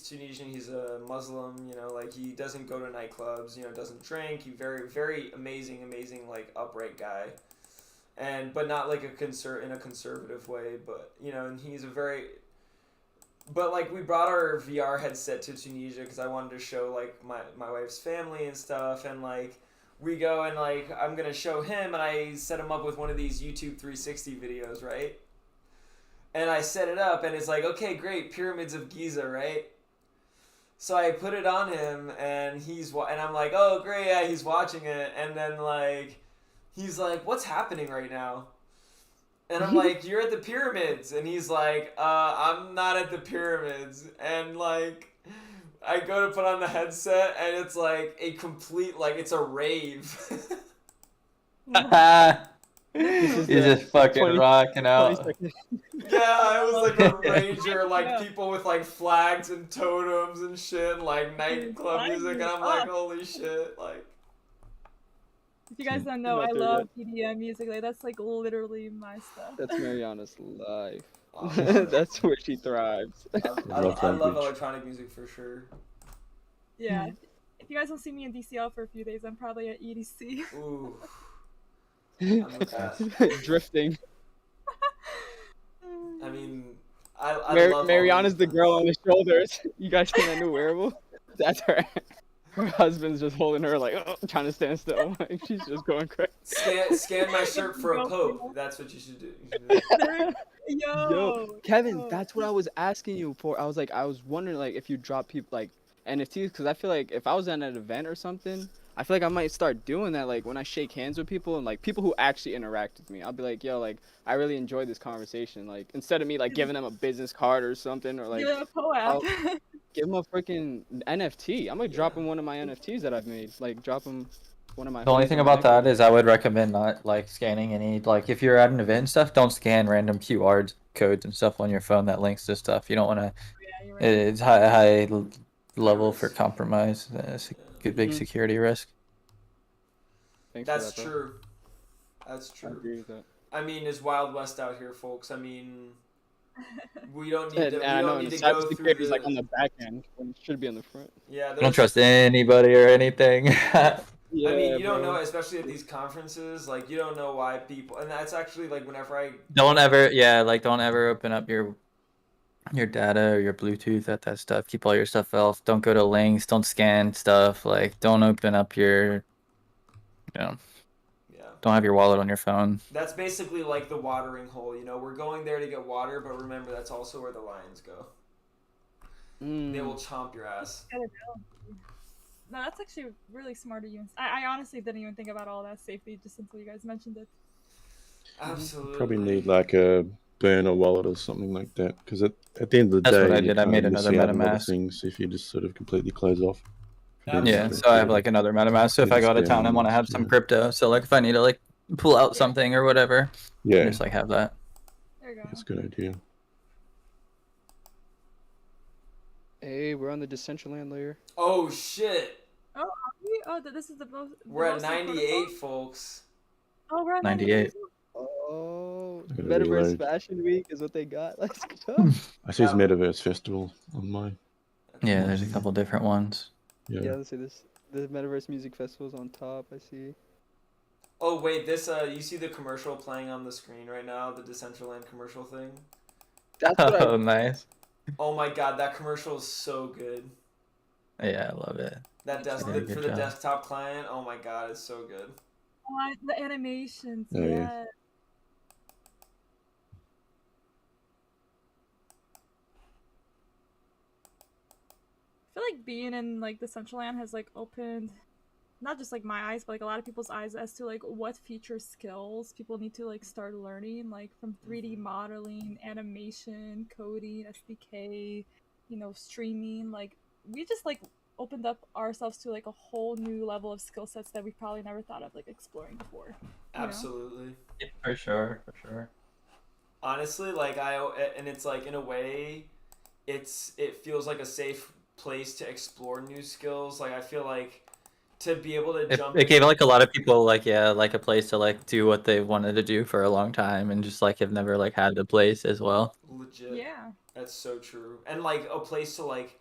Tunisian. He's a Muslim. Like he doesn't go to nightclubs. Doesn't drink. He very very amazing like upright guy, but not like in a conservative way. But and he's a very. But like we brought our VR headset to Tunisia because I wanted to show like my wife's family and stuff, and like we go and like I'm gonna show him, and I set him up with one of these YouTube 360 videos, right? And I set it up, and it's like, okay, great, Pyramids of Giza, right? So I put it on him, and and I'm like, oh great, yeah, he's watching it, and then like he's like, what's happening right now? And I'm like, you're at the pyramids. And he's like, I'm not at the pyramids. And like, I go to put on the headset, and it's like a complete, like, it's a rave. He's just fucking rocking out. Yeah, it was like a rager, like people with like flags and totems and shit, like nightclub music. And I'm like, holy shit, like. If you guys don't know, I love EDM music. Like that's like literally my stuff. That's Mariana's life. That's where she thrives. I love electronic music for sure. Yeah. If you guys don't see me in DCL for a few days, I'm probably at EDC. Ooh. Drifting. I mean, I love Mariana's the girl on the shoulders. You guys seen that new wearable? That's her. Her husband's just holding her like trying to stand still. Like, she's just going crazy. Scan my shirt for a Pope. That's what you should do. Yo, Kevin, that's what I was asking you for. I was wondering like if you drop people like NFTs, because I feel like if I was at an event or something, I feel like I might start doing that. Like when I shake hands with people and like people who actually interact with me, I'll be like, yo, like I really enjoyed this conversation. Like instead of me like giving them a business card or something, or like I'll give them a freaking NFT. I'm gonna drop them one of my NFTs that I've made. Like drop them one of my. The only thing about that is I would recommend not like scanning any, like if you're at an event and stuff, don't scan random QR codes and stuff on your phone that links to stuff. You don't want to. It's high level for compromise. It's a big security risk. That's true. That's true. I agree with that. I mean, it's Wild West out here, folks. I mean, we don't need to. I know, need to the go through cybersecurity is like on the back end when it should be on the front. Yeah. Don't trust anybody or anything. I mean, you don't know, especially at these conferences, like you don't know why people, and that's actually like whenever I don't ever open up your your data or your Bluetooth, that stuff. Keep all your stuff off. Don't go to links. Don't scan stuff. Like, don't open up your, Yeah. don't have your wallet on your phone. That's basically like the watering hole. You know, we're going there to get water, but remember that's also where the lions go. They will chomp your ass. No, that's actually really smart of you. I honestly didn't even think about all that safety just until you guys mentioned it. Absolutely. Probably need like a burner wallet or something like that, because at the end of the That's day, what I you did. I kind made of miss another out on a lot of MetaMask. things if you just sort of completely close off. Yeah, so I have like another MetaMask. So if I go out of town and want to have some crypto, so like if I need to like pull out something or whatever, Yeah. I just like have that. There you go. That's a good idea. Hey, we're on the Decentraland layer. Oh shit! Oh, are we? Oh, this is the most. We're at 98, folks. Oh, we're at 98. Oh, I'm gonna Metaverse reload. Fashion Week is what they got. Let's go. I see this Metaverse Festival on my. Yeah, there's a couple different ones. Yeah, let's see this. The Metaverse Music Festival's on top. I see. Oh wait, this you see the commercial playing on the screen right now, the Decentraland commercial thing? That's what Oh, nice. Oh my god, that commercial is so good. Yeah, I love it. That They did a for good the job. desktop client, oh my god, it's so good. Oh, the animations, Oh, yeah. yeah. I feel like being in like Decentraland has like opened not just like my eyes, but like a lot of people's eyes as to like what future skills people need to like start learning, like from 3D modeling, animation, coding, SDK, you know, streaming. Like we just like opened up ourselves to like a whole new level of skill sets that we probably never thought of like exploring before. You know? Absolutely. Yeah, for sure, for sure. Honestly, like and it's like in a way, it feels like a safe place to explore new skills. Like I feel like to be able to jump. It gave like a lot of people like like a place to like do what they wanted to do for a long time and just like have never like had the place as well. Legit. Yeah. That's so true. And like a place to like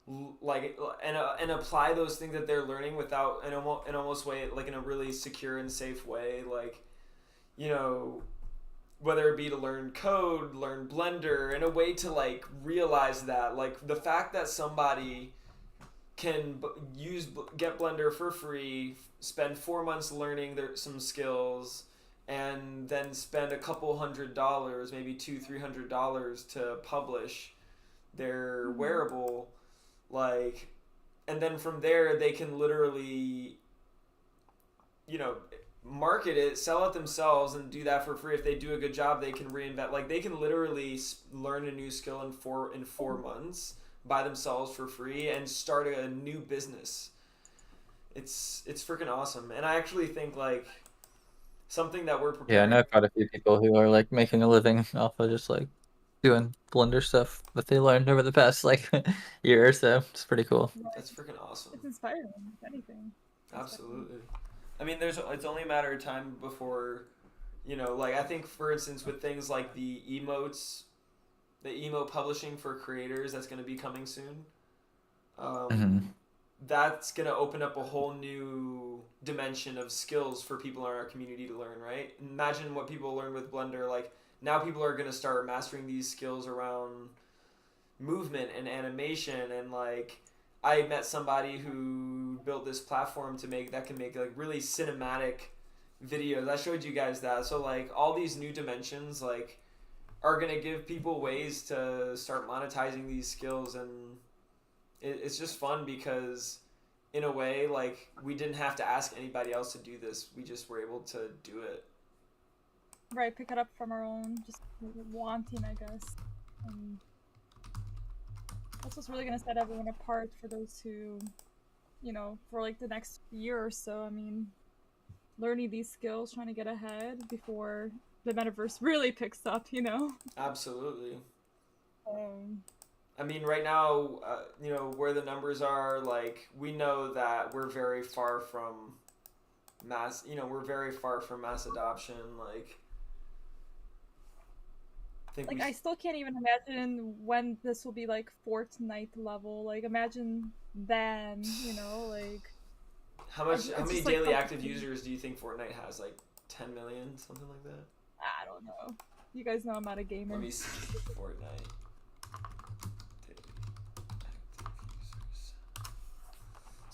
and apply those things that they're learning without in almost way like in a really secure and safe way, like, you know, whether it be to learn code, learn Blender, in a way to like realize that like the fact that somebody can get Blender for free, spend 4 months learning some skills, and then spend a couple $100, maybe $200-$300 to publish their wearable, like, and then from there they can literally, you know, market it, sell it themselves, and do that for free. If they do a good job, they can reinvent. Like they can literally learn a new skill in 4 months by themselves for free and start a new business. It's freaking awesome. And I actually think like something that we're preparing. Yeah, I know quite a few people who are like making a living off of just like doing Blender stuff that they learned over the past like year or so. It's pretty cool. That's freaking awesome. It's inspiring, if anything. Absolutely. I mean, it's only a matter of time before, you know, like I think for instance with things like the emotes, the emote publishing for creators that's going to be coming soon. That's going to open up a whole new dimension of skills for people in our community to learn, right? Imagine what people learn with Blender. Like now people are going to start mastering these skills around movement and animation, and like I met somebody who built this platform that can make like really cinematic videos. I showed you guys that. So like all these new dimensions like are gonna give people ways to start monetizing these skills, and it's just fun because in a way like we didn't have to ask anybody else to do this. We just were able to do it. Right, pick it up from our own just wanting, I guess. That's what's really gonna set everyone apart for those who, you know, for like the next year or so. I mean, learning these skills, trying to get ahead before the metaverse really picks up, you know? Absolutely. I mean, right now, you know, where the numbers are, like, we know that we're very far from mass adoption, like... I still can't even imagine when this will be like Fortnite level. Like imagine then, you know, like how many daily active users do you think Fortnite has? Like 10 million, something like that? I don't know. You guys know I'm not a gamer. Let me see Fortnite.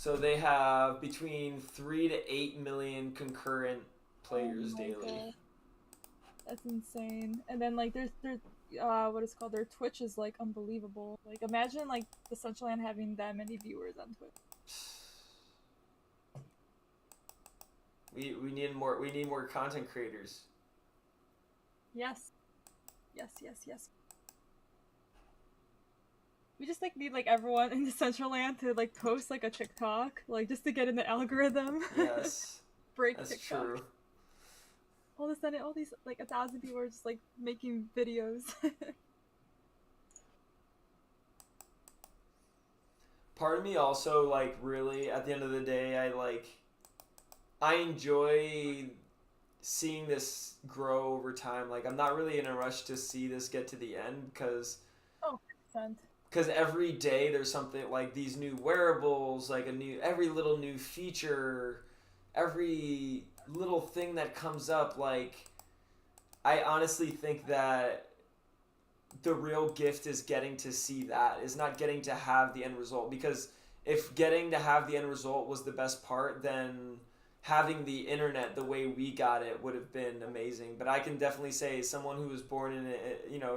So they have between 3 to 8 million concurrent players Oh my daily. God. That's insane. And then like there's what is called, their Twitch is like unbelievable. Like imagine like Decentraland having that many viewers on Twitch. We need more content creators. Yes. Yes. We just like need like everyone in Decentraland to like post like a TikTok, like just to get in the algorithm. Yes. Break That's TikTok. true. All of a sudden, all these like 1,000 people are just like making videos. Part of me also like really at the end of the day I enjoy seeing this grow over time. Like I'm not really in a rush to see this get to the end because every day there's something like these new wearables, like every little new feature, every little thing that comes up. Like I honestly think that the real gift is getting to see that, is not getting to have the end result. Because if getting to have the end result was the best part, then having the internet the way we got it would have been amazing. But I can definitely say, someone who was born in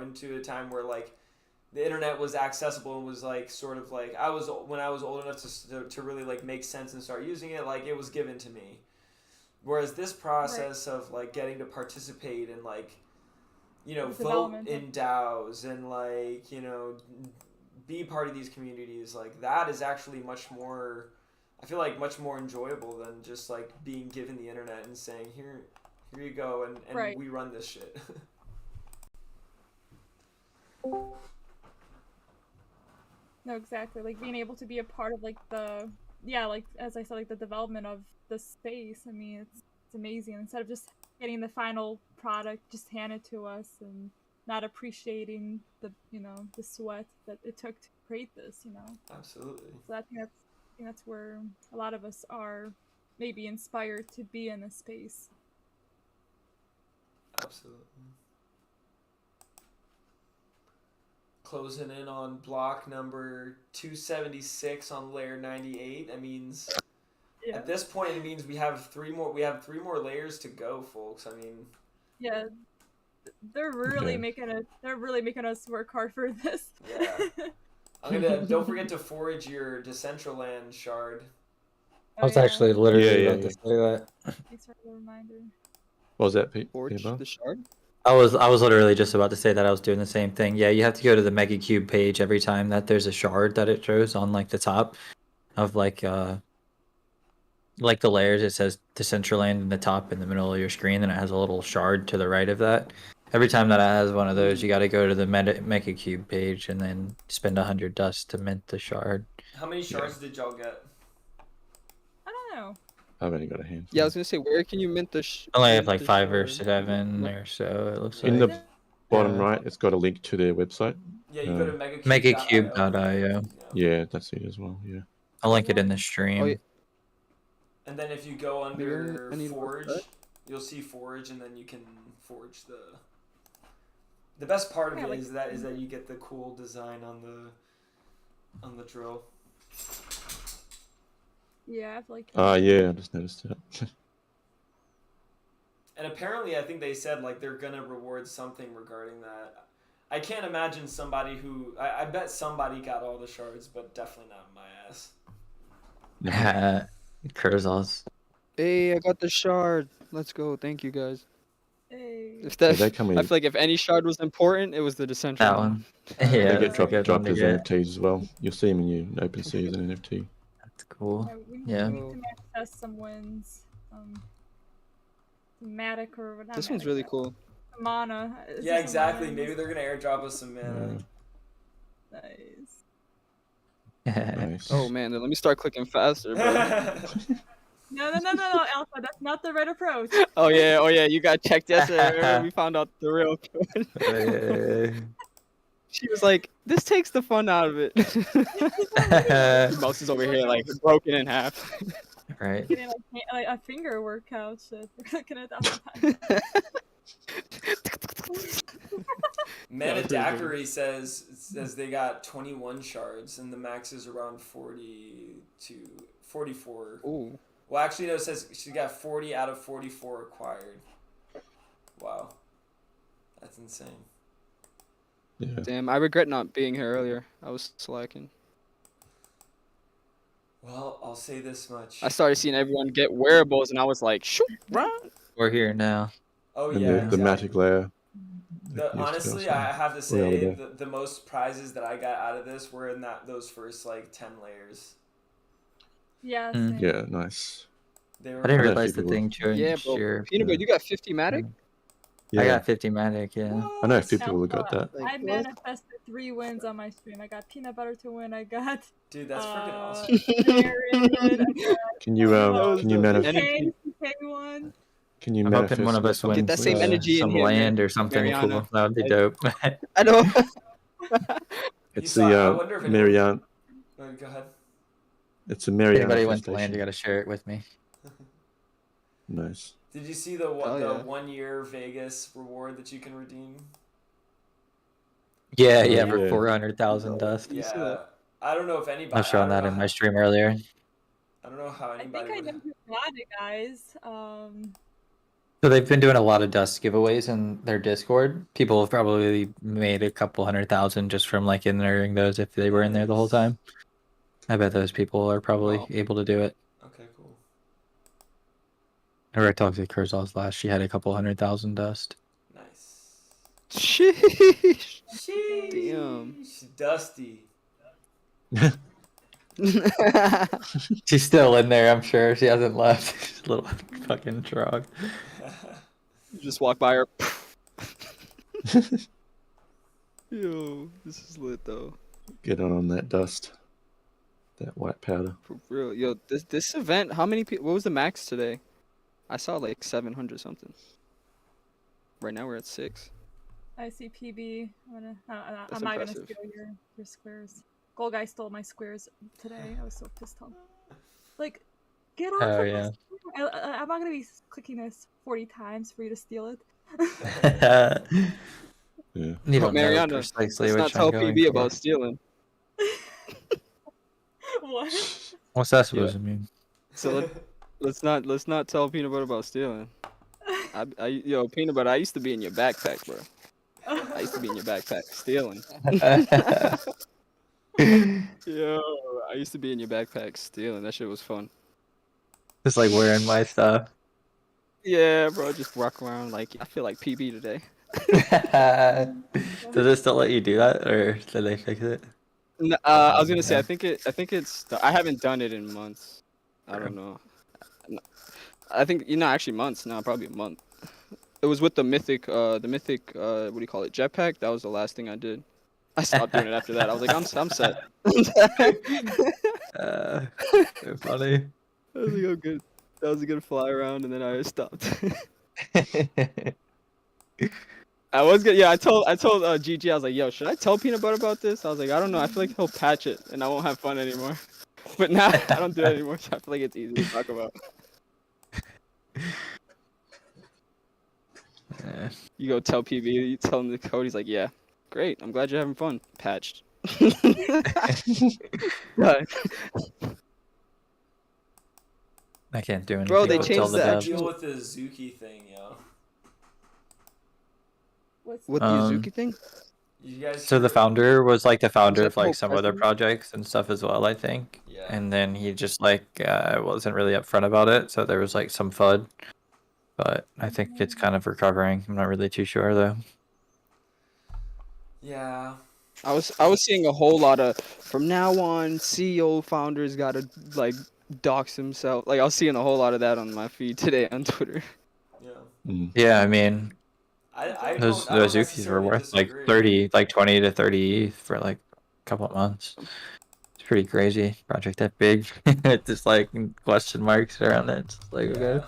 into a time where like the internet was accessible and was like sort of like when I was old enough to really like make sense and start using it, like it was given to me. Whereas this process of like getting to participate and like vote in DAOs and like be part of these communities, like that is actually much more, I feel like much more enjoyable than just like being given the internet and saying here you go and we run this shit. No, exactly. Like being able to be a part of like like as I said, like the development of the space. I mean, it's amazing. Instead of just getting the final product just handed to us and not appreciating the the sweat that it took to create this. Absolutely. So I think that's where a lot of us are maybe inspired to be in this space. Absolutely. Closing in on block number 276 on layer 98. That means at this point it means we have three more layers to go, folks. I mean, yeah, they're really making us work hard for this. Yeah. Don't forget to forage your Decentraland shard. I was actually literally about to say that. Thanks for the reminder. What was that, Pete? Forge the shard? I was literally just about to say that. I was doing the same thing. Yeah, you have to go to the MEgacube page every time that there's a shard that it shows on like the top of like the layers. It says Decentraland in the top in the middle of your screen, and it has a little shard to the right of that. Every time that it has one of those, you got to go to the MEgacube page and then spend 100 dust to mint the shard. How many shards did y'all get? I don't know. I've only got a handful. Yeah, I was gonna say, where can you mint the? I only have like 5 or 7 or so. It looks In like. the bottom right, it's got a link to their website. Yeah, you go to megacube.io. Megacube.io. Yeah, that's it as well. Yeah. I'll link it in the stream. Oh, yeah. And then if you go under forge, you'll see forge, and then you can forge the best part of it is that you get the cool design on the drill. Yeah, I've like. Yeah, I just noticed it. And apparently, I think they said like they're gonna reward something regarding that. I can't imagine somebody who I bet somebody got all the shards, but definitely not my ass. Curzos. Hey, I got the shard. Let's go. Thank you, guys. Hey. If that, they come in- I feel like if any shard was important, it was the Decentraland. That one. They Yeah, get dropped one to as get. NFTs as well. You'll see them in your OpenSea as an NFT. That's cool. Yeah. We need to access some wins. Matic or whatever. This one's really cool. Mana. Yeah, exactly. Maybe they're gonna airdrop us some mana. Nice. Oh man, then let me start clicking faster, bro. No, Alpha. That's not the right approach. Oh yeah, you got checked yesterday. We found out the real code. She was like, "This takes the fun out of it." Mouse is over here like broken in half. Right. Getting like a finger workout shit. We're looking at that. Mana Daiquiri says they got 21 shards and the max is around 40 to 44. Ooh. Well, actually, no, it says she got 40 out of 44 acquired. Wow. That's insane. Yeah. Damn, I regret not being here earlier. I was slacking. Well, I'll say this much. I started seeing everyone get wearables, and I was like, shoot, run. We're here now. Oh, And yeah, the Matic layer. Honestly, also I have to reality say there. the most prizes that I got out of this were in those first like 10 layers. Yeah. Mm. Same. Yeah, nice. They were I didn't I know realize the people- thing changed Yeah, bro. your. Peanut butter, you got 50 Matic? Yeah. I got 50 Matic, yeah. I know a few people who got that. I manifested 3 wins on my stream. I got peanut butter to win. I got Dude, that's freaking awesome. Can you manifest? CK one. Can you I'm manifest? hoping one of us something wins that same for- energy in some here, land or something Mariana. cool. That would be dope. I know. It's I the wonder if Marianne. Go ahead. It's a If Marianne. anybody wins land, you gotta share it with me. Nice. Did you see the Hell yeah. 1 year Vegas reward that you can redeem? Yeah, Yeah. for 400,000 dust. Yeah. I don't know if anybody. I was showing that in my stream earlier. I don't know how I anybody. think I know who got it, guys. So they've been doing a lot of dust giveaways in their Discord. People have probably made a couple 100,000 just from like entering those if they were in there the whole time. I bet those people are probably able to do it. Okay, cool. I read Toxic Curzon's last. She had a couple 100,000 dust. Nice. Sheesh. Sheesh. Damn. Dusty. She's still in there, I'm sure. She hasn't left. She's a little fucking frog. You just walk by her. Yo, this is lit though. Get on that dust. That white powder. For real. Yo, this event, how many people? What was the max today? I saw like 700 something. Right now we're at 6. I see PB. I'm not That's gonna impressive. steal your squares. Gold guy stole my squares today. I was so pissed off. Like, get off Oh, of yeah. my square. I'm not gonna be clicking this 40 times for you to steal it. Yeah. You But don't know Mariana, precisely let's not which tell I'm going PB for. about stealing. What? What's that supposed to mean? So let's not tell Peanut Butter about stealing. Yo, Peanut Butter, I used to be in your backpack, bro. I used to be in your backpack stealing. Yo, I used to be in your backpack stealing. That shit was fun. Just like wearing my stuff. Yeah, bro, just walk around like I feel like PB today. Does it still let you do that, or did they fix it? I was gonna say I think it's I haven't done it in months. I don't know. I think actually months now, probably a month. It was with the mythic what do you call it, jetpack. That was the last thing I did. I stopped doing it after that. I was like, I'm set. So funny. That was a good. That was a good fly around, and then I stopped. I was good. Yeah, I told GG. I was like, yo, should I tell Peanut Butter about this? I was like, I don't know. I feel like he'll patch it, and I won't have fun anymore. But now I don't do that anymore, so I feel like it's easy to talk about. Yeah. You go tell PB, you tell him the code. He's like, yeah, great. I'm glad you're having fun. Patched. Right. I can't do anything. Bro, they but changed tell the the devs. Deal with the Zuki thing, yo. What the Yuzuki thing? You guys. So the founder was like the founder that of the whole like some other president? projects and stuff as well, I think. Yeah. And then he just like wasn't really upfront about it, so there was like some FUD. But I think it's kind of recovering. I'm not really too sure though. Yeah. I was seeing a whole lot of from now on CEO founders gotta like dox himself. Like I was seeing a whole lot of that on my feed today on Twitter. Yeah. Yeah, I mean, I those don't Uzukis were necessarily worth like disagree. 30, like 20 to 30 for like a couple of months. It's pretty crazy. Project that big, it's just like question marks around it. It's like okay.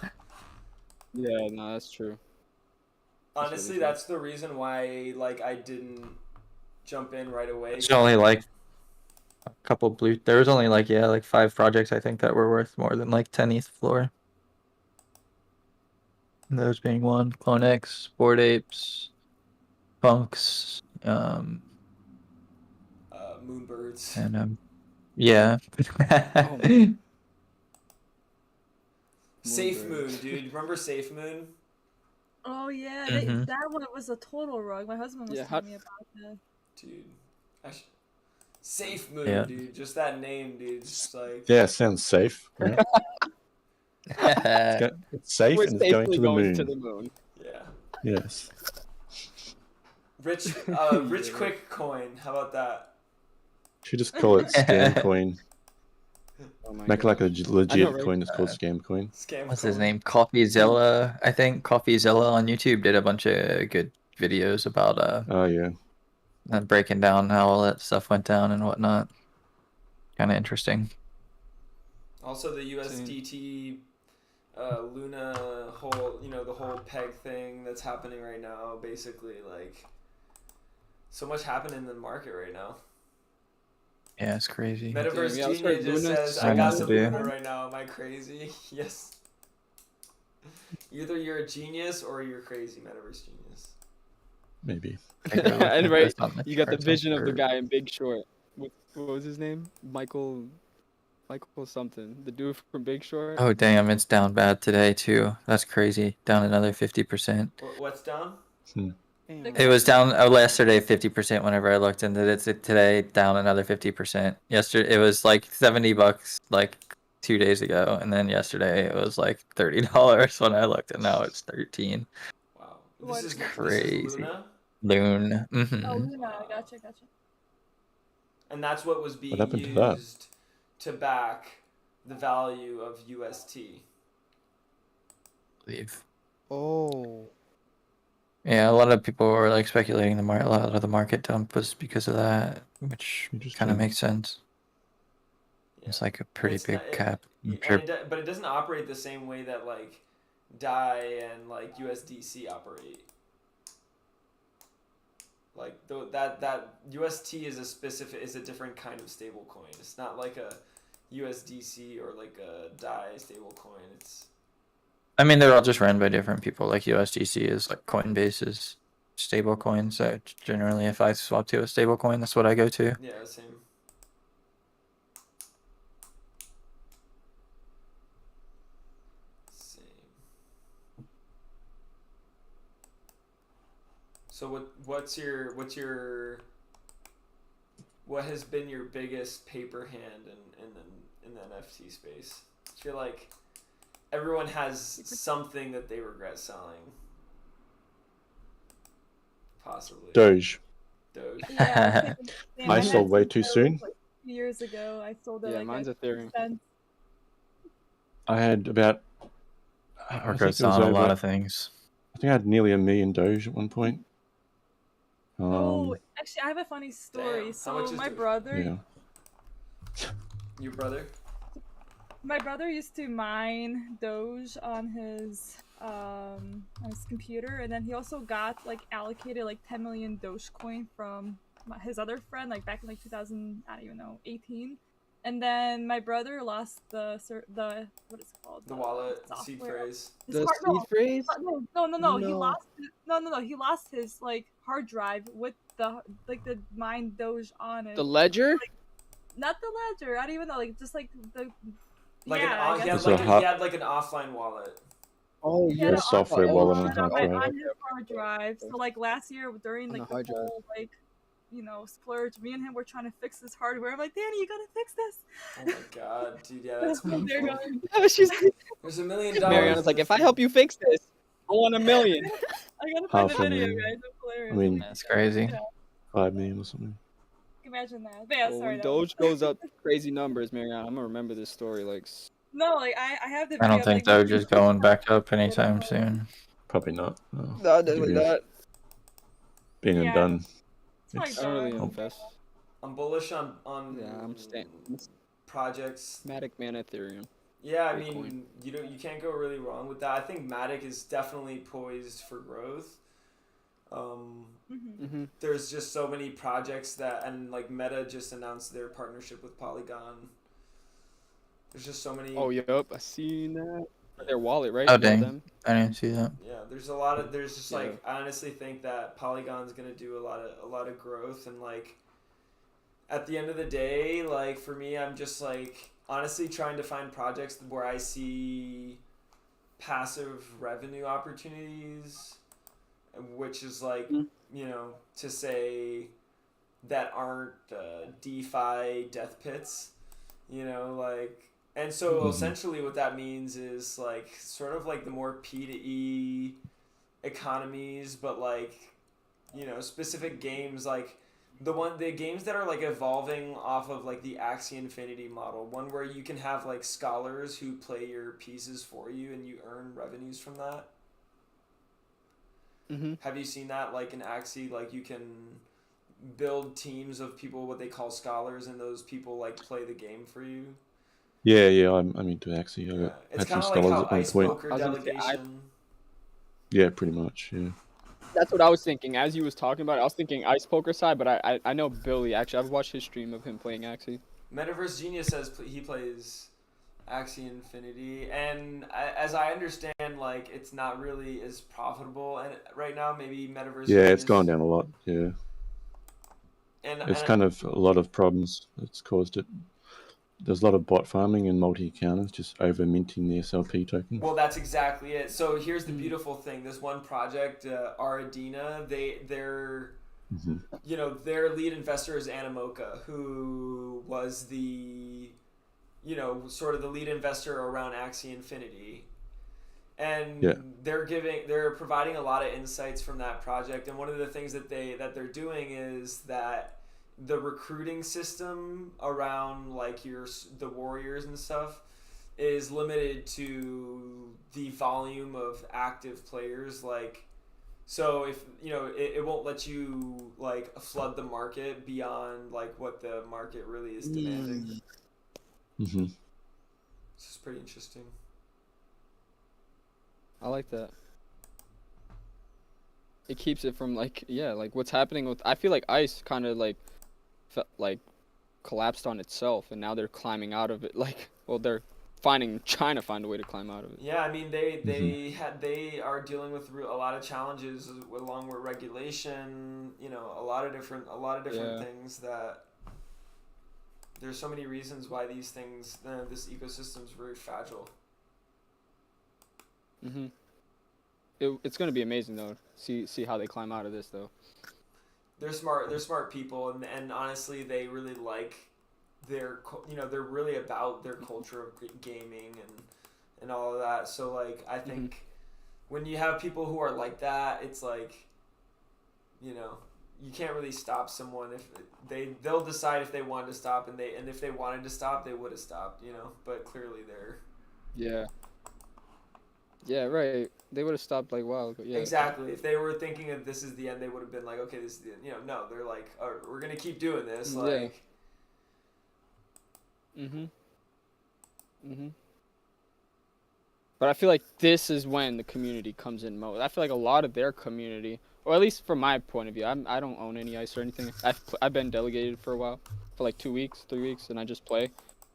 Yeah, no, that's true. Honestly, that's the reason why like I didn't jump in right away. It's only like a couple blue. There was only like like 5 projects I think that were worth more than like 10 ETH floor. And those being one, Clone X, Bored Apes, Punks, Moonbirds. and yeah. Safe Moonbird. Moon, dude. Remember Safe Moon? Oh yeah, Mhm. that one was a total rug. My husband was Yeah, telling me about that. Dude. Safe Moon, Yeah. dude. Just that name, dude. It's just like. Yeah, sounds safe, right? It's safe We're and it's going safely to the going to moon. the moon. Yeah. Yes. Rich Quick Coin. How about that? Should just call it Scam Coin. Oh my Make it like a gosh. I know, legit right? coin that's called Scam Coin. Scam What's coin. his name? Coffeezilla, I think. Coffeezilla on YouTube did a bunch of good videos about Oh yeah. breaking down how all that stuff went down and whatnot. Kind of interesting. Also, the USDT Luna whole, the whole peg thing that's happening right now. Basically, like, so much happening in the market right now. Yeah, it's crazy. Metaverse Yeah, I was Genius heard just Luna says, I I got know, some dude. Luna right now. Am I crazy? Yes. Either you're a genius or you're crazy, Metaverse Genius. Maybe. And right, That's not you got the Metaverse, vision of the or- guy in Big Short. What was his name? Michael something. The dude from Big Short. Oh damn, it's down bad today too. That's crazy. Down another 50%. What's down? It was down yesterday 50% whenever I looked into it. Today down another 50%. Yesterday it was like $70 like 2 days ago, and then yesterday it was like $30 when I looked, and now it's 13. Wow. What? This is Crazy. Luna? Loon. Oh, Mm-hmm. Luna, gotcha. And that's what was being happened to that? used to back the value of UST. Believe. Oh. Yeah, a lot of people were like speculating a lot of the market dump was because of that, which kind of makes sense. It's like a pretty It's big not- cap. But it doesn't operate the same way that like DAI and like USDC operate. Like that UST is a different kind of stable coin. It's not like a USDC or like a DAI stable coin. I mean, they're all just run by different people. Like USDC is like Coinbase's stable coin. So generally, if I swap to a stable coin, that's what I go to. Yeah, same. So what has been your biggest paper hand in the NFT space? I feel like everyone has something that they regret selling. Possibly. Doge. Yeah, I sold way too soon. Like 2 years ago, I sold it Yeah, like mine's at Ethereum. 10 I had about. I think Regrets it was on a lot over- of things. I think I had nearly 1 million Doge at one point. Oh, actually, I have a funny story. Damn, how So much is my Doge? brother, Yeah. Your brother? my brother used to mine Doge on his computer, and then he also got like allocated like 10 million Dogecoin from his other friend, like back in like 2000, I don't even know, 18. And then my brother lost the what is it called? The wallet, seed software. phrase. His The hard- seed phrase? No. He No. lost. No. He lost his like hard drive with the mine Doge on it. The ledger? Like, not the ledger. I don't even know. Like just like the. Like yeah, I he guess had, So he had like an offline wallet. Oh, he had yeah. an software offline wallet on on a hard drive. on his hard drive. So like last year during On like a the hard drive. whole like splurge, me and him were trying to fix this hardware. I'm like, Danny, you gotta fix this. Oh my god, dude, yeah, that's They're painful. going- Oh, she's There's $1 million. Mariana's like, if I help you fix this, I want 1 million. I gotta find the Half a video, million. guys. It's hilarious. I mean, That's crazy. Yeah, 5 million or something. imagine that. But yeah, Well, sorry. when that was- Doge goes up crazy numbers, Mariana, I'm gonna remember this story like. No, like I have the. I don't video, think like, Doge is going back up anytime soon. Probably not. No, No, definitely It is not. Been and Yeah. done. It's I don't really fine. invest. I'm bullish on Yeah, I'm staying. projects. Matic Man Ethereum. Yeah, I Bitcoin. mean, you can't go really wrong with that. I think Matic is definitely poised for growth. There's just so many projects and like Meta just announced their partnership with Polygon. There's just so many. Oh, yep, I seen that. Their wallet, right? Oh All dang, them. I didn't see that. Yeah, there's just Yeah. like I honestly think that Polygon's gonna do a lot of growth, and like at the end of the day, like for me, I'm just like honestly trying to find projects where I see passive revenue opportunities, which is like, you know, to say that aren't DeFi death pits, you know, like, and so essentially what that means is like sort of like the more P2E economies, but like, you know, specific games like the games that are like evolving off of like the Axie Infinity model, one where you can have like scholars who play your pieces for you and you earn revenues from that. Have you seen that like in Axie? Like you can build teams of people, what they call scholars, and those people like play the game for you. Yeah, I'm into Axie. I It's had some kind of like scholars how at one Ice point. Poker delegation. Yeah, pretty much. Yeah. That's what I was thinking as you was talking about it. I was thinking Ice Poker side, but I know Billy. Actually, I've watched his stream of him playing Axie. Metaverse Genius says he plays Axie Infinity, and as I understand, like it's not really as profitable and right now. Maybe Metaverse. Yeah, Genius, it's gone down a lot. Yeah. It's kind of a lot of problems. It's caused it. There's a lot of bot farming and multi-accounters just over minting the SLP token. Well, that's exactly it. So here's the beautiful thing. This one project, Aradina, they're you know, their lead investor is Animoca, who was the, you know, sort of the lead investor around Axie Infinity. And they're providing a lot of insights from that project. And one of the things that they're doing is that the recruiting system around like the warriors and stuff is limited to the volume of active players. Like, so if you know it won't let you like flood the market beyond like what the market really is demanding. This is pretty interesting. I like that. It keeps it from like like what's happening with. I feel like Ice kind of like collapsed on itself, and now they're climbing out of it. Like, well, they're trying to find a way to climb out of it. Yeah, I mean they are dealing with a lot of challenges along with regulation. You know, a lot of different things that. There's so many reasons why these things, this ecosystem is very fragile. It's gonna be amazing though. See how they climb out of this though. They're smart people, and honestly, they really like they're really about their culture of gaming and all of that. So like I think when you have people who are like that, it's like, you know, you can't really stop someone if they'll decide if they wanted to stop, and if they wanted to stop, they would have stopped, you know. But clearly they're right. They would have stopped like a while ago. Yeah, exactly. If they were thinking of this is the end, they would have been like, okay, this is the end. You know, no, they're like, oh, we're gonna keep doing this. Like, But I feel like this is when the community comes in most. I feel like a lot of their community, or at least from my point of view, I don't own any Ice or anything. I've been delegated for a while, for like 2 weeks, 3 weeks, and I just play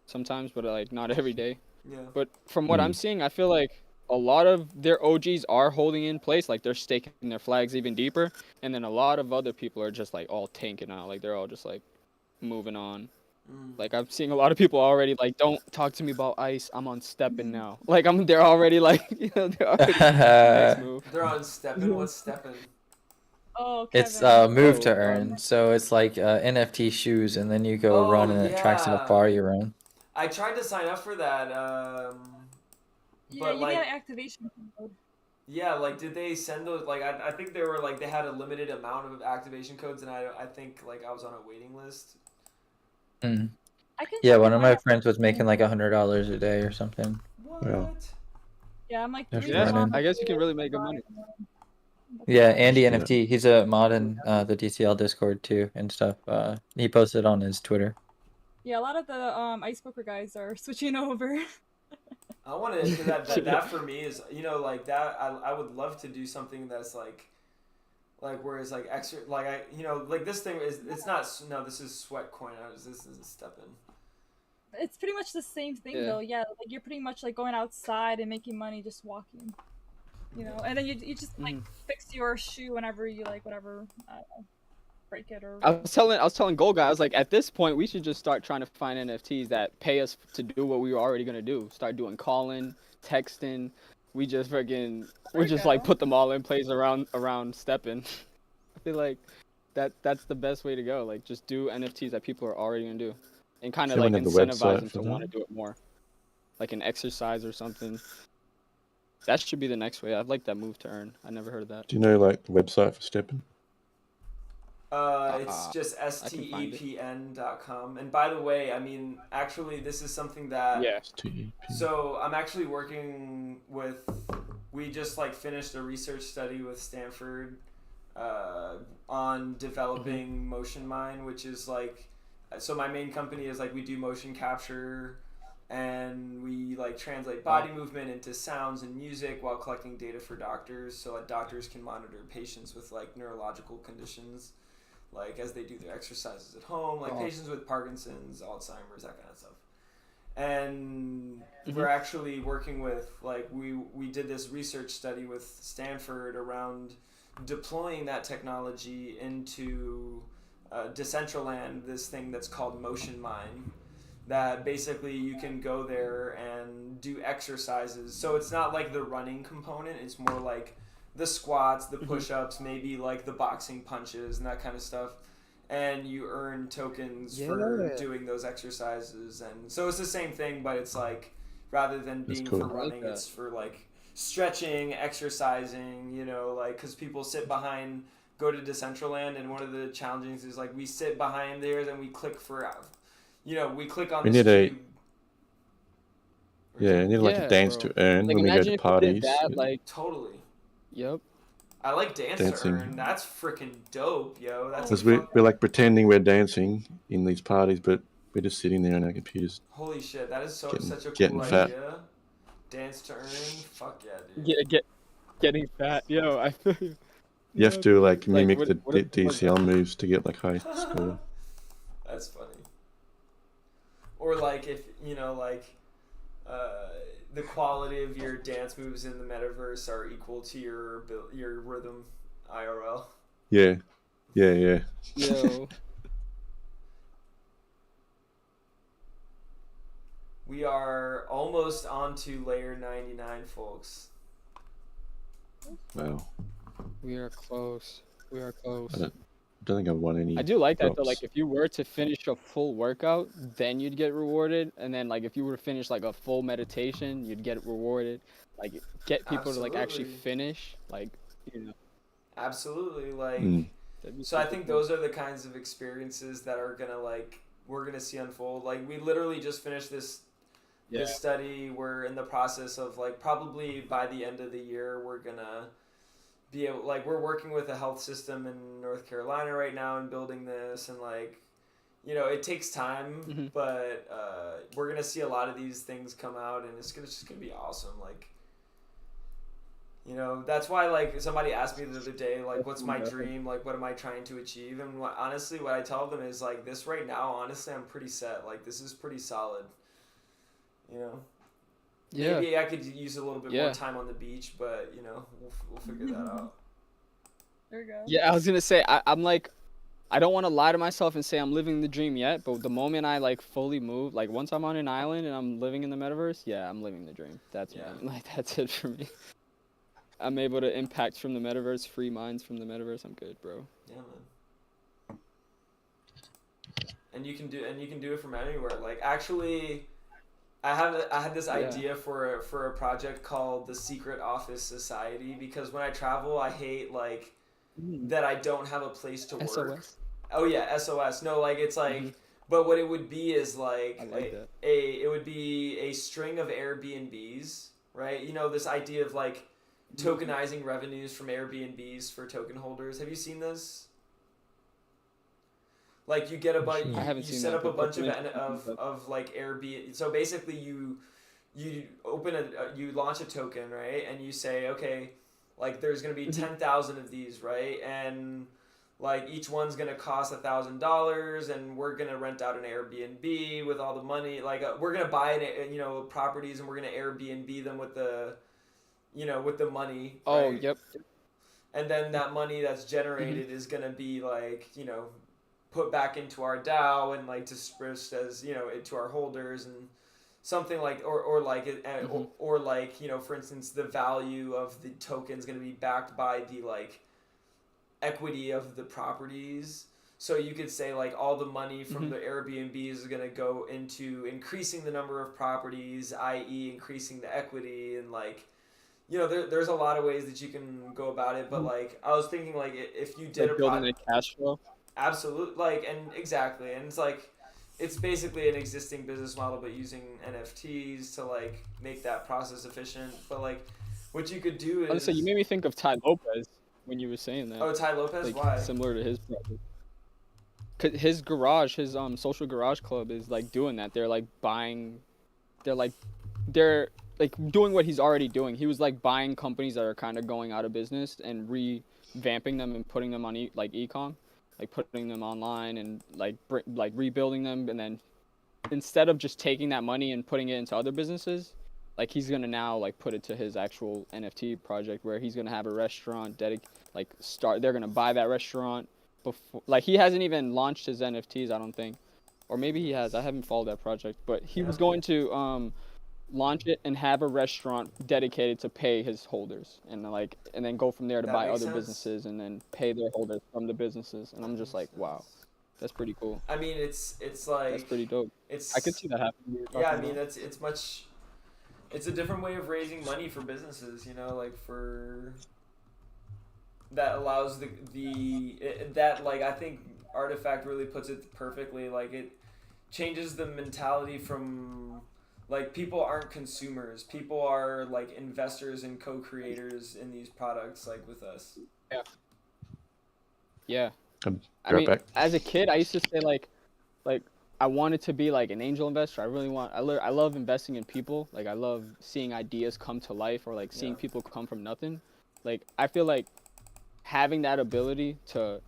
sometimes, but like not every day. Yeah. But from what I'm seeing, I feel like a lot of their OGs are holding in place, like they're staking their flags even deeper, and then a lot of other people are just like all tanking out, like they're all just like moving on. Like I'm seeing a lot of people already like, don't talk to me about Ice, I'm on stepping now. Like they're already like, you know, they're already next move. They're on stepping. What's stepping? Oh, It's move to earn, so it's like NFT shoes, and then you go run, and it tracks how far you run. I tried to sign up for that. Yeah, but you like, get an activation code. Yeah, like did they send those? Like I think they were like they had a limited amount of activation codes, and I think like I was on a waiting list. Yeah, one of my friends was making like $100 a day or something. What? Yeah, I'm like I guess you can really make good money. Yeah, Andy NFT, he's a mod in the DCL Discord too and stuff. He posted on his Twitter. Yeah, a lot of the Ice Poker guys are switching over. I want to that for me is, you know, like that. I would love to do something that's like where it's like extra, like I, you know, like this thing is, it's not, no, this is sweat coin. This is stepping. It's pretty much the same thing though. Yeah, like you're pretty much like going outside and making money just walking. You know, and then you just like fix your shoe whenever you like whatever, I don't know, break it or. I was telling Gold Guy, I was like, at this point we should just start trying to find NFTs that pay us to do what we were already gonna do. Start doing calling, texting, we just like put them all in place around stepping. I feel like that's the best way to go. Like just do NFTs that people are already gonna do, and kind of Should we like have the incentivize website them for to that? want to do it more, like an exercise or something. That should be the next way. I'd like that move to earn. I never heard of that. Do you know like the website for stepping? It's just I can find it. stepn.com. And by the way, I mean, actually, this is something that. Yeah. So I'm actually working with. We just like finished a research study with Stanford on developing Motion Mine, which is like. So my main company is like we do motion capture, and we like translate body movement into sounds and music while collecting data for doctors, so that doctors can monitor patients with like neurological conditions, like as they do their exercises at home, like patients with Parkinson's, Alzheimer's, that kind of stuff. And we're actually working with like we did this research study with Stanford around deploying that technology into Decentraland, this thing that's called Motion Mine, that basically you can go there and do exercises. So it's not like the running component, it's more like the squats, the push-ups, maybe like the boxing punches and that kind of stuff. And you earn tokens for doing those exercises. And so it's the same thing, but it's like rather than being for running, it's for like stretching, exercising, you know, like because people sit behind, go to Decentraland, and one of the challenges is like we sit behind theirs and we click for, you know, we click on this cube. You need like a dance to earn like, when we go to imagine if we did parties. that, like Totally. Yep. I like dance Dancing. to earn. That's freaking dope, yo. That's Because we're like pretending we're dancing in these parties, but we're just sitting there on our computers. Holy shit, that is such a getting cool fat. idea. Dance to earn, fuck yeah, dude. Getting fat, yo. I feel you. You have to like mimic what the if- DCL moves to get like high score. That's funny. Or like if you know like the quality of your dance moves in the metaverse are equal to your rhythm IRL. Yeah. Yo. We are almost on to layer 99, folks. Wow. We are close. I don't think I've won any. I do like that though. drops. Like if you were to finish a full workout, then you'd get rewarded, and then like if you were to finish like a full meditation, you'd get rewarded. Like get people to like actually Absolutely. finish, like you know. Absolutely, like so I think those are the kinds of experiences that are gonna like we're gonna see unfold. Like we literally just finished this study. We're in the process of like probably by the end of the year we're gonna be able, like we're working with a health system in North Carolina right now and building this, and like you know it takes time, but we're gonna see a lot of these things come out, and it's just gonna be awesome. Like you know that's why like somebody asked me the other day like what's my dream, like what am I trying to achieve, and honestly what I tell them is like this right now honestly I'm pretty set, like this is pretty solid, you know. Yeah. Maybe I could use a little bit more time on the beach, but you know, we'll figure that out. There we go. Yeah, I was gonna say I'm like, I don't want to lie to myself and say I'm living the dream yet, but the moment I like fully move, like once I'm on an island and I'm living in the metaverse, yeah, I'm living the dream. That's like that's it for me. I'm able to impact from the metaverse, free minds from the metaverse. I'm good, bro. Yeah, man. And you can do it from anywhere. Like actually, I had this idea for a project called the Secret Office Society, because when I travel, I hate like that I don't have a place to work. SOS? Oh yeah, SOS. No, like it's like, but what it would be is like, it would be a string of Airbnbs, right? You know, this idea of like tokenizing revenues from Airbnbs for token holders. Have you seen this? Like you get a bunch, you set up a bunch of like Airbnb. So basically, you open you launch a token, right? And you say, okay, like there's gonna be 10,000 of these, right? And like each one's gonna cost $1,000, and we're gonna rent out an Airbnb with all the money. Like we're gonna buy properties, and we're gonna Airbnb them with the, with the money. Oh, right? yep. And then that money that's generated is gonna be like, put back into our DAO and like dispersed as, to our holders. And something like or like it or like, you know, for instance, the value of the token is going to be backed by the like equity of the properties. So you could say like all the money from the Airbnbs is going to go into increasing the number of properties, i.e. increasing the equity, and like, you know, there's a lot of ways that you can go about it, but like I was thinking like if you did like building a cash flow. Absolutely, like, and exactly, and it's like it's basically an existing business model but using NFTs to like make that process efficient. But like what you could do is Honestly, you made me think of Ty Lopez when you were saying that. Oh, Ty Lopez, like, why? Similar to his project. Cause his garage, his social garage club is like doing that. They're like buying, they're like doing what he's already doing. He was like buying companies that are kind of going out of business and revamping them and putting them on e-com, like putting them online and like rebuilding them. And then instead of just taking that money and putting it into other businesses, like he's gonna now like put it to his actual NFT project where he's gonna have a restaurant they're gonna buy that restaurant before, like he hasn't even launched his NFTs, I don't think, or maybe he has. I haven't followed that project, but he was going to launch it and have a restaurant dedicated to pay his holders and then go from there to buy other businesses and then pay their holders from the businesses. And I'm just like, wow, that's pretty cool. I mean, it's like that's pretty dope. I could see that happening. Yeah, I mean, it's a different way of raising money for businesses, you know, like that allows that like I think Artifact really puts it perfectly. Like it changes the mentality from like people aren't consumers, people are like investors and co-creators in these products, like with us. Yeah. I mean, back. as a kid, I used to say like I wanted to be like an angel investor. I love investing in people. Like I love seeing ideas come to life or like seeing people come from nothing. Like I feel like having that ability to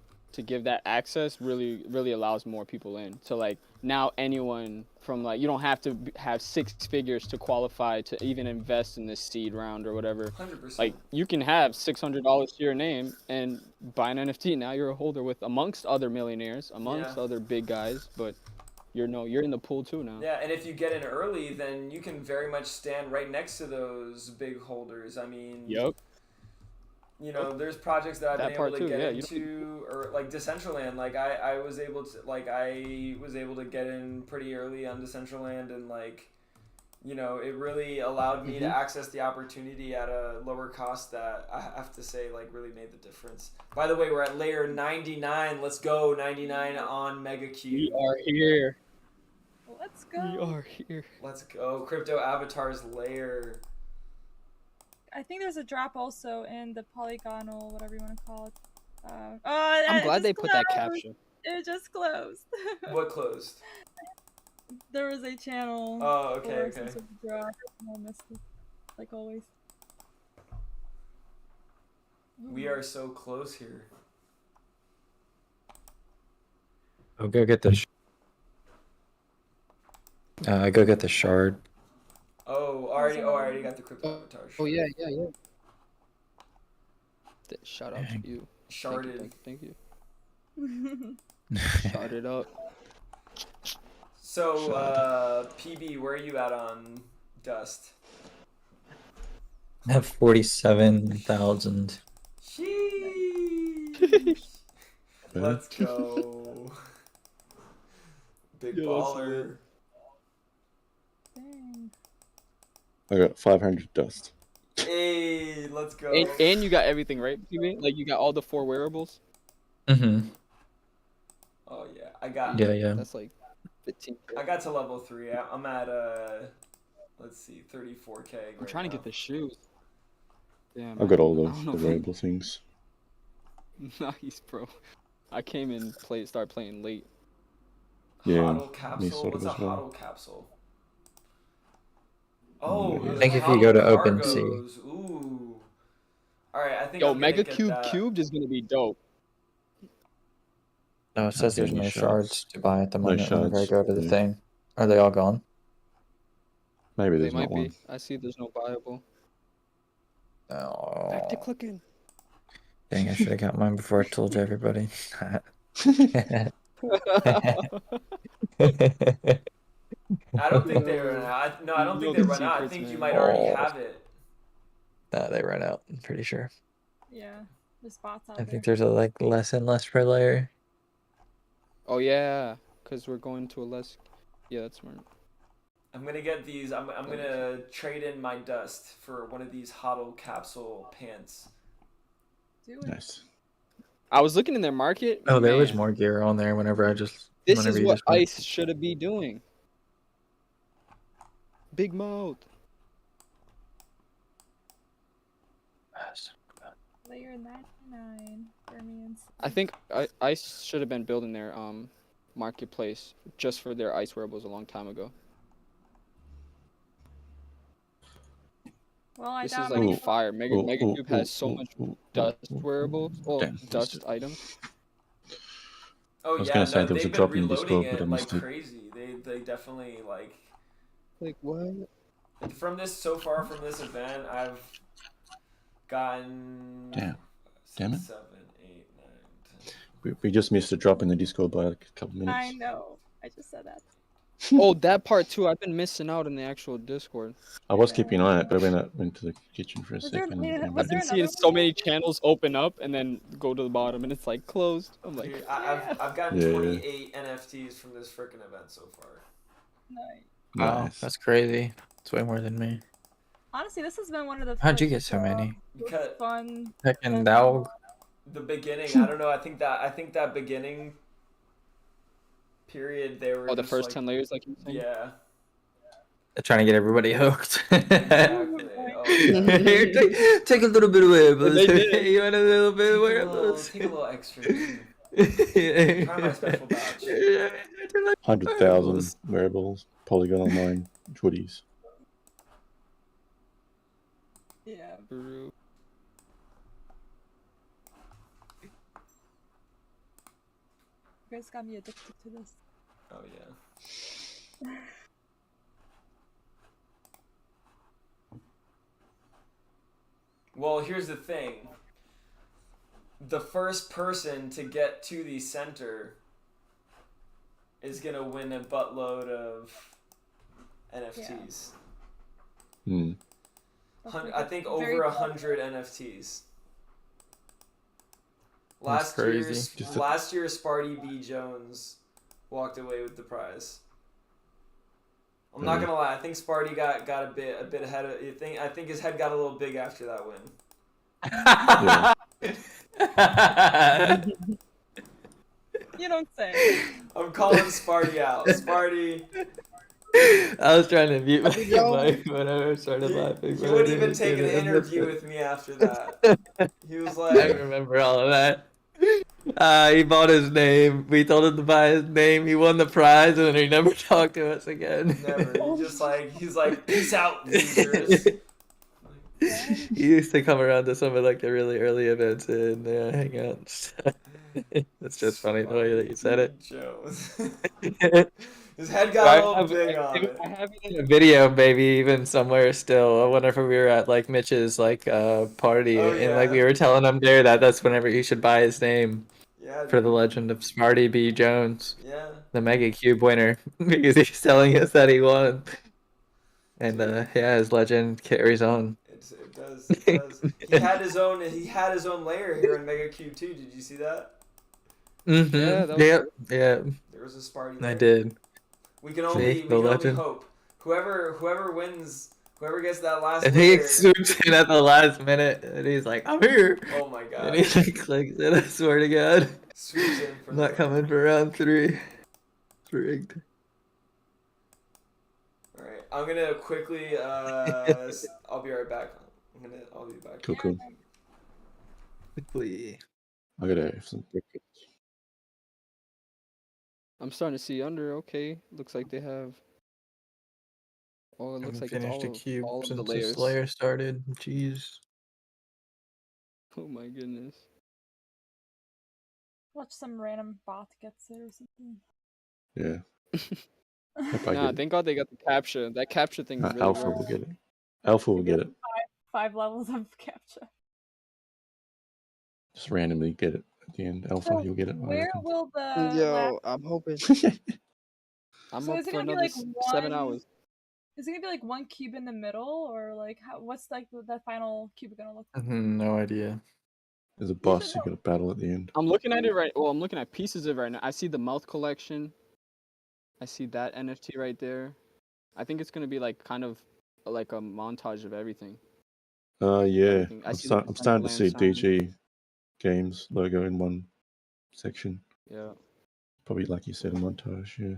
give that access really allows more people in. So like now anyone from like, you don't have to have 6 figures to qualify to even invest in this seed round or whatever. 100%. Like you can have $600 to your name and buy an NFT. Now you're a holder with amongst other millionaires, amongst other big guys, but you're in the pool too now. Yeah, and if you get in early, then you can very much stand right next to those big holders. I mean, yep. You know, there's projects that I've been able to get into, or like Decentraland. Like I was able to get in pretty early on Decentraland, and like, you know, it really allowed me to access the opportunity at a lower cost that I have to say like really made the difference. By the way, we're at layer 99. Let's go 99 on MEgacube. We are here. Let's go. We are here. Let's go. Crypto Avatar's layer. I think there's a drop also in the polygonal, whatever you want to call it. I'm glad they put that caption. It just closed. What closed? There was a channel. Oh, okay, okay. Some sort of drop. I missed it, like always. We are so close here. Oh, go get the. Go get the shard. I already got the crypto avatar. Oh yeah. Shout out to you. Sharded. Thank you. Sharded up. So, PB, where are you at on Dust? I have 47,000. Sheesh. Let's go. Big baller. Dang. I got 500 dust. Hey, let's go. And you got everything, right, PB? Like you got all the 4 wearables? Mm-hmm. Oh yeah, I got. Yeah. That's like 15. I got to level 3. I'm at let's see, 34K. I'm trying to get the shoes. Damn. I've got all the wearable things. Nice, bro. I came and started playing late. Yeah, HODL capsule. me sort What's of a as well. HODL capsule? Oh, I think if you go to OpenSea. Ooh. All right, I think. Yo, I'm gonna get MEgacube that. cubed is gonna be dope. No, it says there's no shards to buy at the moment whenever I shards, go to the yeah. thing. Are they all gone? Maybe They there's might not be. one. I see there's no viable. Oh. Back to clicking. Dang, I should have got mine before I told everybody. I don't think they run out. No, I don't think they run out. I think you might already have it. Nah, they run out. I'm pretty sure. Yeah, there's bots out I there. think there's like less and less per layer. Oh yeah, because we're going to a less. Yeah, that's smart. I'm gonna get these. I'm gonna trade in my dust for one of these HODL capsule pants. Do it. Nice. I was looking in their market. Oh, there was man, more gear on there whenever This is you what just went. Ice should be doing. Big mouth. Layer 99 for me and I think Ice should have been building their marketplace just for their ice wearables a long time ago. Well, I This is doubt like many fire. Megacube has so much dust wearables, or dust items. Oh I was yeah, gonna say no, there was a they've been drop in reloading Discord, but I it missed like it. crazy. They definitely like. Like what? From this so far from this event, I've gotten. Damn it. 7, 8, 9, 10. We just missed a drop in the Discord by like a couple minutes. I know. I just said that. Oh, that part too. I've been missing out in the actual Discord. I was keeping an eye on it, but I went to the kitchen for a second. I've been seeing so many channels open up and then go to the bottom, and it's like closed. I'm like, Dude, I've gotten Yeah. 28 NFTs from this freaking event so far. Nice. Wow, that's crazy. It's way more than me. Honestly, this has been one of the How'd you first, get so many? Because fun. Heckin' dog. the beginning, I don't know. I think that beginning period they were. Oh, the just first like, 10 layers, like you said. Yeah. Trying to get everybody hooked. Exactly. Oh, yeah. Here, take a little bit of wearables. They did. You want a little bit of wearables? Take a little extra. Try my special batch. 100,000 wearables, Polygon Online hoodies. Yeah. Bro. You guys got me addicted to this. Oh yeah. Well, here's the thing. The first person to get to the center is gonna win a buttload of NFTs. Hmm. I think over 100 NFTs. Last crazy. year, Sparty B. Jones walked away with the prize. I'm not gonna lie. I think Sparty got a bit ahead of. I think his head got a little big after that win. You don't say. I'm calling Sparty out. Sparty. I was trying to mute my mic whenever I started laughing. He wouldn't even take an interview with me after that. He was like, I remember all of that. He bought his name. We told him to buy his name. He won the prize, and then he never talked to us again. Never. He's like, peace out, losers. He used to come around to some of like the really early events and hang out and stuff. It's just funny the way that you said it. Jones. His head got a little big on it. I have it in a video, maybe even somewhere still. Whenever we were at like Mitch's like party, and like we were telling him there that that's whenever he should buy his name for the legend of Sparty B. Jones, the MEgacube winner, because he's telling us that he won, and yeah, his legend carries on. It does. It does. He had his own layer here in MEgacube too. Did you see that? Mm-hmm. Yeah. There was a Sparty layer. I did. We can only hope. Whoever wins, whoever gets that last. And he swoops in at the last minute, and he's like, "I'm here." Oh my god! And he like clicks it. I swear to God. Swoops in for not coming for round 3. Rigged. All right, I'm gonna quickly. I'll be right back. I'll be back. Cool. Quickly. I gotta have some breakfast. I'm starting to see under. Okay, looks like they have. Oh, it looks like it's finished a cube all of the since layers. this layer started. Jeez. Oh my goodness. Watch some random bot gets it or something. Yeah. Nah, thank God they got the capture. That capture thing is really Alpha rare. will get it. Alpha will get it. Five levels of capture. Just randomly get it at the end. Alpha, So you'll get it. where will the Yo, I'm hoping. I'm So up is it for gonna be another like 7 one? hours. Is it gonna be like one cube in the middle, or like what's like the final cube gonna look like? No idea. There's a boss you got to battle at the end. I'm looking at it right. Well, I'm looking at pieces of it right now. I see the mouth collection. I see that NFT right there. I think it's gonna be like kind of like a montage of everything. Yeah. Everything. I'm starting to Decentraland see sign. DG Games logo in one section. Yeah. Probably like you said, a montage. Yeah.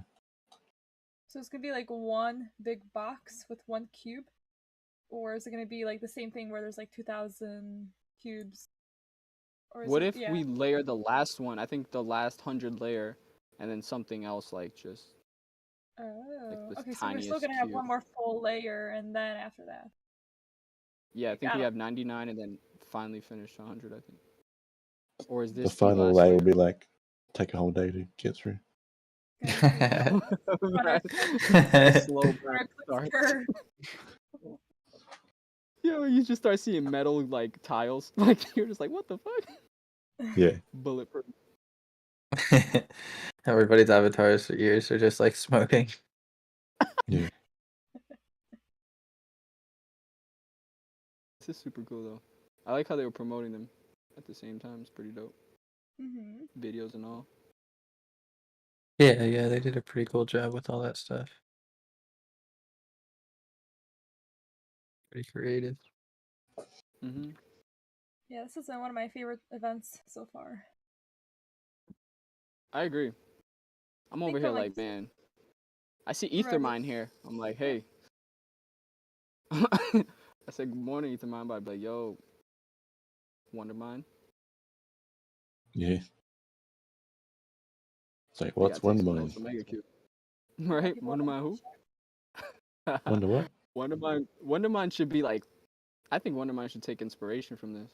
So it's gonna be like one big box with one cube, or is it gonna be like the same thing where there's like 2,000 cubes? Or is What it, if yeah. we layer the last one? I think the last 100 layer, and then something else like just. Oh, the okay. So we're still tiniest gonna have cube. one more full layer, and then after that. Yeah, I think I we don't- have 99 and then finally finish 100. I think. Or is The this final last layer layer? will be like take a whole day to get through. Slow burn starts. Yo, you just start seeing metal like tiles. Like you're just like, what the fuck? Yeah. Bulletproof. Everybody's avatars for years are just like smoking. Yeah. This is super cool though. I like how they were promoting them at the same time. It's pretty dope. Videos and all. Yeah, they did a pretty cool job with all that stuff. Pretty creative. Yeah, this is one of my favorite events so far. I agree. I'm over here like, man. I see Ethermine here. I'm like, hey. I said good morning, Ethermine, but I'd be like, yo, Wondermine. Yeah. It's like, They what's gotta take some Wondermine? notes from MEgacube. Right? Wondermine who? Wonder what? Wondermine should be like, I think Wondermine should take inspiration from this.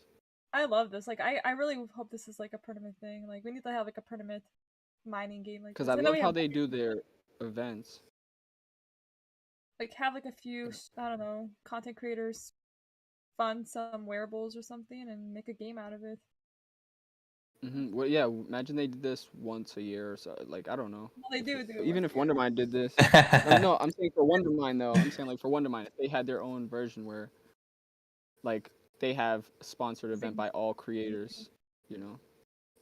I love this. Like, I really hope this is like a permanent thing. Like, we need to have like a permanent mining game like this. Because I know love we how have they do their events. like have like a few I don't know content creators fund some wearables or something and make a game out of it. Well, yeah. Imagine they did this once a year or so. Like I don't know. Well, they do Even if Wondermine did this. No, I'm saying for Wondermine though. I'm saying like for Wondermine, if they had their own version where, like, they have a sponsored event by all creators, you know.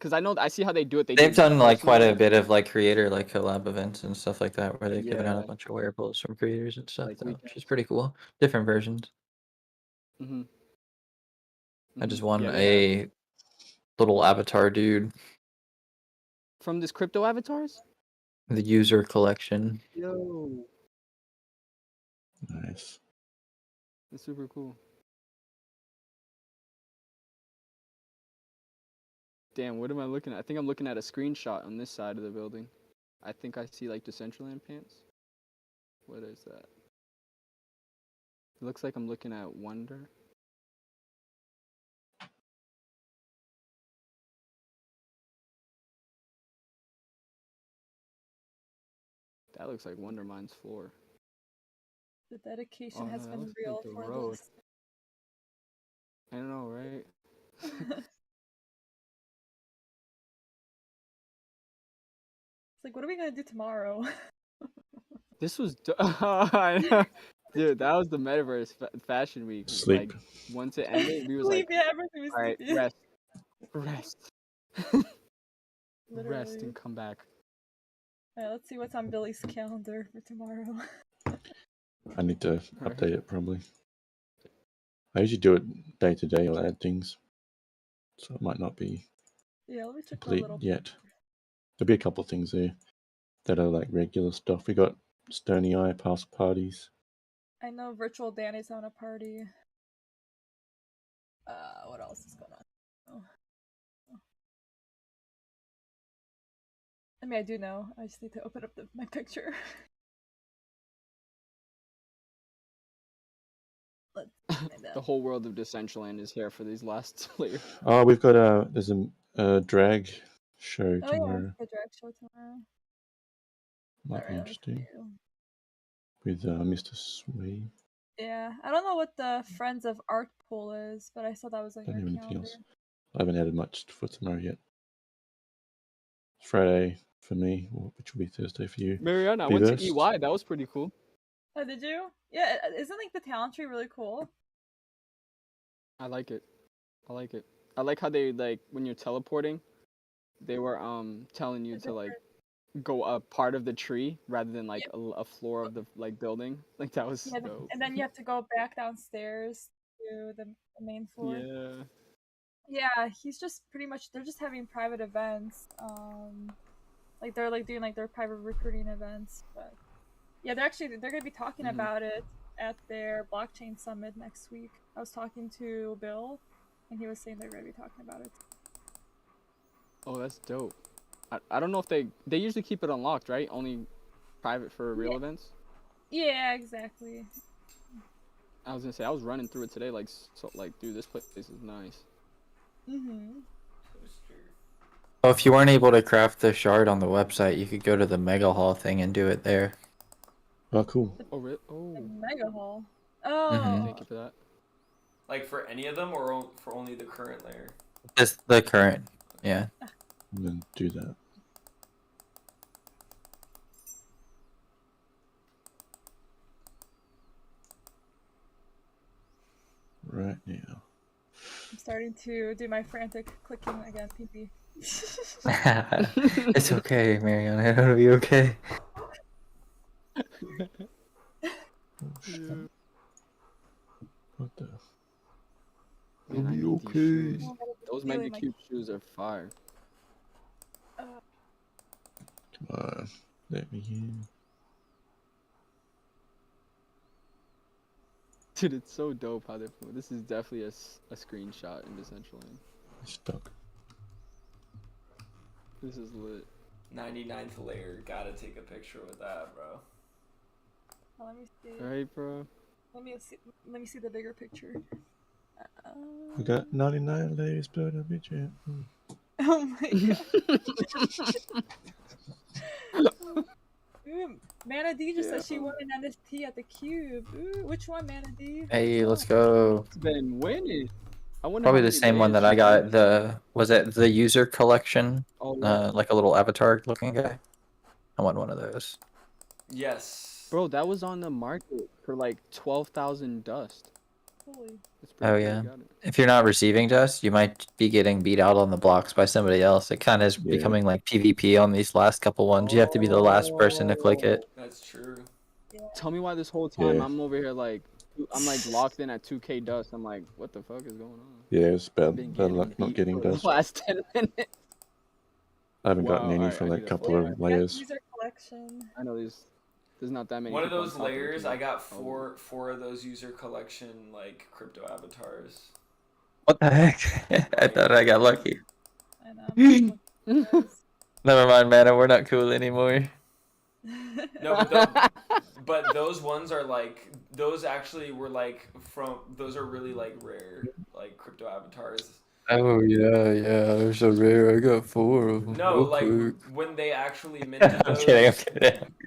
Because I see how they do it. They've done like quite a bit of like creator like collab events and stuff like that where they've given out a bunch of wearables from creators and stuff, Like though, which is pretty cool. Different versions. I just won Yeah, they a little avatar dude. From this crypto avatars? The user collection. Yo. Nice. That's super cool. Damn, what am I looking at? I think I'm looking at a screenshot on this side of the building. I think I see like Decentraland pants. What is that? It looks like I'm looking at Wonder. That looks like Wondermine's floor. The dedication Oh, has no, that been looks real like the for road. this. I don't know, right? It's like, what are we gonna do tomorrow? This was dude, that was the metaverse fashion week. Sleep. Like once it ended, we was Sleep, like, yeah, everything was all right, sleepy. rest, rest, and come back. Alright, let's see what's on Billy's calendar for tomorrow. I need to update it probably. I usually do it day to day. I'll add things, so it might not be Yeah, let me check my complete little. yet. There'll be a couple of things there that are like regular stuff. We got Stony Eye parcel parties. I know Virtual Danny's having a party. What else is going on? I mean, I do know. I just need to open up my picture. The whole world of Decentraland is here for these last layers. Oh, we've got there's a drag show Oh tomorrow. yeah, the drag show tomorrow. Might be Alright, let me interesting. see. With Mr. Swee. Yeah, I don't know what the Friends of Art poll is, but I saw that was on Don't your have anything calendar. else. I haven't added much for tomorrow yet. Friday, for me, which will be Thursday for you. Mariana, I Be went to versed. EY. That was pretty cool. Oh, did you? Yeah, isn't like the talent tree really cool? I like it. I like it. I like how they like when you're teleporting, they were telling you to like go up part of the tree rather than like a floor of the like building. Like that was Yeah, dope. and then you have to go back downstairs to the main floor. Yeah. Yeah, he's just pretty much they're just having private events. Like they're like doing like their private recruiting events, but yeah, they're gonna be talking Mhm. about it at their blockchain summit next week. I was talking to Bill, and he was saying they're gonna be talking about it. Oh, that's dope. I don't know if they usually keep it unlocked, right? Only private for real events. Yeah, exactly. I was gonna say I was running through it today, like so, like dude, this place is nice. Mhm. Oh, if you weren't able to craft the shard on the website, you could go to the Mega Hall thing and do it there. Oh, cool. Oh, really? Oh. Mega hall. Oh. Mhm. Thank you for that. Like for any of them, or for only the current layer? Just the current, yeah. And then do that. Right now. I'm starting to do my frantic clicking again, PP. It's okay, Mariana. It'll be okay. What the? Man, I need these shoes. Those MEgacube shoes are fire. Come on, let me in. Dude, it's so dope how they're. This is definitely a screenshot in Decentraland. Stuck. This is lit. 99th layer. Gotta take a picture with that, bro. Oh, let me see. Right, bro. Let me see the bigger picture. We got 99 layers, but a bitch. Oh my god. Ooh, Mana D just said she won an NFT at the Cube. Ooh, which one, Mana D? Hey, let's go. It's been winning. I wonder Probably how the many same one layers that I she got. did. Was it the user collection? Oh, yeah. Like a little avatar looking guy. I want one of those. Yes. Bro, that was on the market for like 12,000 dust. Holy. Oh yeah. If you're not receiving dust, you might be getting beat out on the blocks by somebody else. It kind of is becoming like PvP on these last couple ones. You have to be the last person to click it. That's true. Tell me why this whole time Yeah. I'm over here like I'm like locked in at 2k dust. I'm like, what the fuck is going on? Yeah, it's bad, Been bad getting luck not beat getting for dust. the last 10 minutes. I haven't gotten Wow, any alright, from I that need to couple follow of that. layers. User collection. I know there's not that many. One of people on those top of the layers, team. I got four of those user collection like crypto avatars. What the heck? I thought I got lucky. I know. Never mind, man. We're not cool anymore. No, but those ones are like those actually were like those are really like rare like crypto avatars. Oh yeah, they're so rare. I got 4 of them. No, real like quick. when they actually minted I'm those. kidding.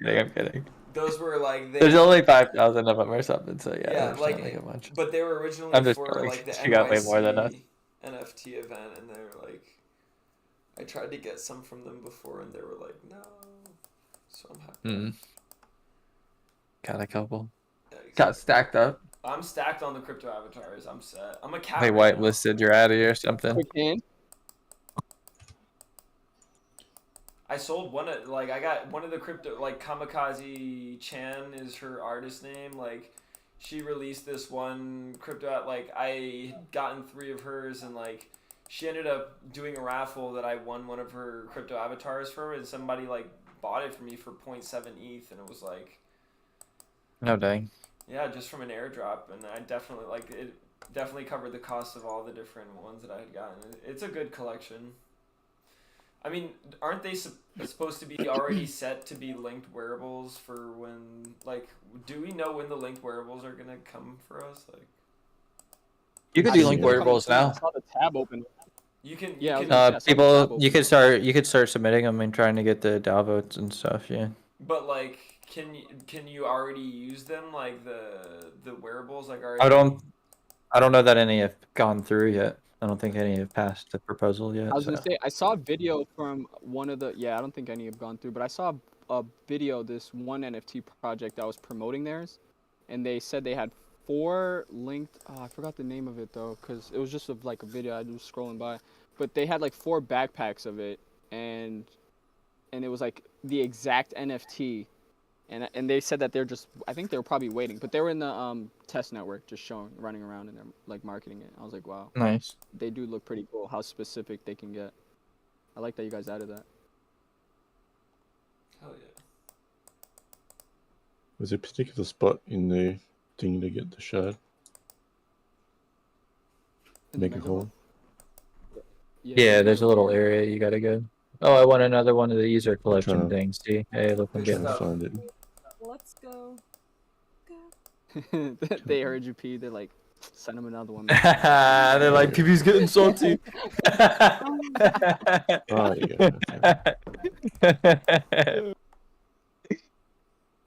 I'm kidding. Those were like There's only 5,000 of them or something, so yeah, yeah, there's like not like a bunch. but they were originally I'm just for trolling. like the She got way more than us. NYC NFT event, and they're like, I tried to get some from them before, and they were like, no. So I'm happy. Got a couple. Got stacked up. I'm stacked on the crypto avatars. I'm set. I'm a cat. They right now. whitelisted your Addy or something. I sold one of I got one of the crypto Kamikaze Chan is her artist name. Like she released this one crypto I had gotten 3 of hers, and she ended up doing a raffle that I won one of her crypto avatars for, and somebody bought it for me for 0.7 ETH, and it was No dang. yeah, just from an airdrop, and I definitely it definitely covered the cost of all the different ones that I had gotten. It's a good collection. I mean, aren't they supposed to be already set to be linked wearables for when, do we know when the linked wearables are going to come for us? You could do linked wearables now. I saw the tab open. You can, people, you could start submitting them and trying to get the DAO votes and stuff, yeah. but can you already use them, the wearables, already? I don't know that any have gone through yet. I don't think any have passed the proposal yet. I was So. gonna say I saw a video from one of the I don't think any have gone through, but I saw a video this one NFT project that was promoting theirs, and they said they had 4 linked. I forgot the name of it though, because it was just like a video I was scrolling by, but they had like 4 backpacks of it, and it was like the exact NFT, and they said that they're just I think they were probably waiting, but they were in the test network just running around and they're like marketing it. I was like, wow, Nice. they do look pretty cool. How specific they can get. I like that you guys added that. Hell yeah. Was there a particular spot in the thing to get the shard? Mega Hall. Yeah, there's a little area you gotta go. Oh, I want another one of the user collection Trying to- things. See, hey, look, I'm getting Trying to find it. Let's go. They heard you pee. They're like, send them another one. They're like, PB's getting salty. Oh, yeah. Okay.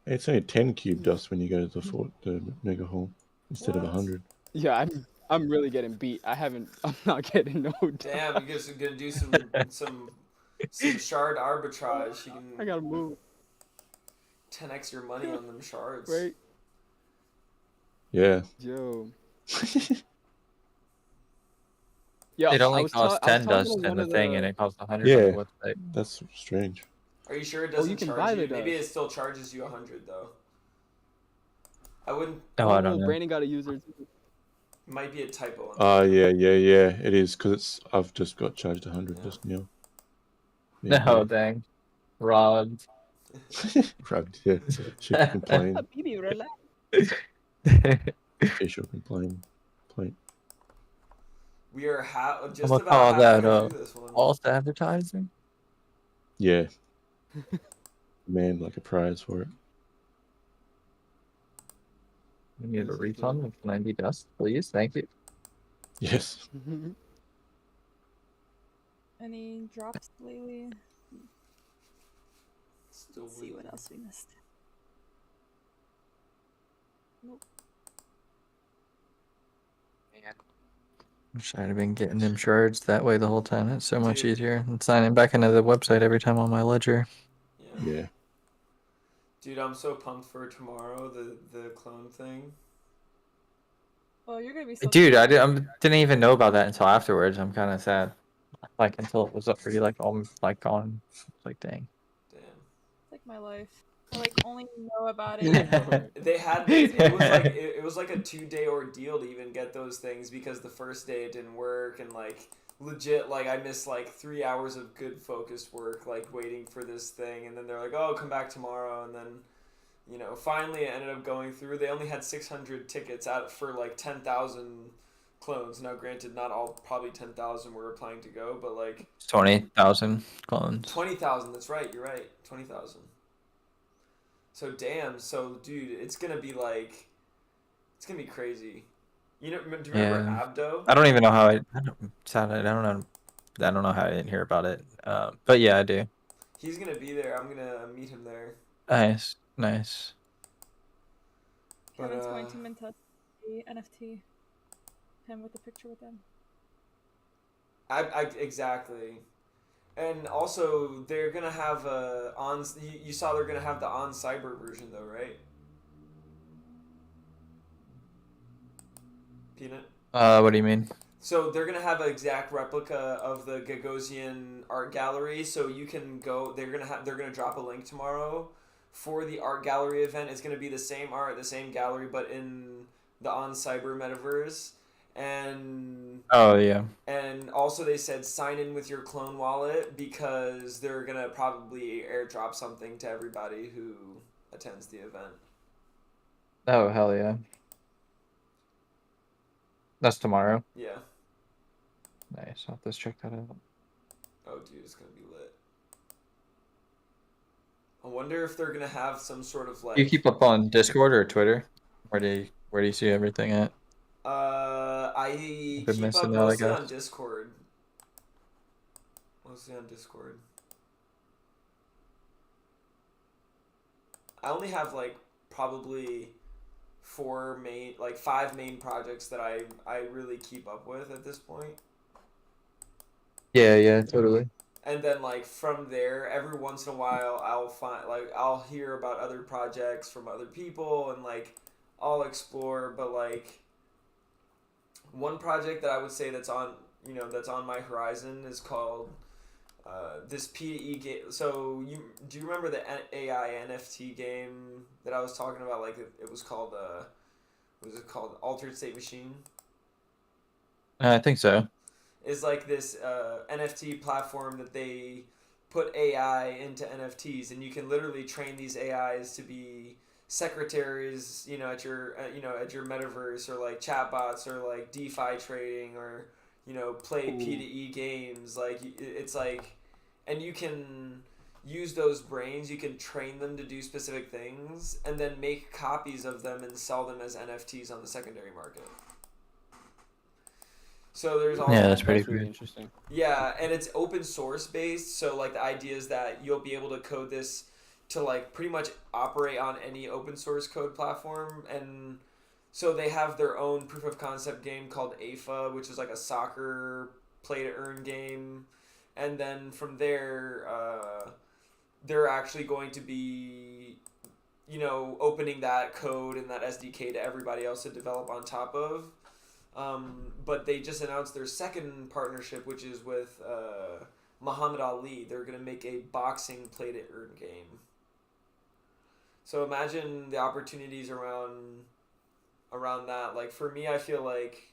It's only 10 cube dust when you go to the Mega Hall instead of 100. Yeah, I'm really getting beat. I'm not getting no. Damn, you guys are gonna do some shard arbitrage. You can. I gotta move. 10x your money on them shards. Right. Yeah. Yo. It only costs 10 dust in the thing, and it costs 100 Yeah, on the website. that's strange. Are you sure it doesn't you can charge buy you? the Maybe it dust. still charges you 100 though. I wouldn't. Oh, I don't know. Brandon got a user. Might be a typo. Yeah. It is because I've just got charged 100 just now. No, dang. Robbed. Robbed, yeah. Should complain. Baby, relax. Official complaint. We are just I'm gonna about call that halfway through this one. false advertising. Yeah. Man, like a prize for it. We need a refund of 90 dust, please. Thank you. Yes. Any drops lately? Still Let's see what else we missed. Nope. Wish I'd have been getting them shards that way the whole time. That's so much easier than signing back into the website every time on my ledger. Yeah. Dude, I'm so pumped for tomorrow, the clone thing. Oh, you're gonna be so Dude, I didn't even know about that until afterwards. I'm kind of sad. Like, until it was up for you, like, all, like, gone. Like, dang. It's like my life. I like only know about it. They had it was like a 2-day ordeal to even get those things because the first day it didn't work and like legit like I missed like 3 hours of good focused work like waiting for this thing, and then they're like, oh, come back tomorrow, and then finally it ended up going through. They only had 600 tickets out for like 10,000 clones. Now granted, not all, probably 10,000 were applying to go, but like 20,000 clones. 20,000, that's right, you're right, 20,000. So damn, dude, it's gonna be crazy. Do you remember Abdo? I don't even know how I don't know how I didn't hear about it. But yeah, I do. He's gonna be there. I'm gonna meet him there. Nice. Kevin's going to mint us the NFT. Him with the picture with them. Exactly. And also, they're gonna have you saw they're gonna have the on cyber version though, right? Peanut? What do you mean? So they're gonna have an exact replica of the Gagosian art gallery, so you can go. They're gonna drop a link tomorrow for the art gallery event. It's gonna be the same art, the same gallery, but in the on cyber metaverse. And oh yeah. And also they said sign in with your clone wallet because they're gonna probably airdrop something to everybody who attends the event. Oh hell yeah. That's tomorrow. Yeah. Nice. I'll have to check that out. Oh dude, it's gonna be lit. I wonder if they're gonna have some sort of like. You keep up on Discord or Twitter? Where do you see everything at? I keep up mostly on Discord. Mostly on Discord. I only have like probably 5 main projects that I really keep up with at this point. Yeah, totally. And then like from there, every once in a while, I'll hear about other projects from other people, and like I'll explore. But like one project that I would say that's on my horizon is called this P2E game. So do you remember the AI NFT game that I was talking about? Like it was called what was it called? Altered State Machine. I think so. Is like this NFT platform that they put AI into NFTs, and you can literally train these AIs to be secretaries, at your at your metaverse, or like chatbots, or like DeFi trading, or play P2E games. Like it's like, and you can use those brains, you can train them to do specific things, and then make copies of them and sell them as NFTs on the secondary market. So there's all that's really interesting. Yeah, and it's open source based, so like the idea is that you'll be able to code this to like pretty much operate on any open source code platform. And so they have their own proof of concept game called AFA, which is like a soccer play to earn game. And then from there, they're actually going to be opening that code and that SDK to everybody else to develop on top of. But they just announced their second partnership, which is with Muhammad Ali. They're going to make a boxing play-to-earn game. So imagine the opportunities around that. Like for me, I feel like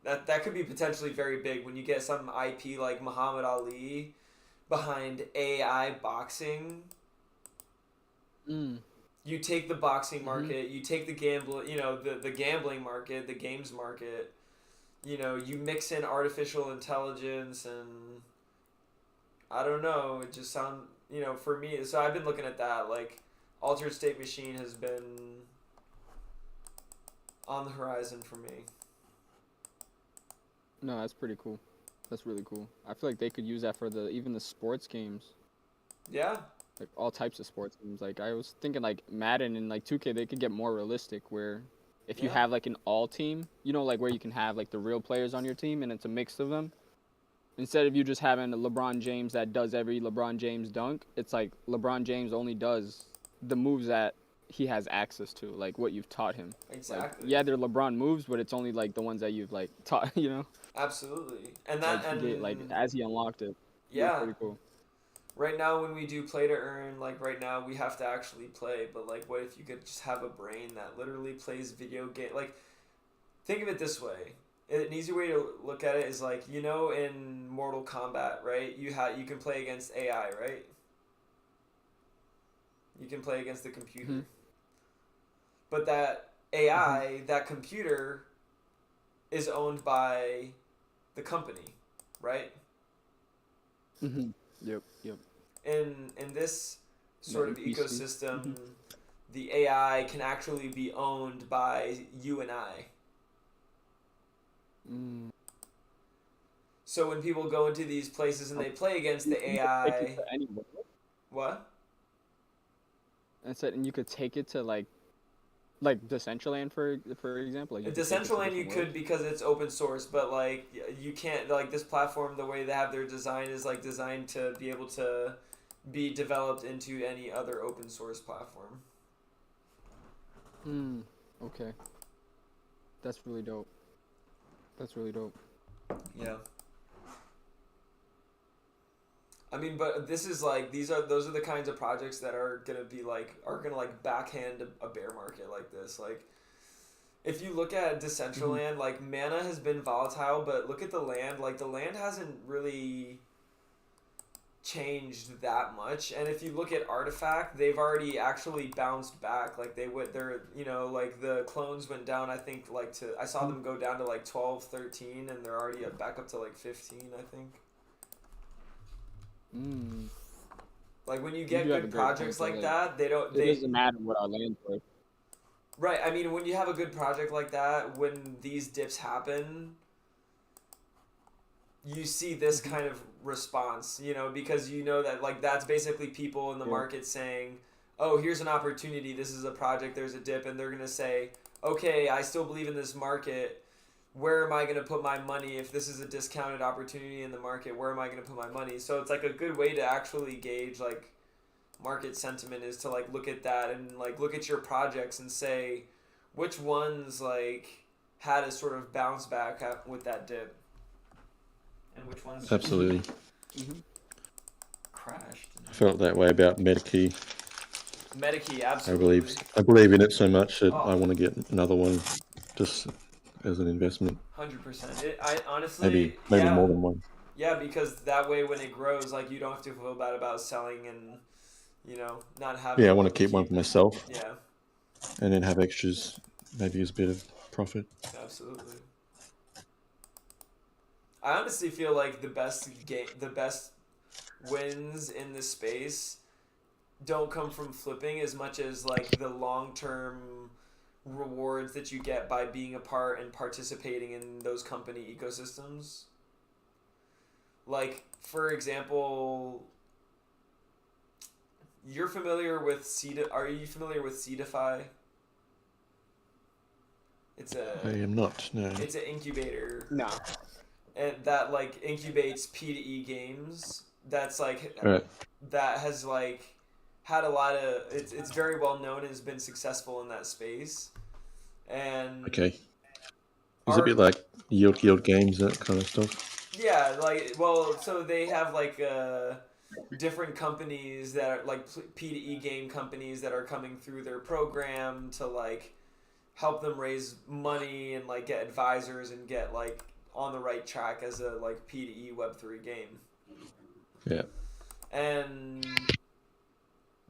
that could be potentially very big when you get some IP like Muhammad Ali behind AI boxing. You take the boxing market, you take the the gambling market, the games market, you mix in artificial intelligence, and I don't know, it just sounds, for me, so I've been looking at that, like, Altered State Machine has been on the horizon for me. No, that's pretty cool. That's really cool. I feel like they could use that for even the sports games. Yeah. Like all types of sports games. Like I was thinking like Madden and like 2K, they could get more realistic where if you have like an all team, like where you can have like the real players on your team and it's a mix of them. Instead of you just having a LeBron James that does every LeBron James dunk, it's like LeBron James only does the moves that he has access to, like what you've taught him. Exactly. Like, yeah, they're LeBron moves, but it's only like the ones that you've like taught, Absolutely. And that, like as he unlocked it. Yeah. Pretty cool. Right now, when we do play to earn, like right now, we have to actually play. But like, what if you could just have a brain that literally plays video game? Like, think of it this way. An easy way to look at it is like, in Mortal Kombat, right? You can play against AI, right? You can play against the computer. Mm-hmm. But that AI, that computer, is owned by the company, right? Mm-hmm. Yep. In this sort of ecosystem, the AI can actually be owned by you and I. So when people go into these places and they play against the AI, what? And you could take it to like Decentraland for example. Like Decentraland you could because it's open source, but like you can't, like this platform, the way they have their design is like designed to be able to be developed into any other open source platform. Okay. That's really dope. Yeah. I mean, but this is like those are the kinds of projects that are gonna backhand a bear market like this. Like, if you look at Decentraland, like mana has been volatile, but look at the land. Like the land hasn't really changed that much. And if you look at Artifact, they've already actually bounced back. Like like the clones went down. I think I saw them go down to like 12, 13, and they're already back up to like 15. I think. Like when you get good projects like that, it doesn't matter what our land's worth. Right. I mean, when you have a good project like that, when these dips happen, you see this kind of response, because that like that's basically people in the market saying, "Oh, here's an opportunity. This is a project. There's a dip," and they're gonna say, "Okay, I still believe in this market. where am I going to put my money if this is a discounted opportunity in the market? Where am I going to put my money? So it's like a good way to actually gauge like market sentiment is to like look at that and like look at your projects and say which ones like had a sort of bounce back with that dip and which ones Absolutely. crashed. I felt that way about MetaKey. MetaKey, absolutely. I believe in it so much that Oh. I want to get another one just as an investment. 100%. I honestly Maybe yeah. more than one. Yeah, because that way when it grows, like you don't have to feel bad about selling and not having. Yeah, I want to keep one for myself. Yeah. And then have extras, maybe as a bit of profit. Absolutely. I honestly feel like the best wins in this space don't come from flipping as much as like the long-term rewards that you get by being a part and participating in those company ecosystems. Like, for example, you're familiar with are you familiar with Seedify? I am not, no. It's an incubator. No. And that like incubates P2E games. That's like Right. that has like had a lot of it's very well known and has been successful in that space. And Okay. Is it a bit like yield games, that kind of stuff? yeah, like so they have like different companies that are like P2E game companies that are coming through their program to like help them raise money and like get advisors and get like on the right track as a like P2E Web3 game. Yeah. And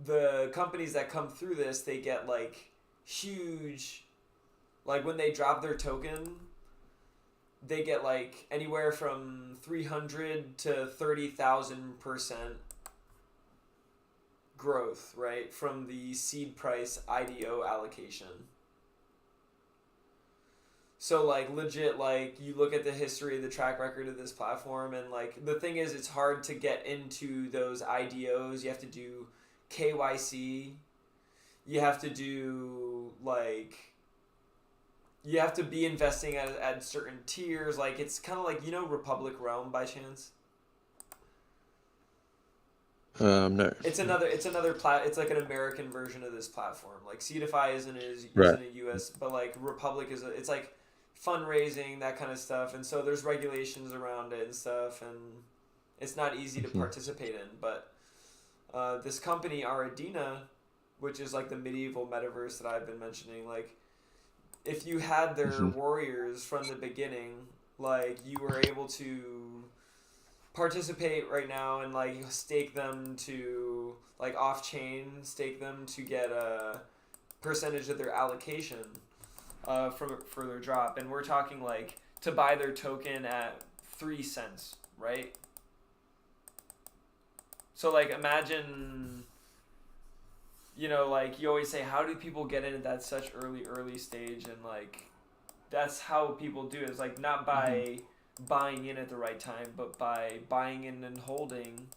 the companies that come through this, they get like huge, like when they drop their token, they get like anywhere from 300 to 30,000% growth, right, from the seed price IDO allocation. So like legit, like you look at the history, the track record of this platform, and like the thing is, it's hard to get into those IDOs. You have to do KYC. You have to do like, you have to be investing at certain tiers. Like it's kind of like, Republic Realm by chance? No. It's another it's like an American version of this platform. Like Seedify isn't Right. a US, but like Republic it's like fundraising, that kind of stuff, and so there's regulations around it and stuff, and it's not easy to participate in. But this company Aradina, which is like the medieval metaverse that I've been mentioning, like if you had their warriors from the beginning, like you were able to participate right now and like stake them to like off-chain, stake them to get a percentage of their allocation for their drop, and we're talking like to buy their token at 3 cents, right? So like imagine, like you always say, how do people get in at that such early stage? And like that's how people do it. It's like not by buying in at the right time, but by buying in and holding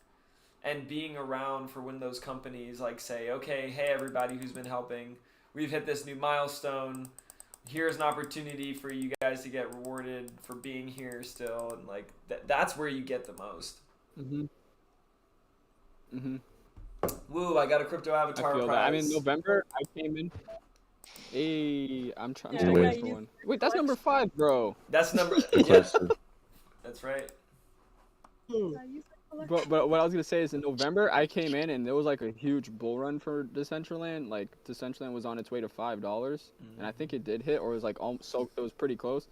and being around for when those companies like say, okay, hey everybody who's been helping, we've hit this new milestone, here's an opportunity for you guys to get rewarded for being here still. And like that's where you get the most. Woo, I got a crypto avatar prize. I mean, November I came in. Hey, I'm trying to wait for one. Wait, that's number 5, bro. That's number That's right. But what I was gonna say is in November I came in and there was like a huge bull run for Decentraland. Like Decentraland was on its way to $5, and I think it did hit, or it was like so it was pretty close.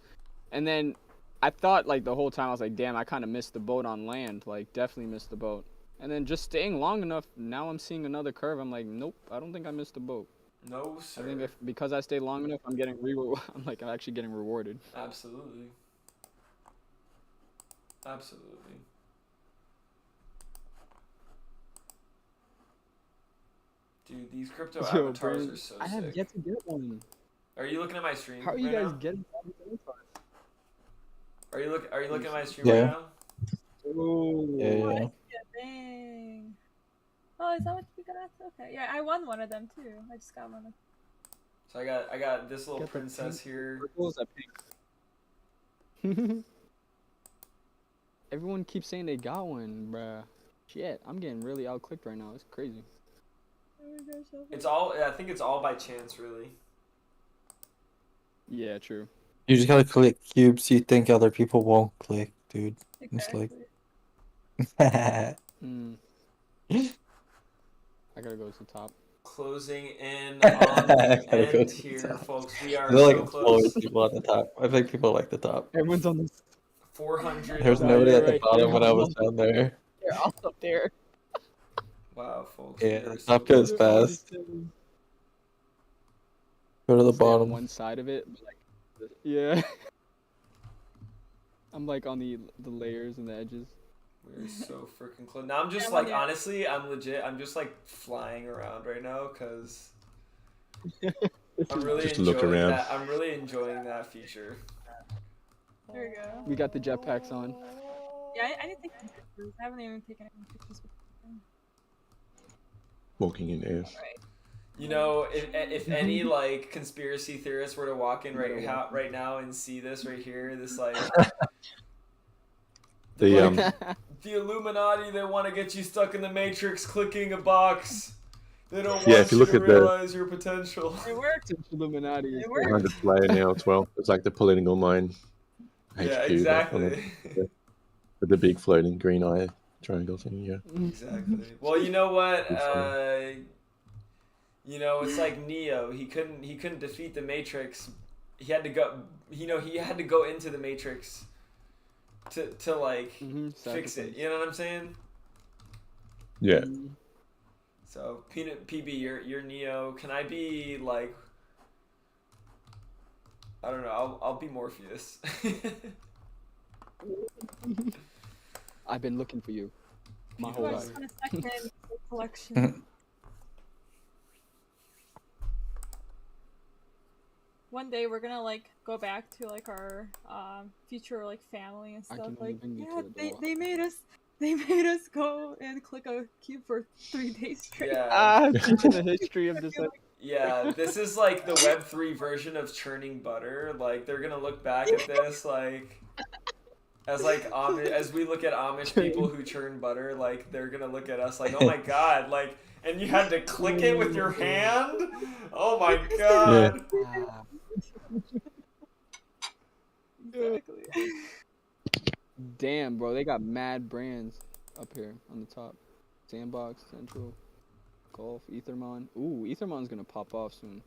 And then I thought like the whole time I was like, damn, I kind of missed the boat on land. Like definitely missed the boat. And then just staying long enough, now I'm seeing another curve. I'm like, nope, I don't think I missed the boat. No, sir. I think because I stay long enough, I'm actually getting rewarded. Absolutely. Absolutely. Dude, these crypto avatars are so sick. I have yet to get one. Are you looking at my stream? How are you right guys now? getting avatars? Are you looking at my stream right now? Oh, Yeah. Dang. Oh, is that what you got? Okay. Yeah, I won one of them too. I just got one. So I got this little princess here. Everyone keeps saying they got one, bruh. Shit, I'm getting really outclicked right now. It's crazy. It's all. I think it's all by chance, really. Yeah, true. You just gotta click cubes you think other people won't click, dude. It's like. Mm. I gotta go to the top. Closing in on the Gotta go end to the here, top. folks. We are There's like so always close. people at the top. I think people like the top. Everyone's on this. 400. There's nobody at the bottom when I was down there. They're all up there. Wow, folks. Yeah, we are the so top goes close. fast. Go to the Stay on bottom. one side of it, but like, yeah. I'm like on the layers and the edges. We're so freaking close. Now I'm just like, honestly, I'm legit. I'm just like flying around right now because I'm really Just to look enjoying around. that. I'm really enjoying that feature. There we go. We got the jetpacks on. Yeah, I didn't take any pictures. I haven't even taken any pictures with them. Walking in air. You know, if any like conspiracy theorists were to walk in right now and see this right here, this like The the Illuminati, they want to get you stuck in the Matrix, clicking a box. They don't Yeah, want if you you look to at the- realize your potential. It worked. Illuminati. It on worked. display now as well. It's like the political mind HQ. Yeah, on exactly. with the big floating green eye triangle thing. Yeah. Exactly. Well, you know what? That's You know, it's like Neo. He couldn't defeat the Matrix. He had to go. You know, he had to go into the Matrix to like fix it. You know what I'm saying? Yeah. So PB, you're Neo. Can I be like? I don't know. I'll be Morpheus. I've been looking for you my whole I life. just want a second collection. One day we're gonna like go back to like our future like family and I stuff. can Like even get yeah, to the door. they made us go and click a cube for 3 days straight. Yeah. Teaching the history of this. Yeah, this is like the Web3 version of churning butter. Like they're gonna look back at this like as like as we look at Amish people who churn butter, like they're gonna look at us like, oh my god, like, and you had to click it with your hand. Oh my god. Exactly. Damn, bro, they got mad brands up here on the top. Sandbox, Central, Golf, Ethermon. Ooh, Ethermon's gonna pop off soon.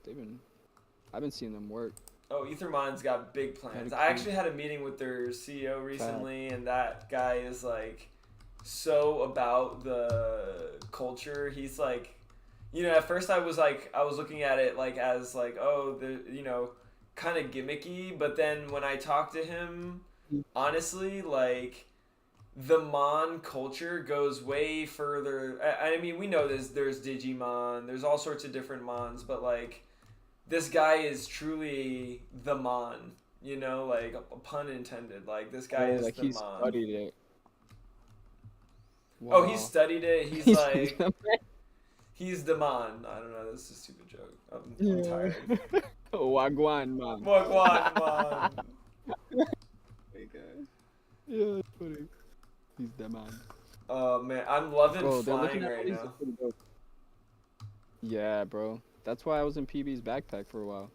I've been seeing them work. Oh, Ethermon's got big plans. I actually had a meeting with their CEO recently, and that guy is like so about the culture. He's like, you know, at first I was looking at it like as like, oh, you know, kind of gimmicky, but then when I talked to him, honestly, like the Mon culture goes way further. I mean, we know there's Digimon, there's all sorts of different Mons, but like this guy is truly the Mon, you know, like pun intended. Like this guy is like the he's Mon. studied it. Oh, Wow. he studied it. He's like, he's the Mon. I don't know. That's a stupid joke. I'm tired. Wagwan, man. Wagwan, man. Yeah, that's funny. He's the man. Oh man, I'm loving Bro, they're flying looking at right these now. pretty dope. Yeah, bro. That's why I was in PB's backpack for a while.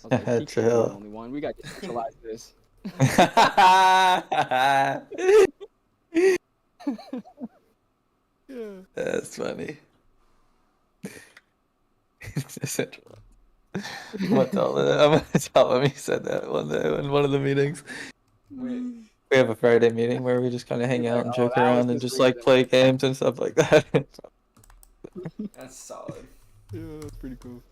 I was like, he can't be Chill. the only one. We got to centralize this. Yeah. That's funny. I'm gonna tell him he said that one day in one of the meetings. We have a Friday meeting where we just kind of hang out and joke around and just like play games and stuff like that. That's solid. Yeah, that's pretty cool.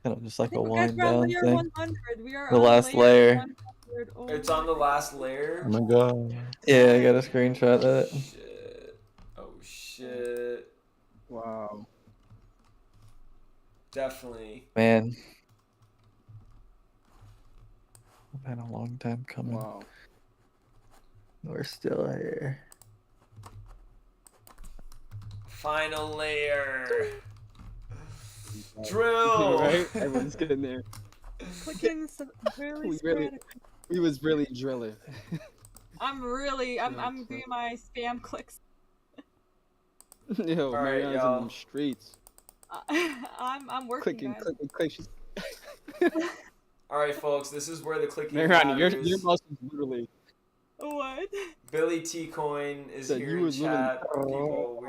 Kind of just like a Guys, wind we're on down layer thing. 100. We are The on last layer layer. 100. Oh It's my on the last layer. Oh my god. Yeah, I got a screenshot of that. Shit. Oh shit. Wow. Definitely. Man. Been a long time coming. Wow. We're still here. Final layer. Drill. Right? Everyone's getting there. Clicking really We really- sporadic. We was really drilling. I'm doing my spam clicks. Yo, All right, Mariana's in y'all. them streets. I'm working, Clicking, guys. clicking, clicking. All right, folks. This is where the clicking Mariana, matters. your mouse is literally. What? Billy T Coin is Said here you in was literally- chat. People,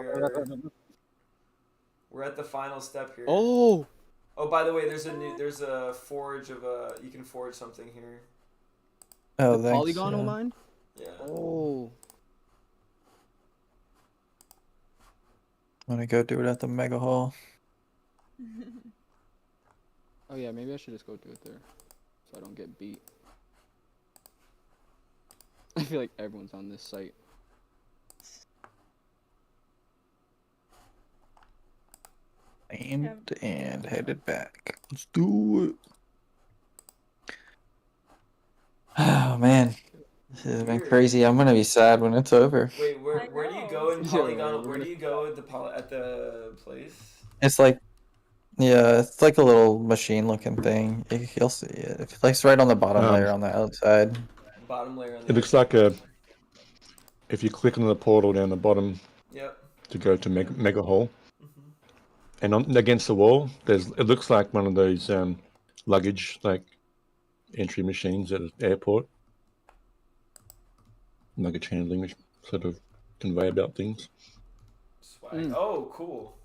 we're at the final step here. Oh. Oh, by the way, there's a forge of a. You can forge something here. Oh, The thanks. polygonal yeah. line? Yeah. Oh. I'm gonna go do it at the Mega Hall. Oh yeah, maybe I should just go do it there, so I don't get beat. I feel like everyone's on this site. Aimed and headed back. Let's do it. Oh man, this has been crazy. I'm gonna be sad when it's over. Wait, where do you go in Yeah, Polygon? right, Where do you go at the place? It's like, yeah, it's like a little machine-looking thing. You'll see it. It's like right on the bottom layer on the outside. Bottom layer. It looks like a. If you click on the portal down the bottom. Yep. To go to Mega Hall. And against the wall, it looks like one of those luggage entry machines at an airport, luggage handling sort of conveyor belt things. Swag. Oh, cool.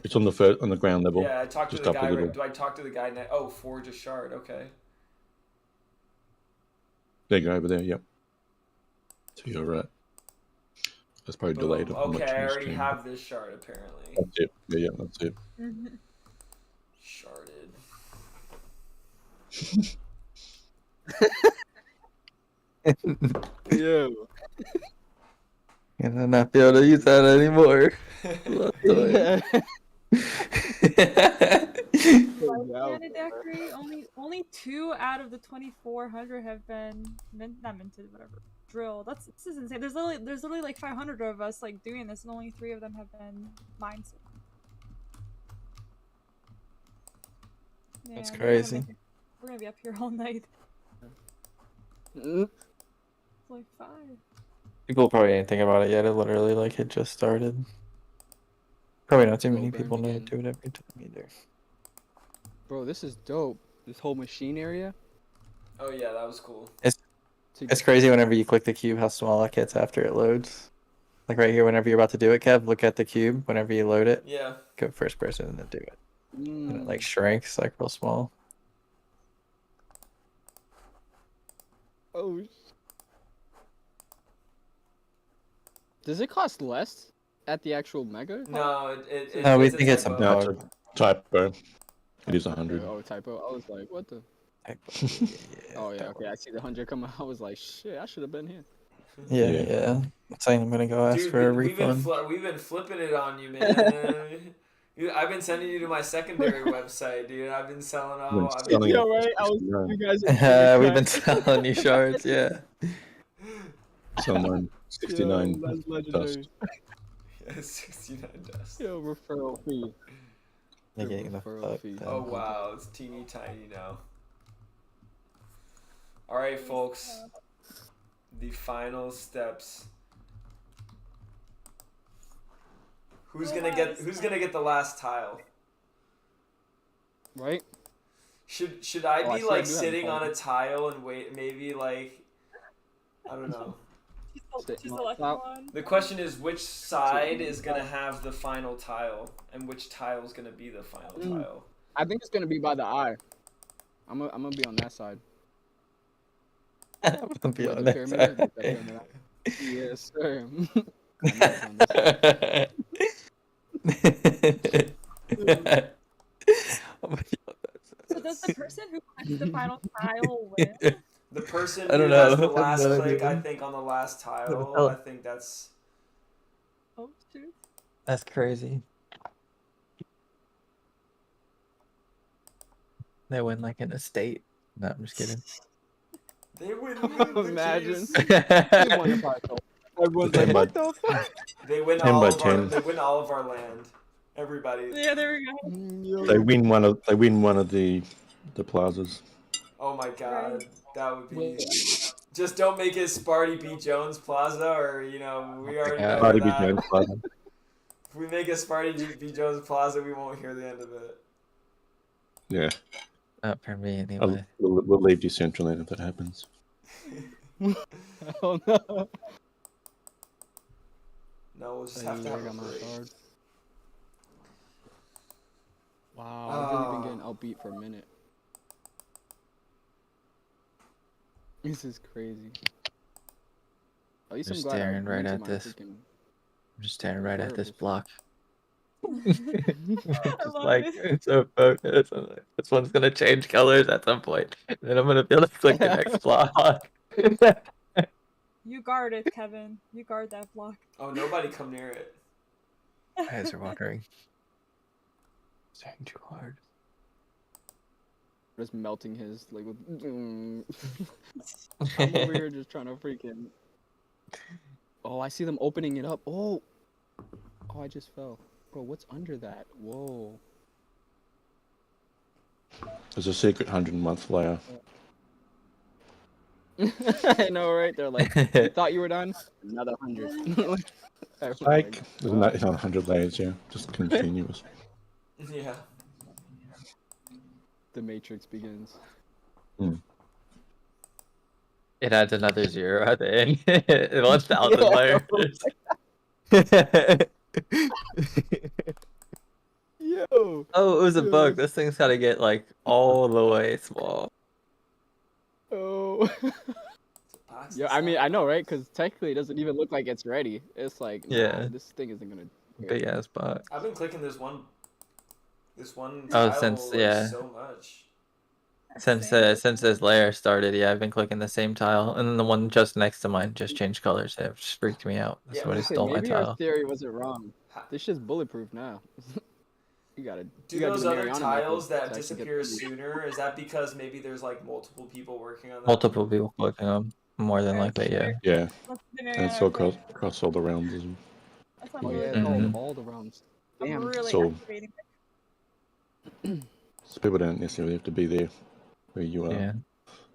It's on the ground level. Yeah, I talked to just the up guy. a little. Do I talk to the guy next? Oh, forge a shard. Okay. There you go, over there. Yep. So you're right. That's probably delayed. Okay, I already have this shard apparently. That's it. Yeah, that's it. Sharded. Yo. And I'm not be able to use that anymore. Only 2 out of the 2,400 have been not minted, whatever. Drilled. This is insane. There's literally like 500 of us like doing this, and only 3 of them have been mined. That's Man, crazy. We're gonna be up here all night. Mm. It's like 5. People probably ain't thinking about it yet. It literally like it just started. Probably not too many people know to do it every time either. Bro, this is dope. This whole machine area. Oh yeah, that was cool. It's crazy whenever you click the cube how small it gets after it loads. Like right here, whenever you're about to do it, Kev, look at the cube whenever you load it. Yeah. Go first person and then do it. And it like shrinks like real small. Oh. Does it cost less at the actual Mega? No, No, we think it's a No, it's bug. a typo. It is 100. Oh, typo. I was like, what the? Oh yeah, okay. I see the 100 come out. I was like, shit, I should have been here. Yeah. I'm saying I'm gonna go ask Dude, for a we've refund. we've been flipping it on you, man. I've been sending you to my secondary website, dude. I've been selling all. I've been... Yo, right? I was, you guys. We've been selling you shards, yeah. Someone 69 Yo, that's legendary. dust. Yeah, 69 dust. Yo, referral fee. You're getting the fuck fee. Oh wow, it's teeny tiny now. All right, folks. The final steps. Who's gonna get the last tile? Right? Should I Oh, be I like still do have sitting a on phone. a tile and wait? Maybe like I don't know. She's the lucky one. The question is, which side is gonna have the final tile, and which tile is gonna be the final tile? I think it's gonna be by the eye. I'm gonna be on that side. I'm gonna be Where on the that pyramid side. is, the pyramid. Yes, sir. So does the person who clicks the final tile win? The person I who don't has know. the I have last no click, idea. I think, on the last tile, hell? I think that's. Oh shoot. That's crazy. They win like an estate. No, I'm just kidding. They win. Imagine. They won the parcel. Everyone's Ten like, by- what the fuck? They win 10 all by of our. 10. They win all of our land. Everybody. Yeah, there we go. They win one of the plazas. Oh my god, Right. that would be. Just don't make it Sparty B. Jones Plaza, or we already know Party be that. Jones Plaza. If we make a Sparty B. Jones Plaza, we won't hear the end of it. Yeah. Not for me anyway. We'll leave Decentraland if that happens. Oh no. No, we'll just have to have a break. Wow, I've really been getting outbeat for a minute. This is crazy. At least Just I'm glad I staring right went to at my this. freaking- I'm just staring right at this block. I love Like it. it's so focused. I'm like, this one's gonna change colors at some point. Then I'm gonna be able to click the next block. You guard it, Kevin. You guard that block. Oh, nobody come near it. Eyes are watering. Staring too hard. Just melting his like with. I'm over here just trying to freaking. Oh, I see them opening it up. Oh, I just fell, bro. What's under that? Whoa. There's a secret 100-month layer. I know, right? They're like, you thought you were done? Another 100. Like, there's not 100 layers, yeah. Just continuous. Yeah. The Matrix begins. It adds another 0 at the end. 1,000 layers. Yo. Oh, it was a Yo, bug. This thing's gotta get like all the way small. Oh. Yeah, I mean, I know, right? Because technically, it doesn't even look like it's ready. It's like, nah, Yeah. this thing isn't gonna. Big ass box. I've been clicking this one Oh, tile since like, yeah. so much. Since this layer started, yeah, I've been clicking the same tile, and then the one just next to mine just changed colors. It just freaked me out. Somebody stole my Maybe tile. our theory wasn't wrong. This shit's bulletproof now. You gotta. Do you gotta those do the other Mariana tiles method that to actually get disappear through. sooner? Is that because maybe there's like multiple people working on that? Multiple people clicking them, more than likely, yeah. Yeah. What's the And it's all across all the realms as well. That's Oh really yeah, cool. it's all the realms. I'm Damn. really So- activating So people don't necessarily have to be there where you are. Yeah.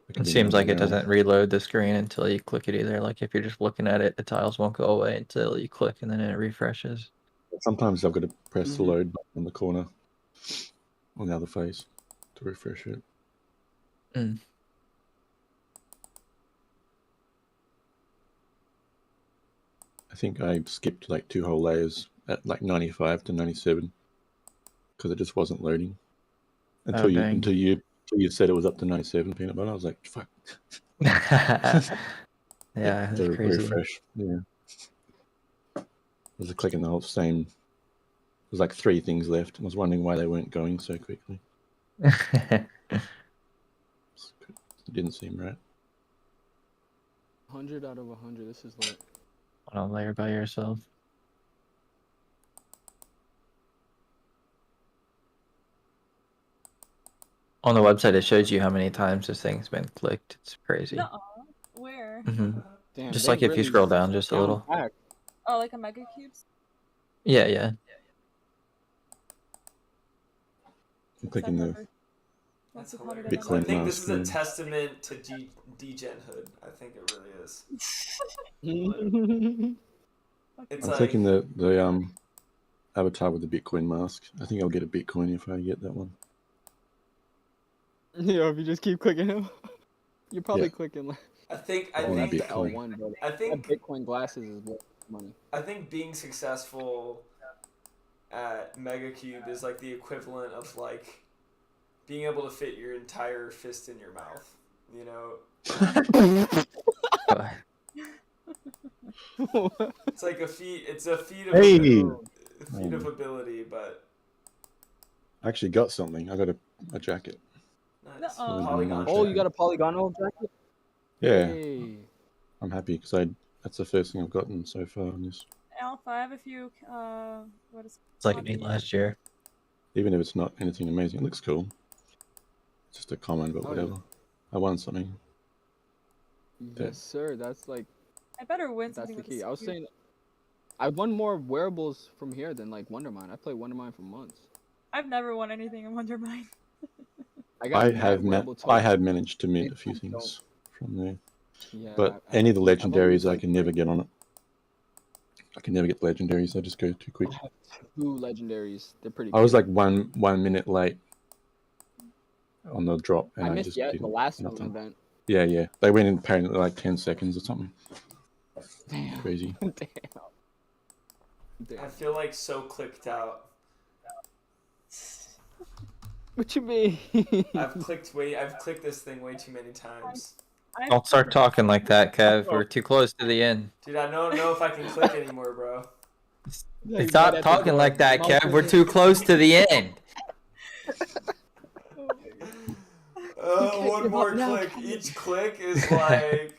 They can It be seems like it moving around. doesn't reload the screen until you click it either. Like if you're just looking at it, the tiles won't go away until you click and then it refreshes. Sometimes I've got to press the Mhm. load button in the corner on the other face to refresh it. Mm. I think I skipped like 2 whole layers at like 95 to 97 because it just wasn't loading until dang. until you said it was up to 97 peanut butter. I was like, fuck. Yeah, to that's crazy. refresh. Yeah. I was clicking the whole same. There's like 3 things left. I was wondering why they weren't going so quickly. It didn't seem right. 100 out of 100. This is like. On a layer by yourself. On the website, it shows you how many times this thing's been clicked. It's crazy. Nuh-uh. Where? Damn, Just they like if you really scroll down just a down little. back. Oh, like a MEgacubes? Yeah, yeah. I'm clicking the What's That's the point of hilarious. Bitcoin I think this is a mask, yeah. testament to degenhood. I think it really is. It's I'm like clicking the avatar with the Bitcoin mask. I think I'll get a Bitcoin if I get that one. Yeah, if you just keep clicking him, you're probably Yeah. clicking like. I think Oh, that's the Bitcoin. L1, bro. I That think Bitcoin glasses is worth money. I think being successful at MEgacube is like the equivalent of like being able to fit your entire fist in your mouth. You know, it's like a feat. It's a feat of Hey! ability, but I actually got something. I got a jacket. nice. Nuh-uh. Polygon Oh, you jacket. got a polygonal jacket? Yeah, Hey. I'm happy because that's the first thing I've gotten so far on this. Alpha, I have a few, what is It's like me last year. Even if it's not anything amazing, it looks cool. It's just a comment, but Oh, whatever. yeah. I won something. Yes, sir. That's like. I better win That's something the with key. this I was cube. saying, I won more wearables from here than like Wondermine. I played Wondermine for months. I've never won anything in Wondermine. got mad Rebel I token. have managed to mint a few Don't. things from there. Yeah, But I- any of the I've only legendaries, I used can never get on it. I can never get the legendaries. They just go too quick. I have 2 legendaries. They're pretty I was big. like one minute late on the drop, and I I missed just the didn't last nothing. event. Yeah. They went in apparently like 10 seconds or something. Damn. Crazy. Damn. I feel like so clicked out. What you mean? I've clicked this thing way too many times. Don't start talking like that, Kev. We're too close to the end. Dude, I don't know if I can click anymore, bro. Stop talking like that, Kev. We're too close to the end. One more click. Each click is like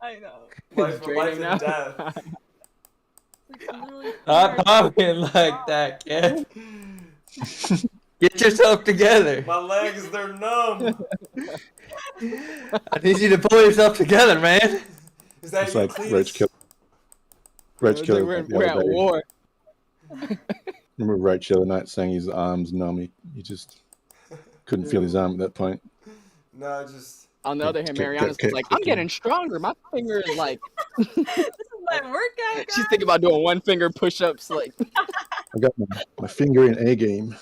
I know. life and death. Stop talking like that, Kev. Get yourself together. My legs, they're numb. I need you to pull yourself together, man. Is that It's you, like Cletus? Roach Killer. We're at war. Remember Roach the other night saying his arms numb? He just couldn't feel his arm at that point. No, just. On the other hand, Mariana's like, I'm getting stronger. My finger is like. This is my workout. She's thinking about doing 1 finger push-ups. Like. I got my finger in A game.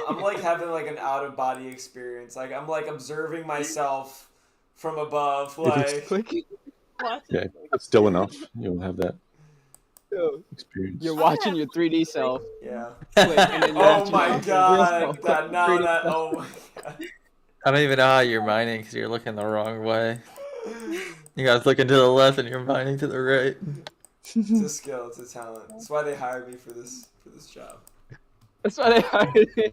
I'm like having like an out of body experience. Like I'm like observing myself from above. If Like Yeah, if it's still enough, you'll have that experience. You're watching your 3D self. Yeah. Click, and then you're Oh watching my your real god! self. That now 3D that self. oh my god. I don't even know how you're mining because you're looking the wrong way. You guys looking to the left and you're mining to the right. It's a skill. It's a talent. That's why they hired me for this job. That's why they hired me.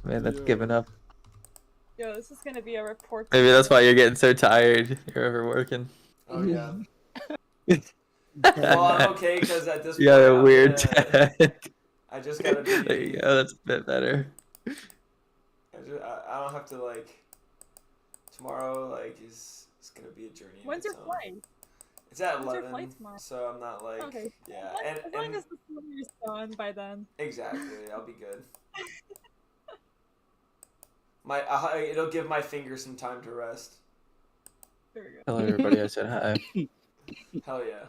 Man, that's giving up. Yo, this is gonna be a report. Maybe that's why you're getting so tired. You're overworking. Oh yeah. Well, I'm okay because at this point You got a I'm weird gonna- tag. I just gotta be. There you go. That's a bit better. I don't have to like. Tomorrow like is gonna be a journey. in When's its your own. flight? It's at When's your 11, flight tomorrow? so I'm not like Okay. yeah, As long as the summer's done by then. exactly, I'll be good. It'll give my fingers some time to rest. There we go. Hello, everybody. I said hi. Hell yeah.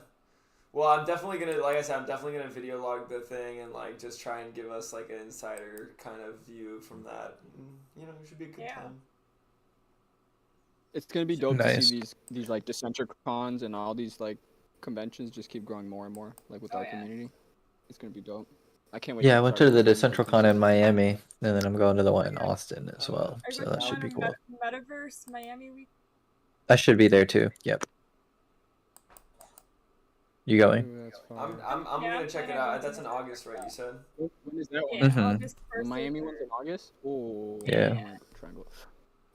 Well, I'm definitely gonna, like I said, I'm definitely gonna video log the thing and like just try and give us like an insider kind of view from that. You know, it should be a good time. It's gonna be dope to Nice. see these like Decentracons and all these like conventions just keep growing more and more like with our community. It's gonna be dope. I can't wait. Yeah, I went to the Decentraland in Miami, and then I'm going to the one in Austin as well. Are So you that should be going cool. to Metaverse Miami week? I should be there too. Yep. You going? I'm gonna check it out. That's in August, right? You said. When is that one? Yeah, Mhm. August The 1st. Miami one's in August. Oh. Yeah. Triangle.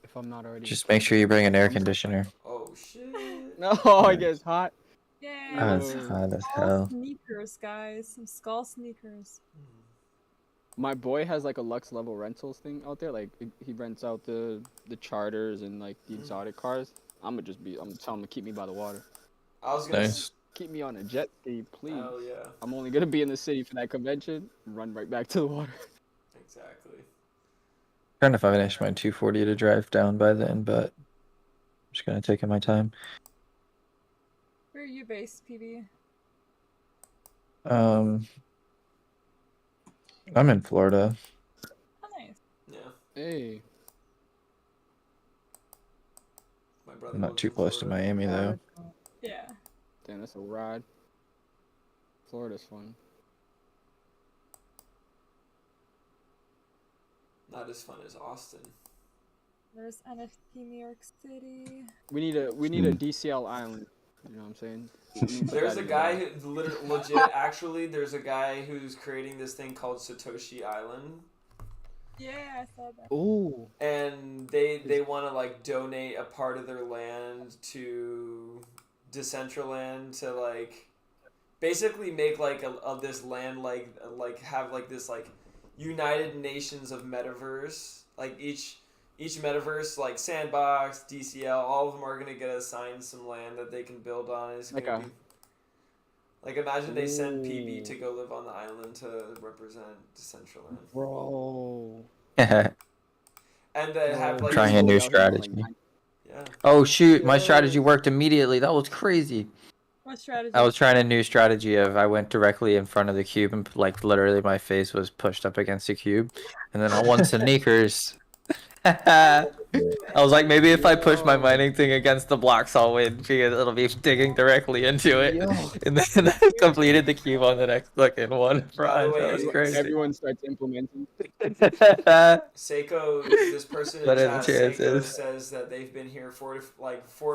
If I'm not already. Just make sure you bring an air conditioner. Oh shit. No, I guess hot. Yeah. That's hot as hell. Sneakers, guys. Some skull sneakers. My boy has like a Lux level rentals thing out there. Like he rents out the charters and like the exotic cars. I'm telling him to keep me by the water. I was gonna. Nice. Keep me on a jet ski, please. Hell yeah. I'm only gonna be in the city for that convention. Run right back to the water. Exactly. Trying to finish my 240 to drive down by then, but I'm just gonna take my time. Where are you based, PB? I'm in Florida. Oh, nice. Yeah. Hey. My brother. I'm not too close to Miami though. Yeah. Damn, that's a ride. Florida's fun. Not as fun as Austin. There's NFT New York City. We need a DCL island. You know what I'm saying? There's a guy who legit actually. There's a guy who's creating this thing called Satoshi Island. Yeah, I saw that. Ooh. And they want to like donate a part of their land to Decentraland to like basically make like this land like have like this like United Nations of metaverse. Like each metaverse like Sandbox, DCL, all of them are gonna get assigned some land that they can build on. It's gonna be like imagine they send PB to go live on the island to represent Decentraland. Bro. and have like Trying a new strategy. Oh shoot, my strategy worked immediately. That was crazy. What strategy? I was trying a new strategy of I went directly in front of the cube and like literally my face was pushed up against the cube, and then I won sneakers. I was like, maybe if I push my mining thing against the blocks, I'll win because it'll be digging directly into it. And then I completed the cube on the next fucking one. By the way, That was crazy. Everyone starts implementing. Seiko, this person in What are the chat, Seiko, chances? says that they've been here 4 to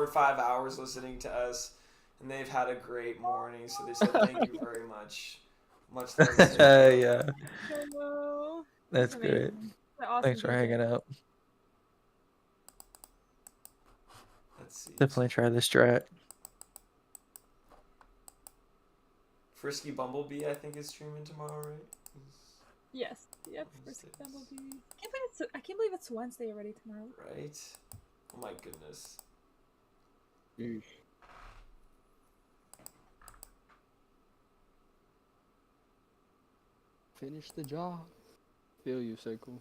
5 hours listening to us, and they've had a great morning. So they said thank you very much. Much love, Seiko. Yeah. Hello. That's great. Awesome Thanks for hanging out. Let's see. Definitely try this strat. Frisky Bumblebee, I think, is streaming tomorrow, right? Yes. Yep. Frisky Bumblebee. I can't believe it's Wednesday already tomorrow. Right? Oh my goodness. Finish the job. Feel you, Seiko.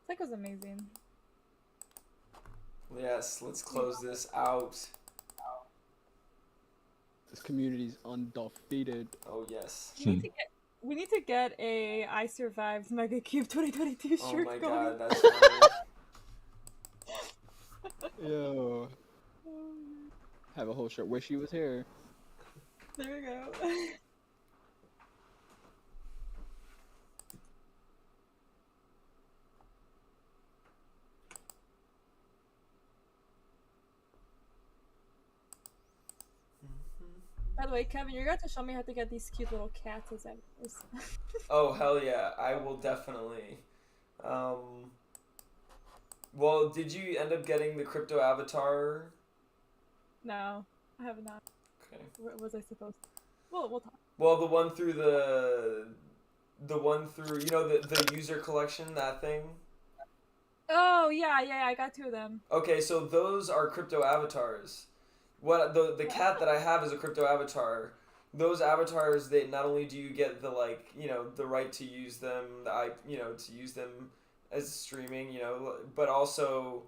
Seiko's amazing. Yes, let's close this out. This community's undefeated. Oh yes. We need to get a I Survived MEgacube 2022 shirt Oh my going. god, that's funny. Yo. Have a whole shirt. Wish he was here. There we go. By the way, Kevin, you're going to show me how to get these cute little cats as evidence. Oh hell yeah, I will definitely. Well, did you end up getting the crypto avatar? No, I have not. Okay. What was I supposed to? We'll talk. Well, the one through you know the user collection, that thing. Oh yeah, I got 2 of them. Okay, so those are crypto avatars. What the cat that I have is a crypto avatar. Those avatars, they not only do you get the the right to use them, to use them as streaming, but also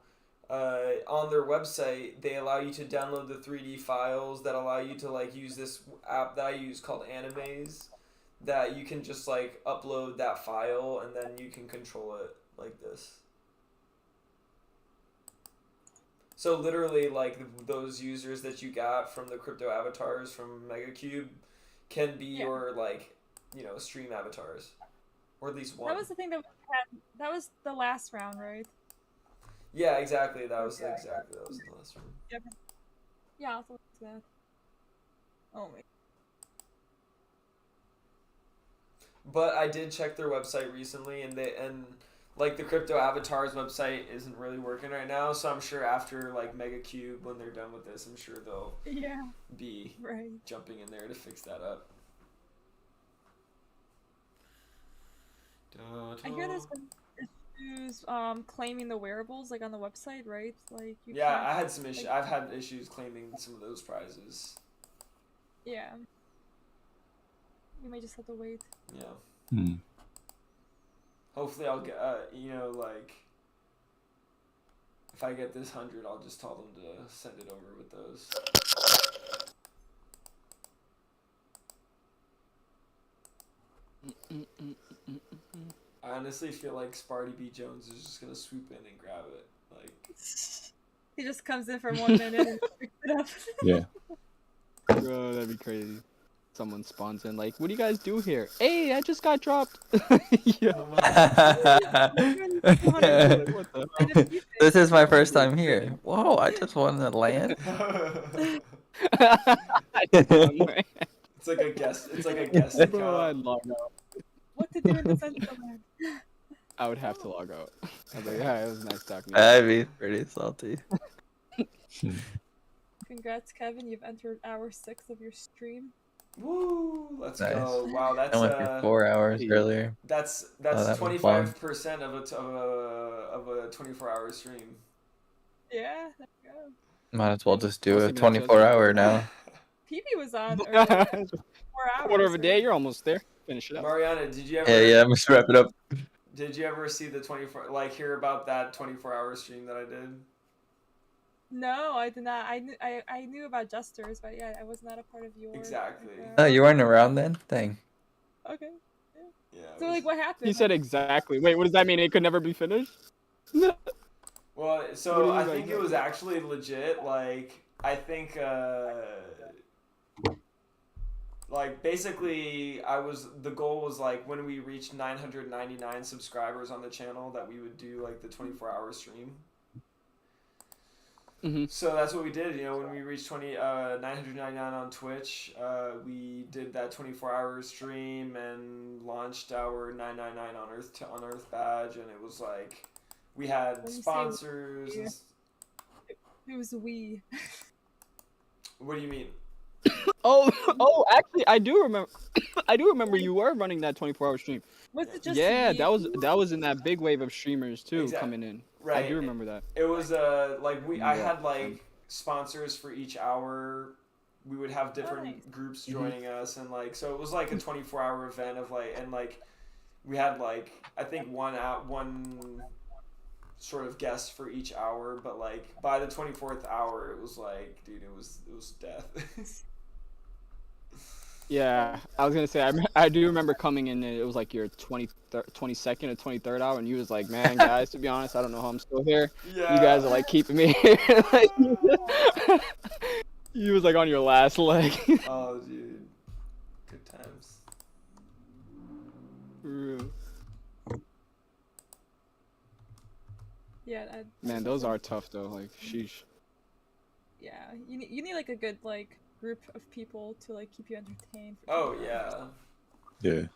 on their website they allow you to download the 3D files that allow you to use this app that I use called Animaze, that you can just upload that file and then you can control it like this. So literally, those users that you got from the crypto avatars from MEgacube can be your stream avatars, or at least one. That was the thing that we had. That was the last round, right? Yeah, exactly. That was the last one. Yep. Yeah, I'll look at that. Oh my. But I did check their website recently, and the crypto avatars website isn't really working right now, so I'm sure after MEgacube, when they're done with this, I'm sure they'll be jumping in there to fix that up. I hear there's been issues claiming the wearables on the website, right? I had some issues. I've had issues claiming some of those prizes. Yeah. You may just have to wait. Yeah. Hopefully I'll get, if I get this 100, I'll just tell them to send it over with those. I honestly feel like Sparty B. Jones is just gonna swoop in and grab it. He just comes in for 1 minute and picks it up. Yeah. Bro, that'd be crazy. Someone spawns in what do you guys do here? Hey, I just got dropped. This is my first time here. Whoa, I just won the land. It's like a guest. It's like a guest account. Bro, I'd log out. What to do in Decentraland? I would have to log out. I was like, yeah, it was nice talking to you. I'd be pretty salty. Congrats, Kevin. You've entered hour 6 of your stream. Woo! Let's Nice. go. Wow, that's I went for 4 hours earlier. That's that was 25% of a 24-hour stream. Yeah, there you go. Might as well just do a 24-hour now. PB was on earlier. 4 hours. Quarter of a day, you're almost there. Finish it up. Mariana, did you ever? Yeah, I'm just wrap it up. Did you ever see the 24 hear about that 24-hour stream that I did? No, I did not. I knew about Jesters, but yeah, I was not a part of your. Exactly. Oh, you weren't around then? Dang. Okay. Yeah. So like, what happened? He said exactly. Wait, what does that mean? It could never be finished? Well, What so do you I mean think by it was actually legit. Like, I think, basically, the goal was, like, when we reached 999 subscribers on the channel, that we would do, like, the 24-hour stream. Mm-hmm. So that's what we did. You know, when we reached 999 on Twitch, we did that 24-hour stream and launched our 999 on Earth badge, and it was like we had When you say sponsors. we- It was we. What do you mean? Oh, actually, I do remember. I do remember you were running that 24-hour stream. Was it just Yeah, you? that was in that big wave of streamers too coming in. Right. I do remember that. It was I Yeah. had like sponsors for each hour. We would have different groups joining us, and like so it was like a 24-hour event of we had like I think one sort of guest for each hour, but like by the 24th hour it was like, dude, it was death. Yeah, I was gonna say I do remember coming in and it was like your 22nd or 23rd hour, and you was like, man, guys, to be honest, I don't know how I'm still here. Yeah. You guys are like keeping me here. Like, you was like on your last leg. Oh, dude, good times. True. Yeah. Man, those are tough though. Like, sheesh. Yeah, you need like a good like group of people to like keep you entertained. Oh yeah. Yeah.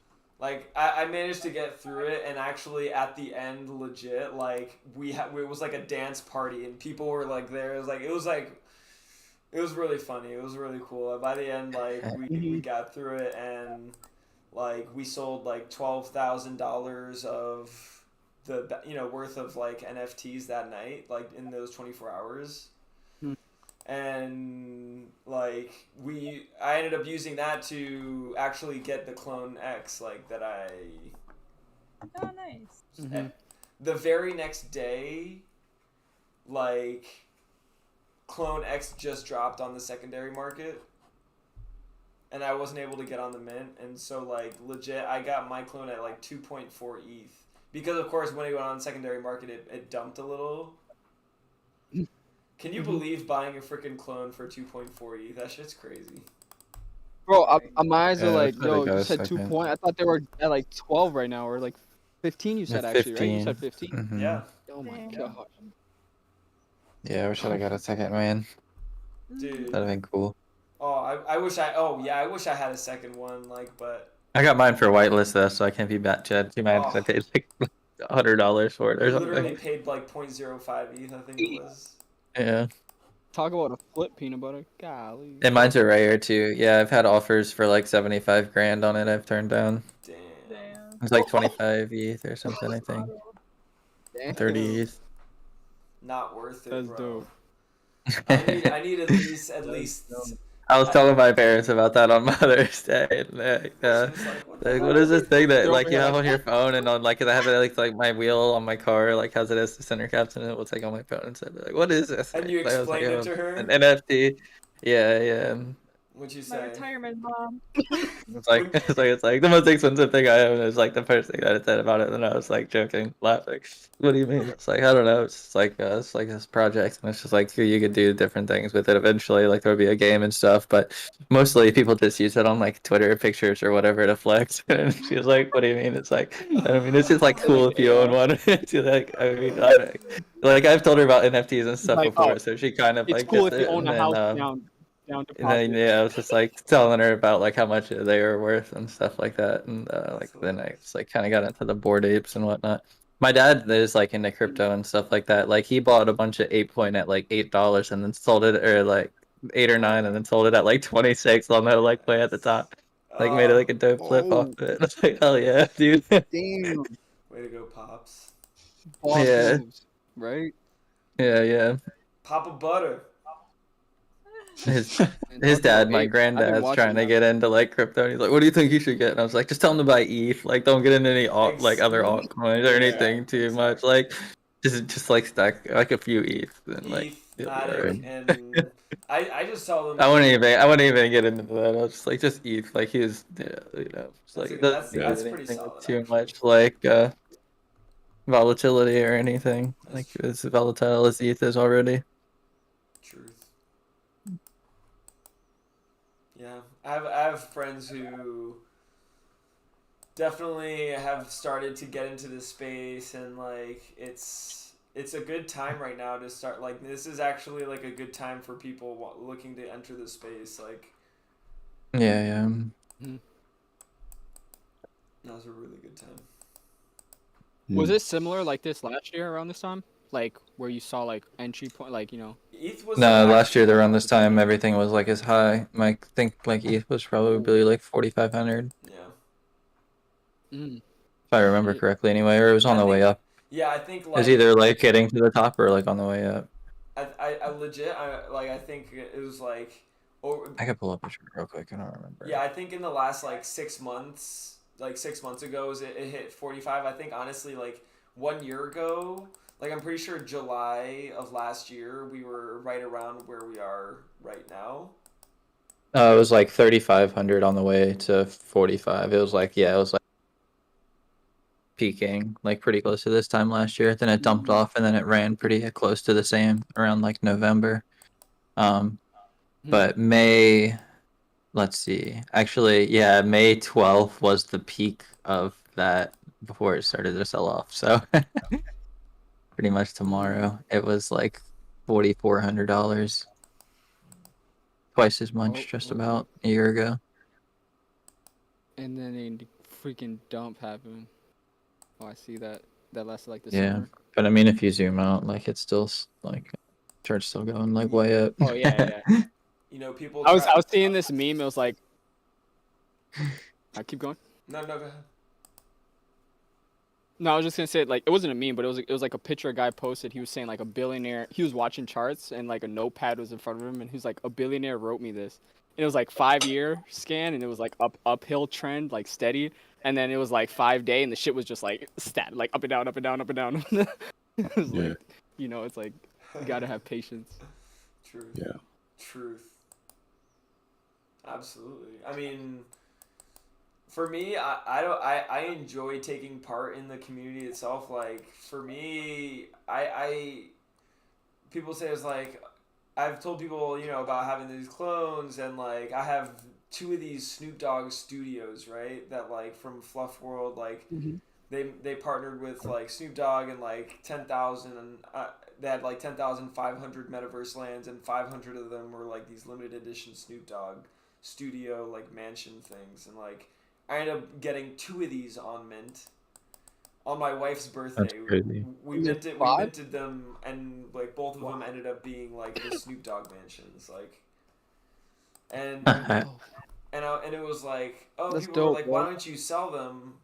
Like I managed to get through it, and actually at the end, legit, like it was like a dance party, and people were like there. It was really funny. It was really cool. By the end, like we got through it, and like we sold like $12,000 of the worth of like NFTs that night, like in those 24 hours. And like I ended up using that to actually get the Clone X, like that I. Oh, nice. Mm-hmm. The very next day, like Clone X just dropped on the secondary market, and I wasn't able to get on the mint, and so like legit, I got my clone at like 2.4 ETH because of course when it went on the secondary market, it dumped a little. Can you believe buying a freaking clone for 2.4 ETH? That shit's crazy. Bro, my eyes are Yeah, like, that's really yo, you good, said 2 second. point. I thought they were at like 12 right now, or like 15. You said Yeah, actually, right? You 15. said 15. Mhm. Yeah. Oh my Dang. god. Yeah, I wish I'd got a second, man. Dude. That'd have been cool. Oh, I wish I had a second one, like, but I got mine for whitelist though, so I can't be too mad because I paid like $100 for it I or literally something. paid like 0.05 ETH, I think it was. Yeah. Talk about a flip peanut butter. Golly. And mine's are rare too. Yeah, I've had offers for like 75 grand on it. I've turned down. Damn. It's like 25 ETH or something, I think. Damn. 30 ETH. Not worth it, That's bro. dope. I need at least. I was telling my parents about that on Mother's Day. And like, what is this thing that like you have on your phone and on like 'cause I have it like my wheel on my car like has it as the center caption and it will take on my phone and say like, what is this? And you Like, I was like, explained it "Oh, to her? an NFT. Yeah, yeah. What'd you My say? retirement mom. It's like the most expensive thing I own is like the first thing that it said about it, and I was like joking, laughing. What do you mean? It's like I don't know. It's like this project, and it's just like you could do different things with it eventually. Like there'll be a game and stuff, but mostly people just use it on like Twitter pictures or whatever to flex. And she was like, "What do you mean?" It's like I mean it's just like cool if you own one. It's like I mean like I've told her about NFTs and stuff Like, before, oh, so she kind of It's like cool gets if you it, own and a then house down and then deposit. yeah, I was just like telling her about like how much they were worth and stuff like that, and like then I just like kind of got into the Bored Apes and whatnot. My dad is like into crypto and stuff like that. Like he bought a bunch of ApeCoin at like $8 and then sold it, or like 8 or 9, and then sold it at like 26 on the like play at the top. Like made it like a dope flip off of it. It's like hell yeah, dude. Damn. Way to go, Pops. Boss Yeah. moves, right? Yeah, yeah. Papa Butter. His And his talk about dad, my Ape. I've been granddad's watching trying to that. get into like crypto. And he's like, "What do you think you should get?" And I was like, "Just tell him to buy ETH. Like, don't get into any like other altcoins or anything too much. Like, just like stack like a few ETH, and like ETH, you'll be Matic, alright." and I just tell them. I wouldn't even get into that. I was just like, just ETH. Like he's, just like it doesn't need that's pretty anything with solid. too much like volatility or anything. Like as volatile as ETH is already. Truth. Yeah, I have friends who definitely have started to get into this space, and like it's a good time right now to start. Like this is actually like a good time for people looking to enter the space. Like Yeah. that was a really good time. Was it similar like this last year around this time? Like where you saw like entry point, like ETH was No, last year around this time everything was like as high. I think like ETH was probably like 4,500. Yeah. Mm. If I remember correctly, anyway, or it was on the way up. Yeah, I think It was like either like getting to the top or like on the way up. I legit I think it was like over. I could pull up a chart real quick. I don't remember. Yeah, I think in the last like 6 months, like 6 months ago, it hit 45. I think honestly, like 1 year ago, like I'm pretty sure July of last year, we were right around where we are right now. It was like 3,500 on the way to 45. It was like peaking like pretty close to this time last year. Then it dumped off, and then it ran pretty close to the same around like November. But May, let's see. Actually, yeah, May 12th was the peak of that before it started to sell off. So pretty much tomorrow, it was like $4,400, twice as much, just about a year ago. And then a freaking dump happened. Oh, I see that. That lasted like the Yeah, summer. but I mean, if you zoom out, like it's still like chart's still going like way up. Oh yeah. You know, people. I was seeing this meme. It was like, I keep going. No, go ahead. No, I was just gonna say like it wasn't a meme, but it was like a picture a guy posted. He was saying like a billionaire. He was watching charts and like a notepad was in front of him, and he was like, a billionaire wrote me this. And it was like 5-year scan, and it was like uphill trend, like steady. And then it was like 5-day, and the shit was just like like up and down, up and down, up and down. It was like, it's like you gotta have patience. Truth. Yeah. Truth. Absolutely. I mean, for me, I enjoy taking part in the community itself. Like for me, people say it's like I've told people about having these clones, and like I have 2 of these Snoop Dogg studios, right? That like from Fluff World, like they partnered with like Snoop Dogg and like 10,000, and they had like 10,500 metaverse lands, and 500 of them were like these limited edition Snoop Dogg studio like mansion things, and like I ended up getting 2 of these on mint on my wife's birthday. That's crazy. We minted them, and like both of them ended up being like the Snoop Dogg mansions, like, and it was like, oh, That's people were dope, like, bro. why don't you sell them?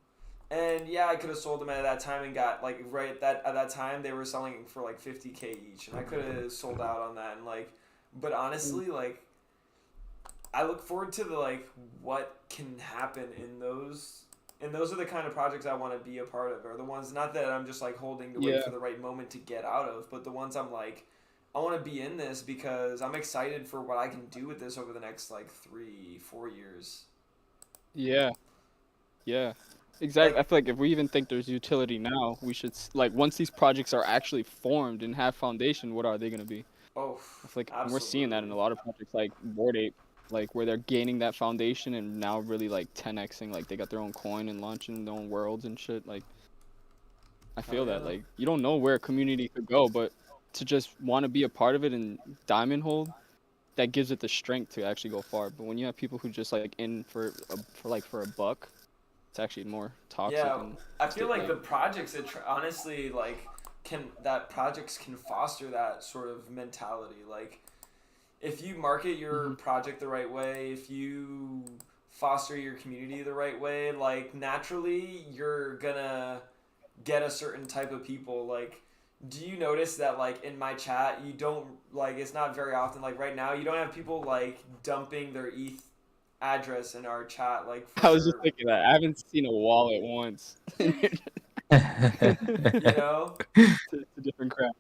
And yeah, I could have sold them at that time and got like at that time they were selling for like 50K each, and I could have sold out on that, and like, but honestly, like, I look forward to the like what can happen in those. And those are the kind of projects I want to be a part of, or the ones, not that I'm just like holding to wait for the right moment to get out of, but the ones I'm like, I want to be in this because I'm excited for what I can do with this over the next like 3-4 years. Yeah. Exactly. I feel like if we even think there's utility now, we should like once these projects are actually formed and have foundation, what are they gonna be? Oh, I feel like we're seeing that in a lot of projects like Bored Ape, like where they're gaining that foundation and now really like 10xing, like they got their own coin and launching their own worlds and shit. Like I feel that like you don't know where a community could go, but to just want to be a part of it and diamond hold, that gives it the strength to actually go far. But when you have people who just like in for a buck, it's actually more toxic. Yeah, and I feel like the projects that honestly like projects can foster that sort of mentality. Like if you market your project the right way, if you foster your community the right way, like naturally you're gonna get a certain type of people. Like do you notice that like in my chat you don't like it's not very often like right now you don't have people like dumping their ETH address in our chat like for I was just their, thinking that. I haven't seen a wallet once. you know? It's a different crowd.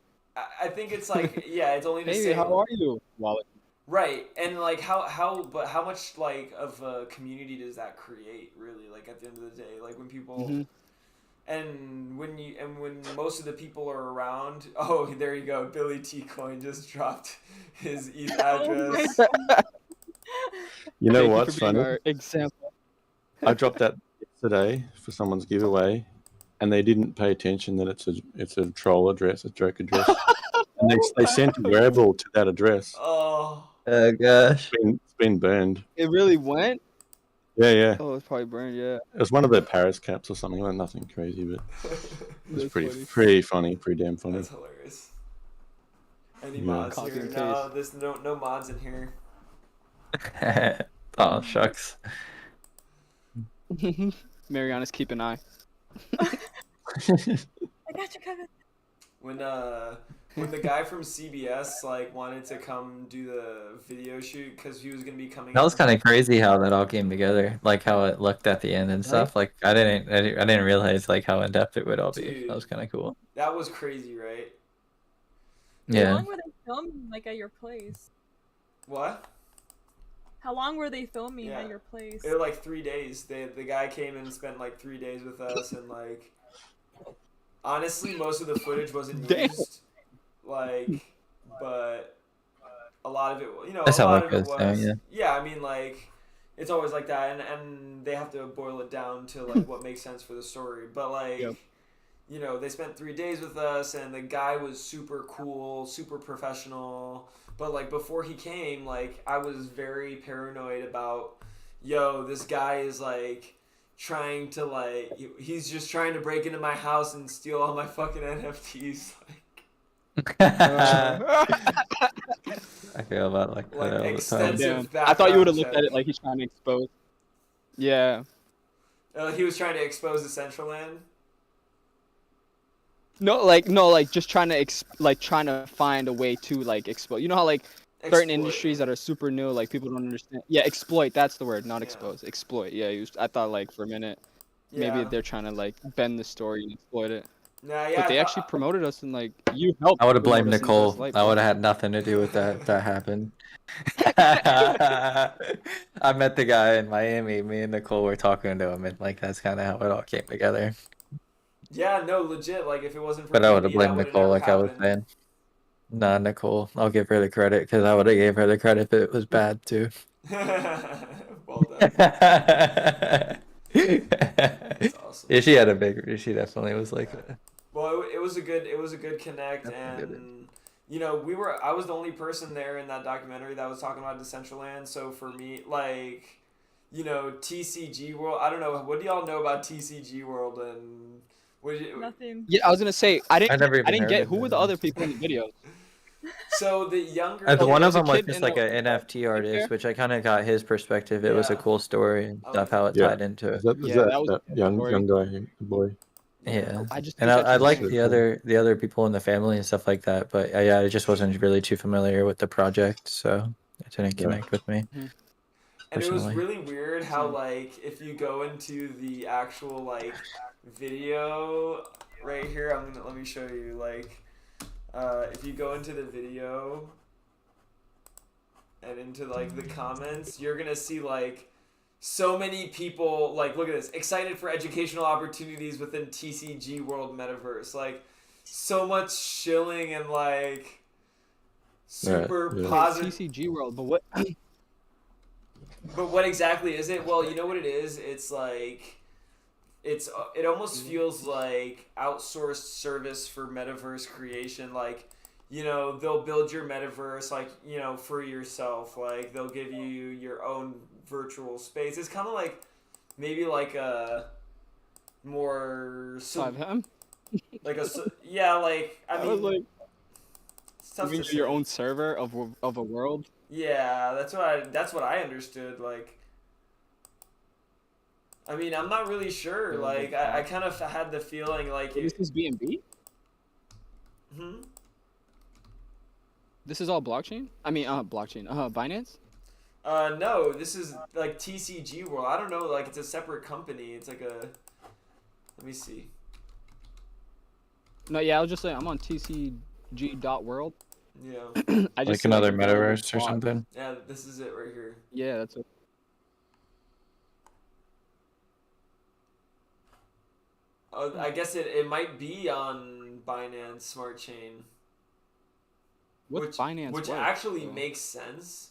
I think it's like yeah, it's only to Hey, say how are you, wallet? right, and like but how much like of a community does that create really like at the end of the day like when people Mhm. and when most of the people are around. Oh, there you go. Billy T Coin just dropped his ETH address. You know Thank what's you for being funny? our example. I dropped that yesterday for someone's giveaway, and they didn't pay attention that it's a troll address, a joke address, and they sent a wearable to that address. Oh. Oh gosh. It's been burned. It really went? Yeah, yeah. Oh, it's probably burned. Yeah. It was one of the Paris caps or something. Like nothing crazy, but it was That's pretty funny, pretty damn funny. That's hilarious. Any Yeah. mods Copy here? and No, paste. there's no mods in here. Oh shucks. Mariana's keep an eye. I got you covered. When the guy from CBS like wanted to come do the video shoot because he was gonna be coming. That was kind of crazy how that all came together, like how it looked at the end and stuff. Like I didn't realize like how in depth it would all be. Dude, That was kind of cool. That was crazy, right? How Yeah. long were they filming, like, at your place? What? How long were they filming Yeah. at your place? It was like 3 days. The guy came and spent like 3 days with us, and like honestly, most of the footage wasn't used. Like, but a lot of it, you know, That's a how lot it of it goes down, was. yeah. Yeah, I mean, like, it's always like that, and they have to boil it down to like what makes sense for the story. But like, Yep. you know, they spent 3 days with us, and the guy was super cool, super professional. But like before he came, like I was very paranoid about, yo, this guy is like trying to like he's just trying to break into my house and steal all my fucking NFTs. I feel about like that all the time. extensive Damn. I thought you would have background looked check. at it like he's trying to expose. Yeah. He was trying to expose Decentraland. No, like just trying to trying to find a way to like expose. You know how like certain Exploit. industries that are super new, like people don't understand. Yeah, exploit. That's the word, not expose. Exploit. Yeah, I thought like for a minute, maybe Yeah. they're trying to like bend the story and exploit it. Nah, yeah, But they I actually promoted us and like you helped. I would have promote blamed us in the Nicole. best light, I bro. would have had nothing to do with that. That happened. I met the guy in Miami. Me and Nicole were talking to him, and like that's kind of how it all came together. Yeah, no, legit. Like if it wasn't for But I would have PB, that blamed would have Nicole, never like I was happened. saying. Nah, Nicole. I'll give her the credit because I would have gave her the credit if it was bad too. Well done. That's awesome. Yeah, she had a big. She definitely was like. Well, it was a good connect, and you know, I was the only person there in that documentary that was talking about Decentraland. So for me, like, you know, TCG World. I don't know. What do y'all know about TCG World and Nothing. Yeah, I was gonna say I didn't. never even I didn't heard get of who it. were the other people in the videos. So the younger. As one of there's a them was kid just in like the- an NFT artist, which I kind of got his perspective. It was a Yeah. cool story and stuff, how it Yeah. tied into it. Is that that was that a good young story. guy, the boy? Yeah, I just and think I that's like insane. the other people in the family and stuff like that, but yeah, I just wasn't really too familiar with the project, so it didn't Yeah. connect with me. And it was Personally. really weird how like if you go into the actual like video right here, let me show you like if you go into the video and into like the comments, you're gonna see like so many people like look at this excited for educational opportunities within TCG World Metaverse, like so much shilling and like super yeah. positive. TCG World, but what? But what exactly is it? Well, you know what it is? It's like it almost feels like outsourced service for metaverse creation. Like, you know, they'll build your metaverse like, you know, for yourself. Like they'll give you your own virtual space. It's kind of like maybe like a more like a yeah, like I I mean was like, it's tough you to mean your say. own server of a world. Yeah, that's what I understood. Like, I mean, I'm not really sure. Like, I kind of had the feeling like This is B&B. Hmm. This is all blockchain? I mean, blockchain. Binance? No, this is like TCG World. I don't know, like it's a separate company. It's like a. Let me see. No, yeah, I was just saying I'm on tcg.world. Yeah. I Like just another select available metaverse or blocks. something. Yeah, this is it right here. Yeah, that's it. I guess it might be on Binance Smart Chain. What's Binance? Which what? actually makes sense.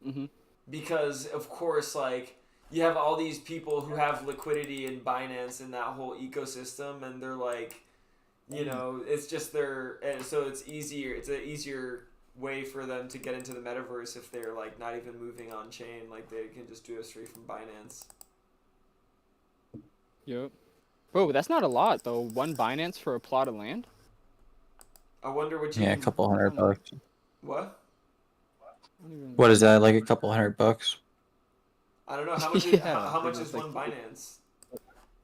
Mm-hmm. Because of course, like you have all these people who have liquidity in Binance and that whole ecosystem, and they're like, you know, it's just and so it's easier. It's an easier way for them to get into the metaverse if they're like not even moving on chain. Like they can just do it straight from Binance. Yep. Bro, that's not a lot though. One Binance for a plot of land. I wonder what you. Yeah, a couple $100. What? What is that? Like a couple $100? I don't know how much. How much is one Binance?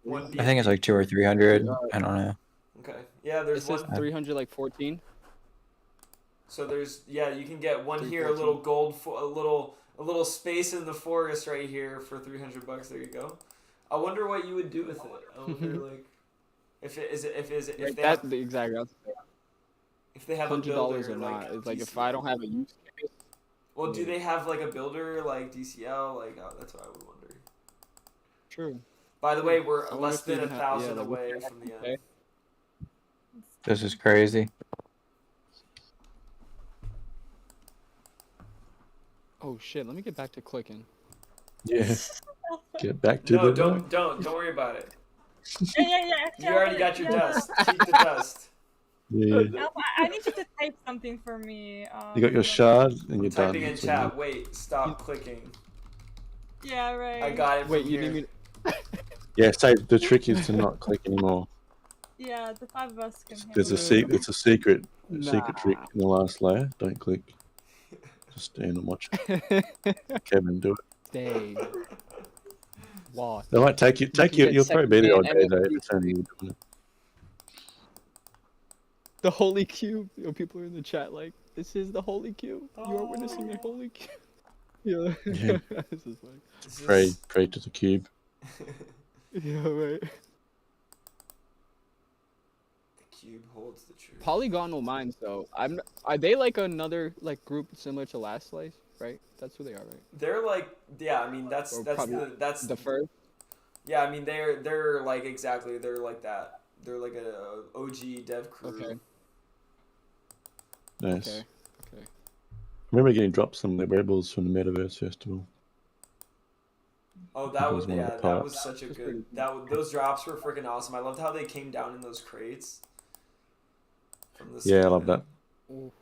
One. I think it's like 200 or 300. I don't know. Okay. Yeah, there's it says one. 300 like 14. So there's you can get one here, a little gold, a little space in the forest right here for $300. There you go. I wonder what you would do with it. I wonder like if they That's have, the exact. if they have a $100 builder or not. like It's like if DCL. I don't have a use case. Well, do they have like a builder like DCL? Like that's what I would wonder. True. By the way, we're I wonder less if they than even have- 1,000 yeah, like, away what- from the okay. end. This is crazy. Oh shit! Let me get back to clicking. Yeah. Get back to No, the. don't worry about it. Yeah. You already got your dust. Keep the dust. Yeah. I need you to type something for me. You got your shard and you're done. Typing in That's what you chat. Wait, stop clicking. Yeah, right. I got it. Wait, from you here. need me? Yeah, say the trick is to not click anymore. Yeah, the 5 of us can handle There's a it. it's a secret Nah. trick in the last layer. Don't click. Just stand and watch Kevin do it. Stay. Watch. They might take you. You'll probably be there all day though. If it's only you doing it. The holy cube. Yo, people are in the chat like, this is the holy cube. You are witnessing the holy cube. Yeah. Yeah. This is like. Pray to the cube. Yeah, right. The cube holds the truth. Polygonal minds though. Are they like another like group similar to Last Slice, right? That's who they are, right? They're like, yeah. I mean, that's Or that's probably that's the first. Yeah, I mean, they're like exactly. They're like that. They're like a OG dev crew. Okay. Nice. Okay. I remember getting dropped some of the Wearables from the Metaverse Festival. Oh, that was one of the that parts. was such a good. Those drops were freaking awesome. I loved how they came down in those crates. From the Yeah, I sky. love that. Ooh.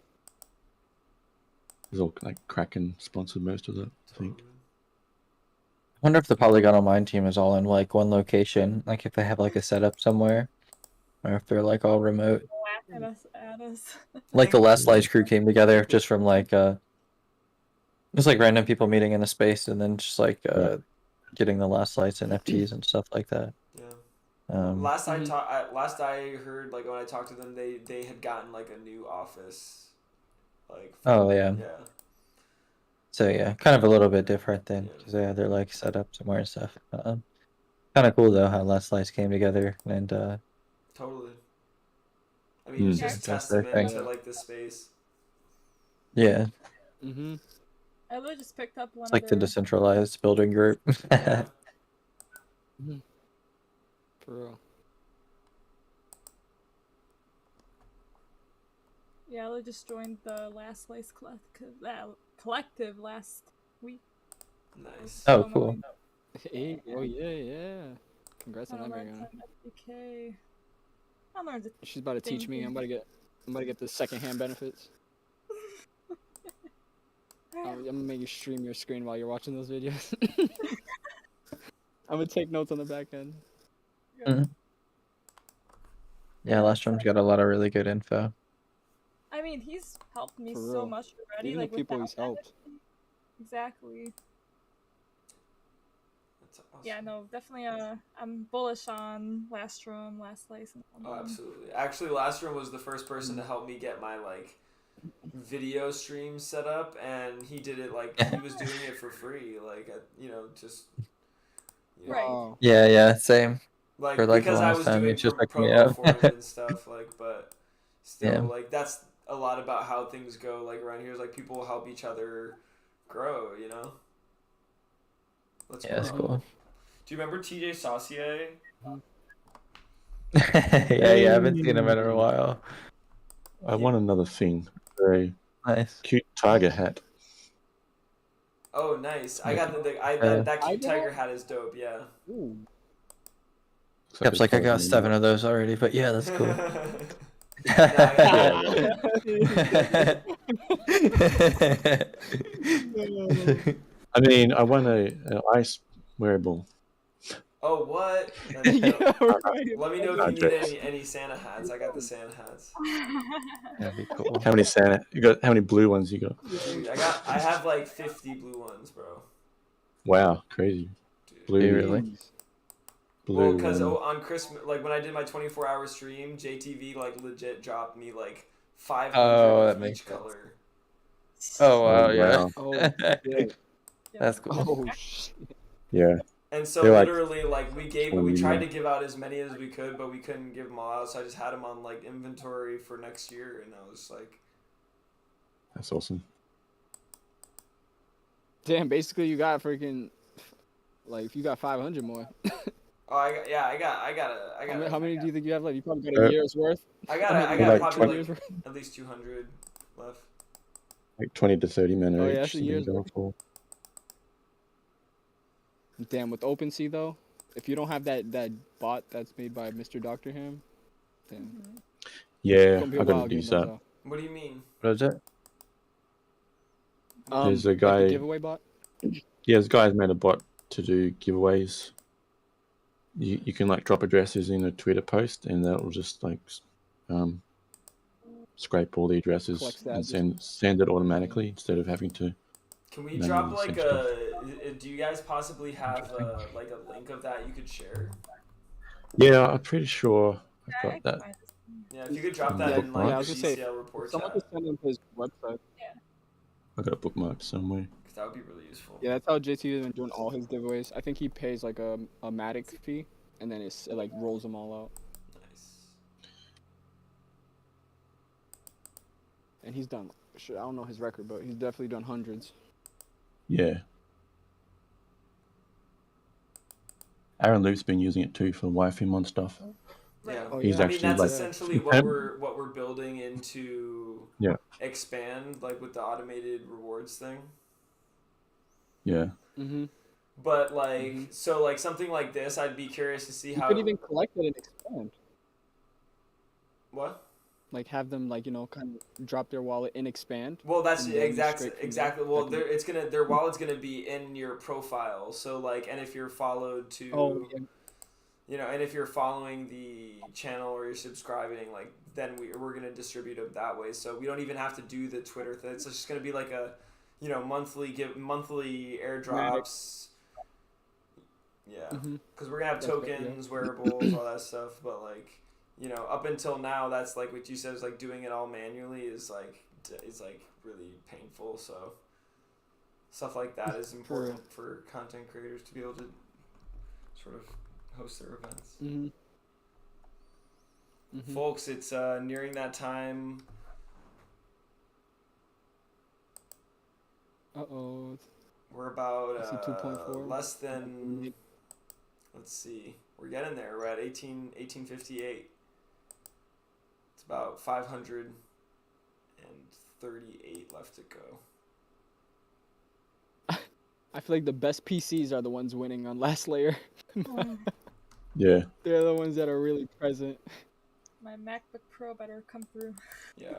It was all like Kraken sponsored most of that, I think. I wonder if the Polygonal Mind team is all in like one location, like if they have like a setup somewhere, or if they're like all remote. Laugh at us. Like the Last Slice crew came together just from like just like random people meeting in a space and then just like getting the Last Slice NFTs and stuff like that. Yeah. Last I heard, like when I talked to them, they had gotten like a new office. Like. Oh yeah. Yeah. So yeah, kind of a little bit different then, because they're like set up somewhere and stuff. Kind of cool though how Last Slice came together and Totally. I mean, it's just that's their testament thing. to like the space. Yeah, Mhm. I literally just picked up one. it's like the decentralized building group. Mhm. For real. Yeah, I just joined the Last Slice collective last week. Nice. Oh, cool. Hey, oh yeah. Congrats on that, Mariana. Okay. I learned. She's about to teach me. I'm about to get the secondhand benefits. I'm gonna make you stream your screen while you're watching those videos. I'm gonna take notes on the back end. Mhm. Yeah, Last Drum's got a lot of really good info. I mean, he's helped me For so real. much already. Even Like the people without he's helped. that- Exactly. Yeah, no, definitely. I'm bullish on Last Room, Last Slice, and all Oh, them. absolutely. Actually, Last Room was the first person to help me get my like video stream set up, and he did it like he was doing it for free, like just Right. Yeah, same. like For like the because I longest was time, doing it's just like me promo up. for him and stuff, like, but still, Yeah. like that's a lot about how things go. Like around here, is like people help each other grow. Let's Yeah, that's grow. cool. Do you remember TJ Saucier? Yeah, I haven't seen him in a while. I want another thing. Very nice. Cute tiger hat. Oh, nice. I got that cute tiger hat is dope. Yeah. Kev's like, I got 7 of those already, but yeah, that's cool. I mean, I want an ice wearable. Oh, what? Yeah, right. Let me know if you need any Santa hats. I got the Santa hats. That'd be cool. How many Santa? How many blue ones you got? Dude, I have like 50 blue ones, bro. Wow, crazy. Blue. Really? Blue. Well, because on Christmas, like when I did my 24-hour stream, JTV like legit dropped me like 500 of that each makes color. Oh wow, yeah. wow. Oh, shit. That's cool. Oh, shit. Yeah. And so They're like literally, like we 20 tried now. to give out as many as we could, but we couldn't give them all out. So I just had them on like inventory for next year, and I was like, That's awesome. Damn, basically you got freaking, like, you got 500 more. oh, I got. How many do you think you have left? You probably got a year's worth. I got like probably 20 like at least 200 left. Like 20 to 30 minutes Oh, each. yeah, that's a you can year's go worth. for. Damn, with OpenSea though, if you don't have that bot that's made by Mr. Dr. Ham, damn. Yeah, It's gonna be a I while gotta getting use those that. out. What do you mean? What is it? There's a Like guy. the giveaway bot. Yeah, this guy's made a bot to do giveaways. You can like drop addresses in a Twitter post, and that will just like scrape all the addresses Collects that, and send it automatically instead of having to. Can we manually drop like send stuff. do you guys possibly have like a link of that you could share? Yeah, I'm pretty sure I've got that. Yeah, if you could drop in that the in like Yeah, I the was gonna say, DCL report someone chat, could send him his website. I got a bookmark somewhere. 'cause that would be really useful. Yeah, that's how JT has been doing all his giveaways. I think he pays like a Matic fee, and then it like rolls them all out. Nice. And he's done. Shit, I don't know his record, but he's definitely done hundreds. Yeah. Aaron Loop's been using it too for YFIM stuff. Yeah, Oh, He's yeah. I mean actually that's like essentially what we're building into Yeah. expand, like with the automated rewards thing. Yeah. Mm-hmm. But like so like something like this, I'd be curious to see You how. could even collect it and expand. What? Like have them like kind of drop their wallet and expand. Well, that's and then exactly straight from exactly. there. Well, Like, their wallet's gonna be in your profile. So like, and if you're followed to, oh, yeah. and if you're following the channel or you're subscribing, like then we're gonna distribute them that way. So we don't even have to do the Twitter thing. It's just gonna be like a, monthly airdrops. Yeah, because we're gonna have That's right, yeah. tokens, wearables, all that stuff. But like, up until now, that's like what you said is like doing it all manually is like really painful. So stuff like that is important for content creators to be able to sort of host their events. Folks, it's nearing that time. Uh-oh. We're about I see 2.4. less than. Let's see. We're getting there. We're at 1858. It's about 538 left to go. I feel like the best PCs are the ones winning on last layer. Yeah. They're the ones that are really present. My MacBook Pro better come through. Yeah.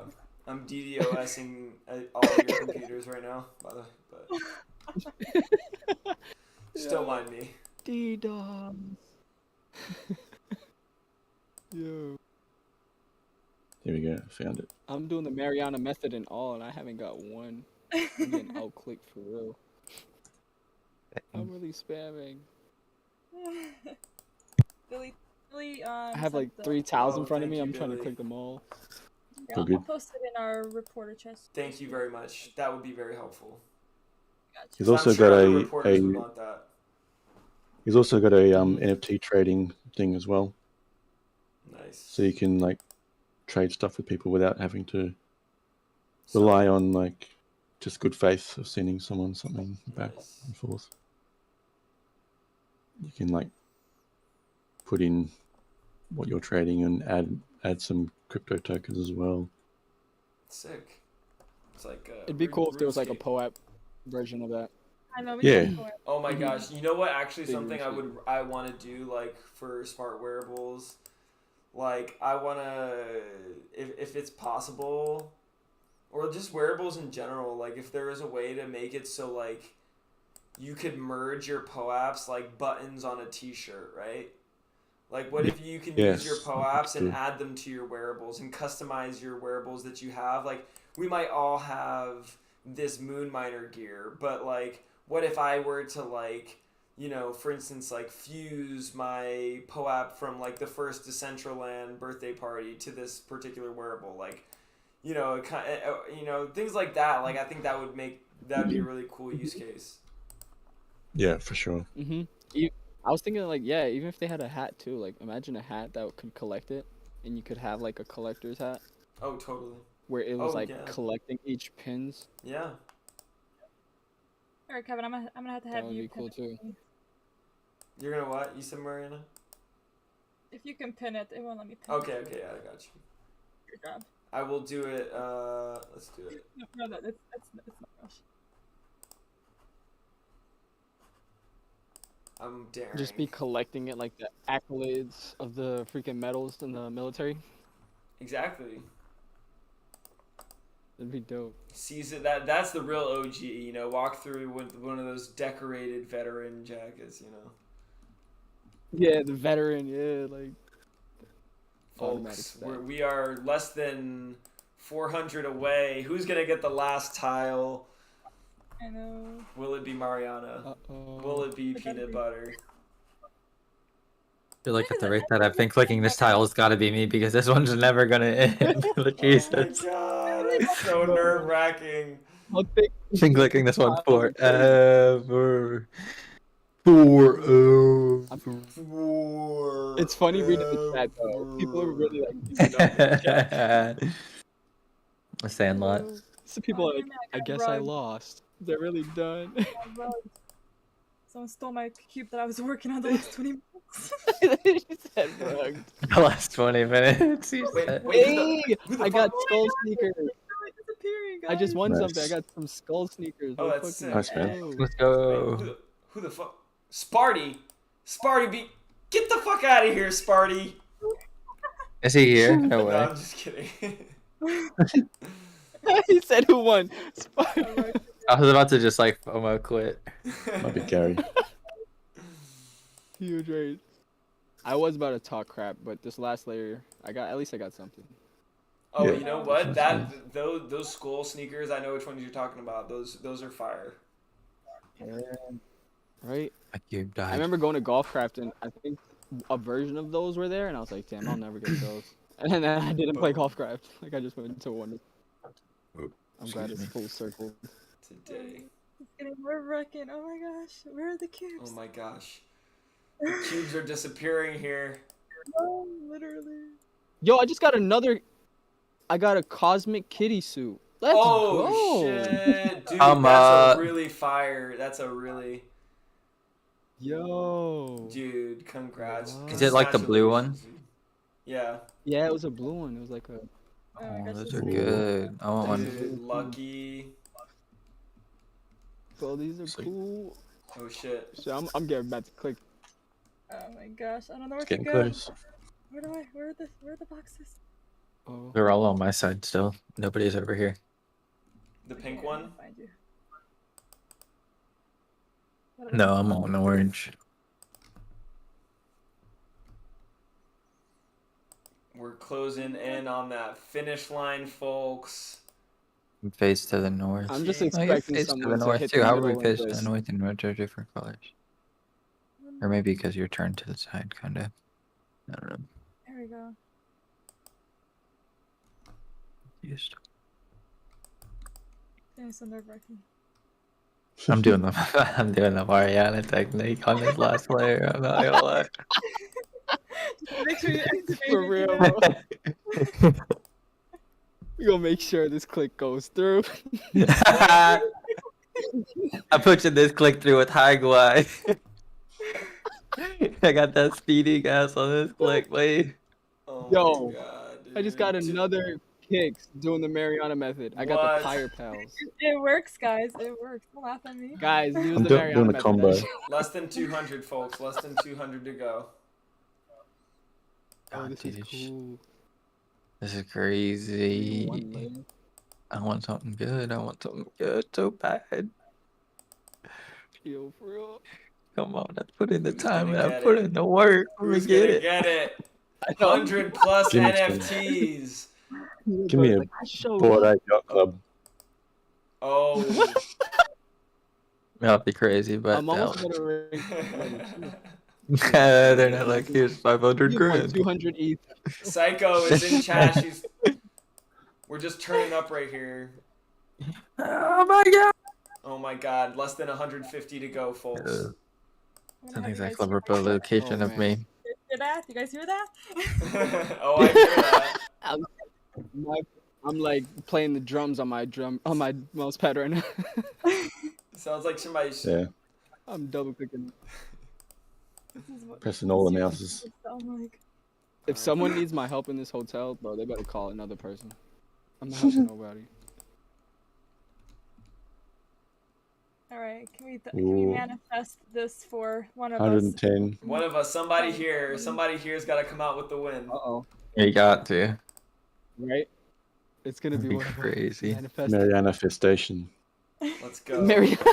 I'm DDoSing all of your computers right now, by the way, but still mind me. DDoS. Yo. Here we go. I found it. I'm doing the Mariana method and all, and I haven't got one. I'm getting outclicked for real. I'm really spamming. Billy, I have like sent the- 3 towels Oh, in front of thank me. you, I'm trying to Billy. click them all. Yeah, All good. I'll post it in our reporter chest. Thank you very much. That would be very helpful. Gotcha. He's 'Cause also I'm sure got other a reporters would want that. he's also got a NFT trading thing as well. Nice. So you can like trade stuff with people without having to rely on like just good faith of sending someone something back and forth. You can like put in what you're trading and add some crypto tokens as well. Sick. It's like It'd be cool if there was like a RuneScape. POAP version of that. I know. Yeah. Oh my Mhm. gosh! You know what? Actually, Big something RuneScape. I want to do like for smart wearables, like I want to, if it's possible, or just wearables in general. Like if there is a way to make it so like you could merge your POAPs like buttons on a T-shirt, right? Like what if you can use your Yes, POAPs and good. add them to your wearables and customize your wearables that you have? Like we might all have this moon miner gear, but like what if I were to like, you know, for instance, like fuse my POAP from like the first Decentraland birthday party to this particular wearable, like, you know, you know, things like that. Like I think that'd be a really cool use case. Yeah, for sure. I was thinking like, yeah, even if they had a hat too, like imagine a hat that could collect it, and you could have like a collector's hat. Oh, totally. Where it was like yeah. collecting each pins. Yeah. All right, Kevin, I'm gonna have to have That would you. be cool pin it. too. You're gonna what? You said Mariana? If you can pin it, it won't let me pin Okay, it. okay, I got you. Good job. I will do it. Let's do it. No, that's not rush. I'm daring. Just be collecting it like the accolades of the freaking medals in the military. Exactly. That'd be dope. Season that's the real OG. You know, walk through with one of those decorated veteran jackets. You know. Yeah, the veteran. Yeah, like. Folks, we are less than 400 away. Who's gonna get the last tile? I know. Will it be Mariana? Will it be peanut butter? I feel like at the rate that I've been clicking this tile, it's got to be me because this one's never gonna end. Jesus. Oh my god, it's so nerve-wracking. I've been clicking this one forever. Forever. It's funny reading the chat though. People are really like. A Sandlot. Some people are like, I guess I lost. They're really done. Someone stole my cube that I was working on the last 20 minutes. She said rugged. The last 20 minutes. You said. Hey, I got skull sneakers. Disappearing, I just won Nice. something. I got some skull sneakers. Oh, Let's that's fucking sick. Nice, man. go. Let's go. Wait, who the fuck? Sparty? Sparty, get the fuck out of here, Sparty. Is he here? No No, way. I'm just kidding. He said who won. I was about to just like FOMO quit. Might be Gary. Huge raid. I was about to talk crap, but this last layer, at least I got something. Oh, Yeah. you know what? Those skull sneakers, I know which ones you're talking about. Those are fire. Right? My cube I died. remember going to Golfcraft and I think a version of those were there, and I was like, damn, I'll never get those. And then I didn't play Golfcraft. Like I just went into one. I'm glad it's full circle. Today. It's getting nerve-wracking. Oh my gosh, where are the cubes? Oh my gosh. The cubes are disappearing here. No, literally. Yo, I just got another. I got a cosmic kitty suit. Let's Oh go. shit, dude! I'm, That's a really fire. That's a really. Yo. Dude, congrats. Is it like the blue one? Yeah. Yeah, it was a blue one. It was like a. Oh, those are good. I want one. Dude, lucky. Bro, these are cool. Oh shit. So I'm getting back to click. Oh my gosh, I don't know where It's to getting go. close. Where are the boxes? Oh. They're all on my side still. Nobody's over here. The pink one? Find you. No, I'm on orange. We're closing in on that finish line, folks. Face to the north. I'm just Oh, you're expecting face to someone the to north hit too. the How would we middle face and to the just- north and red are different colors? Or maybe because you're turned to the side, kind of. I don't know. There we go. Used. It's so nerve-wracking. I'm doing the Mariana technique on this last player. I'm not gonna lie. Make sure you activate For it, real. We gonna make sure this click goes through. I'm pushing this click through with high glide. I got that speedy gas on this click, wait. Oh Yo, my god, dude. I just got another kicks doing the Mariana method. I got What? the tire pals. It works, guys. It works. Don't laugh at me. Guys, use I'm the doing Mariana the method. combo. Less than 200, folks. Less than 200 to go. Oh, this is cool. This is crazy. I want something good. I want something good so bad. Yo, for real. Come on, I put in the time and gonna I get put it? in the work. Let me Who's get gonna it. get it? 100 plus Give me some. NFTs. Give me a Bored Ape Yacht Club. Oh. That'll be crazy, but I'm almost gonna rank. they're not like, here's 500 You want grand. 200 ETH. Psycho is in chat. We're just turning up right here. Oh my god. Oh my god. Less than 150 to go, folks. Something's a clever location of me. Hear that? You guys hear that? Oh, I hear that. I'm like playing the drums on my mouse pad right now. Sounds like somebody's. Yeah. I'm double clicking. Pressing all the mouses. If someone needs my help in this hotel, bro, they better call another person. I'm not helping nobody. All right, can we manifest this for one of us? 110. One of us. Somebody here's got to come out with the win. Uh-oh. You got to. Right? It's gonna be one of us. Crazy. Mariana Festation. Let's go. Mariana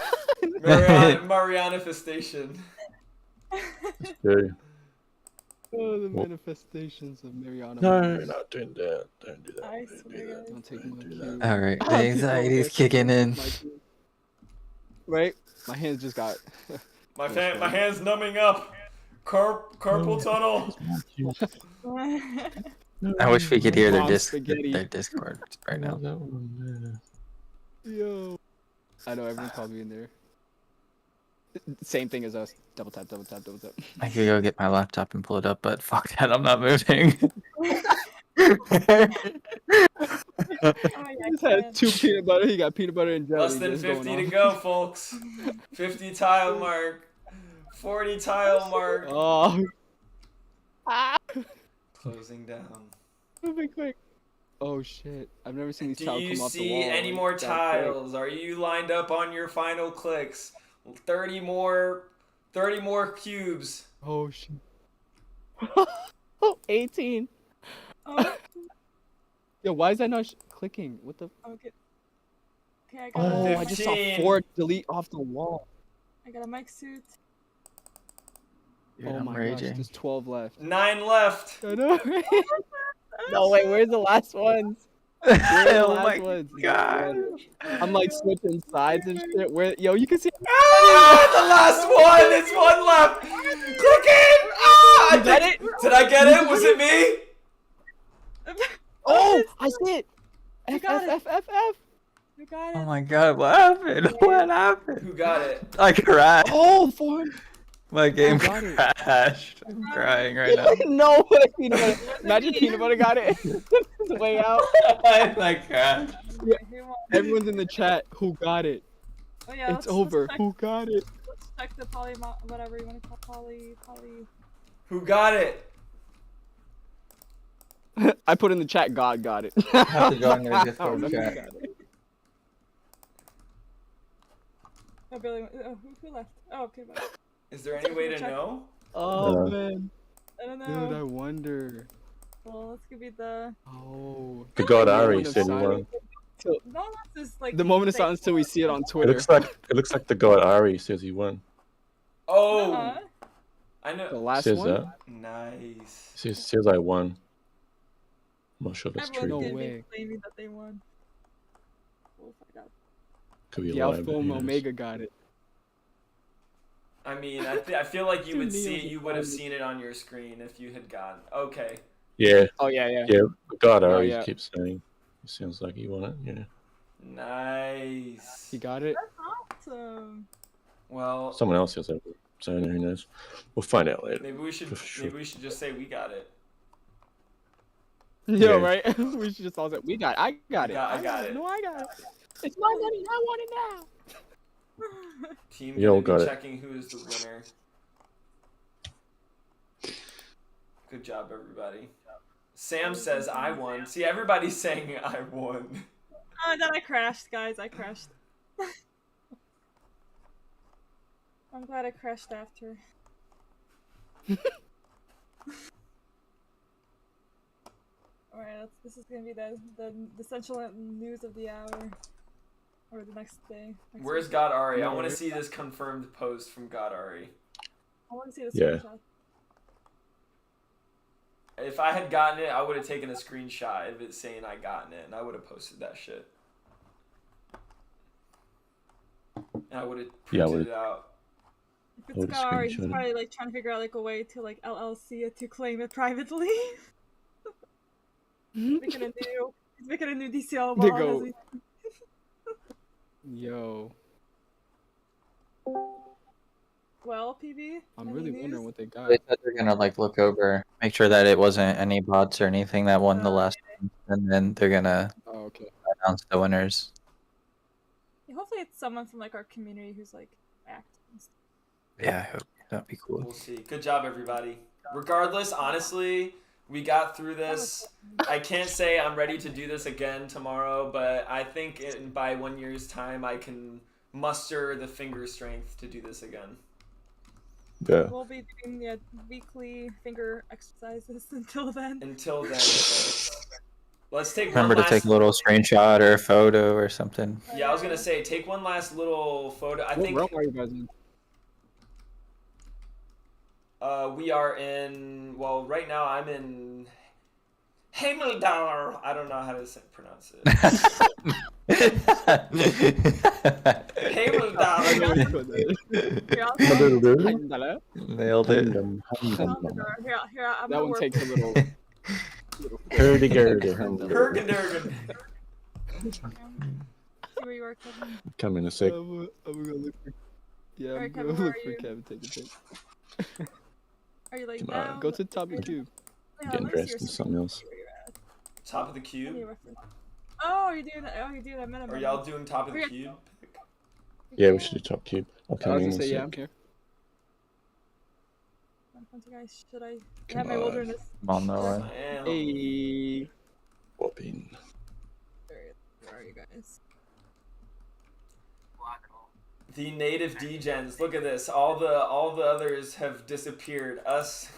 Festation. Good. Oh, the manifestations of Mariana. No, not doing that. Don't do that. I swear. Don't take my cue. Alright, the anxiety's kicking in. Right? My hands just got. My hands numbing up. Carpal tunnel. I wish we could hear their Mom spaghetti. Discord right now. Yo. I know everyone called me in there. Same thing as us. Double tap, double tap, double tap. I could go get my laptop and pull it up, but fuck that, I'm not moving. He just had 2 peanut butter. He got peanut butter and jelly. Less than just 50 going to on. go, folks. 50 tile mark. 40 tile mark. Oh. Closing down. Moving quick. Oh shit! I've never seen these Do tiles you come off the see wall. any like more that quick. tiles? Are you lined up on your final clicks? 30 more cubes. Oh shit. 18. Oh, Yo, why is that not clicking? What the? okay. Okay, I got Oh, a I just saw 15. 4 delete off the wall. I got a mic suit. Dude, Oh I'm my raging. gosh, there's 12 left. 9 left. I know. No, wait, where's the last ones? Where's the Oh last my ones? god. I'm like switching sides and shit. Where? Yo, you can see. Ah, the last one. It's 1 left. Click it. Ah, You got it? Did I get it? Was it me? Oh, I see it. You F got F it. F F F. You got Oh it. my god, what happened? What happened? Who got it? I crashed. Oh, 4. My game got it. crashed. I'm crying right now. No way, peanut butter. Imagine peanut butter got it. It's way out. I crashed. Yeah. Everyone's in the chat. Who got it? Oh yeah. It's over. Who got it? Let's check the whatever you want to call poly. Who got it? I put in the chat. God got it. I have to go in their I Discord don't know who chat. got it. Oh, Billy. Who left? Oh, okay. Bye. Is there any way to know? Oh man. I don't know. Dude, I wonder. Well, let's give you the. Oh. The God Ari Moment of said he silence. won. No, that's just like The moment of silence till we see it on It Twitter. looks like the God Ari says he won. Oh. Uh-uh. I know. The last Says one. that. Nice. Says I won. I'm not sure if that's Everyone true. did way. be claiming that they won. We'll find out. Could be The a lie, Alpha but who knows? Omega got it. I mean, I feel like you would see it. You would have seen it on your screen if you had gotten. Okay. Yeah. Oh yeah. Yeah. God, No, Ari yeah. keeps saying. It sounds like you want it. Yeah. Nice. You got it. That's awesome. Well, Someone else has it. So who knows? We'll find out later. maybe we should. for sure. Maybe we should just say we got it. Yeah, Yeah. right. We should just all say we got it. I got it. I got it. No, I got it. It's my money. I want it now. Team You all gonna be got it. checking who is the winner. Good job, everybody. Sam says I won. See, everybody's saying I won. Oh, then I crashed, guys. I crashed. I'm glad I crashed after. Alright, this is gonna be the Decentraland news of the hour. Or the next day. Where's God Ari? I want to see this confirmed post from God Ari. I want to see the Yeah. screenshot. If I had gotten it, I would have taken a screenshot of it saying I gotten it, and I would have posted that shit. And I would have Yeah, I printed would've- it out. If it's Gar, he's probably like trying to figure out like a way to like LLC it to claim it privately. He's making a new DCL They ball. go- Yo, Well, PB. I'm any really news? wondering what they got. They said they're gonna like look over, make sure that it wasn't any bots or anything that won the last one, and then they're gonna Oh, okay. announce the winners. Yeah, hopefully it's someone from like our community who's like active. and stuff. Yeah, I hope that'd be cool. We'll see. Good job, everybody. Regardless, honestly, we got through this. I can't say I'm ready to do this again tomorrow, but I think by 1 year's time, I can muster the finger strength to do this again. Yeah. We'll be doing the weekly finger exercises until then. Until then, let's take Remember one to last... take a little screenshot or a photo or something. Yeah, I was gonna say, take one last little photo. I What think realm are you guys in? we are in. Well, right now I'm in Hemeldar. I don't know how to pronounce it. Hemeldar. Nailed it. Here, I'm That one takes a little. Hurdy-gurdy. Hergendurgen. See where you are, Kevin. Come in a sec. I'm gonna look for. Yeah, I'm Alright, gonna Kevin, where look are for you? Kevin. Take a pic. Are you like Come down? on, Go to the top of the cube. Yeah, Getting let me see dressed your in something else. screen where you're at. Top of the Let me cube. reference. Oh, you're doing that. Oh, you're doing that minimum. Are y'all doing top of the cube? Yeah, we should do top cube. I'll I come was in gonna a say yeah, sec. I'm here. Guys, should I Come have my on. wilderness? I'm on the way. Damn. Hey. Whopping. Where are you guys? The native degens. Look at this. All the others have disappeared. Us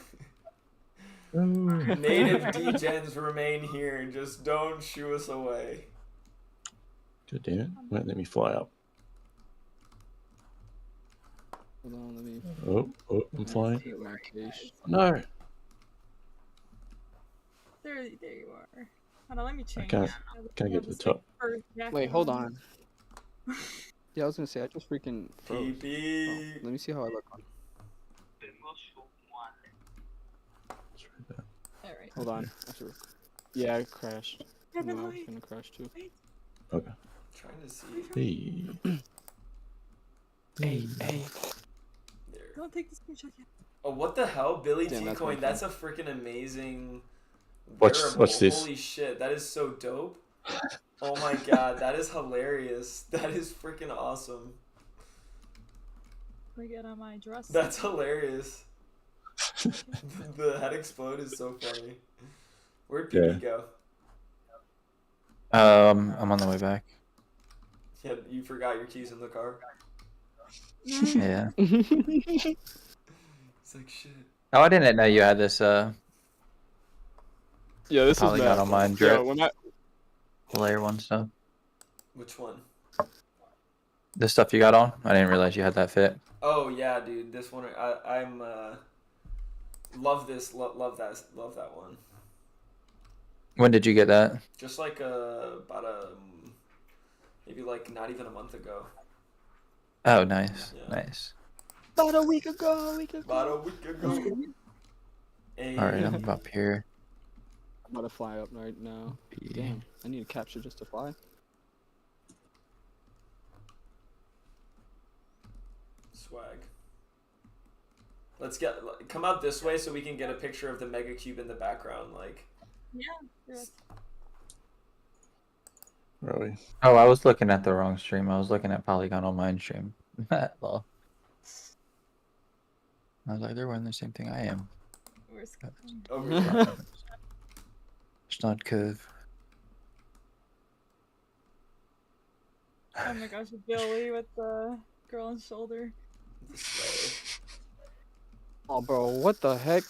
native degens remain here. Just don't shoo us away. God damn it. Won't let me fly up. Hold on, let me. Oh, I'm flying. Hit my case. No. There you are. Hold on, let me change. can't get to the top. Wait, hold on. Yeah, I was gonna say I just freaking froze. PP. Oh, let me see how I look on. Alright. Hold on. Yeah, I crashed. Kevin, No, I was wait. gonna crash too. Okay. Trying to see. Hey. Hey. Don't take the screenshot yet. Oh, what the hell? Billy Damn, T that's Coin. my That's a freaking amazing What's wearable. this? Holy shit. That is so dope. Oh my god. That is hilarious. That is freaking awesome. Let me get on my dress. That's hilarious. The head explode is so funny. Where'd PP go? I'm on the way back. Yeah, you forgot your keys in the car. Yeah. It's like shit. Oh, I didn't know you had this. Yeah, this Probably is got bad. on mine. Yeah, Drip. when I Layer one stuff. Which one? The stuff you got on? I didn't realize you had that fit. Oh yeah, dude. This one. I'm love this. Love that one. When did you get that? Just like about maybe like not even a month ago. Oh, nice. Yeah. Nice. About a week ago. About a week ago. Hey. All right, I'm up here. I'm about to fly up right now. Damn, I need to capture just to fly. Swag. Let's come out this way so we can get a picture of the MEgacube in the background, like. Yeah. Really? Oh, I was looking at the wrong stream. I was looking at Polygon Online stream. Lol. I was like, they're wearing the same thing I am. Where's It's not curve. Oh my gosh, Billy with the girl on shoulder. Oh, bro, what the heck?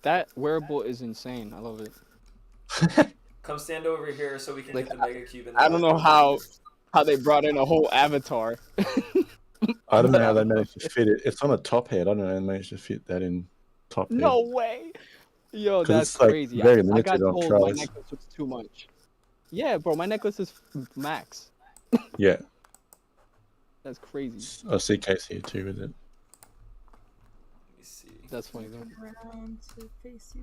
That wearable is insane. I love it. Come stand over here so we can Like, get the MEgacube in the I don't know background. how they brought in a whole avatar. I don't know how they managed to fit it. It's on a top head. I don't know how they managed to fit that in top head. No way. Yo, 'Cause that's it's, like, crazy. very I got limited on told my tries. necklace was too much. Yeah, bro, my necklace is max. Yeah. That's crazy. I see Case here too with it. Let me see. That's funny though. Around to face you.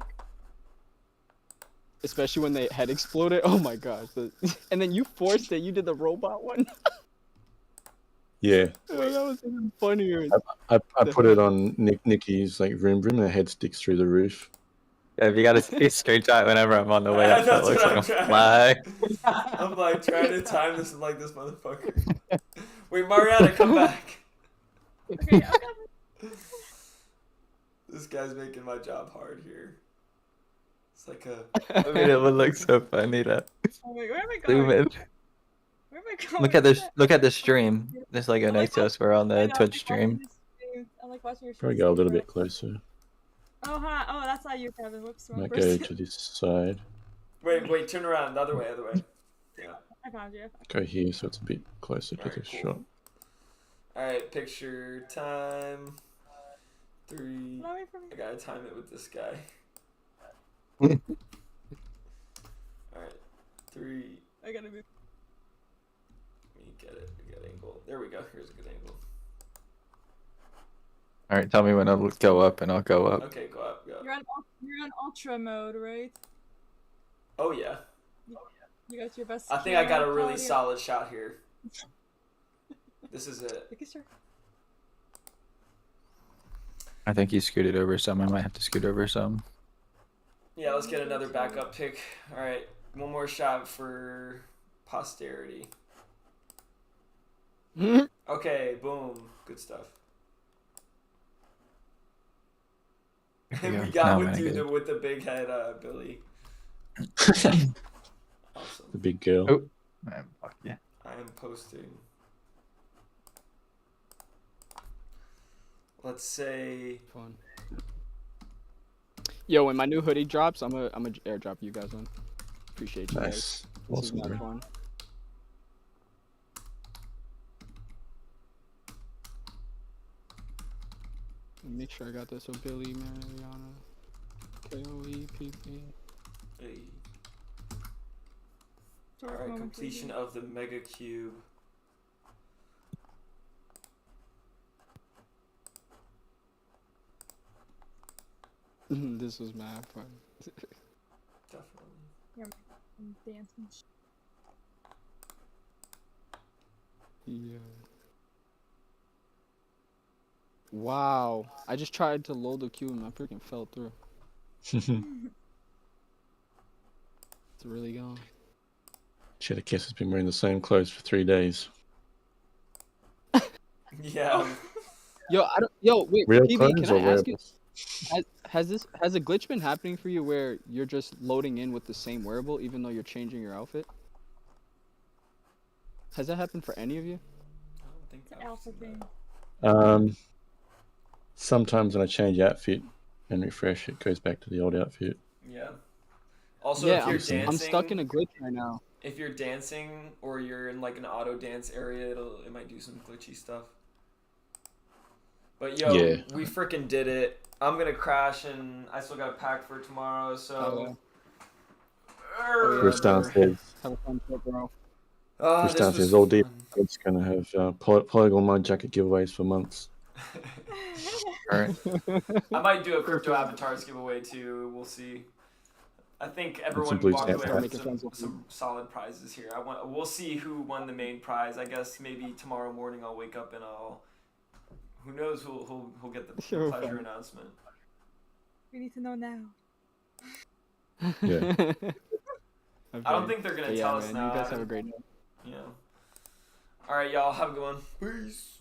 Especially when they head exploded. Oh my gosh. And then you forced it. You did the robot one. Yeah. Oh, that was even funnier. I put it on Nikki's like room and her head sticks through the roof. Yeah, if you gotta see a screenshot whenever I'm on the way up, that That's looks what like I'm a flag. I'm like trying to time this like this motherfucker. Wait, Mariana, come back. Okay, This guy's making my job hard here. It's like a. I mean, it would look so funny to Oh wait, where am I zoom going? in. Where am I going? Look at this. Look at the stream. There's like a next to us. We're on I the know, Twitch stream. I like watching your Probably stream. go a little bit closer. Oh, hi. Oh, that's not you, Kevin. Whoops, wrong Might person. go to this side. Wait, turn around, the other way, Yeah. I found you. Go here so it's a bit closer to the shot. Alright, picture time. 3. Not away from me. I gotta time it with this guy. Alright, 3. I gotta move. Let me get it. A good angle. There we go. Here's a good angle. All right, tell me when I'll go up, and I'll go up. Okay, go up. Go up. You're on ultra mode, right? Oh yeah. You got your best. I think I got a really quality. solid shot here. This is it. Take a shot. I think you scooted over some. I might have to scoot over some. Yeah, let's get another backup pick. All right, one more shot for posterity. Okay, boom, good stuff. And we got with dude with the big head, Billy. Awesome. The big girl. Oh, man, fuck yeah. I am posting. Let's say. Fun. Yo, when my new hoodie drops, I'm a airdrop you guys one. Appreciate you Nice. guys. Awesome, This is bro. mad fun. Make sure I got this. So Billy, Mariana, KOEPP. Hey. Alright, completion of the MEgacube. This was mad fun. Definitely. Yeah, I'm dancing. Yeah. Wow. I just tried to load the cube and I freaking fell through. It's really gone. Cheddar Kiss has been wearing the same clothes for 3 days. Yeah. Yo, I don't. Yo, wait. Real PB, clothes can or I ask you? wearables? Has a glitch been happening for you where you're just loading in with the same wearable even though you're changing your outfit? Has that happened for any of you? It's an alpha thing. Sometimes when I change outfit and refresh, it goes back to the old outfit. Yeah. Also, Yeah, if you're dancing, I'm stuck in a glitch right now. If you're dancing or you're in like an auto dance area, it might do some glitchy stuff. But yo, Yeah. we freaking did it. I'm gonna crash and I still got a pack for tomorrow, so. Chris downstairs. Have a fun trip, bro. Chris This downstairs was all deep. fun. It's gonna have Polygon Mine jacket giveaways for months. Alright. I might do a crypto avatars giveaway too. We'll see. I think everyone blue walked away stamp with cards. some solid prizes here. We'll see who won the main prize. I guess maybe tomorrow morning I'll wake up and who knows who'll get the pleasure announcement. We need to know now. Yeah. I don't think they're gonna tell us man, now. You guys have a great night. Yeah. All right, y'all. Have a good one. Peace.